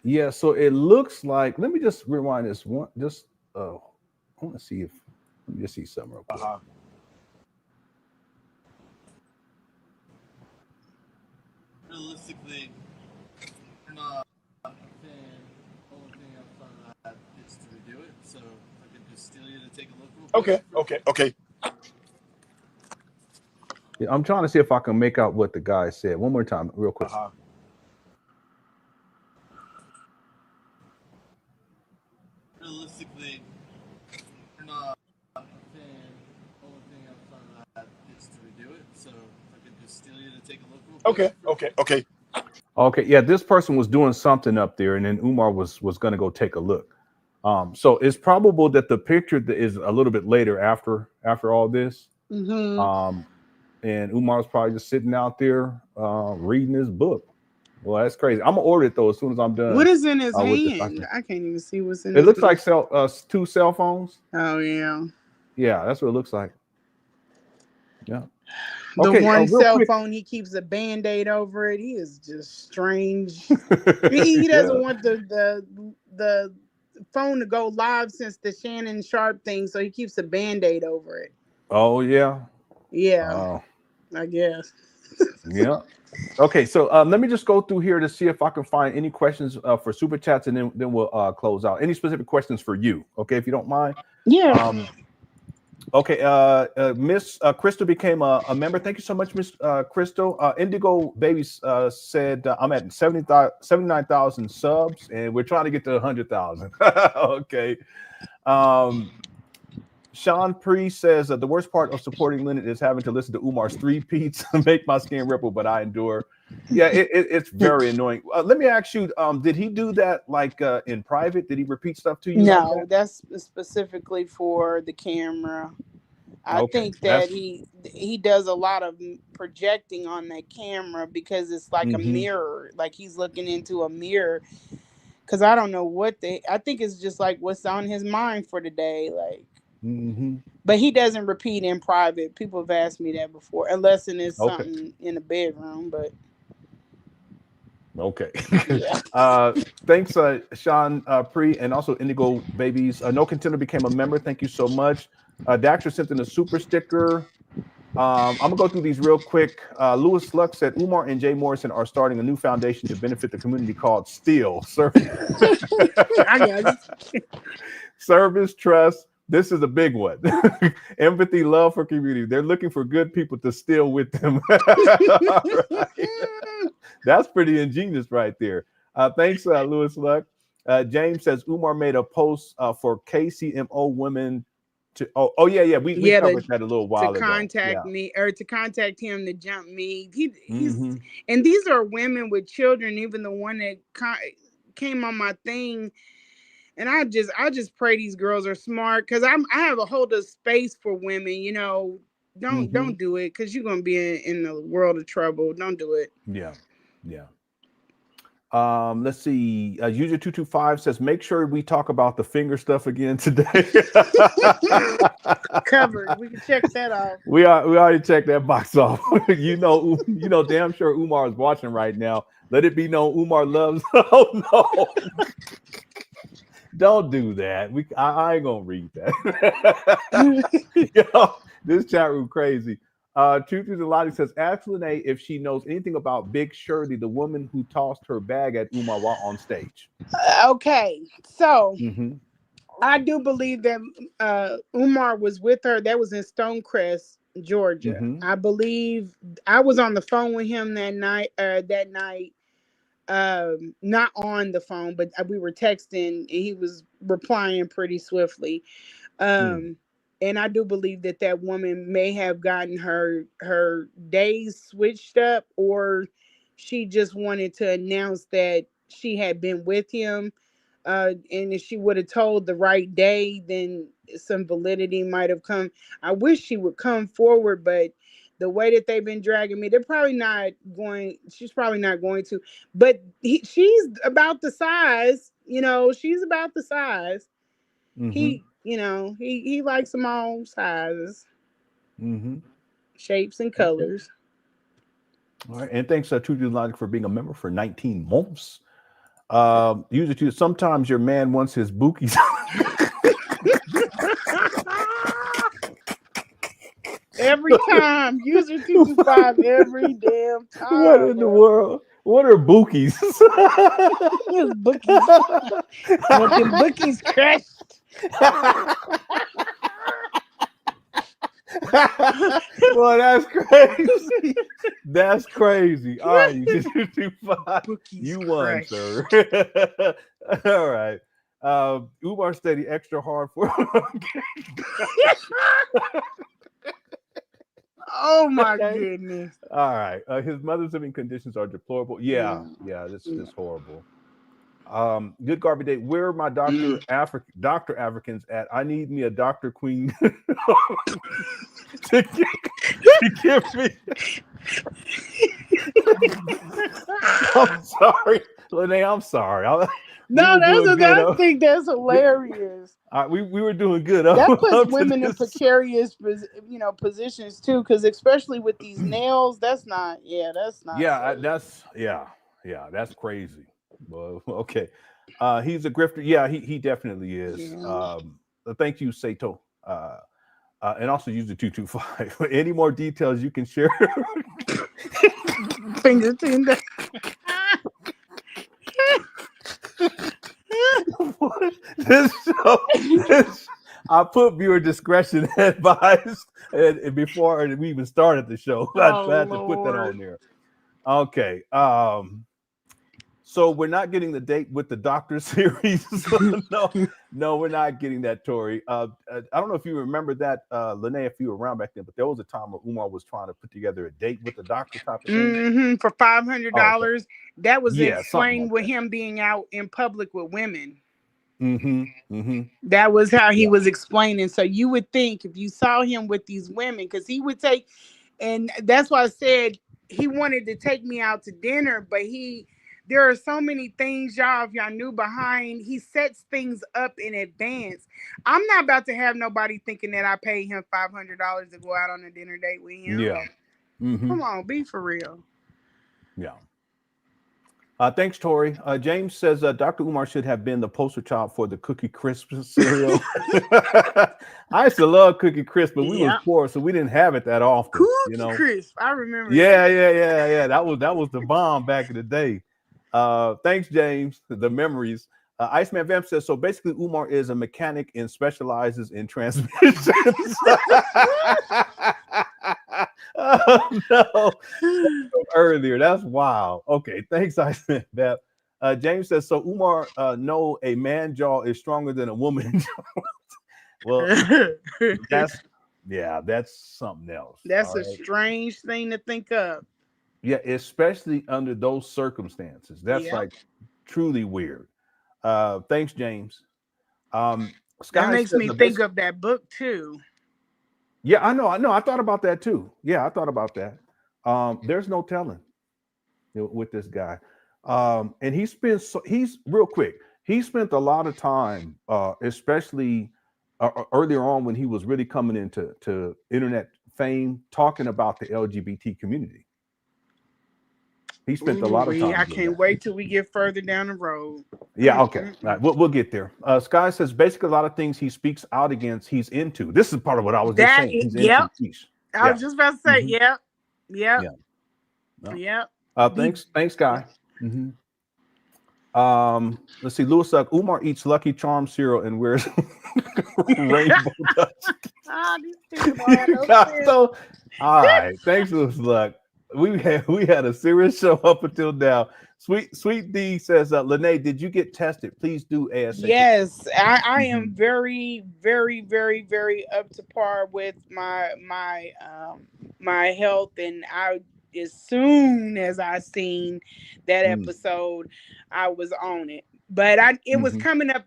Yeah, so it looks like. Let me just rewind this one. I want to see if. Let me just see something real quick. Realistically, not a fan. Only thing I'm trying to add is to redo it. So if I could just steal you to take a look real quick. Okay. Yeah, I'm trying to see if I can make out what the guy said. One more time, real quick. Realistically, you're not a fan. Only thing I'm trying to add is to redo it. So if I could just steal you to take a look real quick. Okay. Okay, yeah, this person was doing something up there, and then Umar was going to go take a look. So it's probable that the picture is a little bit later after all this. Mm-hmm. And Umar's probably just sitting out there reading his book. Well, that's crazy. I'm gonna order it though as soon as I'm done. What is in his with this. hand? I can't even see what's in It his looks hand. like two cell phones. Oh yeah. Yeah, that's what it looks like. Yeah. The Okay, one real cell quick. phone, he keeps a Band-Aid over it. He is just strange. he doesn't Yeah. want the phone to go live since the Shannon Sharp thing, so he keeps a Band-Aid over it. Oh yeah. Yeah, I guess. Yeah. Okay, so let me just go through here to see if I can find any questions for super chats, and then we'll close out. Any specific questions for you? Okay, if you don't mind. Yeah. Okay, Miss Crystal became a member. Thank you so much, Miss Crystal. Indigo Babies said, I'm at 79,000 subs, and we're trying to get to 100,000. Okay. Sean Pre says, the worst part of supporting Lenon is having to listen to Umar's three-peats make my skin ripple, but I endure. Yeah, it's very annoying. Let me ask you, did he do that like in private? Did he repeat stuff to you? No, like that? that's specifically for the camera. I think that he does a lot of projecting on that camera because it's like a mirror, like he's looking into a mirror. Because I don't know I think it's just like what's on his mind for the day, like. But he doesn't repeat in private. People have asked me that before, unless it's something in the bedroom. But okay. Yeah. Thanks, Sean Pre, and also Indigo Babies. No Contender became a member. Thank you so much. Daxter sent in a super sticker. I'm gonna go through these real quick. Lewis Luck said Umar and Jay Morrison are starting a new foundation to benefit the community called Steel Service Trust. This is a big one. Empathy, love for community. They're looking for good people to steal with them. Right. That's pretty ingenious right there. Thanks, Lewis Luck. James says Umar made a post for KCMO women to. Yeah. We covered that a little while ago. To contact me or to contact him to jump me. He's and these are women with children. Even the one that came on my thing. And I just pray these girls are smart because I have a hold of space for women. You know, don't do it because you're gonna be in the world of trouble. Don't do it. Yeah. Let's see. User 225 says, make sure we talk about the finger stuff again today. Covered. We can check that off. We already checked that box off. you know, damn sure Umar is watching right now. Let it be known Umar loves. Oh no. Don't do that. I ain't gonna read that. Yo, this chat room crazy. Truth is a lot. He says, ask Lanae if she knows anything about Big Shirley, the woman who tossed her bag at Umar while on stage. Okay, so I do believe that Umar was with her. That was in Stonecrest, Georgia. I believe I was on the phone with him that night. Not on the phone, but we were texting and he was replying pretty swiftly. And I do believe that woman may have gotten her days switched up, or she just wanted to announce that she had been with him. And if she would have told the right day, then some validity might have come. I wish she would come forward, but the way that they've been dragging me, she's probably not going to, but she's about the size, she's about the size. He likes them all sizes, shapes and colors. All right. And thanks to Logic for being a member for 19 months. Usually sometimes your man wants his bookies. Every time, user 225 every damn time. What in the world? What are bookies? His bookies. Want them bookies crushed. Well, that's crazy. That's crazy. All right, you just do fine. Bookies You won, crushed. sir. All right. Umar studied extra hard for. Oh my Okay. goodness. All right. His mother's living conditions are deplorable. Yeah, this is horrible. Good garbage day. Where are my Dr. Africans at? I need me a Dr. Queen to give me. I'm sorry, Lanae. I'm sorry. No, doing good, I think that's hilarious. we were doing good. That puts women in precarious, positions too. Because especially with these nails, that's not. That's not. Yeah, that's crazy. Well, okay. He's a grifter. Yeah, he definitely is. Yeah. Thank you, Sato. And also use the 225. Any more details you can share? Finger tender. This show, I put viewer discretion advised and before we even started the show. I had to put that on there. Okay. So we're not getting the date with the doctor series. No, we're not getting that, Tori. I don't know if you remember that, Lanae, if you were around back then, but there was a time where Umar was trying to put together a date with the doctor type of thing. For $500. Okay. That was Yeah, explained like with that. him being out in public with women. Mm-hmm. That was how he was explaining. So you would think if you saw him with these women, because he would take, and that's why I said he wanted to take me out to dinner, but there are so many things, y'all, if y'all knew behind, he sets things up in advance. I'm not about to have nobody thinking that I paid him $500 to go out on a dinner date with him. Yeah. Come on, be for real. Yeah. Thanks, Tori. James says Dr. Umar should have been the poster child for the Cookie Crisp cereal. I used to love Cookie Crisp, but we was poor, so we didn't have it that often. Cookie Crisp, I remember. Yeah. That was the bomb back in the day. Thanks, James. The memories. Iceman Vamp says, so basically Umar is a mechanic and specializes in transmissions. Oh, no. Earlier, that's wild. Okay, thanks, Iceman Vamp. James says, so Umar, no, a man jaw is stronger than a woman jaw. Well, that's something else. That's a strange thing to think of. Yeah, especially under those circumstances. That's like truly weird. Thanks, James. Sky that makes me think of that book too. Yeah, I know. I thought about that too. Yeah, I thought about that. There's no telling with this guy. And he spent a lot of time, especially earlier on when he was really coming into internet fame, talking about the LGBT community. He spent a lot of time. I can't wait till we get further down the road. Yeah, okay. All right, we'll get there. Sky says basically a lot of things he speaks out against, he's into. This is part of what I was just saying. He's into. I was just about to say, Yep. Thanks, Sky. Let's see. Lewis, Umar eats Lucky Charm cereal and wears rainbow dust. All right. Thanks, Lewis Luck. We had a serious show up until now. Sweet D says, Lanae, did you get tested? Please do ASAP. Yes, I am very, very, very, very up to par with my health, and as soon as I seen that episode, I was on it. But it was coming up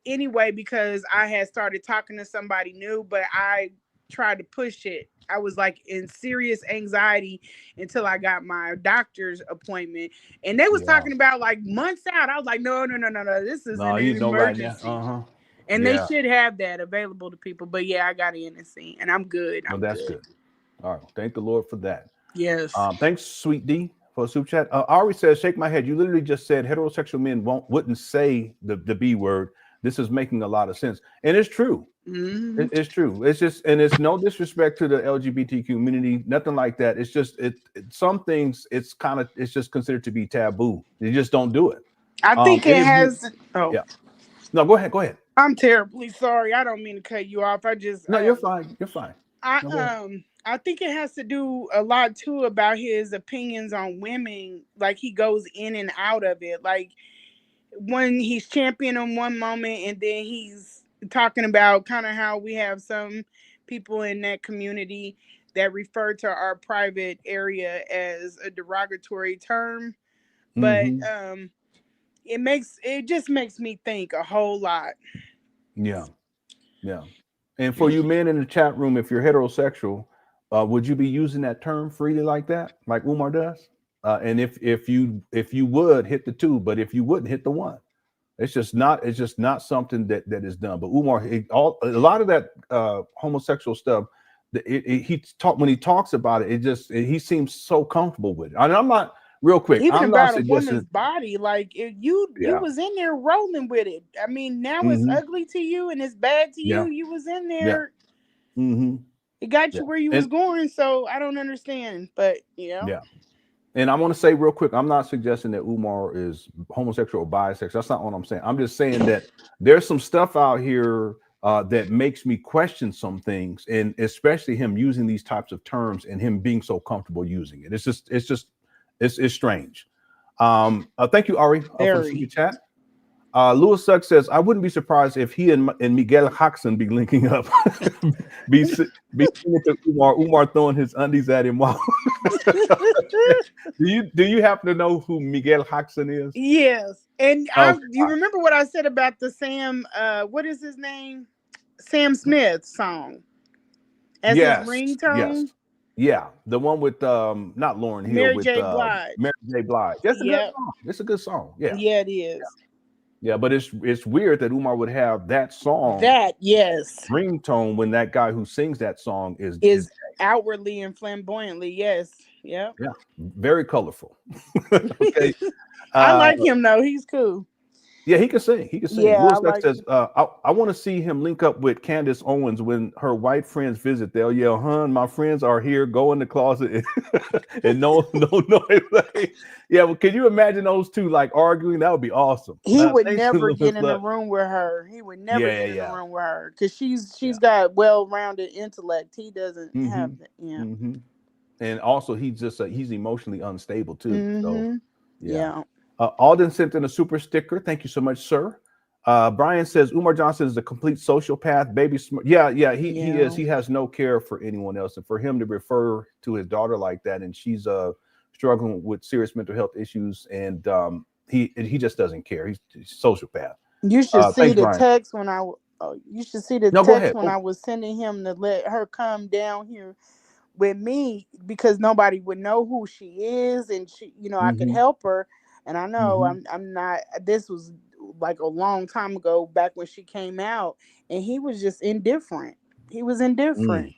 anyway because I had started talking to somebody new, but I tried to push it. I was like in serious anxiety until I got my doctor's appointment, and they was talking about like months out. I was like, no, this is an emergency, right now. And they should have that available to people. But I got in and seen, and I'm good. That's good. All right, thank the Lord for that. Yes. Thanks, Sweet D, for a super chat. Ari says, shake my head. You literally just said heterosexual men wouldn't say the B word. this is making a lot of sense, and it's true. Mhm. It's true. It's just, and it's no disrespect to the LGBT community, nothing like that. It's just some things it's just considered to be taboo. You just don't do it. I think It it is has. Oh, yeah. No, go ahead. Go ahead. I'm terribly sorry. I don't mean to cut you off. I just No, you're fine. You're fine. No, go ahead. I think it has to do a lot too about his opinions on women. Like he goes in and out of it. Like when he's championing one moment and then he's talking about kind of how we have some people in that community that refer to our private area as a derogatory term. But Mm-hmm. it just makes me think a whole lot. Yeah. Yeah. And for you men in the chat room, if you're heterosexual, would you be using that term freely like that, like Umar does? And if you would, hit the 2, but if you wouldn't, hit the 1. It's just not something that is done. But Umar, a lot of that homosexual stuff, when he talks about it, he seems so comfortable with it. And I'm not real quick. Even I'm not about a suggesting woman's body, like if you was in there rolling with it. I mean, now it's ugly to you and it's bad to you. You was in there. It got you where you was going. So I don't understand, but yeah. And I want to say real quick, I'm not suggesting that Umar is homosexual or bisexual. That's not what I'm saying. I'm just saying that there's some stuff out here that makes me question some things, and especially him using these types of terms and him being so comfortable using it. It's strange. Thank you, Ari, for the super chat. Louis Suck says, I wouldn't be surprised if he and Miguel Jackson be linking up. be singing to Umar throwing his undies at him while do you happen to know who Miguel Jackson is? Yes. And you remember what I said about the Sam what is his name? Sam Smith song as his ringtone? Yes. Yeah, the one with not Lauryn Hill, Mary with J. Blige. Mary J. Blige. That's a good song. It's a good song. Yeah. Yeah, it is. Yeah, but it's weird that Umar would have that song, ringtone, when that guy who sings that song is outwardly and flamboyantly. Yes. Yeah. Yeah. Very colorful. Okay. I like him though. He's cool. Yeah, he can sing. He can sing. Yeah, Louis says, I want to see him link up with Candace Owens when her white friends visit. They'll yell, "Hun, my friends are here. Go in the closet," and no noise. Yeah, well, can you imagine those two like arguing? That would be awesome. He would never get in the room with her. He would never get in the room with her because she's got well-rounded intellect. He doesn't have that. Yeah. And also, he's emotionally unstable too. So yeah. Alden sent in a super sticker. Thank you so much, sir. Brian says Umar Johnson is a complete sociopath, baby. He is. He has no care for anyone else, and for him to refer to his daughter like that, and she's struggling with serious mental health issues, and he just doesn't care. He's a sociopath. You should see the Brian. text when I. You should see the text when I was sending him to let her come down here with me because nobody would know who she is, and she, I could help her. And I know I'm not, this was like a long time ago back when she came out, and he was just indifferent. He was indifferent.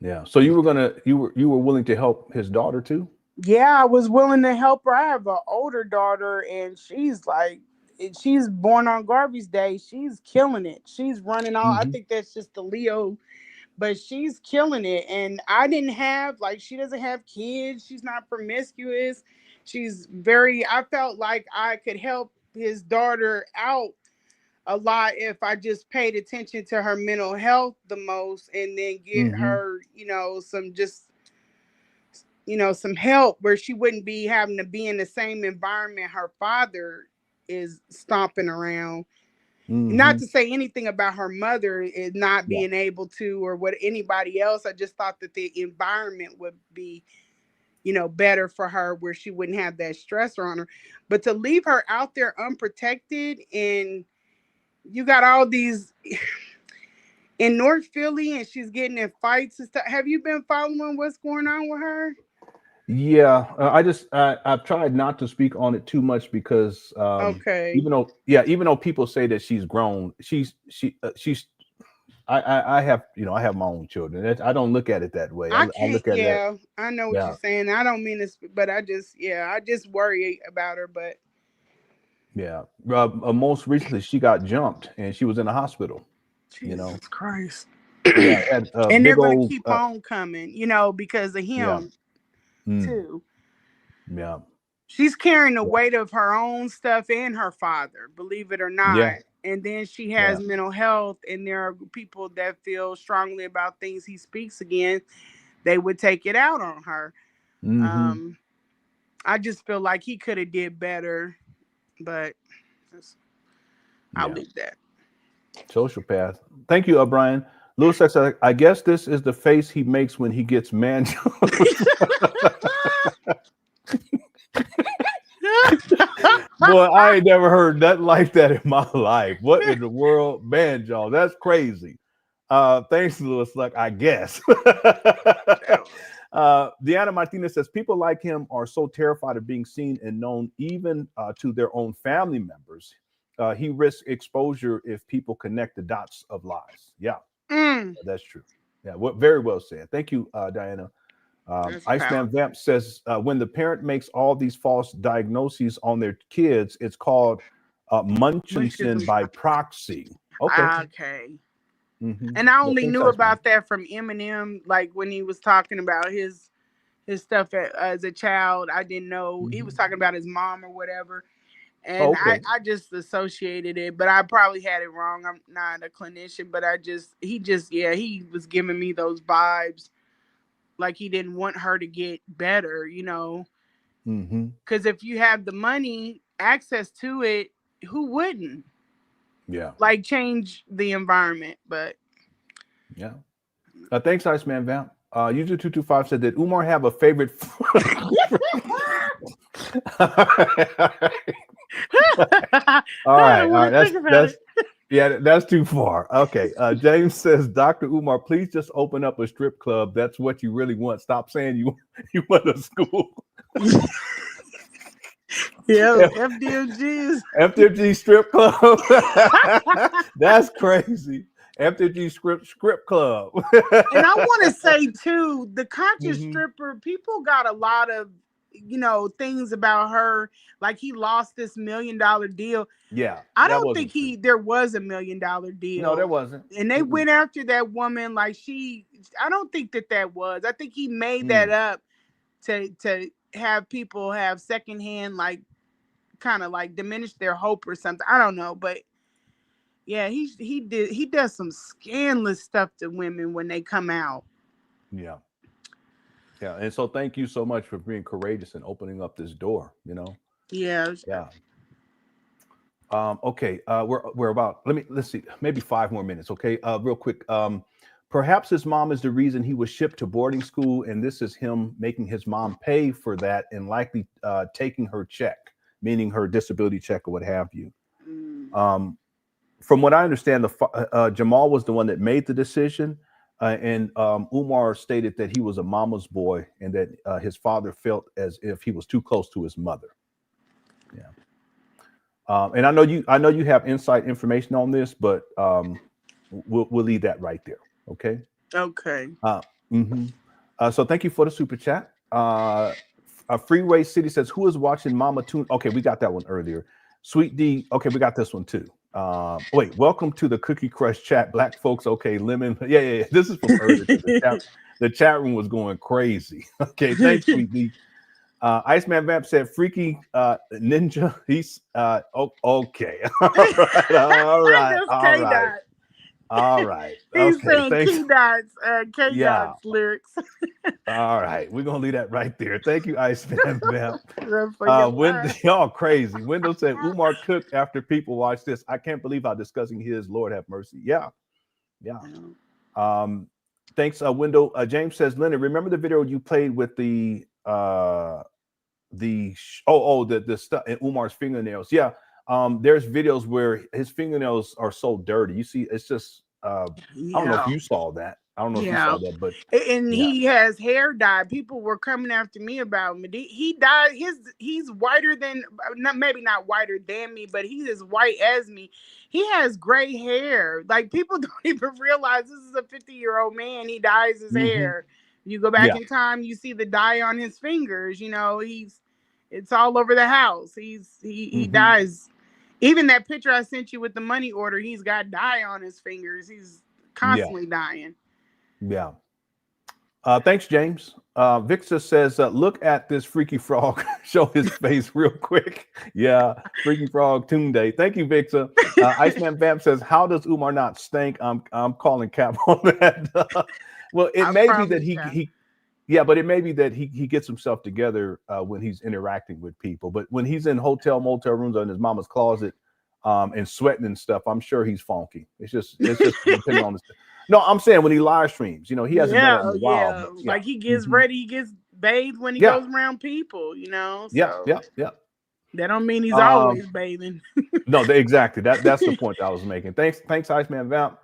Yeah. So you were willing to help his daughter too? Yeah, I was willing to help her. I have an older daughter, and she's born on Garvey's Day. She's killing it. She's running all. I think that's just the Leo, but she's killing it. And I didn't have, she doesn't have kids. She's not promiscuous. I felt like I could help his daughter out a lot if I just paid attention to her mental health the most, and then get her, some help where she wouldn't be having to be in the same environment her father is stomping around. Not to say anything about her mother is not being able to, or what anybody else. I just thought that the environment would be better for her where she wouldn't have that stressor on her. But to leave her out there unprotected, and you got all these in North Philly, and she's getting in fights and stuff. Have you been following what's going on with her? Yeah, I've tried not to speak on it too much because even though people say that she's grown, I have my own children. I don't look at it that way. I look at it. I know what you're saying. I don't mean this, but I just worry about her. But Yeah. Most recently, she got jumped and she was in the hospital. You know. Jesus Christ. Yeah. Had a And they're big gonna old. keep on coming, you know, because of Yeah. him Mm, too. yeah. She's carrying the Yeah. weight of her own stuff and her father, believe it or Yeah. not. And then she Yeah. has mental health, and there are people that feel strongly about things he speaks against. They would take it out on her. Mm-hmm. I just feel like he could have did better, but I'll Yeah. leave that. Sociopath. Thank you, Brian. Lewis says, I guess this is the face he makes when he gets man. Boy, I ain't never heard nothing like that in my life. What in the world, man, y'all? That's crazy. Thanks, Lewis. Like, I guess. Deanna Martinez says people like him are so terrified of being seen and known, even to their own family members. He risks exposure if people connect the dots of lies. Yeah, that's true. Yeah, very well said. Thank you, Diana. Iceman Vamp says when the parent makes all these false diagnoses on their kids, it's called Munchausen by proxy. Okay. Okay. And I only knew about that from Eminem, like when he was talking about his stuff as a child. I didn't know he was talking about his mom or whatever. And I just associated it, but I probably had it wrong. I'm not a clinician, but he was giving me those vibes. Like he didn't want her to get better, you know. Because if you have the money, access to it, who wouldn't? Yeah. Like change the environment, but. Yeah. Thanks, Iceman Vamp. User 225 said, did Umar have a favorite? All right. That's too far. Okay. James says, Dr. Umar, please just open up a strip club. That's what you really want. Stop saying you went to school. Yeah, FDMG strip club. That's crazy. FDMG script club. And I want to say too, the conscious stripper, people got a lot of, things about her. Like he lost this $1 million deal. Yeah. I don't think there was $1 million deal. No, there wasn't. And they went after that woman like I don't think that was. I think he made that up to have people have secondhand, like kind of like diminish their hope or something. I don't know, but yeah, he does some scandalous stuff to women when they come out. Yeah. Yeah. And so thank you so much for being courageous and opening up this door, Yeah. Yeah. Okay. We're about, let's see, maybe 5 more minutes. Okay. Real quick. Perhaps his mom is the reason he was shipped to boarding school, and this is him making his mom pay for that and likely taking her check, meaning her disability check or what have you. From what I understand, Jamal was the one that made the decision, and Umar stated that he was a mama's boy and that his father felt as if he was too close to his mother. Yeah. And I know you have inside information on this, but we'll leave that right there. Okay. Okay. So thank you for the super chat. Freeway City says, who is watching Mama Tune? Okay, we got that one earlier. Sweet D. Okay, we got this one too. Wait, welcome to the Cookie Crush chat, Black folks. Okay, Lemon. Yeah. This is from earlier. The chat room was going crazy. Okay, thanks, Sweet D. Iceman Vamp said, freaky ninja. He's okay. All right. He's saying K-Dots, K-Dots lyrics. All right. We're going to leave that right there. Thank you, Iceman Vamp. Y'all crazy. Windows said, Umar cooked after people watch this. I can't believe how disgusting he is. Lord have mercy. Yeah. Thanks, Window. James says, Leonard, remember the video you played with the stuff in Umar's fingernails? Yeah. There's videos where his fingernails are so dirty. You see, it's just I don't know if you saw that. I don't know if you saw that, but he has hair dye. People were coming after me about him. He dyed he's whiter than, maybe not whiter than me, but he's as white as me. He has gray hair. Like people don't even realize this is a 50-year-old man. He dyes his hair. You go back in time, you see the dye on his fingers. It's all over the house. He dyes Even that picture I sent you with the money order, he's got dye on his fingers. He's constantly dying. Yeah. Thanks, James. Victor says, look at this freaky frog. Show his face real quick. Yeah, freaky frog Toon Day. Thank you, Victor. Iceman Vamp says, how does Umar not stink? I'm calling cap on that. Well, it may be that but it may be that he gets himself together when he's interacting with people. But when he's in motel rooms or in his mama's closet and sweating and stuff, I'm sure he's funky. It's just depending on the. No, I'm saying when he live streams, you know, he hasn't done it in a while. But, like he gets ready, he gets bathed when he goes around people, you know. So yeah. That don't mean he's always bathing. No, exactly. That's the point that I was making. Thanks, Iceman Vamp.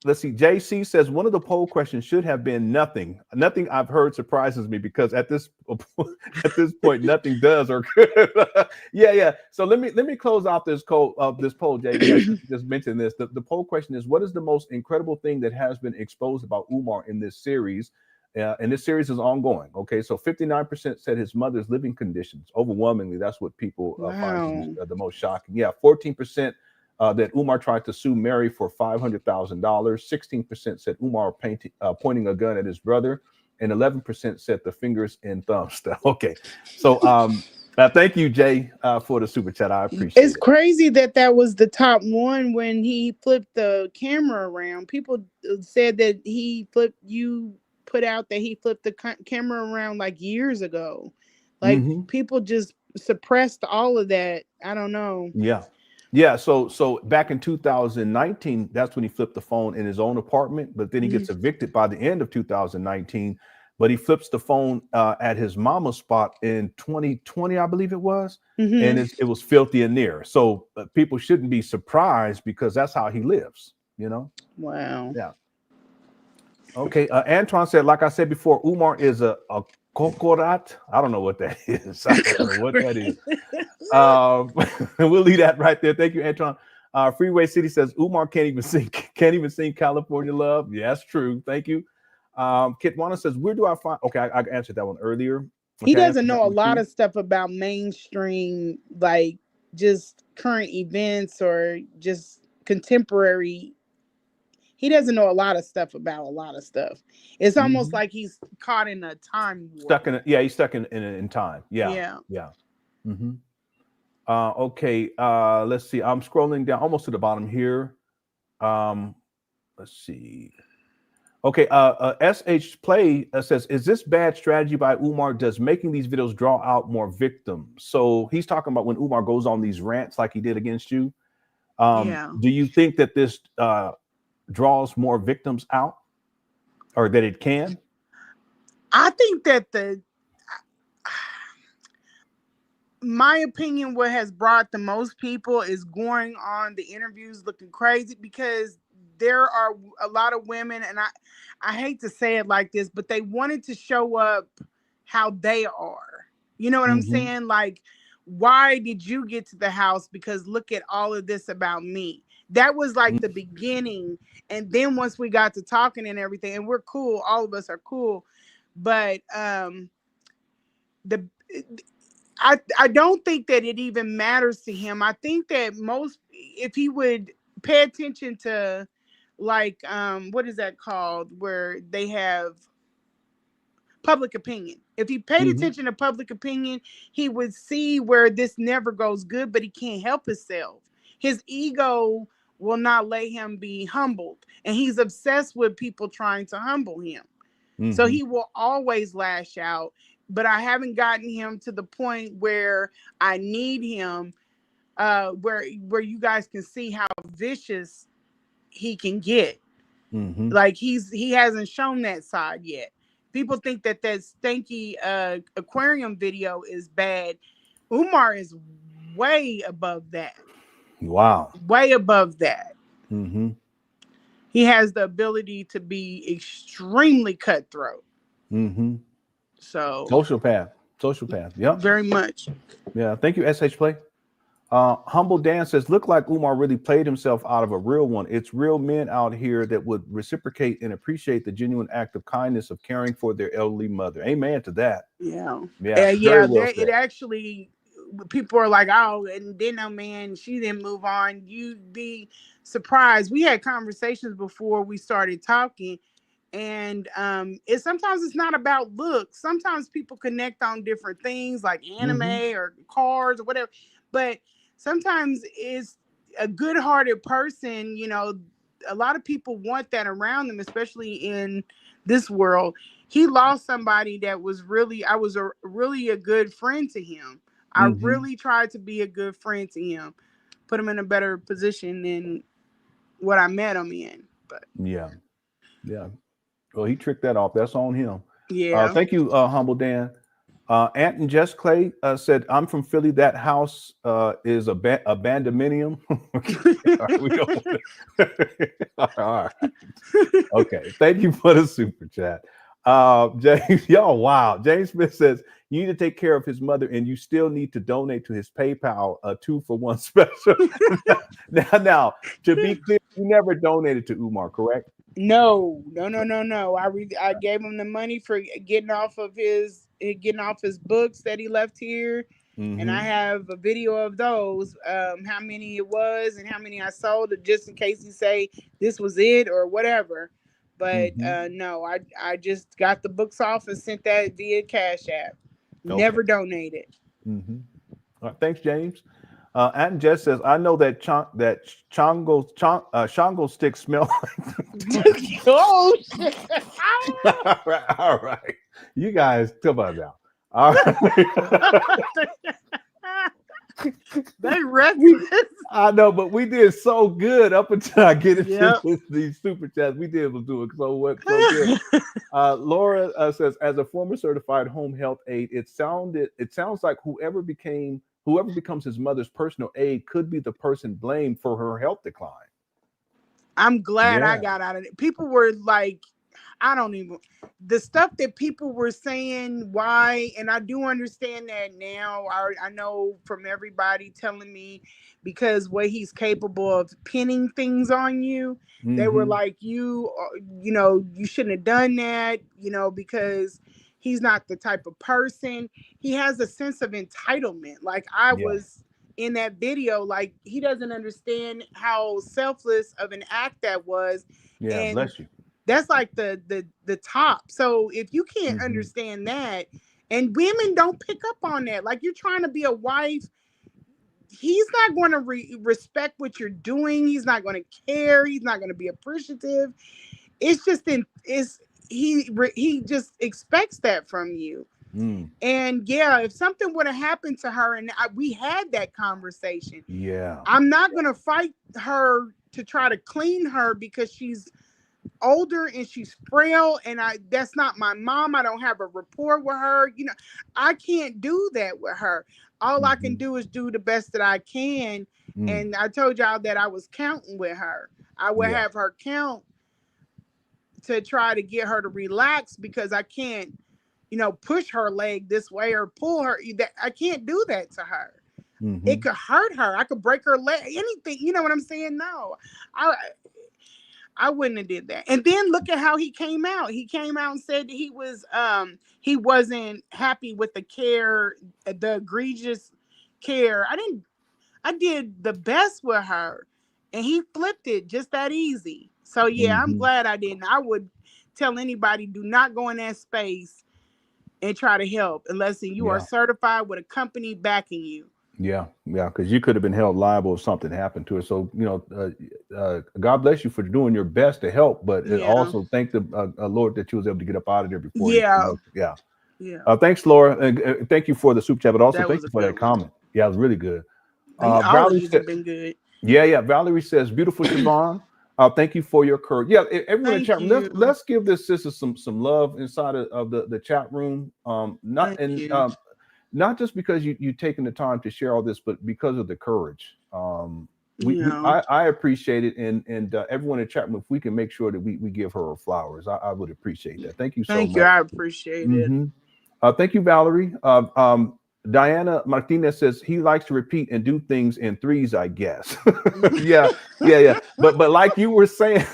Let's see. JC says one of the poll questions should have been nothing. Nothing I've heard surprises me because at this point nothing does or could. Yeah. So let me close out this poll. JC just mentioned this. The poll question is: what is the most incredible thing that has been exposed about Umar in this series? And this series is ongoing. Okay, so 59% said his mother's living conditions. Overwhelmingly, that's what people find the most shocking. Yeah, 14%. That Umar tried to sue Mary for $500,000. 16% said Umar pointing a gun at his brother, and 11% said the fingers and thumbs stuff. Okay, so thank you, Jay, for the super chat. I appreciate it. It's crazy that was the top one when he flipped the camera around. People said that he flipped. You put out that he flipped the camera around like years ago. Like people just suppressed all of that. I don't know. Yeah. So back in 2019, that's when he flipped the phone in his own apartment, but then he gets evicted by the end of 2019. But he flips the phone at his mama's spot in 2020, I believe it was, and it was filthy in there. So people shouldn't be surprised because that's how he lives, you know? Wow. Yeah. Okay. Antoine said, like I said before, Umar is a Kokorat. I don't know what that is. I don't know what that is. We'll leave that right there. Thank you, Antoine. Freeway City says Umar can't even sing California Love. Yeah, that's true. Thank you. Kitwana says, where do I find? Okay, I answered that one earlier. Okay, he doesn't know a lot of stuff about mainstream, like just current events or just contemporary. He doesn't know a lot of stuff about a lot of stuff. It's almost like he's caught in a time warp. He's stuck in time. Yeah. Okay. Let's see. I'm scrolling down almost to the bottom here. Let's see. Okay. SH Play says, is this bad strategy by Umar? Does making these videos draw out more victims? So he's talking about when Umar goes on these rants like he did against you. Do you think that this draws more victims out, or that it can? I think that my opinion, what has brought the most people is going on the interviews looking crazy, because there are a lot of women, and I hate to say it like this, but they wanted to show up how they are. You know what I'm saying? Like, why did you get to the house? Because look at all of this about me. That was like the beginning. And then once we got to talking and everything, and we're cool, all of us are cool. But I don't think that it even matters to him. I think that if he would pay attention to, like, what is that called, where they have public opinion. If he paid attention to public opinion, he would see where this never goes good, but he can't help himself. His ego will not let him be humbled, and he's obsessed with people trying to humble him. So he will always lash out, but I haven't gotten him to the point where I need him, where you guys can see how vicious he can get. Like he hasn't shown that side yet. People think that stanky aquarium video is bad. Umar is way above that. Wow. Way above that. He has the ability to be extremely cutthroat. So sociopath. Yep. Very much. Yeah. Thank you, SH Play. Humble Dan says, look like Umar really played himself out of a real one. It's real men out here that would reciprocate and appreciate the genuine act of kindness of caring for their elderly mother. Amen to that. Yeah. It actually, people are like, oh, and then no man, she didn't move on. You'd be surprised. We had conversations before we started talking, and sometimes it's not about looks. Sometimes people connect on different things like anime or cars or whatever, but sometimes it's a good-hearted person. You know, a lot of people want that around them, especially in this world. He lost somebody that was really, I was really a good friend to him. I really tried to be a good friend to him, put him in a better position than what I met him in. But yeah. Well, he tricked that off. That's on him. Yeah. Thank you, Humble Dan. Ant and Jess Clay said, I'm from Philly. That house is a bandominium. All right, we go. All right. Okay. Thank you for the super chat. James, wow. James Smith says, you need to take care of his mother and you still need to donate to his PayPal 2-for-1 special. now, to be clear, you never donated to Umar, correct? No. I gave him the money for getting off his books that he left here. And I have a video of those, how many it was and how many I sold, just in case he say this was it or whatever. But no, I just got the books off and sent that via CashApp. Okay. Never donated. All right, thanks, James. Aunt Jess says, I know that Shango sticks smell like Oh, shit. all right. You guys, come on now. All right. They reckless. I know, but we did so good up until I get into these super chats. We was doing so good. Laura says, as a former certified home health aide, it sounds like whoever becomes his mother's personal aide could be the person blamed for her health decline. I'm glad I got out of it. People were like, the stuff that people were saying, why, and I do understand that now. I know from everybody telling me, because what he's capable of pinning things on you. They were like, you shouldn't have done that, because he's not the type of person. He has a sense of entitlement. Like I was in that video, like he doesn't understand how selfless of an act that was. Yeah, and bless you. That's like the top. So if you can't understand that, and women don't pick up on that, like you're trying to be a wife, he's not going to respect what you're doing. He's not going to care. He's not going to be appreciative. It's just he just expects that from you. And if something would have happened to her, and we had that conversation. I'm not going to fight her to try to clean her because she's older and she's frail, and that's not my mom. I don't have a rapport with her. I can't do that with her. All I can do is do the best that I can. And I told y'all that I was counting with her. I would have her count to try to get her to relax, because I can't, push her leg this way or pull her. I can't do that to her. It could hurt her. I could break her leg, anything. You know what I'm saying? No, I wouldn't have did that. And then look at how he came out. He came out and said that he wasn't happy with the care, the egregious care. I did the best with her, and he flipped it just that easy. So I'm glad I didn't. I would tell anybody, do not go in that space and try to help unless you are certified with a company backing you. Yeah, because you could have been held liable if something happened to her. So, God bless you for doing your best to help, but also thank the Lord that you was able to get up out of there before. Thanks, Laura. And thank you for the super chat, but also thank you for that comment. Yeah, it was really good. Valerie said, been good. Valerie says, beautiful Siobhan. Thank you for your courage. Yeah, everyone in the chat room, let's give this sister some love inside of the chat room. Not just because you taking the time to share all this, but because of the courage. I appreciate it, and everyone in the chat room, if we can make sure that we give her flowers, I would appreciate that. Thank you so much. Thank you. I appreciate it. Thank you, Valerie. Diana Martinez says he likes to repeat and do things in threes, I guess. Yeah. But like you were saying,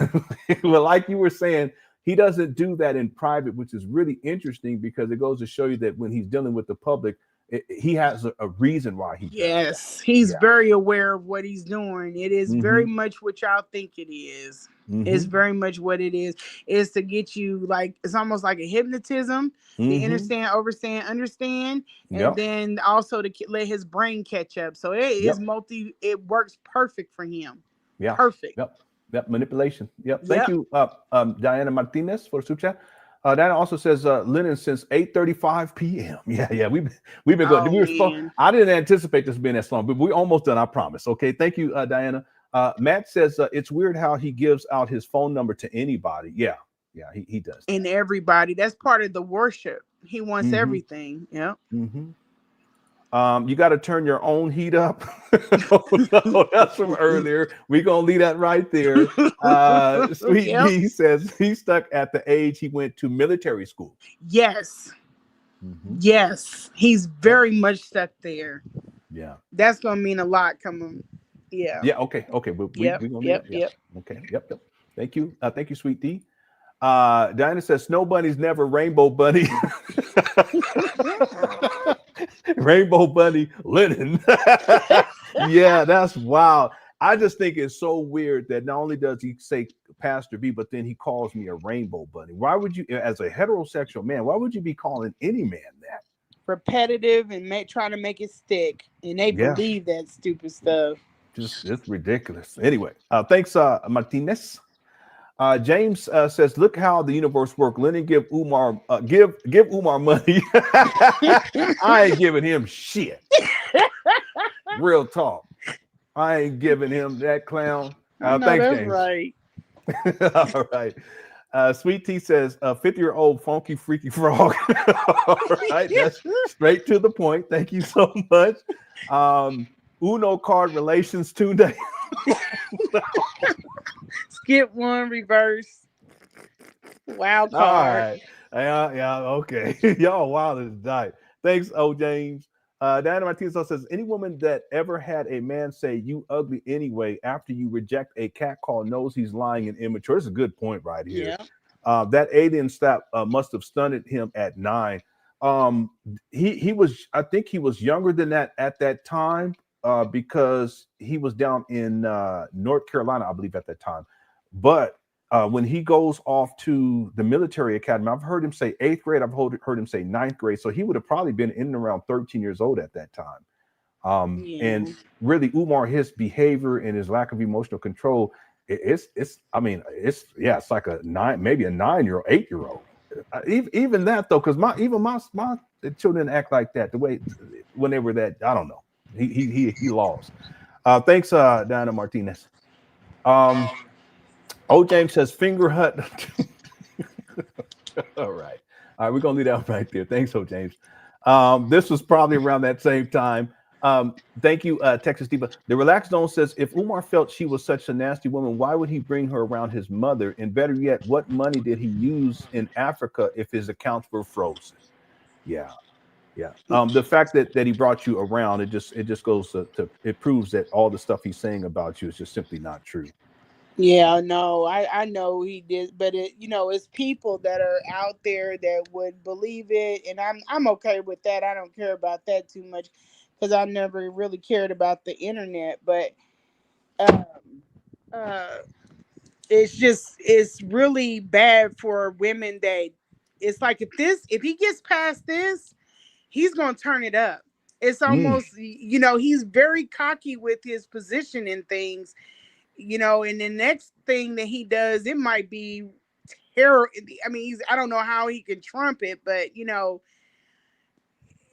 he doesn't do that in private, which is really interesting because it goes to show you that when he's dealing with the public, he has a reason why he does Yes, that. he's Yeah. very aware of what he's doing. It is very much what y'all think it is. It's very much what it is. It's to get you like, it's almost like a hypnotism. The understand, understand, and then also to let his brain catch up. So it is it works perfect for him. Yeah. Perfect. Yep. Manipulation. Yep. Thank you, Diana Martinez, for the super chat. Diana also says Lenon since 8:35 p.m. Yeah. We've been going. I didn't anticipate this being that long, but we're almost done. I promise. Okay. Thank you, Diana. Matt says it's weird how he gives out his phone number to anybody. Yeah, he does. And everybody. That's part of the worship. He wants everything. Yeah. You got to turn your own heat up. No, that's from earlier. We're gonna leave that right there. Sweet D says he's stuck at the age he went to military school. Yes. Yes, he's very much stuck there. Yeah, that's gonna mean a lot coming. Yeah. Okay. We're gonna yep. Okay. Yep. Thank you, Sweet D. Diana says snow bunny's never rainbow bunny. Rainbow bunny Lenon. Yeah, that's wild. I just think it's so weird that not only does he say Pastor B, but then he calls me a rainbow bunny. Why would you, as a heterosexual man, why would you be calling any man that? Repetitive and trying to make it stick, and they believe that stupid stuff. It's ridiculous. Anyway, thanks, Martinez. James says, "Look how the universe works. Lenon give Umar Umar money. I ain't giving him shit. Real talk. I ain't giving him that clown." No, thanks, that's James. right. All right. Sweet Tea says, 50-year-old funky freaky frog. All right, that's straight to the point. Thank you so much. Uno card relations Tunde. Skip one, reverse. Wild card. All right. Yeah, okay. Y'all wild as die. Thanks, James. Diana Martinez says, any woman that ever had a man say you ugly anyway after you reject a catcall knows he's lying and immature. It's a good point right here. Yeah. That alien slap must have stunned him at 9. He was, I think he was younger than that at that time because he was down in North Carolina, I believe, at that time. But when he goes off to the military academy, I've heard him say 8th grade. I've heard him say 9th grade. So he would have probably been in and around 13 years old at that time. And really, Umar, his behavior and his lack of emotional control, it's like a 9-year-old, 8-year-old. Even that though, because my children act like that the way when they were that. I don't know. He lost. Thanks, Diana Martinez. James says finger hut. All right, we're gonna leave that right there. Thanks, James. This was probably around that same time. Thank you, Texas Diva. The Relaxed Zone says, if Umar felt she was such a nasty woman, why would he bring her around his mother? And better yet, what money did he use in Africa if his accounts were frozen? Yeah. The fact that he brought you around, it just goes to it proves that all the stuff he's saying about you is just simply not true. Yeah, no, I know he did, but it's people that are out there that would believe it, and I'm okay with that. I don't care about that too much because I never really cared about the internet. But it's really bad for women that it's like if he gets past this, he's gonna turn it up. It's almost he's very cocky with his position in things. And the next thing that he does, it might be terror. I mean, I don't know how he can trump it, but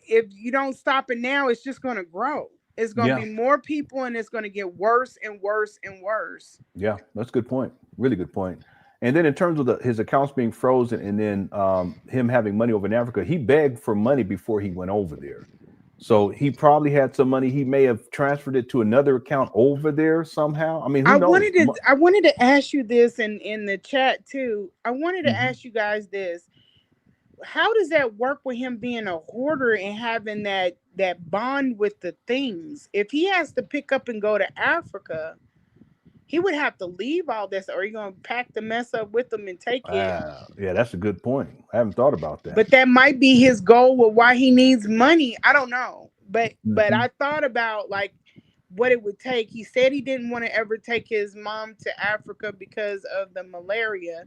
if you don't stop it now, it's just going to grow. It's going to be more people, and it's going to get worse and worse and worse. Yeah, that's a good point. Really good point. And then in terms of his accounts being frozen, and then him having money over in Africa, he begged for money before he went over there. So he probably had some money. He may have transferred it to another account over there somehow. I mean, who knows? I wanted to ask you this in the chat too. I wanted to ask you guys this. How does that work with him being a hoarder and having that bond with the things? If he has to pick up and go to Africa, he would have to leave all this, or he gonna pack the mess up with him and take it. Yeah, that's a good point. I haven't thought about that. But that might be his goal with why he needs money. I don't know. But I thought about like what it would take. He said he didn't want to ever take his mom to Africa because of the malaria,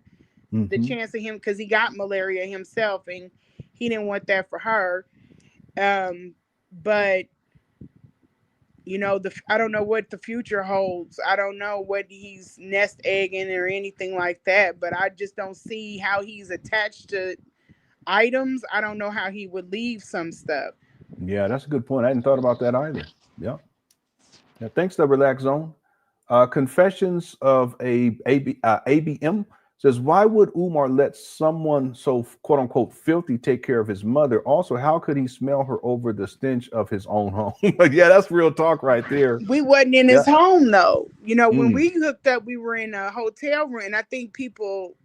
the chance of him, because he got malaria himself, and he didn't want that for her. But you know, I don't know what the future holds. I don't know what he's nest egging or anything like that. But I just don't see how he's attached to items. I don't know how he would leave some stuff. Yeah, that's a good point. I hadn't thought about that either. Yeah. Thanks, the Relax Zone. Confessions of ABM says, why would Umar let someone so quote unquote filthy take care of his mother? Also, how could he smell her over the stench of his own home? Yeah, that's real talk right there. We wasn't in his home though. You know, when we hooked up, we were in a hotel room, and I think people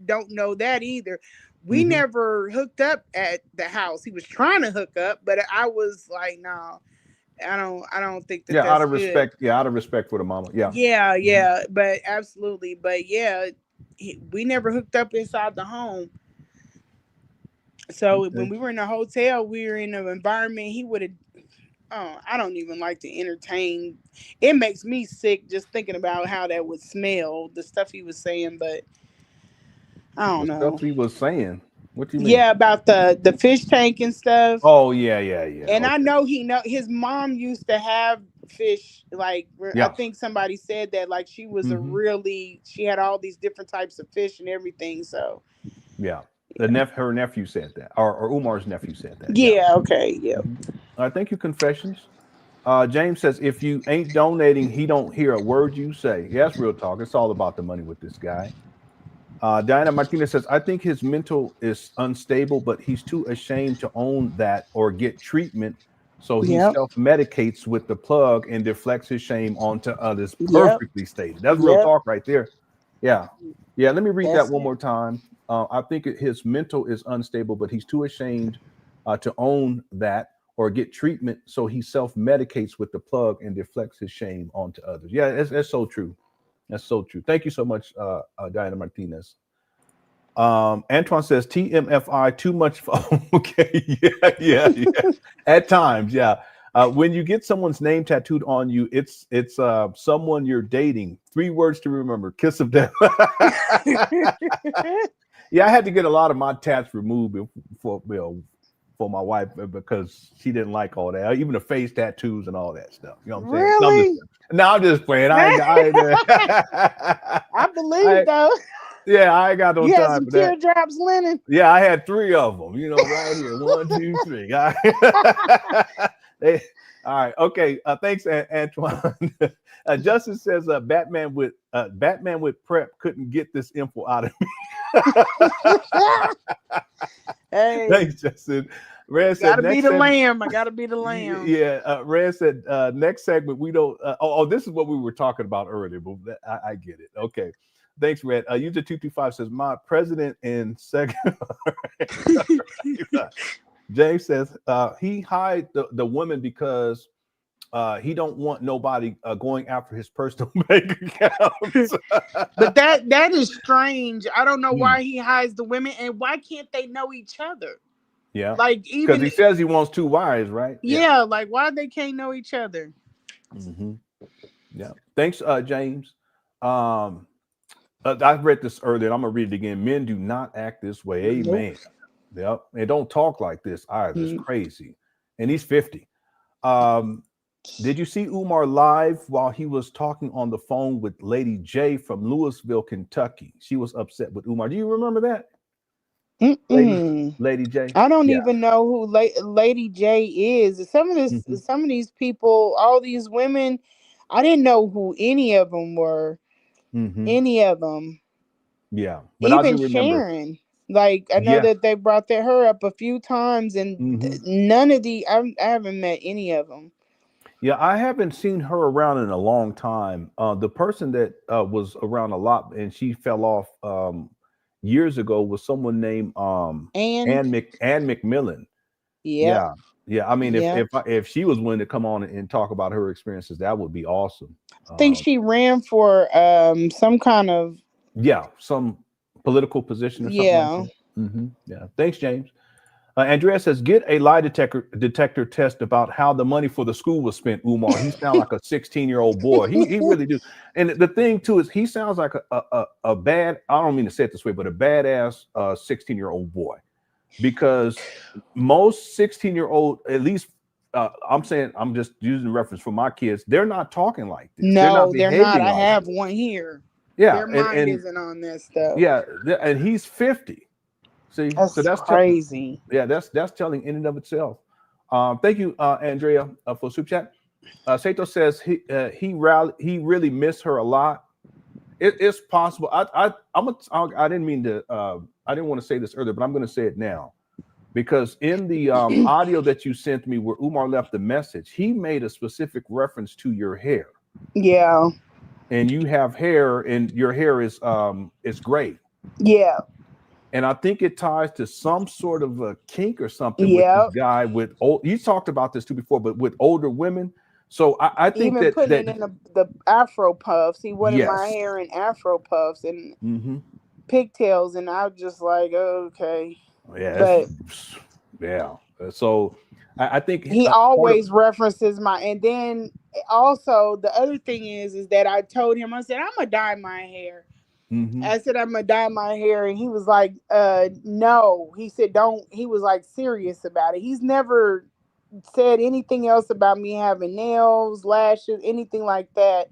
don't know that either. We never hooked up at the house. He was trying to hook up, but I was like, no, I don't think that. Yeah, out of respect. Yeah, out of respect for the mama. Yeah. Yeah, but absolutely. But yeah, we never hooked up inside the home. So when we were in a hotel, we were in an environment he would have. Oh, I don't even like to entertain. It makes me sick just thinking about how that would smell, the stuff he was saying, but I don't know. Stuff he was saying. What do you mean? Yeah, about the fish tank and stuff. Oh, yeah. And I know his mom used to have fish, like I think somebody said that, like she was she had all these different types of fish and everything. So yeah. Her nephew said that, or Umar's nephew said that. Yeah. Okay. Yeah. All right. Thank you. Confessions. James says, if you ain't donating, he don't hear a word you say. Yeah, that's real talk. It's all about the money with this guy. Diana Martinez says, I think his mental is unstable, but he's too ashamed to own that or get treatment. So he self-medicates with the plug and deflects his shame onto others. Perfectly stated. That's real talk right there. Yeah. Yeah. Let me read that one more time. I think his mental is unstable, but he's too ashamed to own that or get treatment. So he self-medicates with the plug and deflects his shame onto others. Yeah, that's so true. That's so true. Thank you so much, Diana Martinez. Antoine says, TMFI, too much fun. Okay, yeah. At times, yeah. When you get someone's name tattooed on you, it's someone you're dating. 3 words to remember: kiss of death. Yeah, I had to get a lot of my tats removed for my wife because she didn't like all that, even the face tattoos and all that stuff. You know what I'm saying? Really? No, I'm just playing. I believe though. Yeah, I ain't got no you time had some for that. teardrops, Lenon. Yeah, I had 3 of them. You know, right here. 1, 2, 3. All right. Okay. Thanks, Antoine. Justin says, Batman with prep couldn't get this info out of me. Hey, thanks, Justin. Red said, gotta be the lamb. I gotta be the lamb. Yeah. Red said, next segment we don't. This is what we were talking about earlier, but I get it. Okay. Thanks, Red. User 225 says, my president in second. James says he hired the women because he don't want nobody going after his personal bank accounts. But that is strange. I don't know why he hides the women, and why can't they know each other? Yeah, like because he says he wants 2 wives, right? Yeah, like why they can't know each other? Yeah. Thanks, James. I read this earlier, and I'm gonna read it again. Men do not act this way. Amen. Yep. And don't talk like this either. It's crazy. And he's 50. Did you see Umar live while he was talking on the phone with Lady J from Louisville, Kentucky? She was upset with Umar. Do you remember that? Lady J? I don't even know who Lady J is. Some of these people, all these women, I didn't know who any of them were. Any of them. Yeah. But even Sharon. Like I know that they brought her up a few times, and none of the I haven't met any of them. Yeah, I haven't seen her around in a long time. The person that was around a lot and she fell off years ago was someone named Ann McMillan. Yeah. Yeah, I mean, Yeah. if she was willing to come on and talk about her experiences, that would be awesome. I think she ran for some kind of Yeah, some political position or something like yeah. that. Yeah, thanks, James. Andrea says, get a lie detector test about how the money for the school was spent, Umar. He sounds like a 16-year-old boy. He really do. And the thing too is he sounds like a bad, I don't mean to say it this way, but a badass 16-year-old boy. Because most 16-year-old, at least I'm saying, I'm just using the reference for my kids, they're not talking like this. No, they're not. Behaving I like have this. one here. Yeah, Their mind isn't on that stuff. yeah, and he's 50. See, That's so that's crazy. that's telling in and of itself. Thank you, Andrea, for super chat. Sato says he really missed her a lot. It's possible. I didn't mean to. I didn't want to say this earlier, but I'm going to say it now, because in the audio that you sent me, where Umar left the message, he made a specific reference to your hair. Yeah. And you have hair, and your hair is gray. Yeah. And I think it ties to some sort of a kink or something with Yep. this guy with old. You talked about this too before, but with older women. So I think even putting it in the Afro puffs. He wanted my hair in Afro puffs and pigtails, and I was just like, okay. Yeah. Yeah. So I think he always references my. And then also the other thing is that I told him, I said, I'm gonna dye my hair. I said, I'm gonna dye my hair, and he was like, no. He said, don't. He was like serious about it. He's never said anything else about me having nails, lashes, anything like that.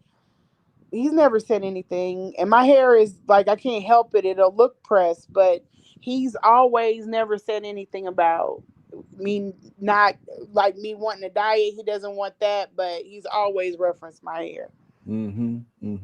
He's never said anything. And my hair is like, I can't help it. It'll look pressed, but he's always never said anything about me not like me wanting to dye it. He doesn't want that, but he's always referenced my hair.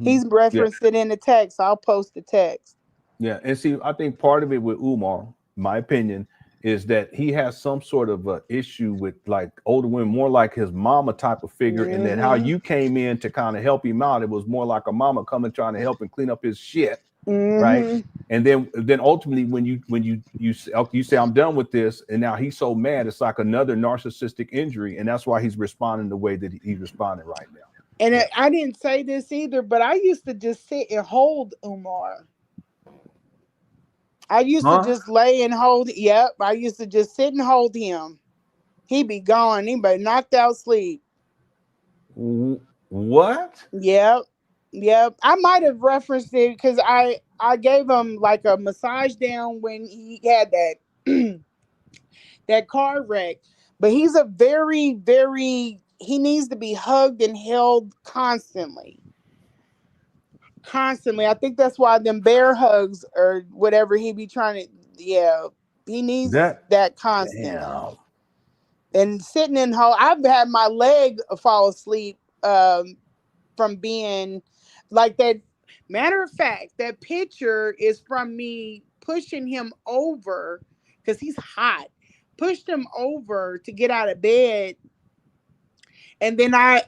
He's referenced it in the text. I'll post the text. Yeah, and see, I think part of it with Umar, my opinion, is that he has some sort of issue with like older women, more like his mama type of figure, and then how you came in to kind of help him out. It was more like a mama coming trying to help him clean up his shit, right? And then ultimately, when you say I'm done with this, and now he's so mad, it's like another narcissistic injury, and that's why he's responding the way that he's responding right now. And I didn't say this either, but I used to just sit and hold Umar. I used to just lay and hold. Yep. I used to just sit and hold him. He'd be gone. He'd be knocked out sleep. What? Yep. Yep. I might have referenced it because I gave him like a massage down when he had that that car wreck. But he's a very, very, he needs to be hugged and held constantly. Constantly. I think that's why them bear hugs or whatever he be trying to, he needs that constant. Damn. And sitting in home, I've had my leg fall asleep from being like that. Matter of fact, that picture is from me pushing him over because he's hot. Pushed him over to get out of bed. And then I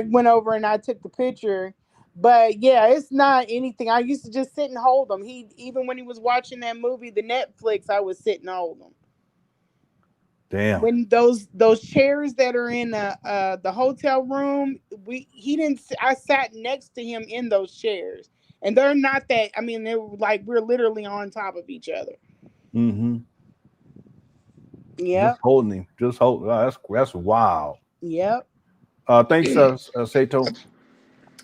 went over and I took the picture. But yeah, it's not anything. I used to just sit and hold him. Even when he was watching that movie, the Netflix, I would sit and hold him. Damn. When those chairs that are in the hotel room, I sat next to him in those chairs, and they're not that. I mean, they were like we're literally on top of each other. Yeah. Just holding him. Just hold. That's wild. Yep. Thanks, Sato.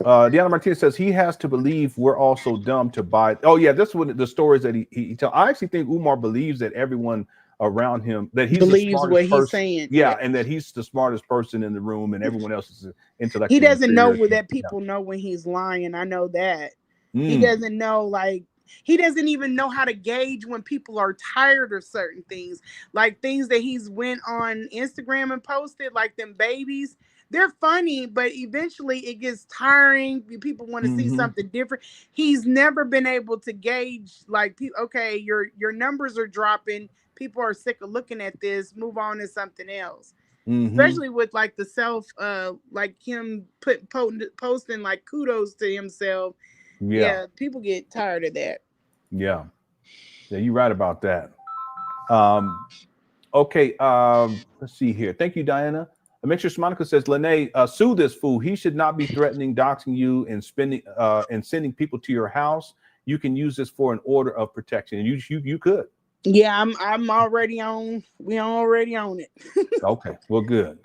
Deanna Martinez says he has to believe we're all so dumb to buy. Oh yeah, this is one of the stories that he tells. I actually think Umar believes that everyone around him that he believes what he's saying. Yeah, and that he's the smartest person in the room, and everyone else is intellectually. He doesn't know that people know when he's lying. I know that. He doesn't know, like, he doesn't even know how to gauge when people are tired of certain things, like things that he's went on Instagram and posted, like them babies. They're funny, but eventually it gets tiring. People want to see something different. He's never been able to gauge, like, okay, your numbers are dropping. People are sick of looking at this. Move on to something else. Especially with like the self, like him posting like kudos to himself. Yeah, people get tired of that. Yeah, you're right about that. Okay, let's see here. Thank you, Diana. Mistress Monica says, Lanae, sue this fool. He should not be threatening, doxing you, and sending people to your house. You can use this for an order of protection. You could. Yeah, I'm already on. We already on it. Okay, well, good.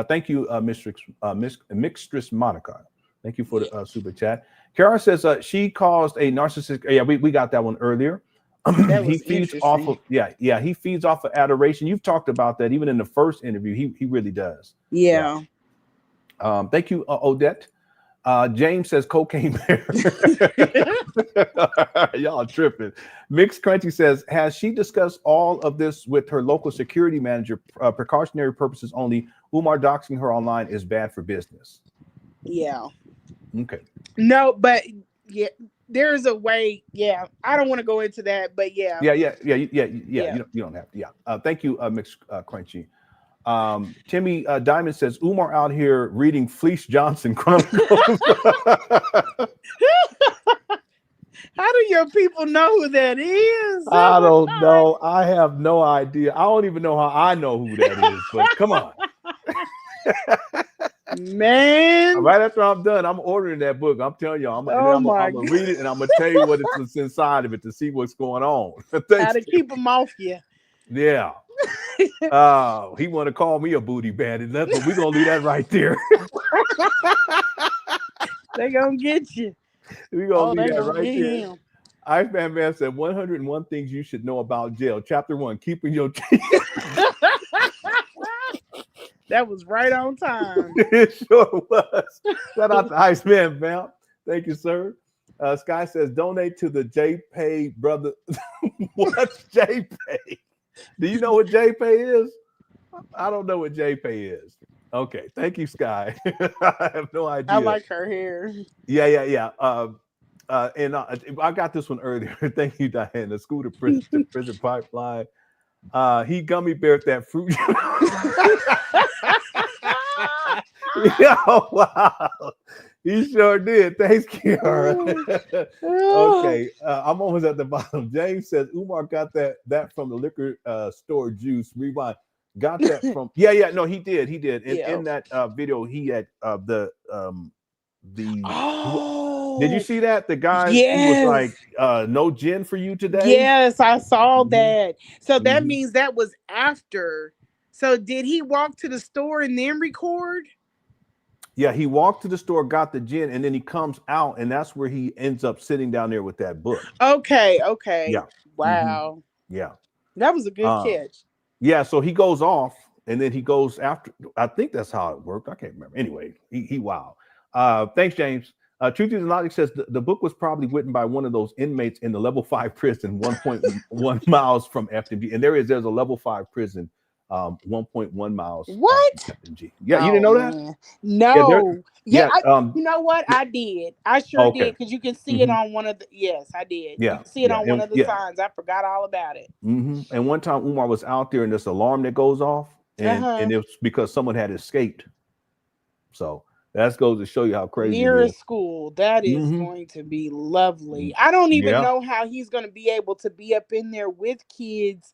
Thank you, Mistress Monica. Thank you for the super chat. Kara says she caused a narcissistic. Yeah, we got that one earlier. He feeds off of he feeds off of adoration. You've talked about that even in the first interview. He really does. Yeah. Thank you, Odette. James says cocaine bear. Y'all tripping. Mixed Crunchy says, has she discussed all of this with her local security manager? Precautionary purposes only. Umar doxing her online is bad for business. Yeah. Okay. No, but yeah, there's a way. Yeah, I don't want to go into that, but yeah. Yeah. You don't have to. Yeah. Thank you, Mixed Crunchy. Timmy Diamond says Umar out here reading Fleece Johnson Chronicles. How do your people know who that is? I don't know. I have no idea. I don't even know how I know who that is, but come on. Man. Right after I'm done, I'm ordering that book. I'm telling you, I'm gonna read it and I'm gonna tell you what it's inside of it to see what's going on. How to keep them off you. Yeah. He want to call me a booty bandit, but we're gonna leave that right there. They gonna get you. We're gonna leave that right there. Iceman Man said 101 things you should know about jail. Chapter 1, keeping your teeth. That was right on time. It sure was. Shout out to Iceman Vamp. Thank you, sir. Sky says donate to the JPay brother. What's JPay? Do you know what JPay is? I don't know what JPay is. Okay, thank you, Sky. I have no idea. I like her hair. Yeah. And I got this one earlier. Thank you, Diane. The school to prison pipeline. He gummy beared that fruit. Yeah, wow. He sure did. Thanks, Kiara. Okay, I'm almost at the bottom. James says Umar got that from the liquor store juice. Rewind. Got that from no, he did. In that video, he had the did you see that? The guy who was like, no gin for you today? Yes, I saw that. So that means that was after. So did he walk to the store and then record? Yeah, he walked to the store, got the gin, and then he comes out, and that's where he ends up sitting down there with that book. Okay. Yeah. Wow. Yeah. That was a good catch. Yeah, so he goes off, and then he goes after. I think that's how it worked. I can't remember. Anyway, he wow. Thanks, James. Truth is Logic says the book was probably written by one of those inmates in the level 5 prison 1.1 miles from FDMG. And there's a level 5 prison 1.1 miles. What? FDMG. Yeah, you didn't know that? Man. No. You know what? I did. I sure did, because you can see it on one of the. Yes, I did. Yeah, you can see it on one of the signs. I forgot all about it. And one time Umar was out there, and this alarm that goes off, and it was because someone had escaped. So that goes to show you how crazy. Near a school, that is going to be lovely. I don't even know how he's going to be able to be up in there with kids,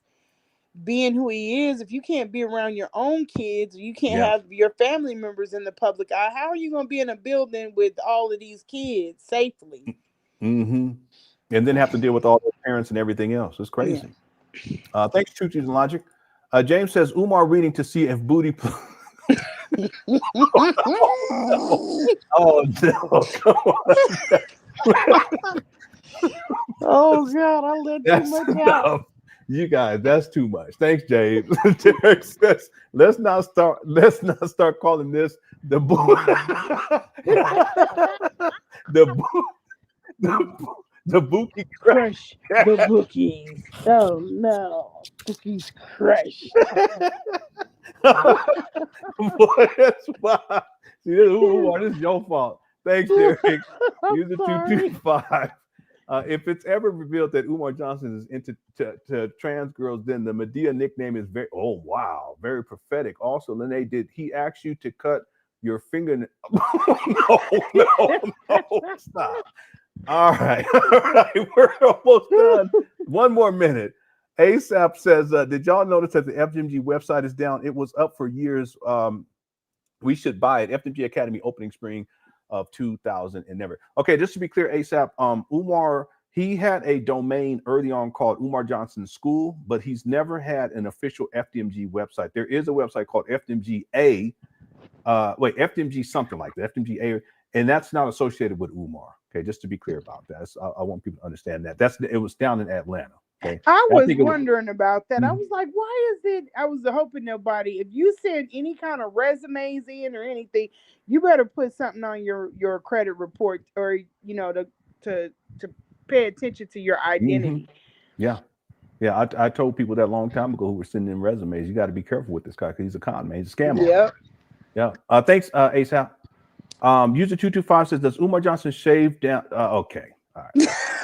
being who he is. If you can't be around your own kids, you can't have your family members in the public eye. How are you going to be in a building with all of these kids safely? And then have to deal with all their parents and everything else. It's crazy. Thanks, Truth and Logic. James says Umar reading to see if booty. Oh no! Come on. Oh God! I let too much out. You guys, that's too much. Thanks, James. Derek says, let's not start calling this the book. The Bookie Crush. The Bookies. Oh no. Bookies Crush. Boy, that's why. See, this is your fault. Thanks, Derek. Use the 225. If it's ever revealed that Umar Johnson is into to trans girls, then the Medea nickname is very prophetic. Also, Lanae, did he ask you to cut your fingernail? No, stop. All right, we're almost done. One more minute. ASAP says, did y'all notice that the FDMG website is down? It was up for years. We should buy it. FDMG Academy opening spring of 2000 and never. Okay, just to be clear, ASAP, Umar, he had a domain early on called Umar Johnson School, but he's never had an official FDMG website. There is a website called FDMG FDMG something like that, FDMG and that's not associated with Umar. Okay, just to be clear about that. I want people to understand that. It was down in Atlanta. Okay. I was think wondering about that. I Mhm. was like, why is it? I was hoping nobody, if you send any kind of resumes in or anything, you better put something on your credit report, or to pay attention to your identity. Yeah. I told people that a long time ago who were sending in resumes, you got to be careful with this guy because he's a con man. He's a scammer. Yep. Yeah. Thanks, ASAP. User 225 says, does Umar Johnson shave down? Okay. All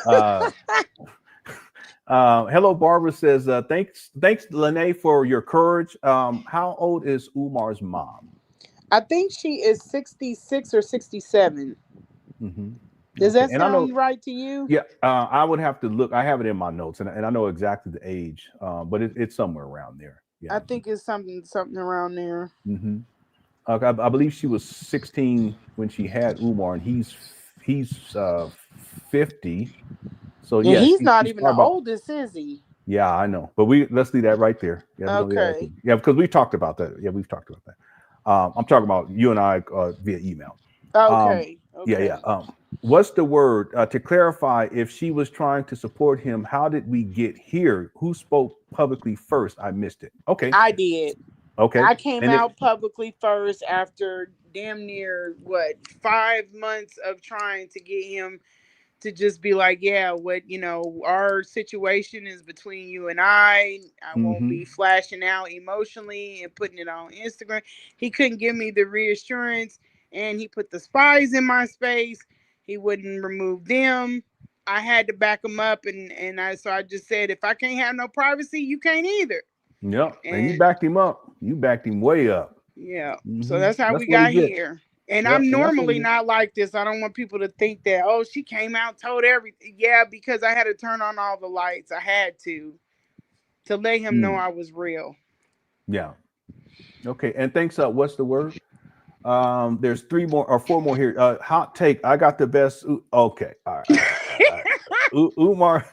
right. Hello, Barbara says, thanks, Lanae, for your courage. How old is Umar's mom? I think she is 66 or 67. Mm-hmm. Does that sound right to you? Yeah, I would have to look. I have it in my notes, and I know exactly the age, but it's somewhere around there. Yeah, I think it's something around there. Mm-hmm. I believe she was 16 when she had Umar, and he's 50. So yeah, yes, he's not even the oldest, is he? Yeah, I know, but let's leave that right there. Yeah, okay. Yeah, because we talked about that. Yeah, we've talked about that. I'm talking about you and I via email. Okay. Yeah. What's the word to clarify? If she was trying to support him, how did we get here? Who spoke publicly first? I missed it. Okay, I did. Okay, I came out publicly first after damn near 5 months of trying to get him to just be like, yeah, our situation is between you and I won't be flashing out emotionally and putting it on Instagram. He couldn't give me the reassurance, and he put the spies in my space. He wouldn't remove them. I had to back him up, so I just said, if I can't have no privacy, you can't either. Yep, and you backed him up. You backed him way up. Yeah, so that's how we got here. And I'm normally not like this. I don't want people to think that, oh, she came out, told everything. Yeah, because I had to turn on all the lights. I had to let him know I was real. Yeah. Okay, and thanks. What's the word? There's 3 more or 4 more here. Hot take. I got the best. Okay. All right.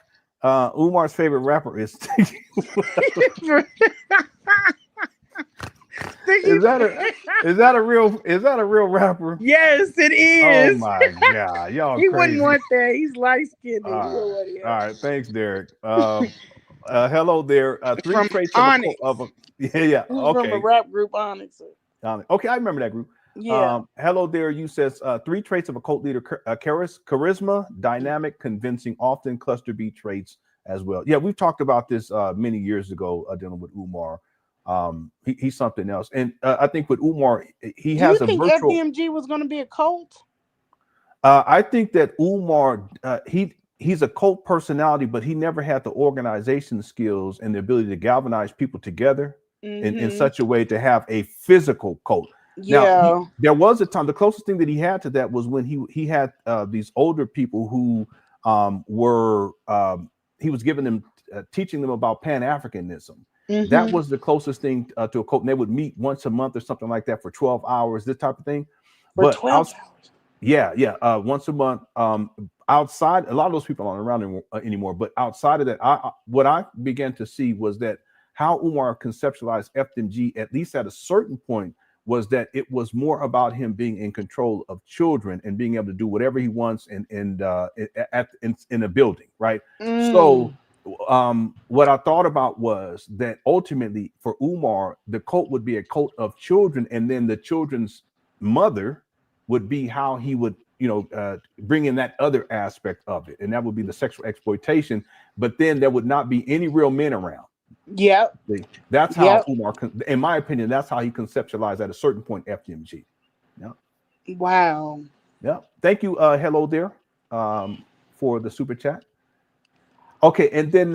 Umar's favorite rapper is. Is that a real rapper? Yes, it is. Oh my God, y'all he crazy. Wouldn't want that. He's light skinned. All right, thanks, Derek. Hello there. 3 traits of a yeah. Okay. From a rap group, Onyx. Okay, I remember that group. Yeah. Hello there. You says 3 traits of a cult leader: charisma, dynamic, convincing, often cluster B traits as well. Yeah, we've talked about this many years ago dealing with Umar. He's something else, and I think with Umar, he has a virtual. Do you think FDMG was going to be a cult? I think that Umar, he's a cult personality, but he never had the organization skills and the ability to galvanize people together in such a way to have a physical cult. Yeah. Now, there was a time. The closest thing that he had to that was when he had these older people who he was giving them teaching them about Pan Africanism. That was the closest thing to a cult. And they would meet once a month or something like that for 12 hours, this type of thing. For 12 hours? Yeah. Once a month. Outside, a lot of those people aren't around anymore. But outside of that, what I began to see was that how Umar conceptualized FDMG, at least at a certain point, was that it was more about him being in control of children and being able to do whatever he wants in a building, right? So what I thought about was that ultimately for Umar, the cult would be a cult of children, and then the children's mother would be how he would, bring in that other aspect of it, and that would be the sexual exploitation. But then there would not be any real men around. Yep. That's how Umar, in my opinion, that's how he conceptualized at a certain point FDMG. Yeah. Wow. Yeah. Thank you. Hello there. For the super chat. Okay, and then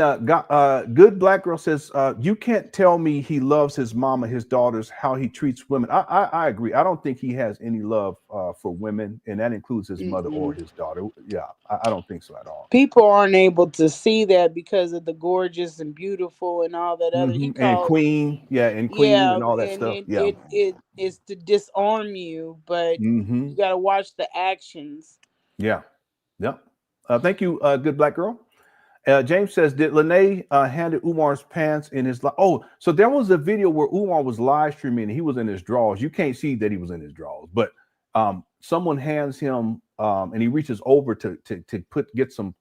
good black girl says, you can't tell me he loves his mama, his daughters, how he treats women. I agree. I don't think he has any love for women, and that includes his mother or his daughter. Yeah, I don't think so at all. People aren't able to see that because of the gorgeous and beautiful and all that other. He And called, Queen, yeah, and Queen yeah, and all that and stuff. Yeah. it is to disarm you, but Hmm. you got to watch the actions. Yeah. Yep. Thank you, good black girl. James says, did Lanae handed Umar's pants in his oh, so there was a video where Umar was live streaming and he was in his drawers. You can't see that he was in his drawers, but someone hands him and he reaches over to get some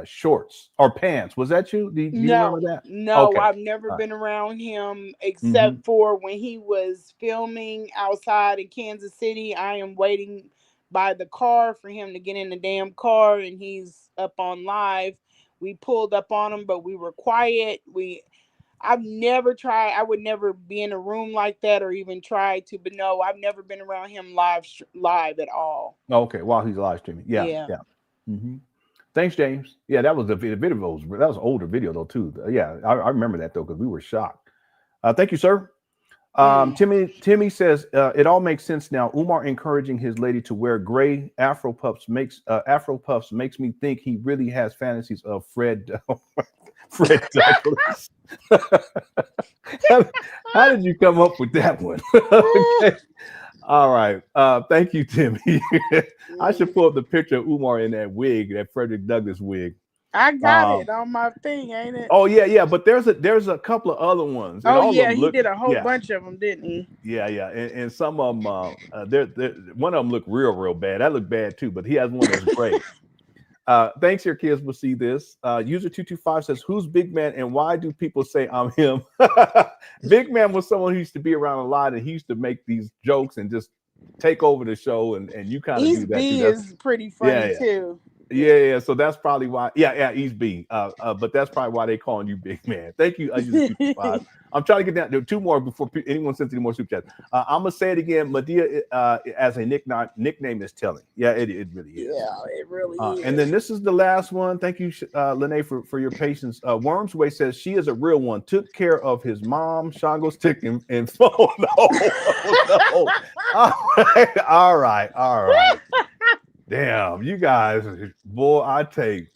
shorts or pants. Was that you? Do you remember that? No, Okay. I've never been around him except for when he was filming outside in Kansas City. I am waiting by the car for him to get in the damn car, and he's up on live. We pulled up on him, but we were quiet. I've never tried. I would never be in a room like that or even try to. But no, I've never been around him live at all. Okay, while he's live streaming. Yeah, Yeah. yeah. Thanks, James. Yeah, that was the video. That was an older video though too. Yeah, I remember that though because we were shocked. Thank you, sir. Timmy says it all makes sense now. Umar encouraging his lady to wear gray Afro puffs makes me think he really has fantasies of Fred Douglas. How did you come up with that one? Okay. All right. Thank you, Timmy. I should pull up the picture of Umar in that wig, that Frederick Douglass wig. I got it on my thing, ain't it? Oh yeah, but there's a couple of other ones. Oh yeah, he did a whole bunch of them, didn't he? Yeah, and some of them, one of them looked real bad. That looked bad too, but he has one that's great. Thanks, your kids will see this. User 225 says, "Who's Big Man and why do people say I'm him?" Big Man was someone who used to be around a lot, and he used to make these jokes and just take over the show, and you kind of do that too. Is pretty funny too. Yeah. So that's probably why. Yeah, East B. But that's probably why they calling you Big Man. Thank you. I'm trying to get down to two more before anyone sends any more super chats. I'm gonna say it again. Medea as a nickname is telling. Yeah, it really is. Yeah, it really is. And then this is the last one. Thank you, Lanae, for your patience. Wormsway says she is a real one. Took care of his mom, Shango stick and phone. No. All right. Damn, you guys, boy, I take.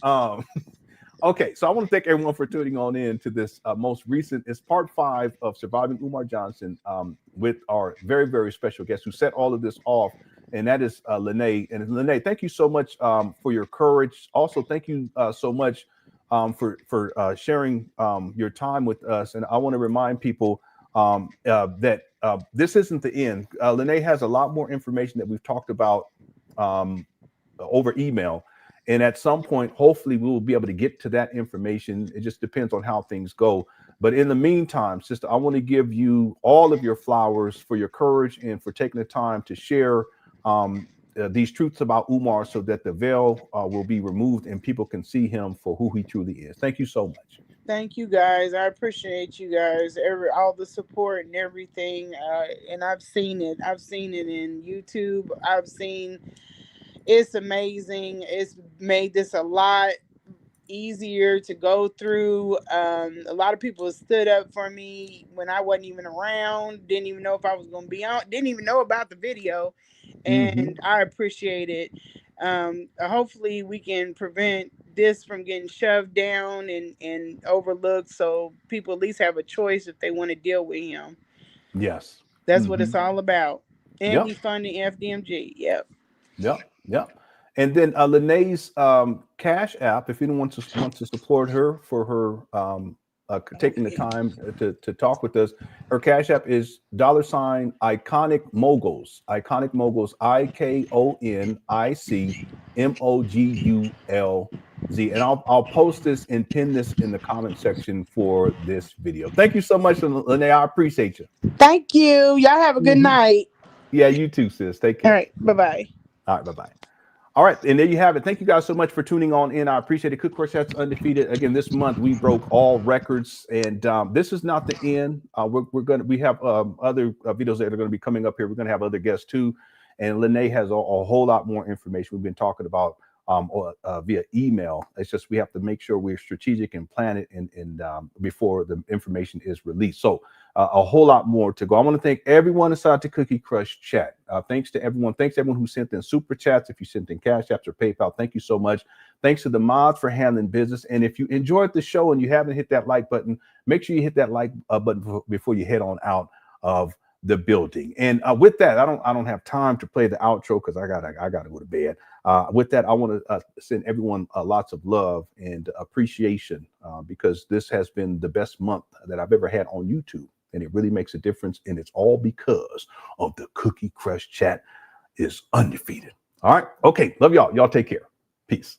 Okay, so I want to thank everyone for tuning on in to this most recent. It's part 5 of Surviving Umar Johnson with our very, very special guest who set all of this off, and that is Lanae. And Lanae, thank you so much for your courage. Also, thank you so much for sharing your time with us. And I want to remind people that this isn't the end. Lanae has a lot more information that we've talked about over email, and at some point hopefully we will be able to get to that information. It just depends on how things go, but in the meantime, sister, I want to give you all of your flowers for your courage and for taking the time to share these truths about Umar so that the veil will be removed and people can see him for who he truly is. Thank you so much. Thank you guys. I appreciate you guys, all the support and everything. And I've seen it in YouTube. It's amazing. It's made this a lot easier to go through. A lot of people stood up for me when I wasn't even around, didn't even know if I was going to be on, didn't even know about the video. And I appreciate it. Hopefully we can prevent this from getting shoved down and overlooked, so people at least have a choice if they want to deal with him. Yes. That's what it's all about. And we funding FDMG. Yep. And then Lanae's Cash App, if anyone wants to support her for her taking the time to talk with us, her Cash App is $Iconic Moguls. Iconic Moguls, IKONIC MOGULZ. And I'll post this and pin this in the comment section for this video. Thank you so much, Lanae. I appreciate you. Thank you. Y'all have a good night. Yeah, you too, sis. Take care. All right. Bye-bye. All right, bye-bye. All right, and there you have it. Thank you guys so much for tuning on in. I appreciate it. Cook Crush Chats Undefeated. Again, this month we broke all records, and this is not the end. We have other videos that are going to be coming up here. We're going to have other guests too, and Lanae has a whole lot more information. We've been talking about or via email. It's just we have to make sure we're strategic and plan it and before the information is released. So a whole lot more to go. I want to thank everyone inside the Cookie Crush chat. Thanks to everyone. Thanks to everyone who sent in super chats. If you sent in Cash Apps or PayPal, thank you so much. Thanks to the mods for handling business. And if you enjoyed the show and you haven't hit that like button, make sure you hit that like button before you head on out of the building. And with that, I don't have time to play the outro because I gotta go to bed. With that, I want to send everyone lots of love and appreciation because this has been the best month that I've ever had on YouTube, and it really makes a difference. And it's all because of the Cookie Crush chat is undefeated. All right, okay, love y'all. Y'all take care. Peace.